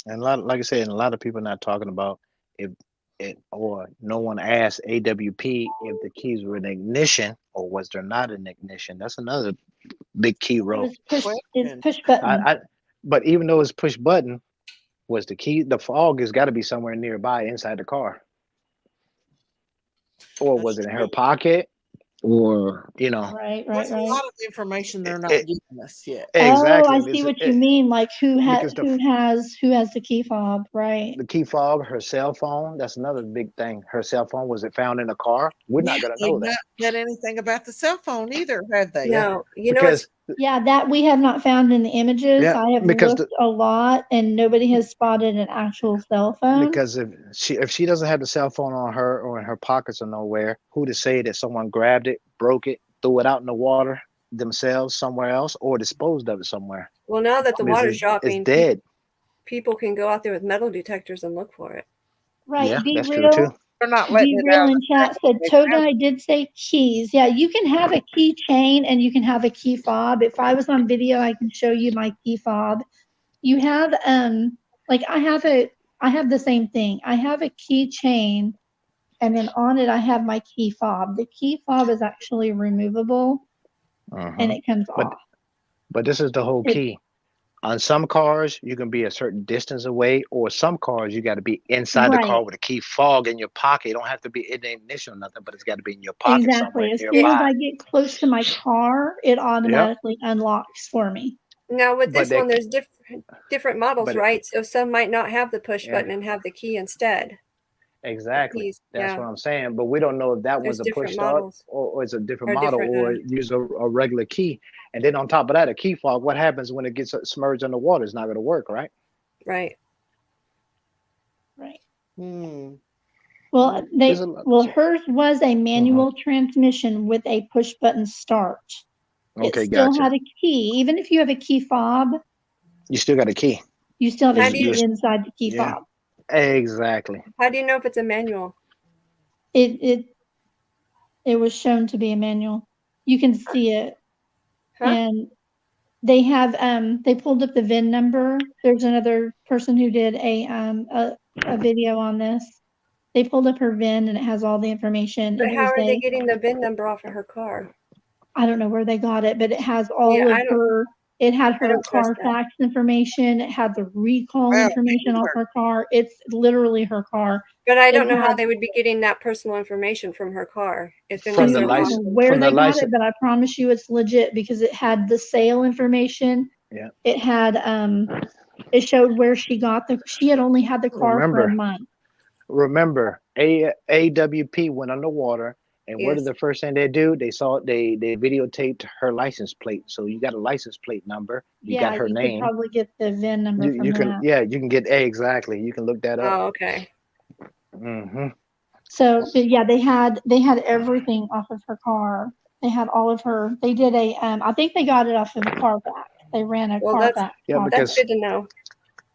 And a lot, like I said, and a lot of people not talking about if it, or no one asked AWP if the keys were in ignition or was there not an ignition. That's another big key It role. was push. It's question. push button. But even though it's push button, was the key? The fog has got to be somewhere nearby inside the car, or was it in her pocket, or Right. There's a lot of information they're not it- giving us yet. Oh, exactly. I see what you mean. Like who Because has the key fob, right? the key fog, her cell phone, that's another big thing. Her cell phone, was it found in a car? We're not gonna They've know that. not said anything about the cell phone either, have they? No, you know Because Yeah, that we have not found in the images. yeah, I have because looked a lot and nobody has spotted an actual cell phone. because if she doesn't have the cell phone on her or in her pockets or nowhere, who to say that someone grabbed it, broke it, threw it out in the water themselves somewhere else, or disposed of it somewhere? Well, now that the Because water's it's dropping, dead. people can go out there with metal detectors and look for it. Right. Yeah, Be that's true real. too. They're not Be letting it real out. in chat said Todai did say keys. Yeah, you can have a key chain and you can have a key fob. If I was on video, I can show you my key fob. You have like I have the same thing. I have a key chain and then on it I have my key fob. The key fob is actually removable and it comes off. But this is the whole key. On some cars, you can be a certain distance away, or some cars you got to be inside the car with a key fog in your pocket. It don't have to be in the ignition or nothing, but it's got to be in your pocket somewhere Exactly. As nearby. soon as I get close to my car, it automatically unlocks for me. Now with But this one, there's different models, but right? So some might not have the push button and have the key instead. Exactly. Keys, That's what I'm saying. But we don't know if that There's was a different push start models. or it's a different Or model, different, or use a regular key. And then on top of that, a key fog, what happens when it gets submerged in the water? It's not going to work, right? Right. Right. Hmm. Well, hers was a manual transmission with a push button start. Okay, it still gotcha. had a key. Even if you have a key fob, You still got a key. you still have a How do key you- inside the key fob. Exactly. How do you know if it's a manual? It was shown to be a manual. You can see it. Huh? And they have they pulled up the VIN number. There's another person who did a video on this. They pulled up her VIN and it has all the information. But And how are they getting the VIN number off of her car? I don't know where they got it, but it has all of her. It had her Carfax information. It had the recall information off her car. It's literally her car. But I don't know how they would be getting that personal information from her car. If I don't know where they got it, but I promise you it's legit because it had the sale information. Yeah. It had it showed where she got she had only had the car for a month. Remember, AWP went underwater, and what did the first thing they do? They videotaped her license plate. So you got a license plate number. You got her name. You could probably get the VIN number from you can that. you can get exactly. You can look that up. Oh, okay. So yeah, they had everything off of her car. They had all of her. They did a I think they got it off of a Carfax. They ran a Carfax. Yeah, that's good to know.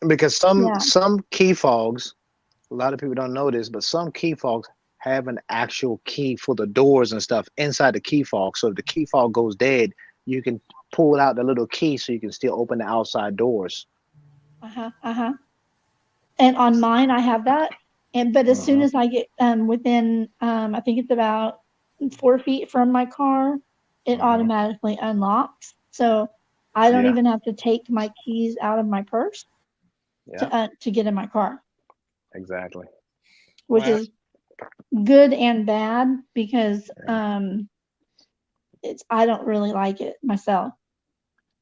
Because some key fogs, a lot of people don't know this, but some key fogs have an actual key for the doors and stuff inside the key fog. So if the key fog goes dead, you can pull out the little key so you can still open the outside doors. And on mine, I have that. But as soon Mhm. as I get within, I think it's about 4 feet from my car, it Mhm. automatically unlocks. So I don't Yeah. even have to take my keys out of my purse Yeah. to get in my car, Exactly. which Wow. is good and bad because I don't really like it myself.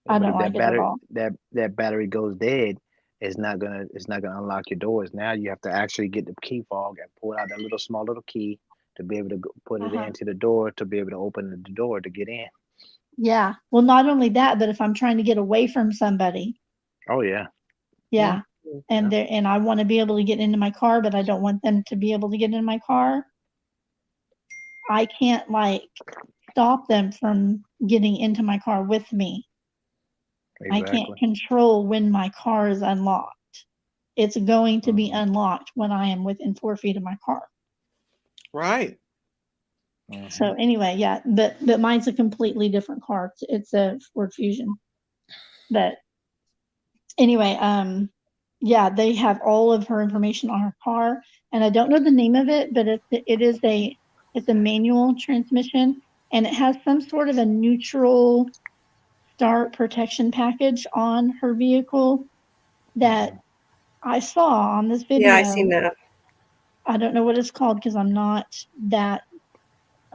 I But don't if like it at all. that battery goes dead, it's not gonna unlock your doors. Now you have to actually get the key fob and pull out that little small little key to be able to put it into the door to be able to open the door to get in. Yeah. Well, not only that, but if I'm trying to get away from somebody, Oh yeah. yeah. Yeah. And I want to be able to get into my car, but I don't want them to be able to get in my car. I can't like stop them from getting into my car with me. I can't Exactly. control when my car is unlocked. It's going to be Mhm. unlocked when I am within 4 feet of my car. Right. So Mhm. anyway, yeah, but mine's a completely different car. It's a Ford Fusion. But anyway, yeah, they have all of her information on her car, and I don't know the name of it, but it's a manual transmission, and it has some sort of a neutral start protection package on her vehicle that Mhm. I saw on this video. Yeah, I seen that. I don't know what it's called because I'm not that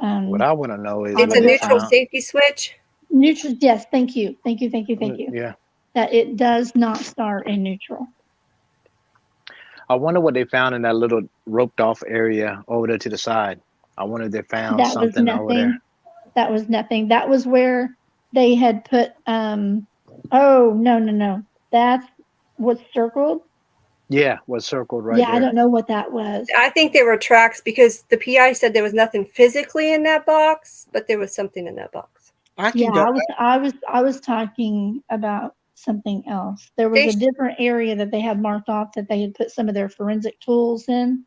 What I want to know is It's what a they neutral found. safety switch. neutral. Yes, thank you. Yeah. That it does not start in neutral. I wonder what they found in that little roped off area over there to the side. I wonder if they found That was something over there. nothing. That was nothing. That was where they had put oh no. That's what's circled. Yeah, was circled right Yeah, I there. don't know what that was. I think they were tracks because the PI said there was nothing physically in that box, but there was something in that box. I can Yeah, go. I was talking about something else. There was They a different area that they had marked off that they had put some of their forensic tools in,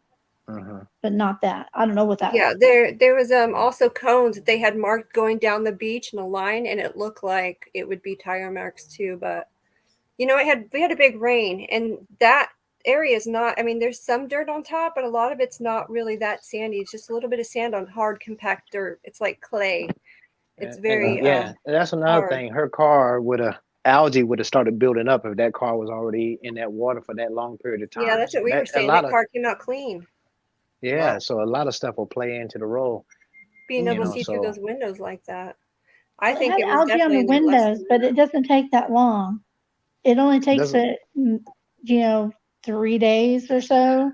Mhm. but not that. I don't know what that Yeah, was. there was also cones that they had marked going down the beach in a line, and it looked like it would be tire marks too. But we had a big rain, and that area is not. I mean, there's some dirt on top, but a lot of it's not really that sandy. It's just a little bit of sand on hard, compact dirt. It's like clay. It's very Yeah, that's another hard. thing. Her car algae would have started building up if that car was already in that water for that long period of Yeah, time. that's what So we were that a saying. lot That of car came out clean. yeah, so a lot of stuff will play into the role, Being you able to know. see through So those windows like that. I Well, it think had it was algae on definitely the in there less than windows, a but minute. it doesn't take that long. It only takes doesn't 3 days or so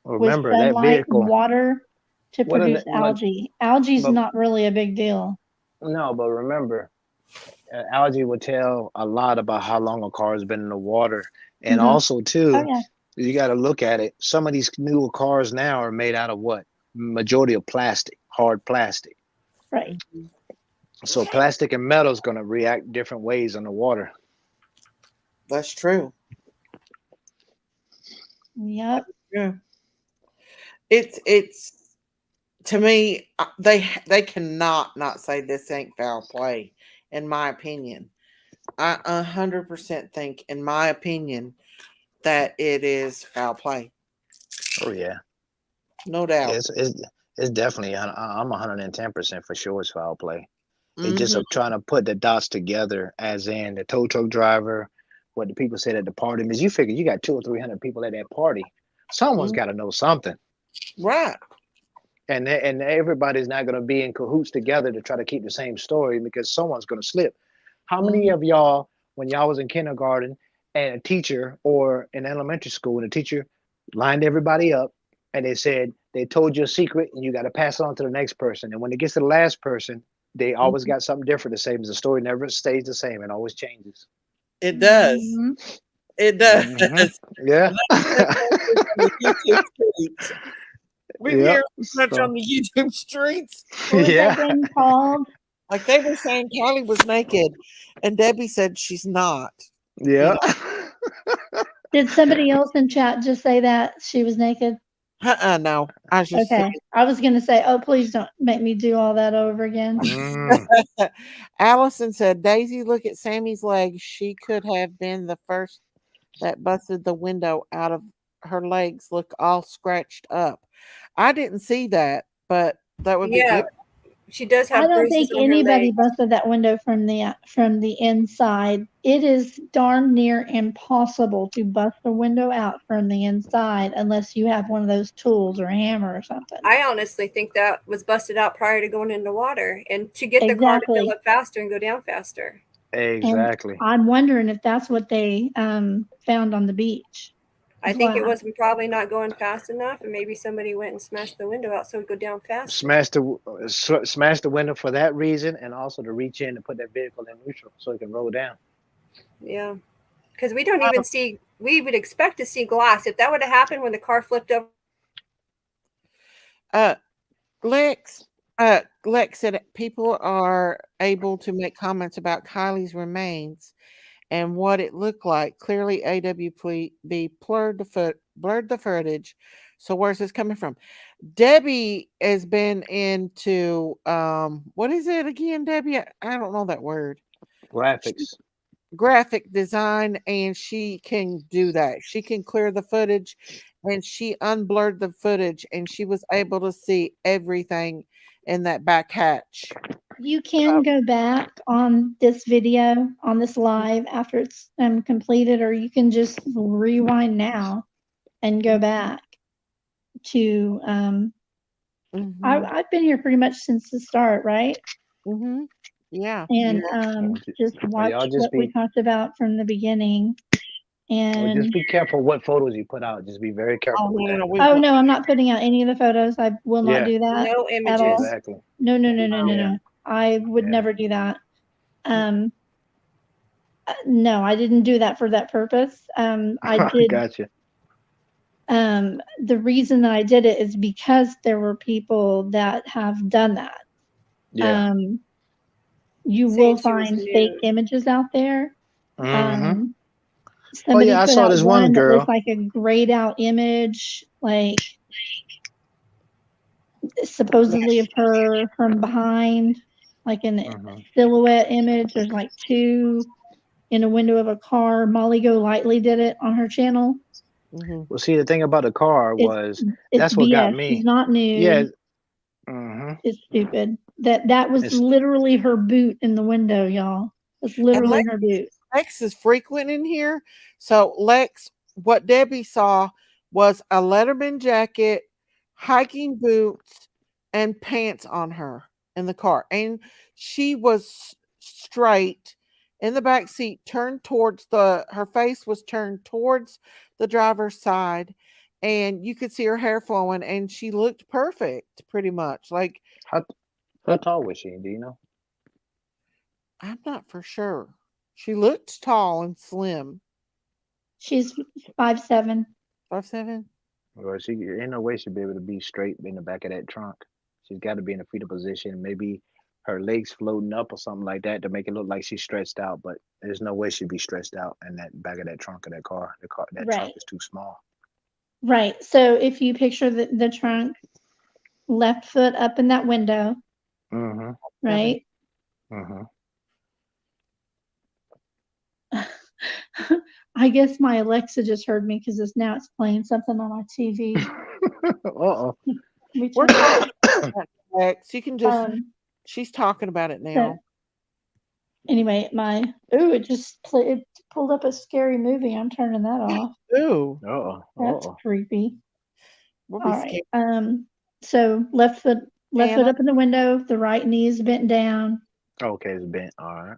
with remember that sunlight and vehicle. water to What produce algae. Algae's but not really a big deal. no, but remember, algae will tell a lot about how long a car has been in the water, and Mm-hmm. also Oh too, yeah, you got to look at it. Some of these newer cars now are made out of what? Majority of plastic, hard plastic. right. So plastic and metal is going to react different ways on the water. That's true. Yep. Yeah. It's to me, they cannot not say this ain't foul play, in my opinion. I 100% think, in my opinion, that it is foul play. Oh yeah, No doubt. it's definitely. I'm 110% for sure it's foul play. It's just Mm-hmm. trying to put the dots together, as in the tow truck driver, what the people said at the party. Because you figure you got 200 or 300 people at that party, someone's got to know something, Right. and everybody's not going to be in cahoots together to try to keep the same story because someone's going to slip. How many Mhm. of y'all, when y'all was in kindergarten and a teacher or in elementary school, and a teacher lined everybody up and they told you a secret and you got to pass it on to the next person, and when it gets to the last person, they always got something different to say because the story never stays the same and always changes. It does. Mm-hmm. It does. Yeah. And that's on the YouTube streets. We Yeah. hear so much So, on the YouTube streets. What was yeah. that game called? Like they were saying Kylie was naked, and Debbie said she's not. You Yeah. know, Did somebody else in chat just say that she was naked? No, I was just Okay. I was going to say, oh, please don't make me do all that over again. Mm. Allison said, Daisy, look at Sammy's legs. She could have been the first that busted the window out of her legs. Look all scratched up. I didn't see that, but that would be Yeah, good. she does I have don't bruises think on her anybody legs. busted that window from the inside. It is darn near impossible to bust a window out from the inside unless you have one of those tools or a hammer or something. I honestly think that was busted out prior to going into water and to get the car to Exactly. fill up faster and go down faster. Exactly. And I'm wondering if that's what they found on the beach. I think it Glass. was probably not going fast enough, and maybe somebody went and smashed the window out so it would go down faster. Smash the window for that reason, and also to reach in and put that vehicle in neutral so it can roll down. Yeah, because we don't even see. We would expect to see glass. If that would have happened when the car flipped over. Lex said people are able to make comments about Kylie's remains and what it looked like. Clearly, AWB blurred the footage. So where's this coming from? Debbie has been into what is it again, Debbie? I don't know that word. Graphics. Graphic design, and she can do that. She can clear the footage, and she unblurred the footage, and she was able to see everything in that back hatch. You can go back on this video, on this live after it's completed, or you can just rewind now and go back to I've been here pretty much since the start, right? Yeah. And just watch y'all just what we be- talked about from the beginning. And just be careful what photos you put out. Just be very careful with that. oh no, I'm not putting out any of the photos. I will not Yeah. do that. No at images. all. Exactly. No. Yeah. I would Yeah. never do that. No, I didn't do that for that purpose. I did. Gotcha. The reason that I did it is because there were people that have done that. Yeah. You Saying will she was find fake nude. images out there. Mm-hmm. Somebody I put saw out this one one that girl. looked like a grayed out image, like supposedly of her from behind, like an silhouette image. There's like two in a window of a car. Molly Go Lightly did it on her channel. Well, see, the thing about the car was It's that's what BS. got me. She's not nude. Yeah. Mm-hmm. It's stupid. That was literally her boot in the window, y'all. It's literally her boot. Lex is frequent in here. So Lex, what Debbie saw was a Letterman jacket, hiking boots, and pants on her in the car. And she was straight in the back seat, turned towards her face was turned towards the driver's side, and you could see her hair flowing, and she looked perfect, pretty much. Like, how tall was she? Do you know? I'm not for sure. She looked tall and slim. She's 5'7". 5'7"? Well, she ain't no way she'd be able to be straight in the back of that trunk. She's got to be in a fetal position. Maybe her legs floating up or something like that to make it look like she's stretched out. But there's no way she'd be stretched out in that back of that trunk of that car. That trunk is too small. Right. So if you picture the trunk, left foot up in that window, right? I guess my Alexa just heard me because it's playing something on my TV. Uh-oh. We're talking about that, Lex. You can just, she's talking about it now. So, anyway, it just it pulled up a scary movie. I'm turning that off. Ooh. That's creepy. We'll All right. So left foot up in the window, the right knee is bent down. Okay, it's bent. All right.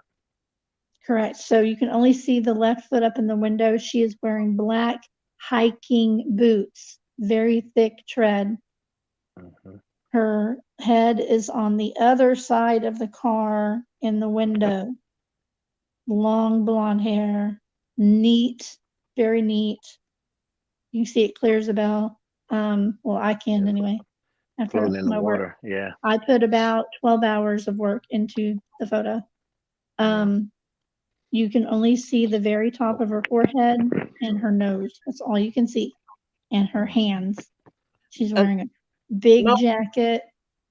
Correct. So you can only see the left foot up in the window. She is wearing black hiking boots, very thick tread. Her head is on the other side of the car in the window. Long blonde hair, neat, very neat. You can see it clear as a bell. Well, I can anyway. After Floating in the my water, work. yeah. I put about 12 hours of work into the photo. You can only see the very top of her forehead and her nose. That's all you can see. And her hands. She's wearing a big Nope. jacket,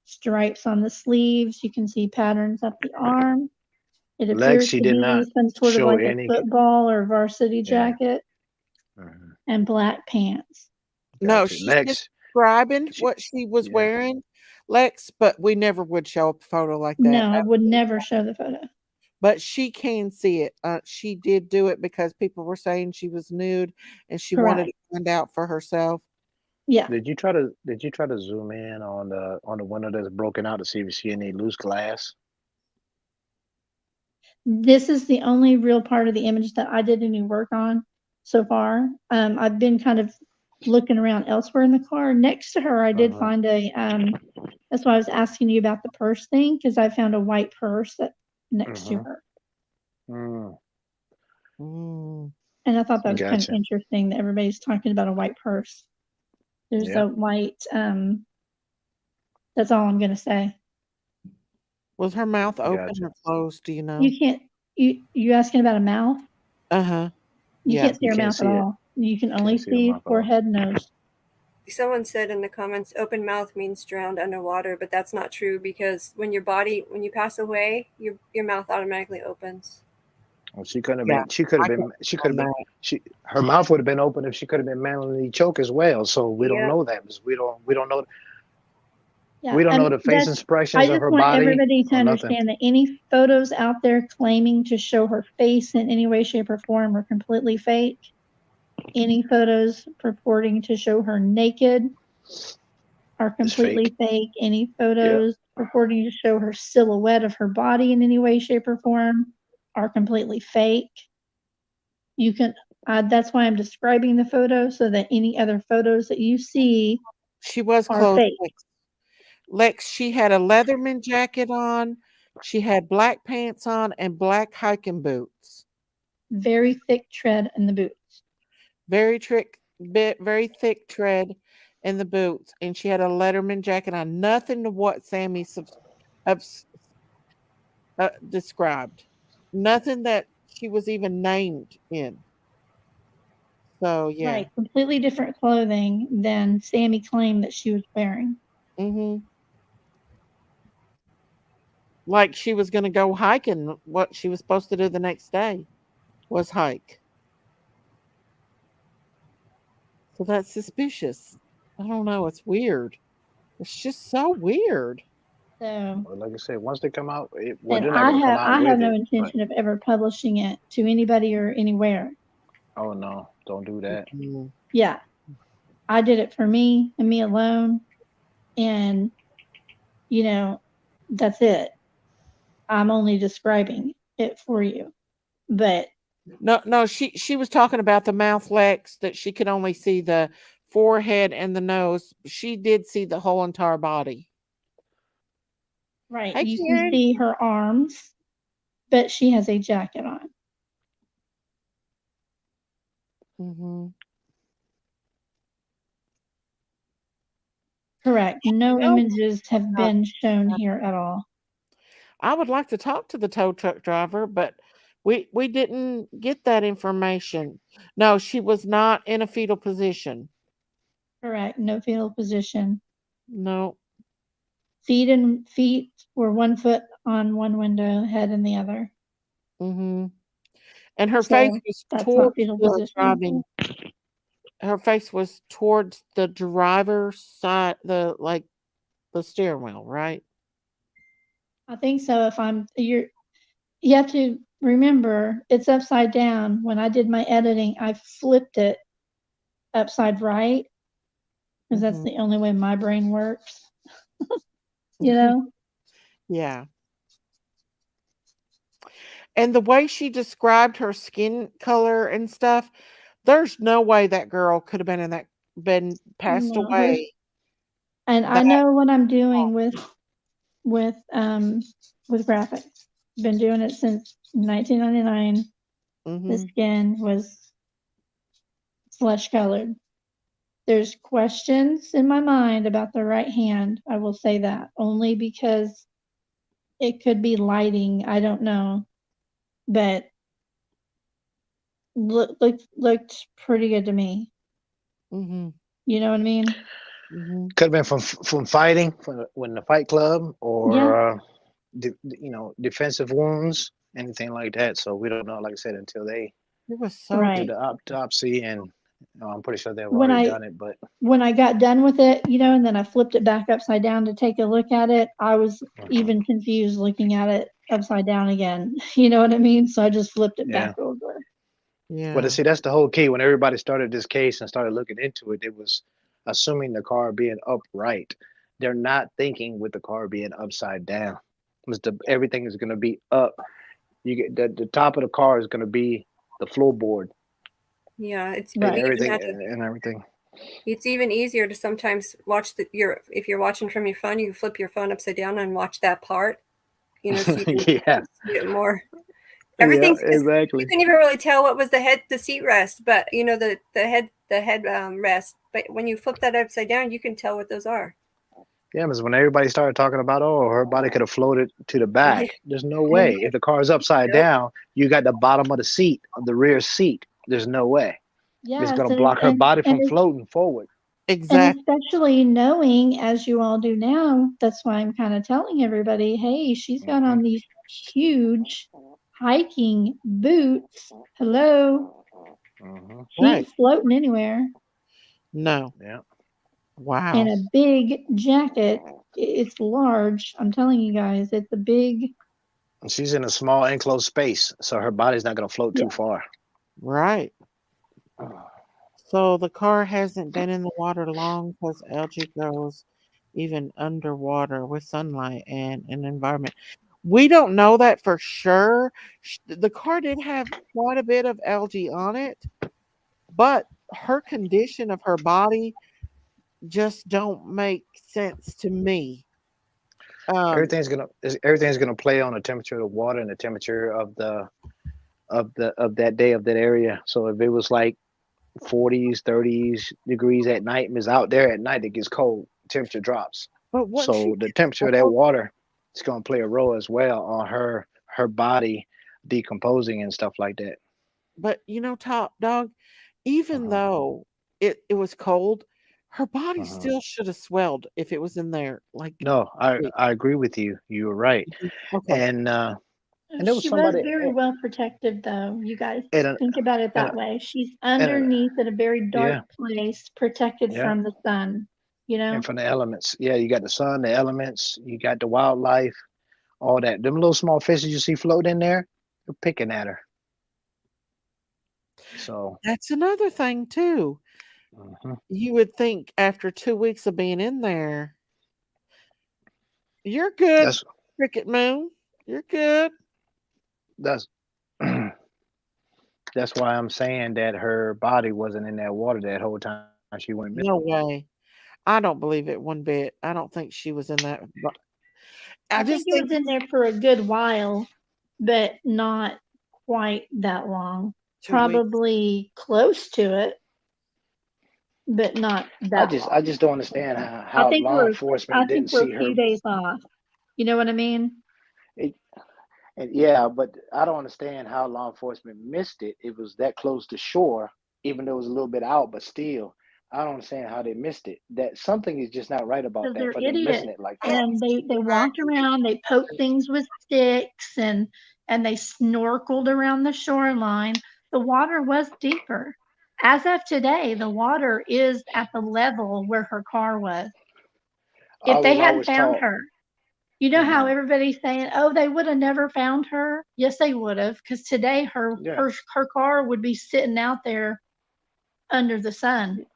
stripes on the sleeves. You can see patterns up the arm. It appears She to did not be some sort of show like a any. football or varsity Yeah. jacket Mhm. and black pants. No, Gotcha. she's Lex, describing she, what she was yeah. wearing, Lex, but we never would show a photo like that. No, I would never show the photo. But she can see it. She did do it because people were saying she was nude and she wanted Correct. to find out for herself. Yeah. Did you try to zoom in on the window that's broken out to see if you see any loose glass? This is the only real part of the image that I did any work on so far. I've been kind of looking around elsewhere in the car. Next to her, I did find a, that's why I was asking you about the purse thing, because I found a white purse that next to her. Mm, Mm. And I thought that was kind of gotcha. interesting that everybody's talking about a white purse. There's Yeah. a white, that's all I'm going to say. Was her mouth open Gotcha. or closed? Do you know? You can't, you asking about a mouth? Uh-huh. You Yeah. can't see You her can't mouth at see it. all. You can only Can't see her see mouth at all. forehead, nose. Someone said in the comments, open mouth means drowned underwater, but that's not true because when you pass away, your mouth automatically opens. Well, she couldn't have Yeah. been. She could I have can been. She on could have been. that. Her mouth would have been open if she could have been manually choked as well. So we don't Yep. know that because we don't know. Yeah, We don't know the face I expressions of just her want body everybody to or nothing. understand that any photos out there claiming to show her face in any way, shape, or form are completely fake. Any photos purporting to show her naked are completely fake. Any photos purporting to show her silhouette of her body in any way, shape, or form are completely fake. You can, that's why I'm describing the photo so that any other photos that you see She was are closed. fake. Lex, she had a Leatherman jacket on. She had black pants on and black hiking boots. Very thick tread in the boots. Very thick tread in the boots, and she had a Letterman jacket on. Nothing to what Sammy described. Nothing that she was even named in. So yeah. Right, completely different clothing than Sammy claimed that she was wearing. Mm-hmm. Like she was going to go hiking. What she was supposed to do the next day was hike. So that's suspicious. I don't know. It's weird. It's just so weird. So, Well, like I said, once they come out, and they're not gonna come out I have with no it. But intention of ever publishing it to anybody or anywhere. oh no, don't do that. Mm-hmm. Yeah, I did it for me and me alone, and that's it. I'm only describing it for you, but No, she was talking about the mouth Lex that she could only see the forehead and the nose. She did see the whole entire body. right, Hey, you can Karen. see her arms, but she has a jacket on. Mm-hmm. Correct. No No, images have been shown here at all. I would like to talk to the tow truck driver, but we didn't get that information. No, she was not in a fetal position. Correct. No fetal position. No. Feet were 1 foot on one window, head in the other. Mm-hmm. And her face So was that's not towards fetal the position. driving. Her face was towards the driver's side, the steering wheel, right? I think so. You have to remember it's upside down. When I did my editing, I flipped it upside right because that's Mm-hmm. the only way my brain works. you know? Yeah. And the way she described her skin color and stuff, there's no way that girl could have been passed No, away. and I That know what I'm doing with graphics. Been doing it since 1999. The mm-hmm. skin was flesh colored. There's questions in my mind about the right hand. I will say that only because it could be lighting. I don't know, but looked pretty good to me. Mm-hmm. You know what I mean? Hmm. Could have been from fighting, from when the fight club, or defensive wounds, anything like that. So we don't know, like I said, until they It was so do Right. the autopsy, and I'm pretty sure they've When already I done it. But when I got done with it, and then I flipped it back upside down to take a look at it, I was even confused looking at it upside down again. You know what I mean? So I just flipped it yeah. back over. yeah. See, that's the whole key. When everybody started this case and started looking into it, it was assuming the car being upright. They're not thinking with the car being upside down. Everything is going to be up. You get the top of the car is going to be the floorboard, Yeah, it's and Right. we even everything had to. and everything. It's even easier to sometimes watch if you're watching from your phone, you flip your phone upside down and watch that part, so you can Yeah, see it more. yeah, Everything's just, you exactly. couldn't even really tell what was the seat rest, but the head rest. But when you flip that upside down, you can tell what those are. Yeah, because when everybody started talking about, oh, her body could have floated to the Yeah. back, there's no way. If the car is upside Nope. down, you got the bottom of the seat, of the rear seat. There's no way. It's Yes, going to block her body from it's floating forward. and Exactly. especially knowing, as you all do now, that's why I'm kind of telling everybody, hey, she's got Hmm. on these huge hiking boots. Hello, Hmm. she Right. ain't floating anywhere. No. Yeah. And Wow. a big jacket. It's large. I'm telling you guys, it's a big. And she's in a small enclosed space, so her body's not going to float Yeah. too far. Right. So the car hasn't been in the water long because algae grows even underwater with sunlight and an environment. We don't know that for sure. The car did have quite a bit of algae on it, but her condition of her body just don't make sense to me. Um, Everything's gonna play on the temperature of the water and the temperature of that day of that area. So if it was like 40s, 30s degrees at night and is out there at night, it gets cold. Temperature drops. but once you So the get temperature of that water is gonna play a role as well on her body decomposing and stuff like that. but Top Dog, even Uh-huh. though it was cold, her body Uh-huh. still should have swelled if it was in there. Like, No, big. I agree with you. You were right. Mhm. Okay. And there was She was somebody very well protected, though. You guys and think about it and that way. She's and underneath at a very dark yeah, place, protected yeah. from the sun. You know. And from the elements. Yeah, you got the sun, the elements, you got the wildlife, all that. Them little small fishes you see floating in there, they're picking at her. So That's another thing too. mhm. You would think after 2 weeks of being in there, "You're good, that's Cricket Moon. You're good." that's that's why I'm saying that her body wasn't in that water that whole time she went missing. No way. I don't believe it one bit. I don't think she was in that I I think just it think was in there for a good while, but not quite that long. 2 weeks. Probably close to it, but not that I long. just don't understand I how think law we're I enforcement think didn't we're see a few her. days off. You know what I mean? It, and yeah, but I don't understand how law enforcement missed it. It was that close to shore, even though it was a little bit out, but still, I don't understand how they missed it. That something is just not right about Because that they're for them missing idiots it like that. and they walked around, they poked things with sticks and they snorkeled around the shoreline. The water was deeper. As of today, the water is at the level where her car was. I If they was hadn't always found taught. her, you know how Hmm. everybody's saying, "Oh, they would have never found her." Yes, they would have, because today Yeah, her car would be sitting out there under the sun.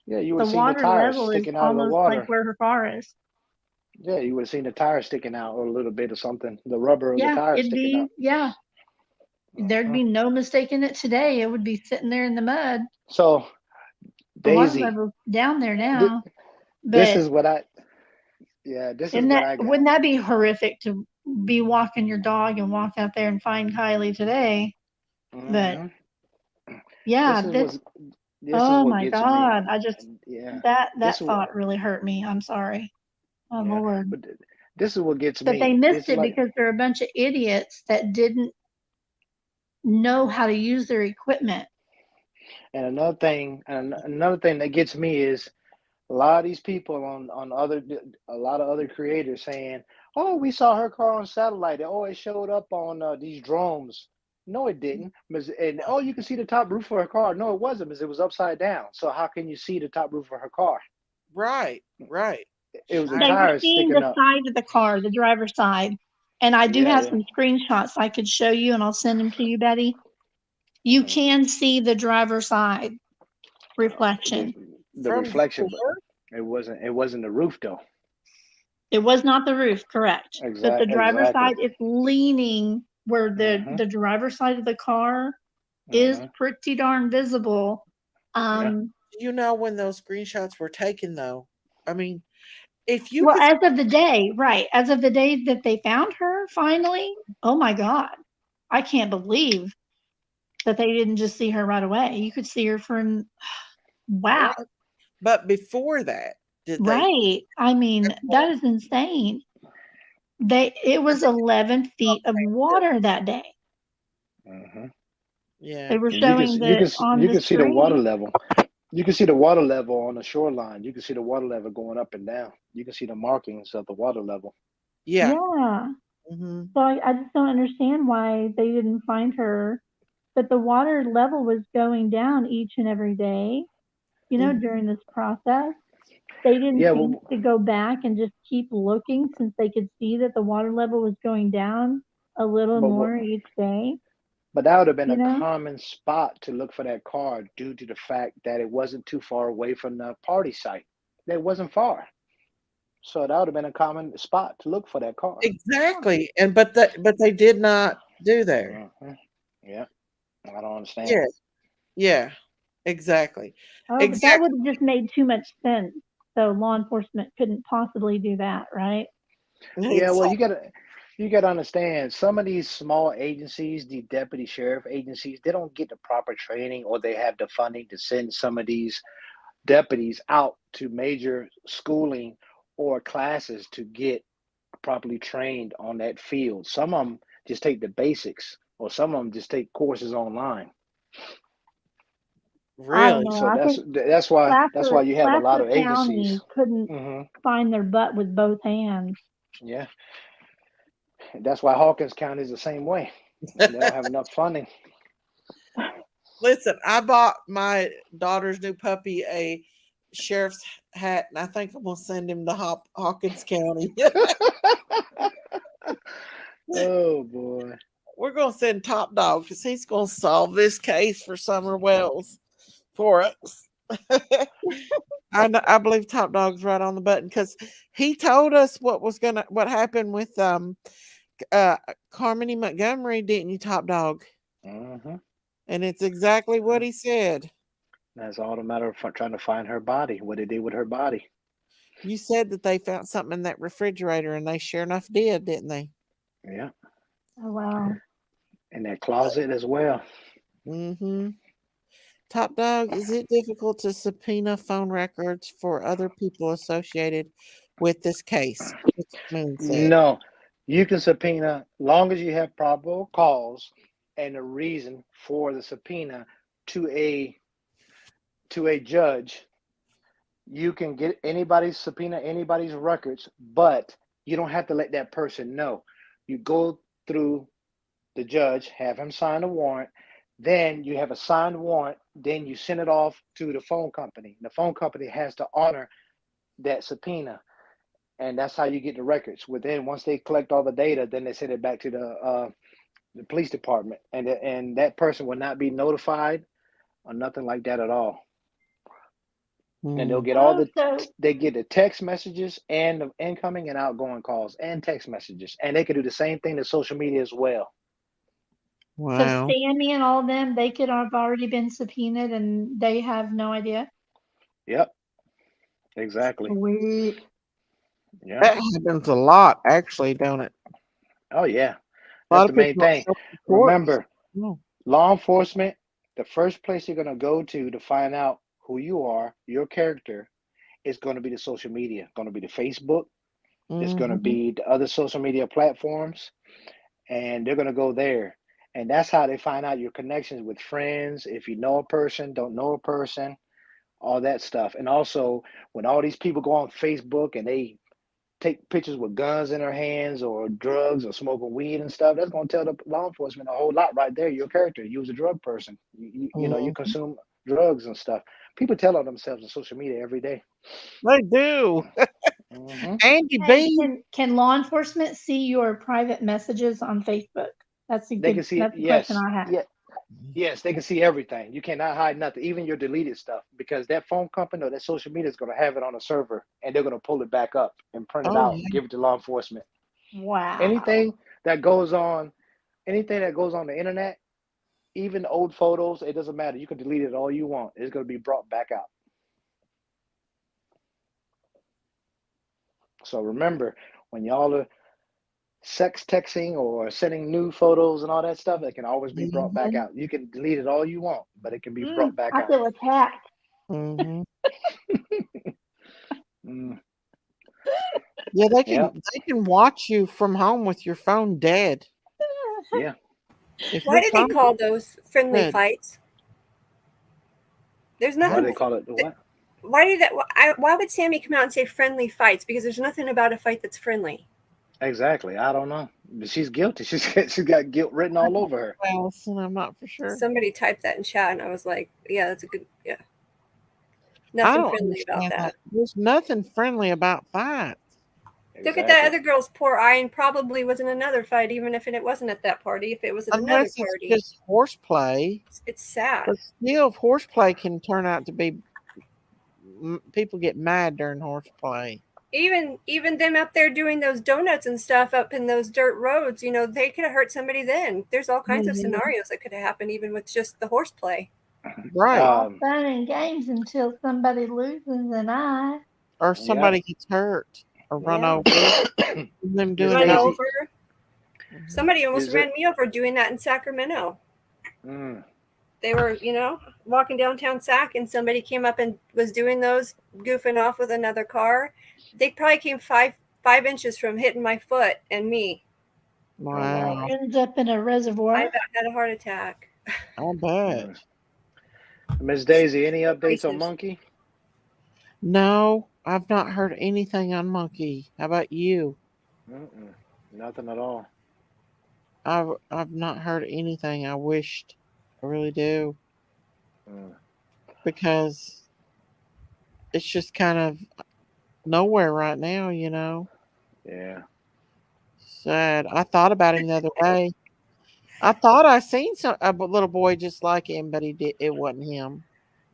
yeah, you would The have seen the water tires level is sticking out of the almost like water. where her car is. Yeah, you would have seen the tires sticking out or a little bit or something. The rubber of the Yeah, tires it'd sticking be out. yeah. There'd Uh-huh. be no mistaking it today. It would be sitting there in the mud. So The water Daisy, level's down there th- now. this But is what I. Yeah, this is isn't what that I got. wouldn't that be horrific to be walking your dog and walk out there and find Kylie today? But Hmm. yeah, This is this what this is oh what my gets me. God. I just Yeah, this that is what. thought really hurt me. I'm sorry. Oh Yeah, Lord. but this is what gets But they me. missed It's it like because they're a bunch of idiots that didn't know how to use their equipment. and another thing that gets me is a lot of these people on other a lot of other creators saying, "Oh, we saw her car on satellite. Oh, it showed up on these drones." No, it didn't. And oh, you can see the top roof of her car. No, it wasn't, because it was upside down. So how can you see the top roof of her car? Right. Right. It was the They were tires seeing sticking the up. side of the car, the driver's side. And I do Yeah, have yeah. some screenshots I could show you, and I'll send them to you, Betty. You Mhm. can see the driver's side The reflection. the From reflection, but before? it wasn't the roof though. It was not the roof, correct. But the driver's Exactly. side is leaning where Mhm. the driver's side of the car is Mhm. pretty darn visible. Yeah. Do you know when those screenshots were taken, though? I mean, if you Well, could, as of the day, right. As of the day that they found her finally, oh my God. I can't believe that they didn't just see her right away. You could see her from, wow. right, but before that, did they? Right. I mean, that is insane. It was 11 feet of water that day. Mhm. Yeah. They were And you can showing see, you can the see, on you the can see the water screen. level. You can see the water level on the shoreline. You can see the water level going up and down. You can see the markings of the water level. Yeah. Yeah. Hmm. So I just don't understand why they didn't find her. But the water level was going down each and every day, during this process. They didn't Yeah, think well, to go back and just keep looking since they could see that the water level was going down a little but more each day, but that would have been you a know? common spot to look for that car, due to the fact that it wasn't too far away from the party site. It wasn't far, so that would have been a common spot to look for that car. Exactly. And but they did not do there. Hmm. Yeah, I don't understand. Yeah. Yeah. Exactly. Oh, but that Exactly. would have just made too much sense. So law enforcement couldn't possibly do that, right? Yeah, well, Exactly. you gotta understand, some of these small agencies, the deputy sheriff agencies, they don't get the proper training, or they have the funding to send some of these deputies out to major schooling or classes to get properly trained on that field. Some of them just take the basics, or some of them just take courses online. I don't Really. know. So I that's think that's why that's why you have a lot Placer of agencies. County couldn't Hmm. find their butt with both hands. Yeah, that's why Hawkins County is the same way. They don't have enough funding. Listen, I bought my daughter's new puppy a sheriff's hat, and I think I'm gonna send him to Hawkins County. Oh boy. We're gonna send Top Dog because he's gonna solve this case for Summer Wells for us. I believe Top Dog's right on the button because he told us what happened with uh Carmody Montgomery, didn't you, Top Dog? Hmm. And it's exactly what he said. That's all the matter of trying to find her body, what they did with her body. You said that they found something in that refrigerator, and they sure enough did, didn't they? Yeah, Oh, wow. in that closet as well. Mm-hmm. Top Dog, is it difficult to subpoena phone records for other people associated with this case? Mr. Moon said. No, you can subpoena long as you have probable cause and a reason for the subpoena to a judge. You can get anybody's subpoena, anybody's records, but you don't have to let that person know. You go through the judge, have him sign a warrant, then you have a signed warrant, then you send it off to the phone company. The phone company has to honor that subpoena, and that's how you get the records. Within, once they collect all the data, then they send it back to the police department, and that person will not be notified or nothing like that at all. And they'll Hmm. get all Oh, so they get the text messages and the incoming and outgoing calls and text messages, and they can do the same thing to social media as well. Wow. Sammy and all of them, they could have already been subpoenaed and they have no idea. Yep, exactly. Sweet. Yeah. That happens a lot, actually, don't it? Oh yeah, A that's lot the of main people don't thing. show up to court. Remember, No. law enforcement, the first place you're gonna go to find out who you are, your character, is going to be the social media. Going to be the Facebook. It's going to Mm-hmm. be the other social media platforms, and they're going to go there. And that's how they find out your connections with friends. If you know a person, don't know a person, all that stuff. And also, when all these people go on Facebook and they take pictures with guns in their hands or drugs or smoking weed and stuff, that's going to tell the law enforcement a whole lot right there. Your character, you was a drug person. You know, you consume drugs and stuff. People tell on themselves on social media every day. They do. Mhm. Andy Hey, B. can law enforcement see your private messages on Facebook? That's a They can good. see it. That's the question Yes. I have. Yeah. Yes, they can see everything. You cannot hide nothing, even your deleted stuff, because that phone company or that social media is going to have it on a server, and they're going to pull it back up and print it Oh out, yeah. give it to law enforcement. Wow. Anything that goes on, anything that goes on the internet, even old photos, it doesn't matter. You can delete it all you want. It's going to be brought back out. So remember, when y'all are sex texting or sending new photos and all that stuff, it can always be brought back out. You can delete it all you want, but it can be brought back I out. feel attacked. Mm-hmm. Mm, Yeah, they yep. can watch you from home with your phone dead. Yeah. If Why your do they phone call those friendly dead, fights? There's Why do nothing. they call it the what? Why do that? Why would Sammy come out and say friendly fights? Because there's nothing about a fight that's friendly. Exactly. I don't know. But she's guilty. She's got guilt written all over her. Allison, I'm not for sure. Somebody typed that in chat, and I was like, yeah, that's a good, yeah. I Nothing don't friendly about understand that. There's nothing friendly about fights. Look at that Exactly. other girl's poor eye, and probably was in another fight, even if it wasn't at that party. If it was at another Unless it's party, just horseplay. it's sad. But still, horseplay can turn out to be people get mad during horseplay. Even them up there doing those donuts and stuff up in those dirt roads, they could have hurt somebody then. There's all kinds of scenarios that could have happened even with just the horseplay. Right. All fun and games until somebody loses an eye. Or somebody gets hurt or run over. Them doing Run that. over. Somebody almost ran me over doing that in Sacramento. They were, walking downtown Sac, and somebody came up and was doing those, goofing off with another car. They probably came 5 inches from hitting my foot and me. Wow. Ends up in a reservoir. I about had a heart attack. I bet. Miss Daisy, any updates on Monkey? No, I've not heard anything on Monkey. How about you? Nothing at all. I've not heard anything. I wished. I really do. Because it's just kind of nowhere right now, Yeah. Sad. I thought about him the other day. I thought I seen a little boy just like him, but it wasn't him.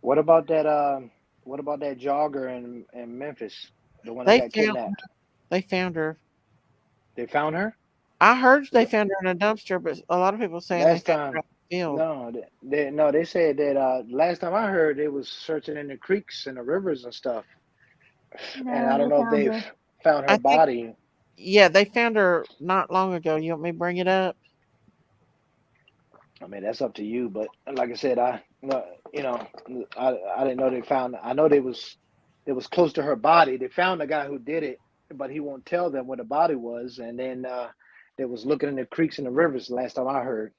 What about that jogger in Memphis? The one that got kidnapped? They found her. They found her? I heard they found her in a dumpster, but a lot of people saying they found her in the field. No, they said that last time I heard they was searching in the creeks and the rivers and stuff. No, and I don't know if they've found her body. Yeah, they found her not long ago. You want me to bring it up? I mean, that's up to you. But like I said, I didn't know they found. I know it was close to her body. They found the guy who did it, but he won't tell them where the body was. And then they was looking in the creeks and the rivers last time I heard.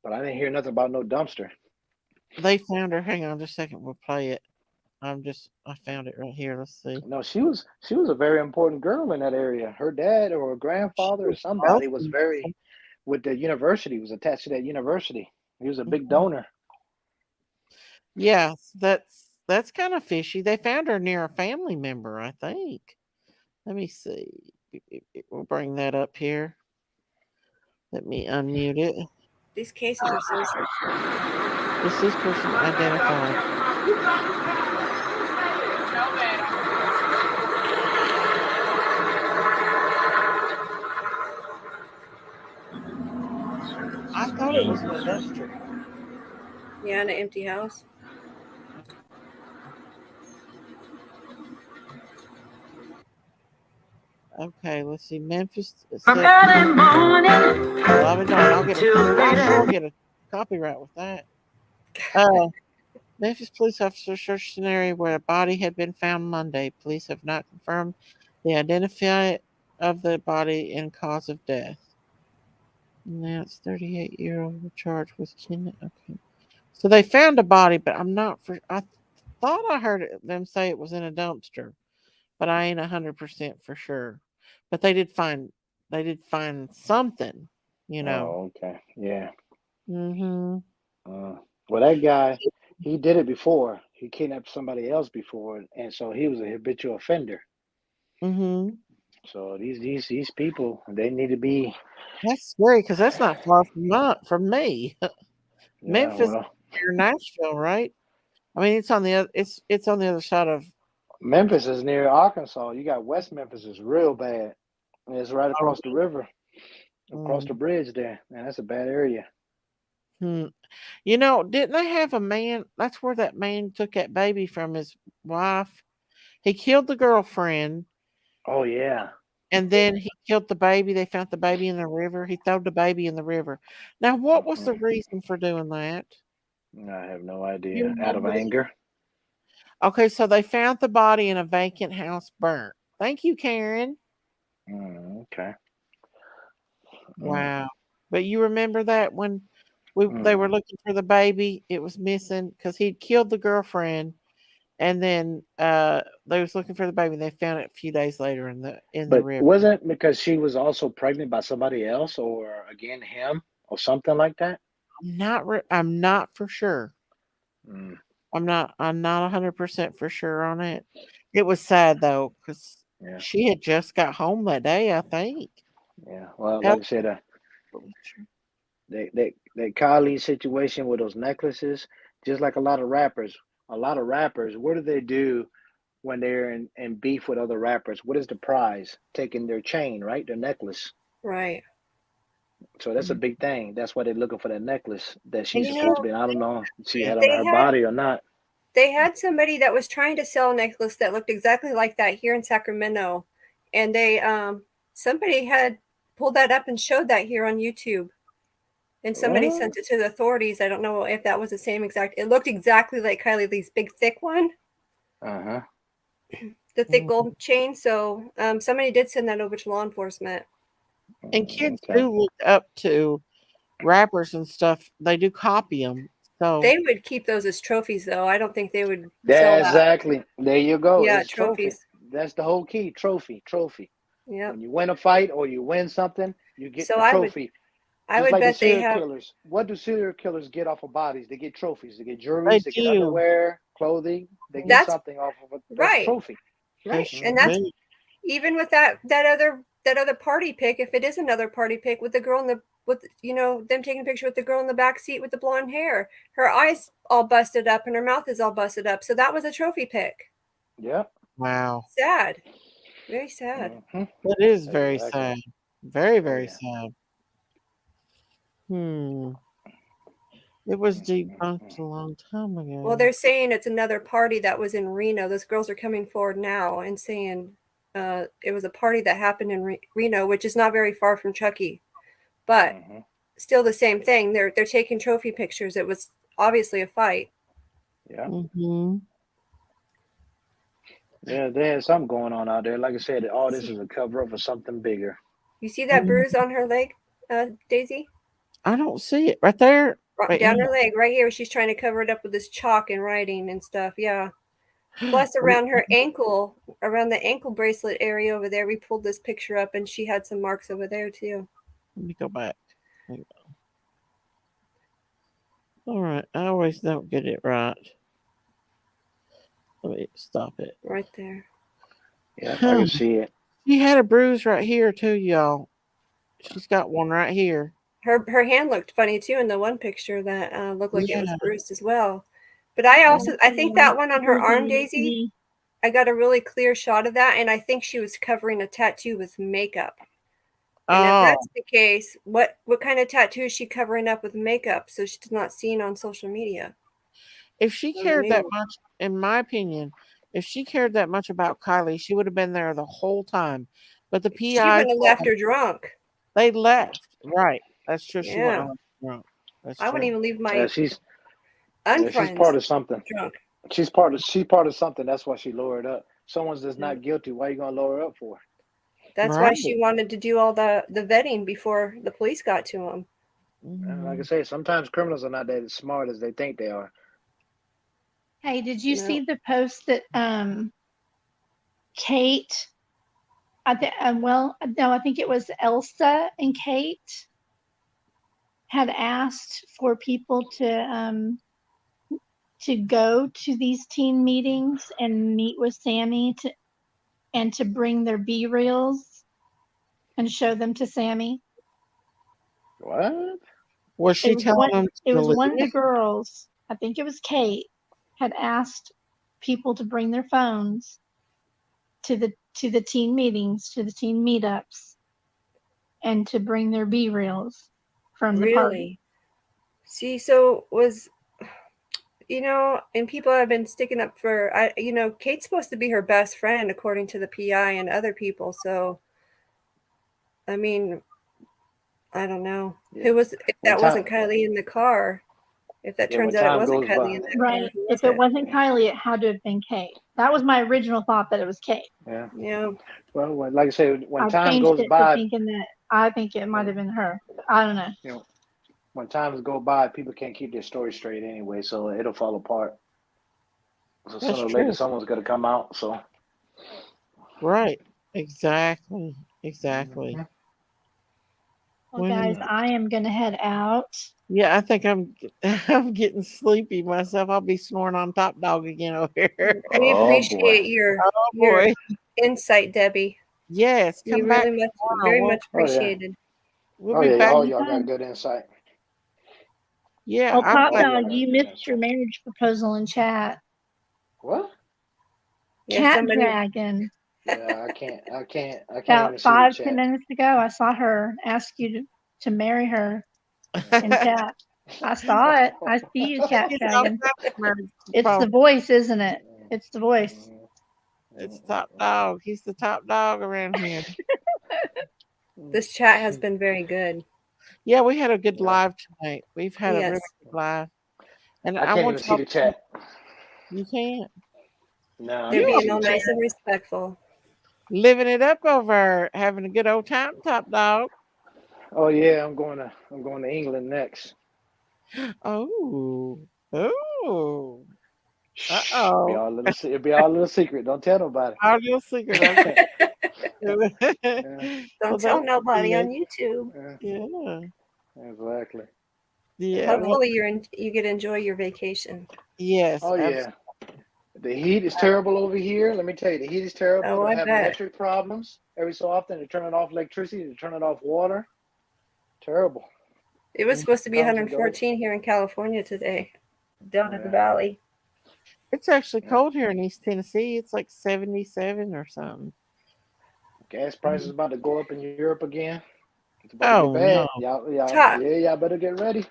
But I didn't hear nothing about no dumpster. They found her. Hang on just a second. We'll play it. I found it right here. Let's see. No, she was a very important girl in that area. Her dad or her grandfather or somebody was with the university, was attached to that university. He was a big donor. Yeah, that's kind of fishy. They found her near a family member, I think. Let me see. We'll bring that up here. Let me unmute it. These cases are so Is this person identified? I thought it was in a dumpster. Yeah, in an empty house. Okay, let's see. Memphis. From early morning I'll get a copyright with that. Memphis police officers searched an area where a body had been found Monday. Police have not confirmed the identity of the body and cause of death. Now it's 38-year-old charged with kidnapping. Okay. So they found a body, but I'm not for. I thought I heard them say it was in a dumpster, but I ain't 100% for sure. But they did find something, you know. Oh, okay. Yeah. Mhm. Well, that guy, he did it before. He kidnapped somebody else before, and so he was a habitual offender. Mhm. So these people, they need to be. That's scary because that's not far from me. Yeah. Memphis Well, near Nashville, right? I mean, it's on the other. It's on the other side of. Memphis is near Arkansas. You got West Memphis is real bad. And it's right across the river, across the Mm. bridge there, and that's a bad area. Hmm. You know, didn't they have a man? That's where that man took that baby from his wife. He killed the girlfriend, Oh yeah. and then he killed the baby. They found the baby in the river. He threw the baby in the river. Now, what was the Mhm. reason for doing that? I have no You idea. Out of remember that? anger. Okay, so they found the body in a vacant house burnt. Thank you, Karen. Okay. Mm, Wow. But you remember that when they were mm. looking for the baby, it was missing because he'd killed the girlfriend, and then they was looking for the baby. They found it a few days later in the But river. wasn't it because she was also pregnant by somebody else, or again him, or something like that? I'm not for sure. Mm, I'm not 100% for sure on it. It was sad though cuz yeah. she had just got home that day, I think. Yeah. Well, Yep. like I said, that Kylie situation with those necklaces, just like a lot of rappers. A lot of rappers, what do they do when they're in beef with other rappers? What is the prize? Taking their chain, right? Their necklace. Right. So that's a big thing. That's why they're looking for that necklace that And she's supposed to be. I don't know if she had on they her had body or not. they had somebody that was trying to sell a necklace that looked exactly like that here in Sacramento, and they somebody had pulled that up and showed that here on YouTube. And somebody What? sent it to the authorities. I don't know if that was the same exact. It looked exactly like Kylie Lee's big, thick one, Uh-huh. the thick gold chain. So somebody did send that over to law enforcement. And kids Okay. do look up to rappers and stuff. They do copy them. So They would keep those as trophies, though. I don't think they would sell Yeah, that. exactly. There you go. Yeah, It's trophy. trophies. That's the whole key. Trophy. Trophy. Yep. When you win a fight or you win something, you get So the trophy. I Just would like the bet they serial have. killers. What do serial killers get off of bodies? They get trophies. They get they jewelries. They get do. underwear, clothing. They get That's something off of a right. trophy. Right. Yes, And you that's Mm-hmm. do. even with that other party pic. If it is another party pic with the girl in the with them taking a picture with the girl in the back seat with the blonde hair, her eyes all busted up and her mouth is all busted up. So that was a trophy pic. Yep. Wow. Sad. Very sad. Mm-hmm. That is very Exactly. sad. Very, Oh very yeah. sad. Hmm. It was debunked Mm-hmm. a long time Well, ago. they're saying it's another party that was in Reno. Those girls are coming forward now and saying it was a party that happened in Reno, which is not very far from Chucky, but Mm-hmm. still the same thing. They're taking trophy pictures. It was obviously a fight. Yeah. Mm-hmm. Yeah. There's something going on out there. Like I said, all this is a cover up for something bigger. You see that bruise on her leg, Daisy? I don't see it right there. Right Down here. her leg, right here. She's trying to cover it up with this chalk and writing and stuff. Yeah. Plus, around her ankle, around the ankle bracelet area over there, we pulled this picture up, and she had some marks over there too. Let me go back. All right. I always don't get it right. Let me stop it. Right there. Yep. I can see it. She had a bruise right here too, y'all. She's got one right here. Her hand looked funny too in the one picture that looked like it was Yeah. bruised as well. But I think that one on her arm, Daisy, I got a really clear shot of that, and I think she was covering a tattoo with makeup. And if Oh, that's the case, what kind of tattoo is she covering up with makeup so she's not seen on social media? if she cared that much, in my opinion, if she cared that much about Kylie, she would have been there the whole time. But the She PI, wouldn't have left her drunk. they left. Right. That's true. She went Yeah. home drunk. That's I wouldn't true. even leave Yeah. my She's unfriends part of something. drunk. She's part of something. That's why she lowered up. Someone's that's not guilty. Why are you gonna lower up for? That's why Right. she wanted to do all the vetting before the police got to him. And like I Mhm. say, sometimes criminals are not that smart as they think they are. Hey, did you No. see the post that Kate? Well, no, I think it was Elsa and Kate had asked for people to go to these teen meetings and meet with Sammy to bring their B-reels and show them to Sammy. What? Was she telling them to It was one of the delete? girls, I think it was Kate, had asked people to bring their phones to the teen meetings, to the teen meetups, and to bring their B-reels from the party. Really? See, so was, and people have been sticking up for, Kate's supposed to be her best friend according to the PI and other people. So, I mean, I don't know. Yeah. If When that wasn't time- Kiely in the car, if that Yeah, turns when out it time wasn't goes Kiely by. in that car, Right. who If was it wasn't Kiely, it had to have been Kate. That was my original thought, that it was Kate. Yeah. Yeah. Well, like I say, when I time changed goes it to by, thinking that I think it might have been her. I don't know. you know, when times go by, people can't keep their story straight anyway, so it'll fall apart. So That's sooner or later, true. someone's gonna come out. So Right. Exactly. Exactly. Mhm. Well, When guys, I am going to head out. Yeah, I think I'm I'm getting sleepy myself. I'll be snoring on Top Dog again over here. We Oh, boy. appreciate your Oh your boy. insight, Debbie. Yes, We come back really much, tomorrow. very We'll, much Oh, yeah. appreciated. we'll Oh be yeah, back. all y'all got Anytime. good insight. Yeah, Well, I'm Top All glad. y'all Dog, got you good missed your insight. marriage proposal in chat. What? Yeah, Cat somebody. Dragon. Yeah, I can't About even see the 5-10 chat. minutes ago, I saw her ask you to marry her in chat. I saw it. I see you, Cat It's Dragon. marriage It's the proposal. voice, isn't it? It's the voice. It's Top Dog. He's the top dog around here. This chat has been very good. Yeah, we had a good Yeah. live tonight. We've had a Yes. really good live. And I I can't want even see y'all the to chat. You can't. No, I They're can't being see all the nice chat. and respectful. Living it up over, having a good old time, Top Dog. Oh yeah, I'm going to England next. Oh. Oh. Shh, Uh-oh. it'll be all a little secret. Don't tell nobody. Our little secret. Okay. Yeah, Don't tell nobody on YouTube. Yeah. exactly. Yeah. Well, Hopefully you get to enjoy your vacation. yes. Oh yeah. The heat is terrible over here. Let me tell you, the heat is terrible. Oh, They're I having bet. electric problems every so often. They're turning off electricity. They're turning off water. Terrible. It was supposed to be Comes and goes. 114 here in California today, down in the Yeah. valley. It's actually Yeah. cold here in East Tennessee. It's like 77 or something. Gas prices about to go up in Europe again. It's about to Oh, get bad. no. Y'all better get ready.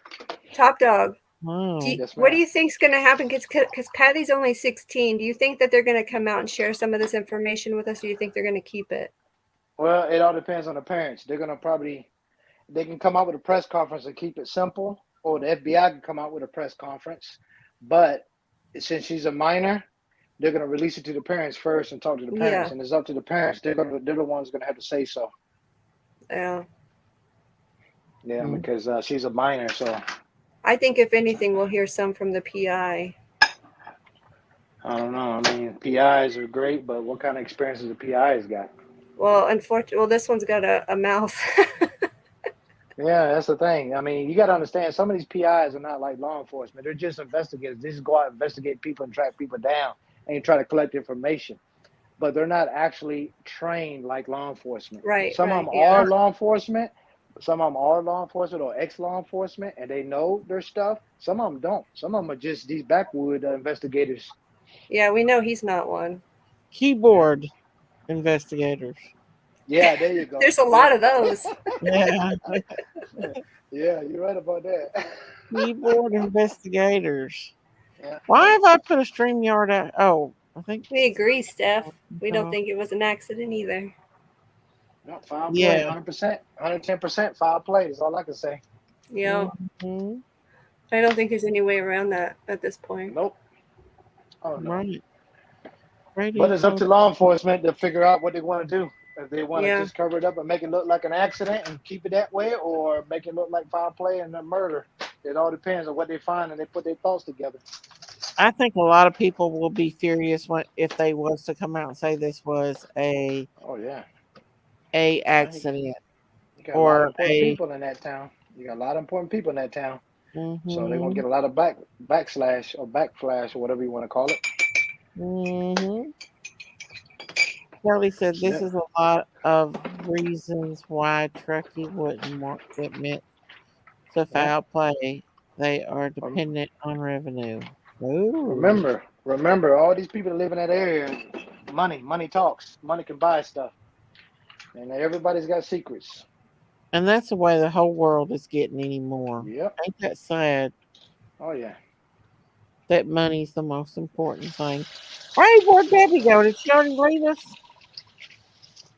Top Dog. Oh. Yes, What ma'am. do you think's going to happen? Because Patty's only 16. Do you think that they're going to come out and share some of this information with us, or do you think they're going to keep it? Well, it all depends on the parents. They can come out with a press conference and keep it simple, or the FBI can come out with a press conference. But since she's a minor, they're gonna release it to the parents first and talk to the parents, Yeah. and it's up to the parents. They're the ones gonna have to say so. Yeah. Yeah, because she's a minor, so I think if anything, we'll hear some from the PI. I don't know. I mean, PIs are great, but what kind of experience has the PIs got? Well, unfortunately, this one's got a mouth. Yeah, that's the thing. I mean, you got to understand, some of these PIs are not like law enforcement. They're just investigators. They just go out and investigate people and track people down and try to collect information. But they're not actually trained like law enforcement. Right. Some right, of them yeah. are law enforcement. Some of them are law enforcement or ex-law enforcement, and they know their stuff. Some of them don't. Some of them are just these backwood investigators. Yeah, we know he's not one. Keyboard investigators. Yeah, there you go. There's a lot of those. Yeah. Yeah, you're right about that. Keyboard investigators. Yeah. Why have I put a StreamYard out? Oh, I think. We agree, Steph. We don't think it was an accident either. No, foul Yeah. play, 100%, 110% foul play is all I can say. Yeah. Mhm. I don't think there's any way around that at this point. Nope. Oh, no. Right. But it's up to law enforcement to figure out what they want to do. If they want to Yeah. just cover it up and make it look like an accident and keep it that way, or make it look like foul play and a murder. It all depends on what they find and they put their thoughts together. I think a lot of people will be furious if they was to come out and say this was Oh yeah. a Yeah, accident you got a lot of or important a. people in that town. You got a lot of important people in that town. So they're gonna Mhm. get a lot of backslash or backflash or whatever you want to call it. Mhm. Kelly said this Yep. is a lot of reasons why Truckee wouldn't want to admit to Yep. foul play. They are Rem- dependent on revenue. Ooh. remember, all these people that live in that area, money talks. Money can buy stuff, and everybody's got secrets. And that's the way the whole world is getting anymore. Yep. Ain't that sad Oh yeah. that money's the most important thing? Hey, where'd Debbie go? Did she already leave us?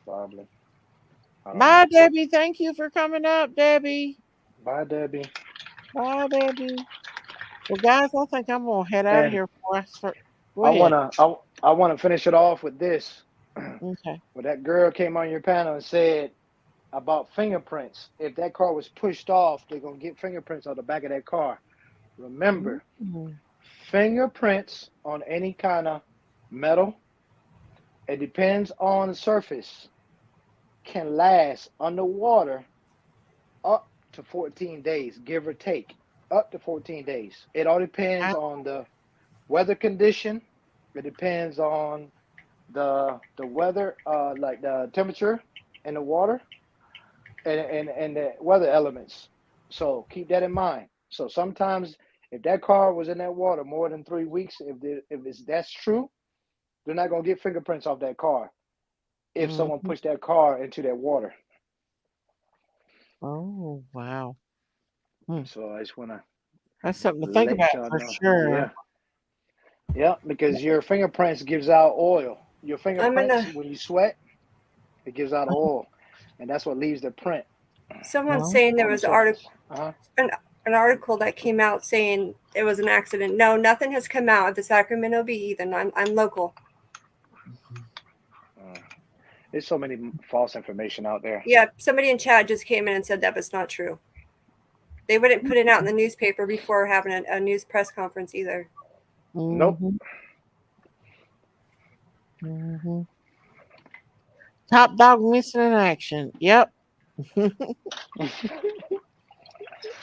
Probably. I don't Bye, know. Debbie. Thank you for coming up, Debbie. Bye, Debbie. Bye, Debbie. Well, guys, I think I'm gonna head out of And here before I start. Go I ahead. wanna I wanna finish it off with this. Okay. When that girl came on your panel and said about fingerprints, if that car was pushed off, they're gonna get fingerprints on the back of that car. Remember, Mhm. fingerprints on any kind of metal, it depends on the surface, can last underwater up to 14 days, give or take. Up to 14 days. It all depends on the weather condition. It depends on the weather, like the temperature in the water and the weather elements. So keep that in mind. So sometimes if that car was in that water more than 3 weeks, if that's true, they're not gonna get fingerprints off that car if someone Mhm. pushed that car into that water. Oh, wow. Hmm. So I just wanna That's something to think let about y'all for know. sure. Yeah. Yeah, because your fingerprints gives out oil. Your I'm fingerprints, gonna. when you sweat, it gives out oil, and that's what leaves the print Someone's Well, saying there on the was surface. Uh-huh. an article that came out saying it was an accident. No, nothing has come out of the Sacramento Bee. Then I'm local. There's so many false information out there. Yeah, somebody in chat just came in and said that was not true. They wouldn't put it out in the newspaper before having a news press conference either. Nope. mhm, mhm. Top dog missing in action. Yep.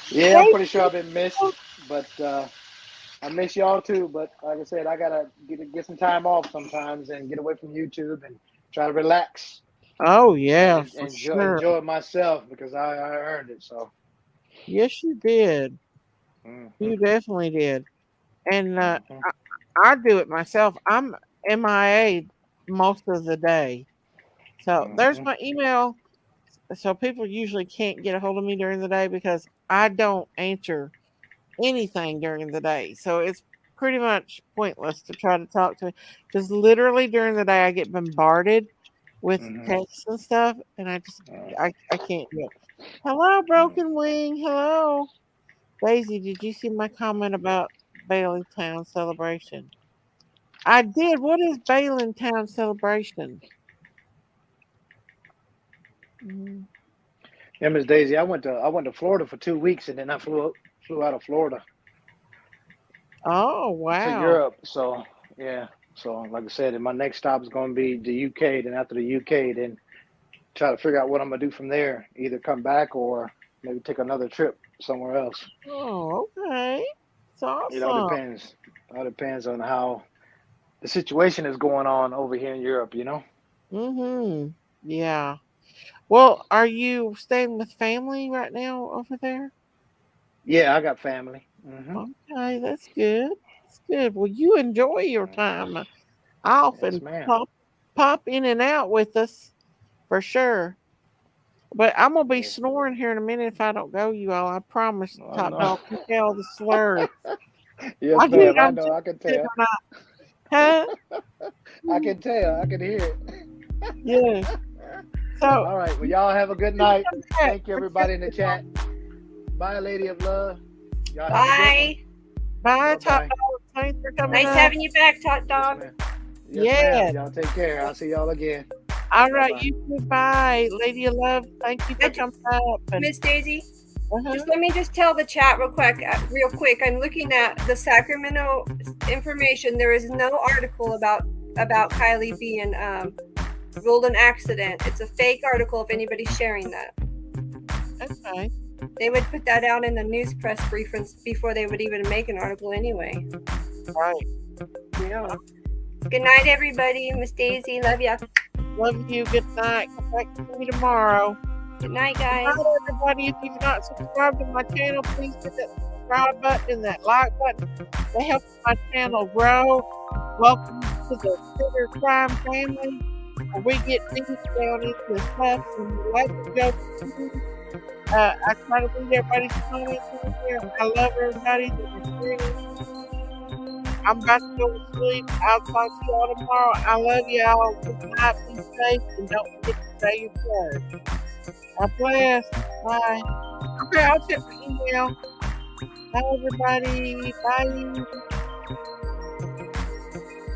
Yeah, I'm Hey, pretty sure I've been missed, but I miss y'all too. But like I said, I gotta get some time off sometimes and get away from YouTube and try to relax oh and yeah, for sure. enjoy myself because I earned it. So. Yes, you did. Mm-hmm, You definitely did. And mm-hmm, I do it myself. I'm MIA most of the day. So there's mm-hmm, my email. So people usually can't get a hold of me during the day because I don't answer anything during the day. So it's pretty much pointless to try to talk to me because literally during the day I get bombarded with mm-hmm. texts and stuff, and I can't do it. Hello, Mm. Broken Wing. Hello, Daisy. Did you see my comment about Bailey Town celebration? I did. What is Bailey Town celebration? Mm. Yeah, Miss Daisy, I went to Florida for 2 weeks and then I flew out of Florida Oh to wow. Europe. So yeah, so like I said, and my next stop is going to be the UK. Then after the UK, then try to figure out what I'm gonna do from there. Either come back or maybe take another trip somewhere else. Oh, okay. It's It all awesome. depends. All depends on how the situation is going on over here in Europe. Mm-hmm. Yeah. Well, are you staying with family right now over there? Yeah, I got family. Okay, that's good. That's good. Well, you enjoy your time off Yes, and ma'am. pop in and out with us for sure. But I'm gonna be Yes. snoring here in a minute if I don't go, you all. I promise. Oh Top no. dog can tell the slurs. Yes, ma'am. I I'm know. just I can kidding tell. or not. Huh? I can tell. I can hear Yeah. it. So All right. Well, y'all have a good night. yeah, Thank you, everybody in the chat. Bye, Lady of Love. Y'all have a good one. Bye. bye, Bye Top bye. Dog. Thanks for All coming Nice right. up. having you back, Tot Yes, Dog. ma'am. Yes, ma'am. Yeah. Y'all take care. I'll see y'all again. All Bye right, bye. you too. Bye. Lady of Love, thank you for And coming up. And Miss Daisy, Just let me just tell the chat real quick. I'm looking at the Sacramento information. There is no article about Kiely being ruled an accident. It's a fake article. If anybody's sharing that, Okay. they would put that out in the news press briefings before they would even make an article anyway. Right. Yeah. Good night, everybody. Miss Daisy, love ya. Love you. Good night. Come back to me tomorrow. Good night, Good guys. night, everybody. If you've not subscribed to my channel, please hit that subscribe button and that like button. They help my channel grow. Welcome to the Twitter Crime family, where we get deep down into the stuff and we like to go through. I try to read everybody's comments in here. I love everybody that is here. I'm about to go to sleep. I'll talk to y'all tomorrow. I love y'all. Good night. Be safe. And don't forget to say your prayers. God bless. Bye. Okay, I'll check my email. Bye, everybody. Bye.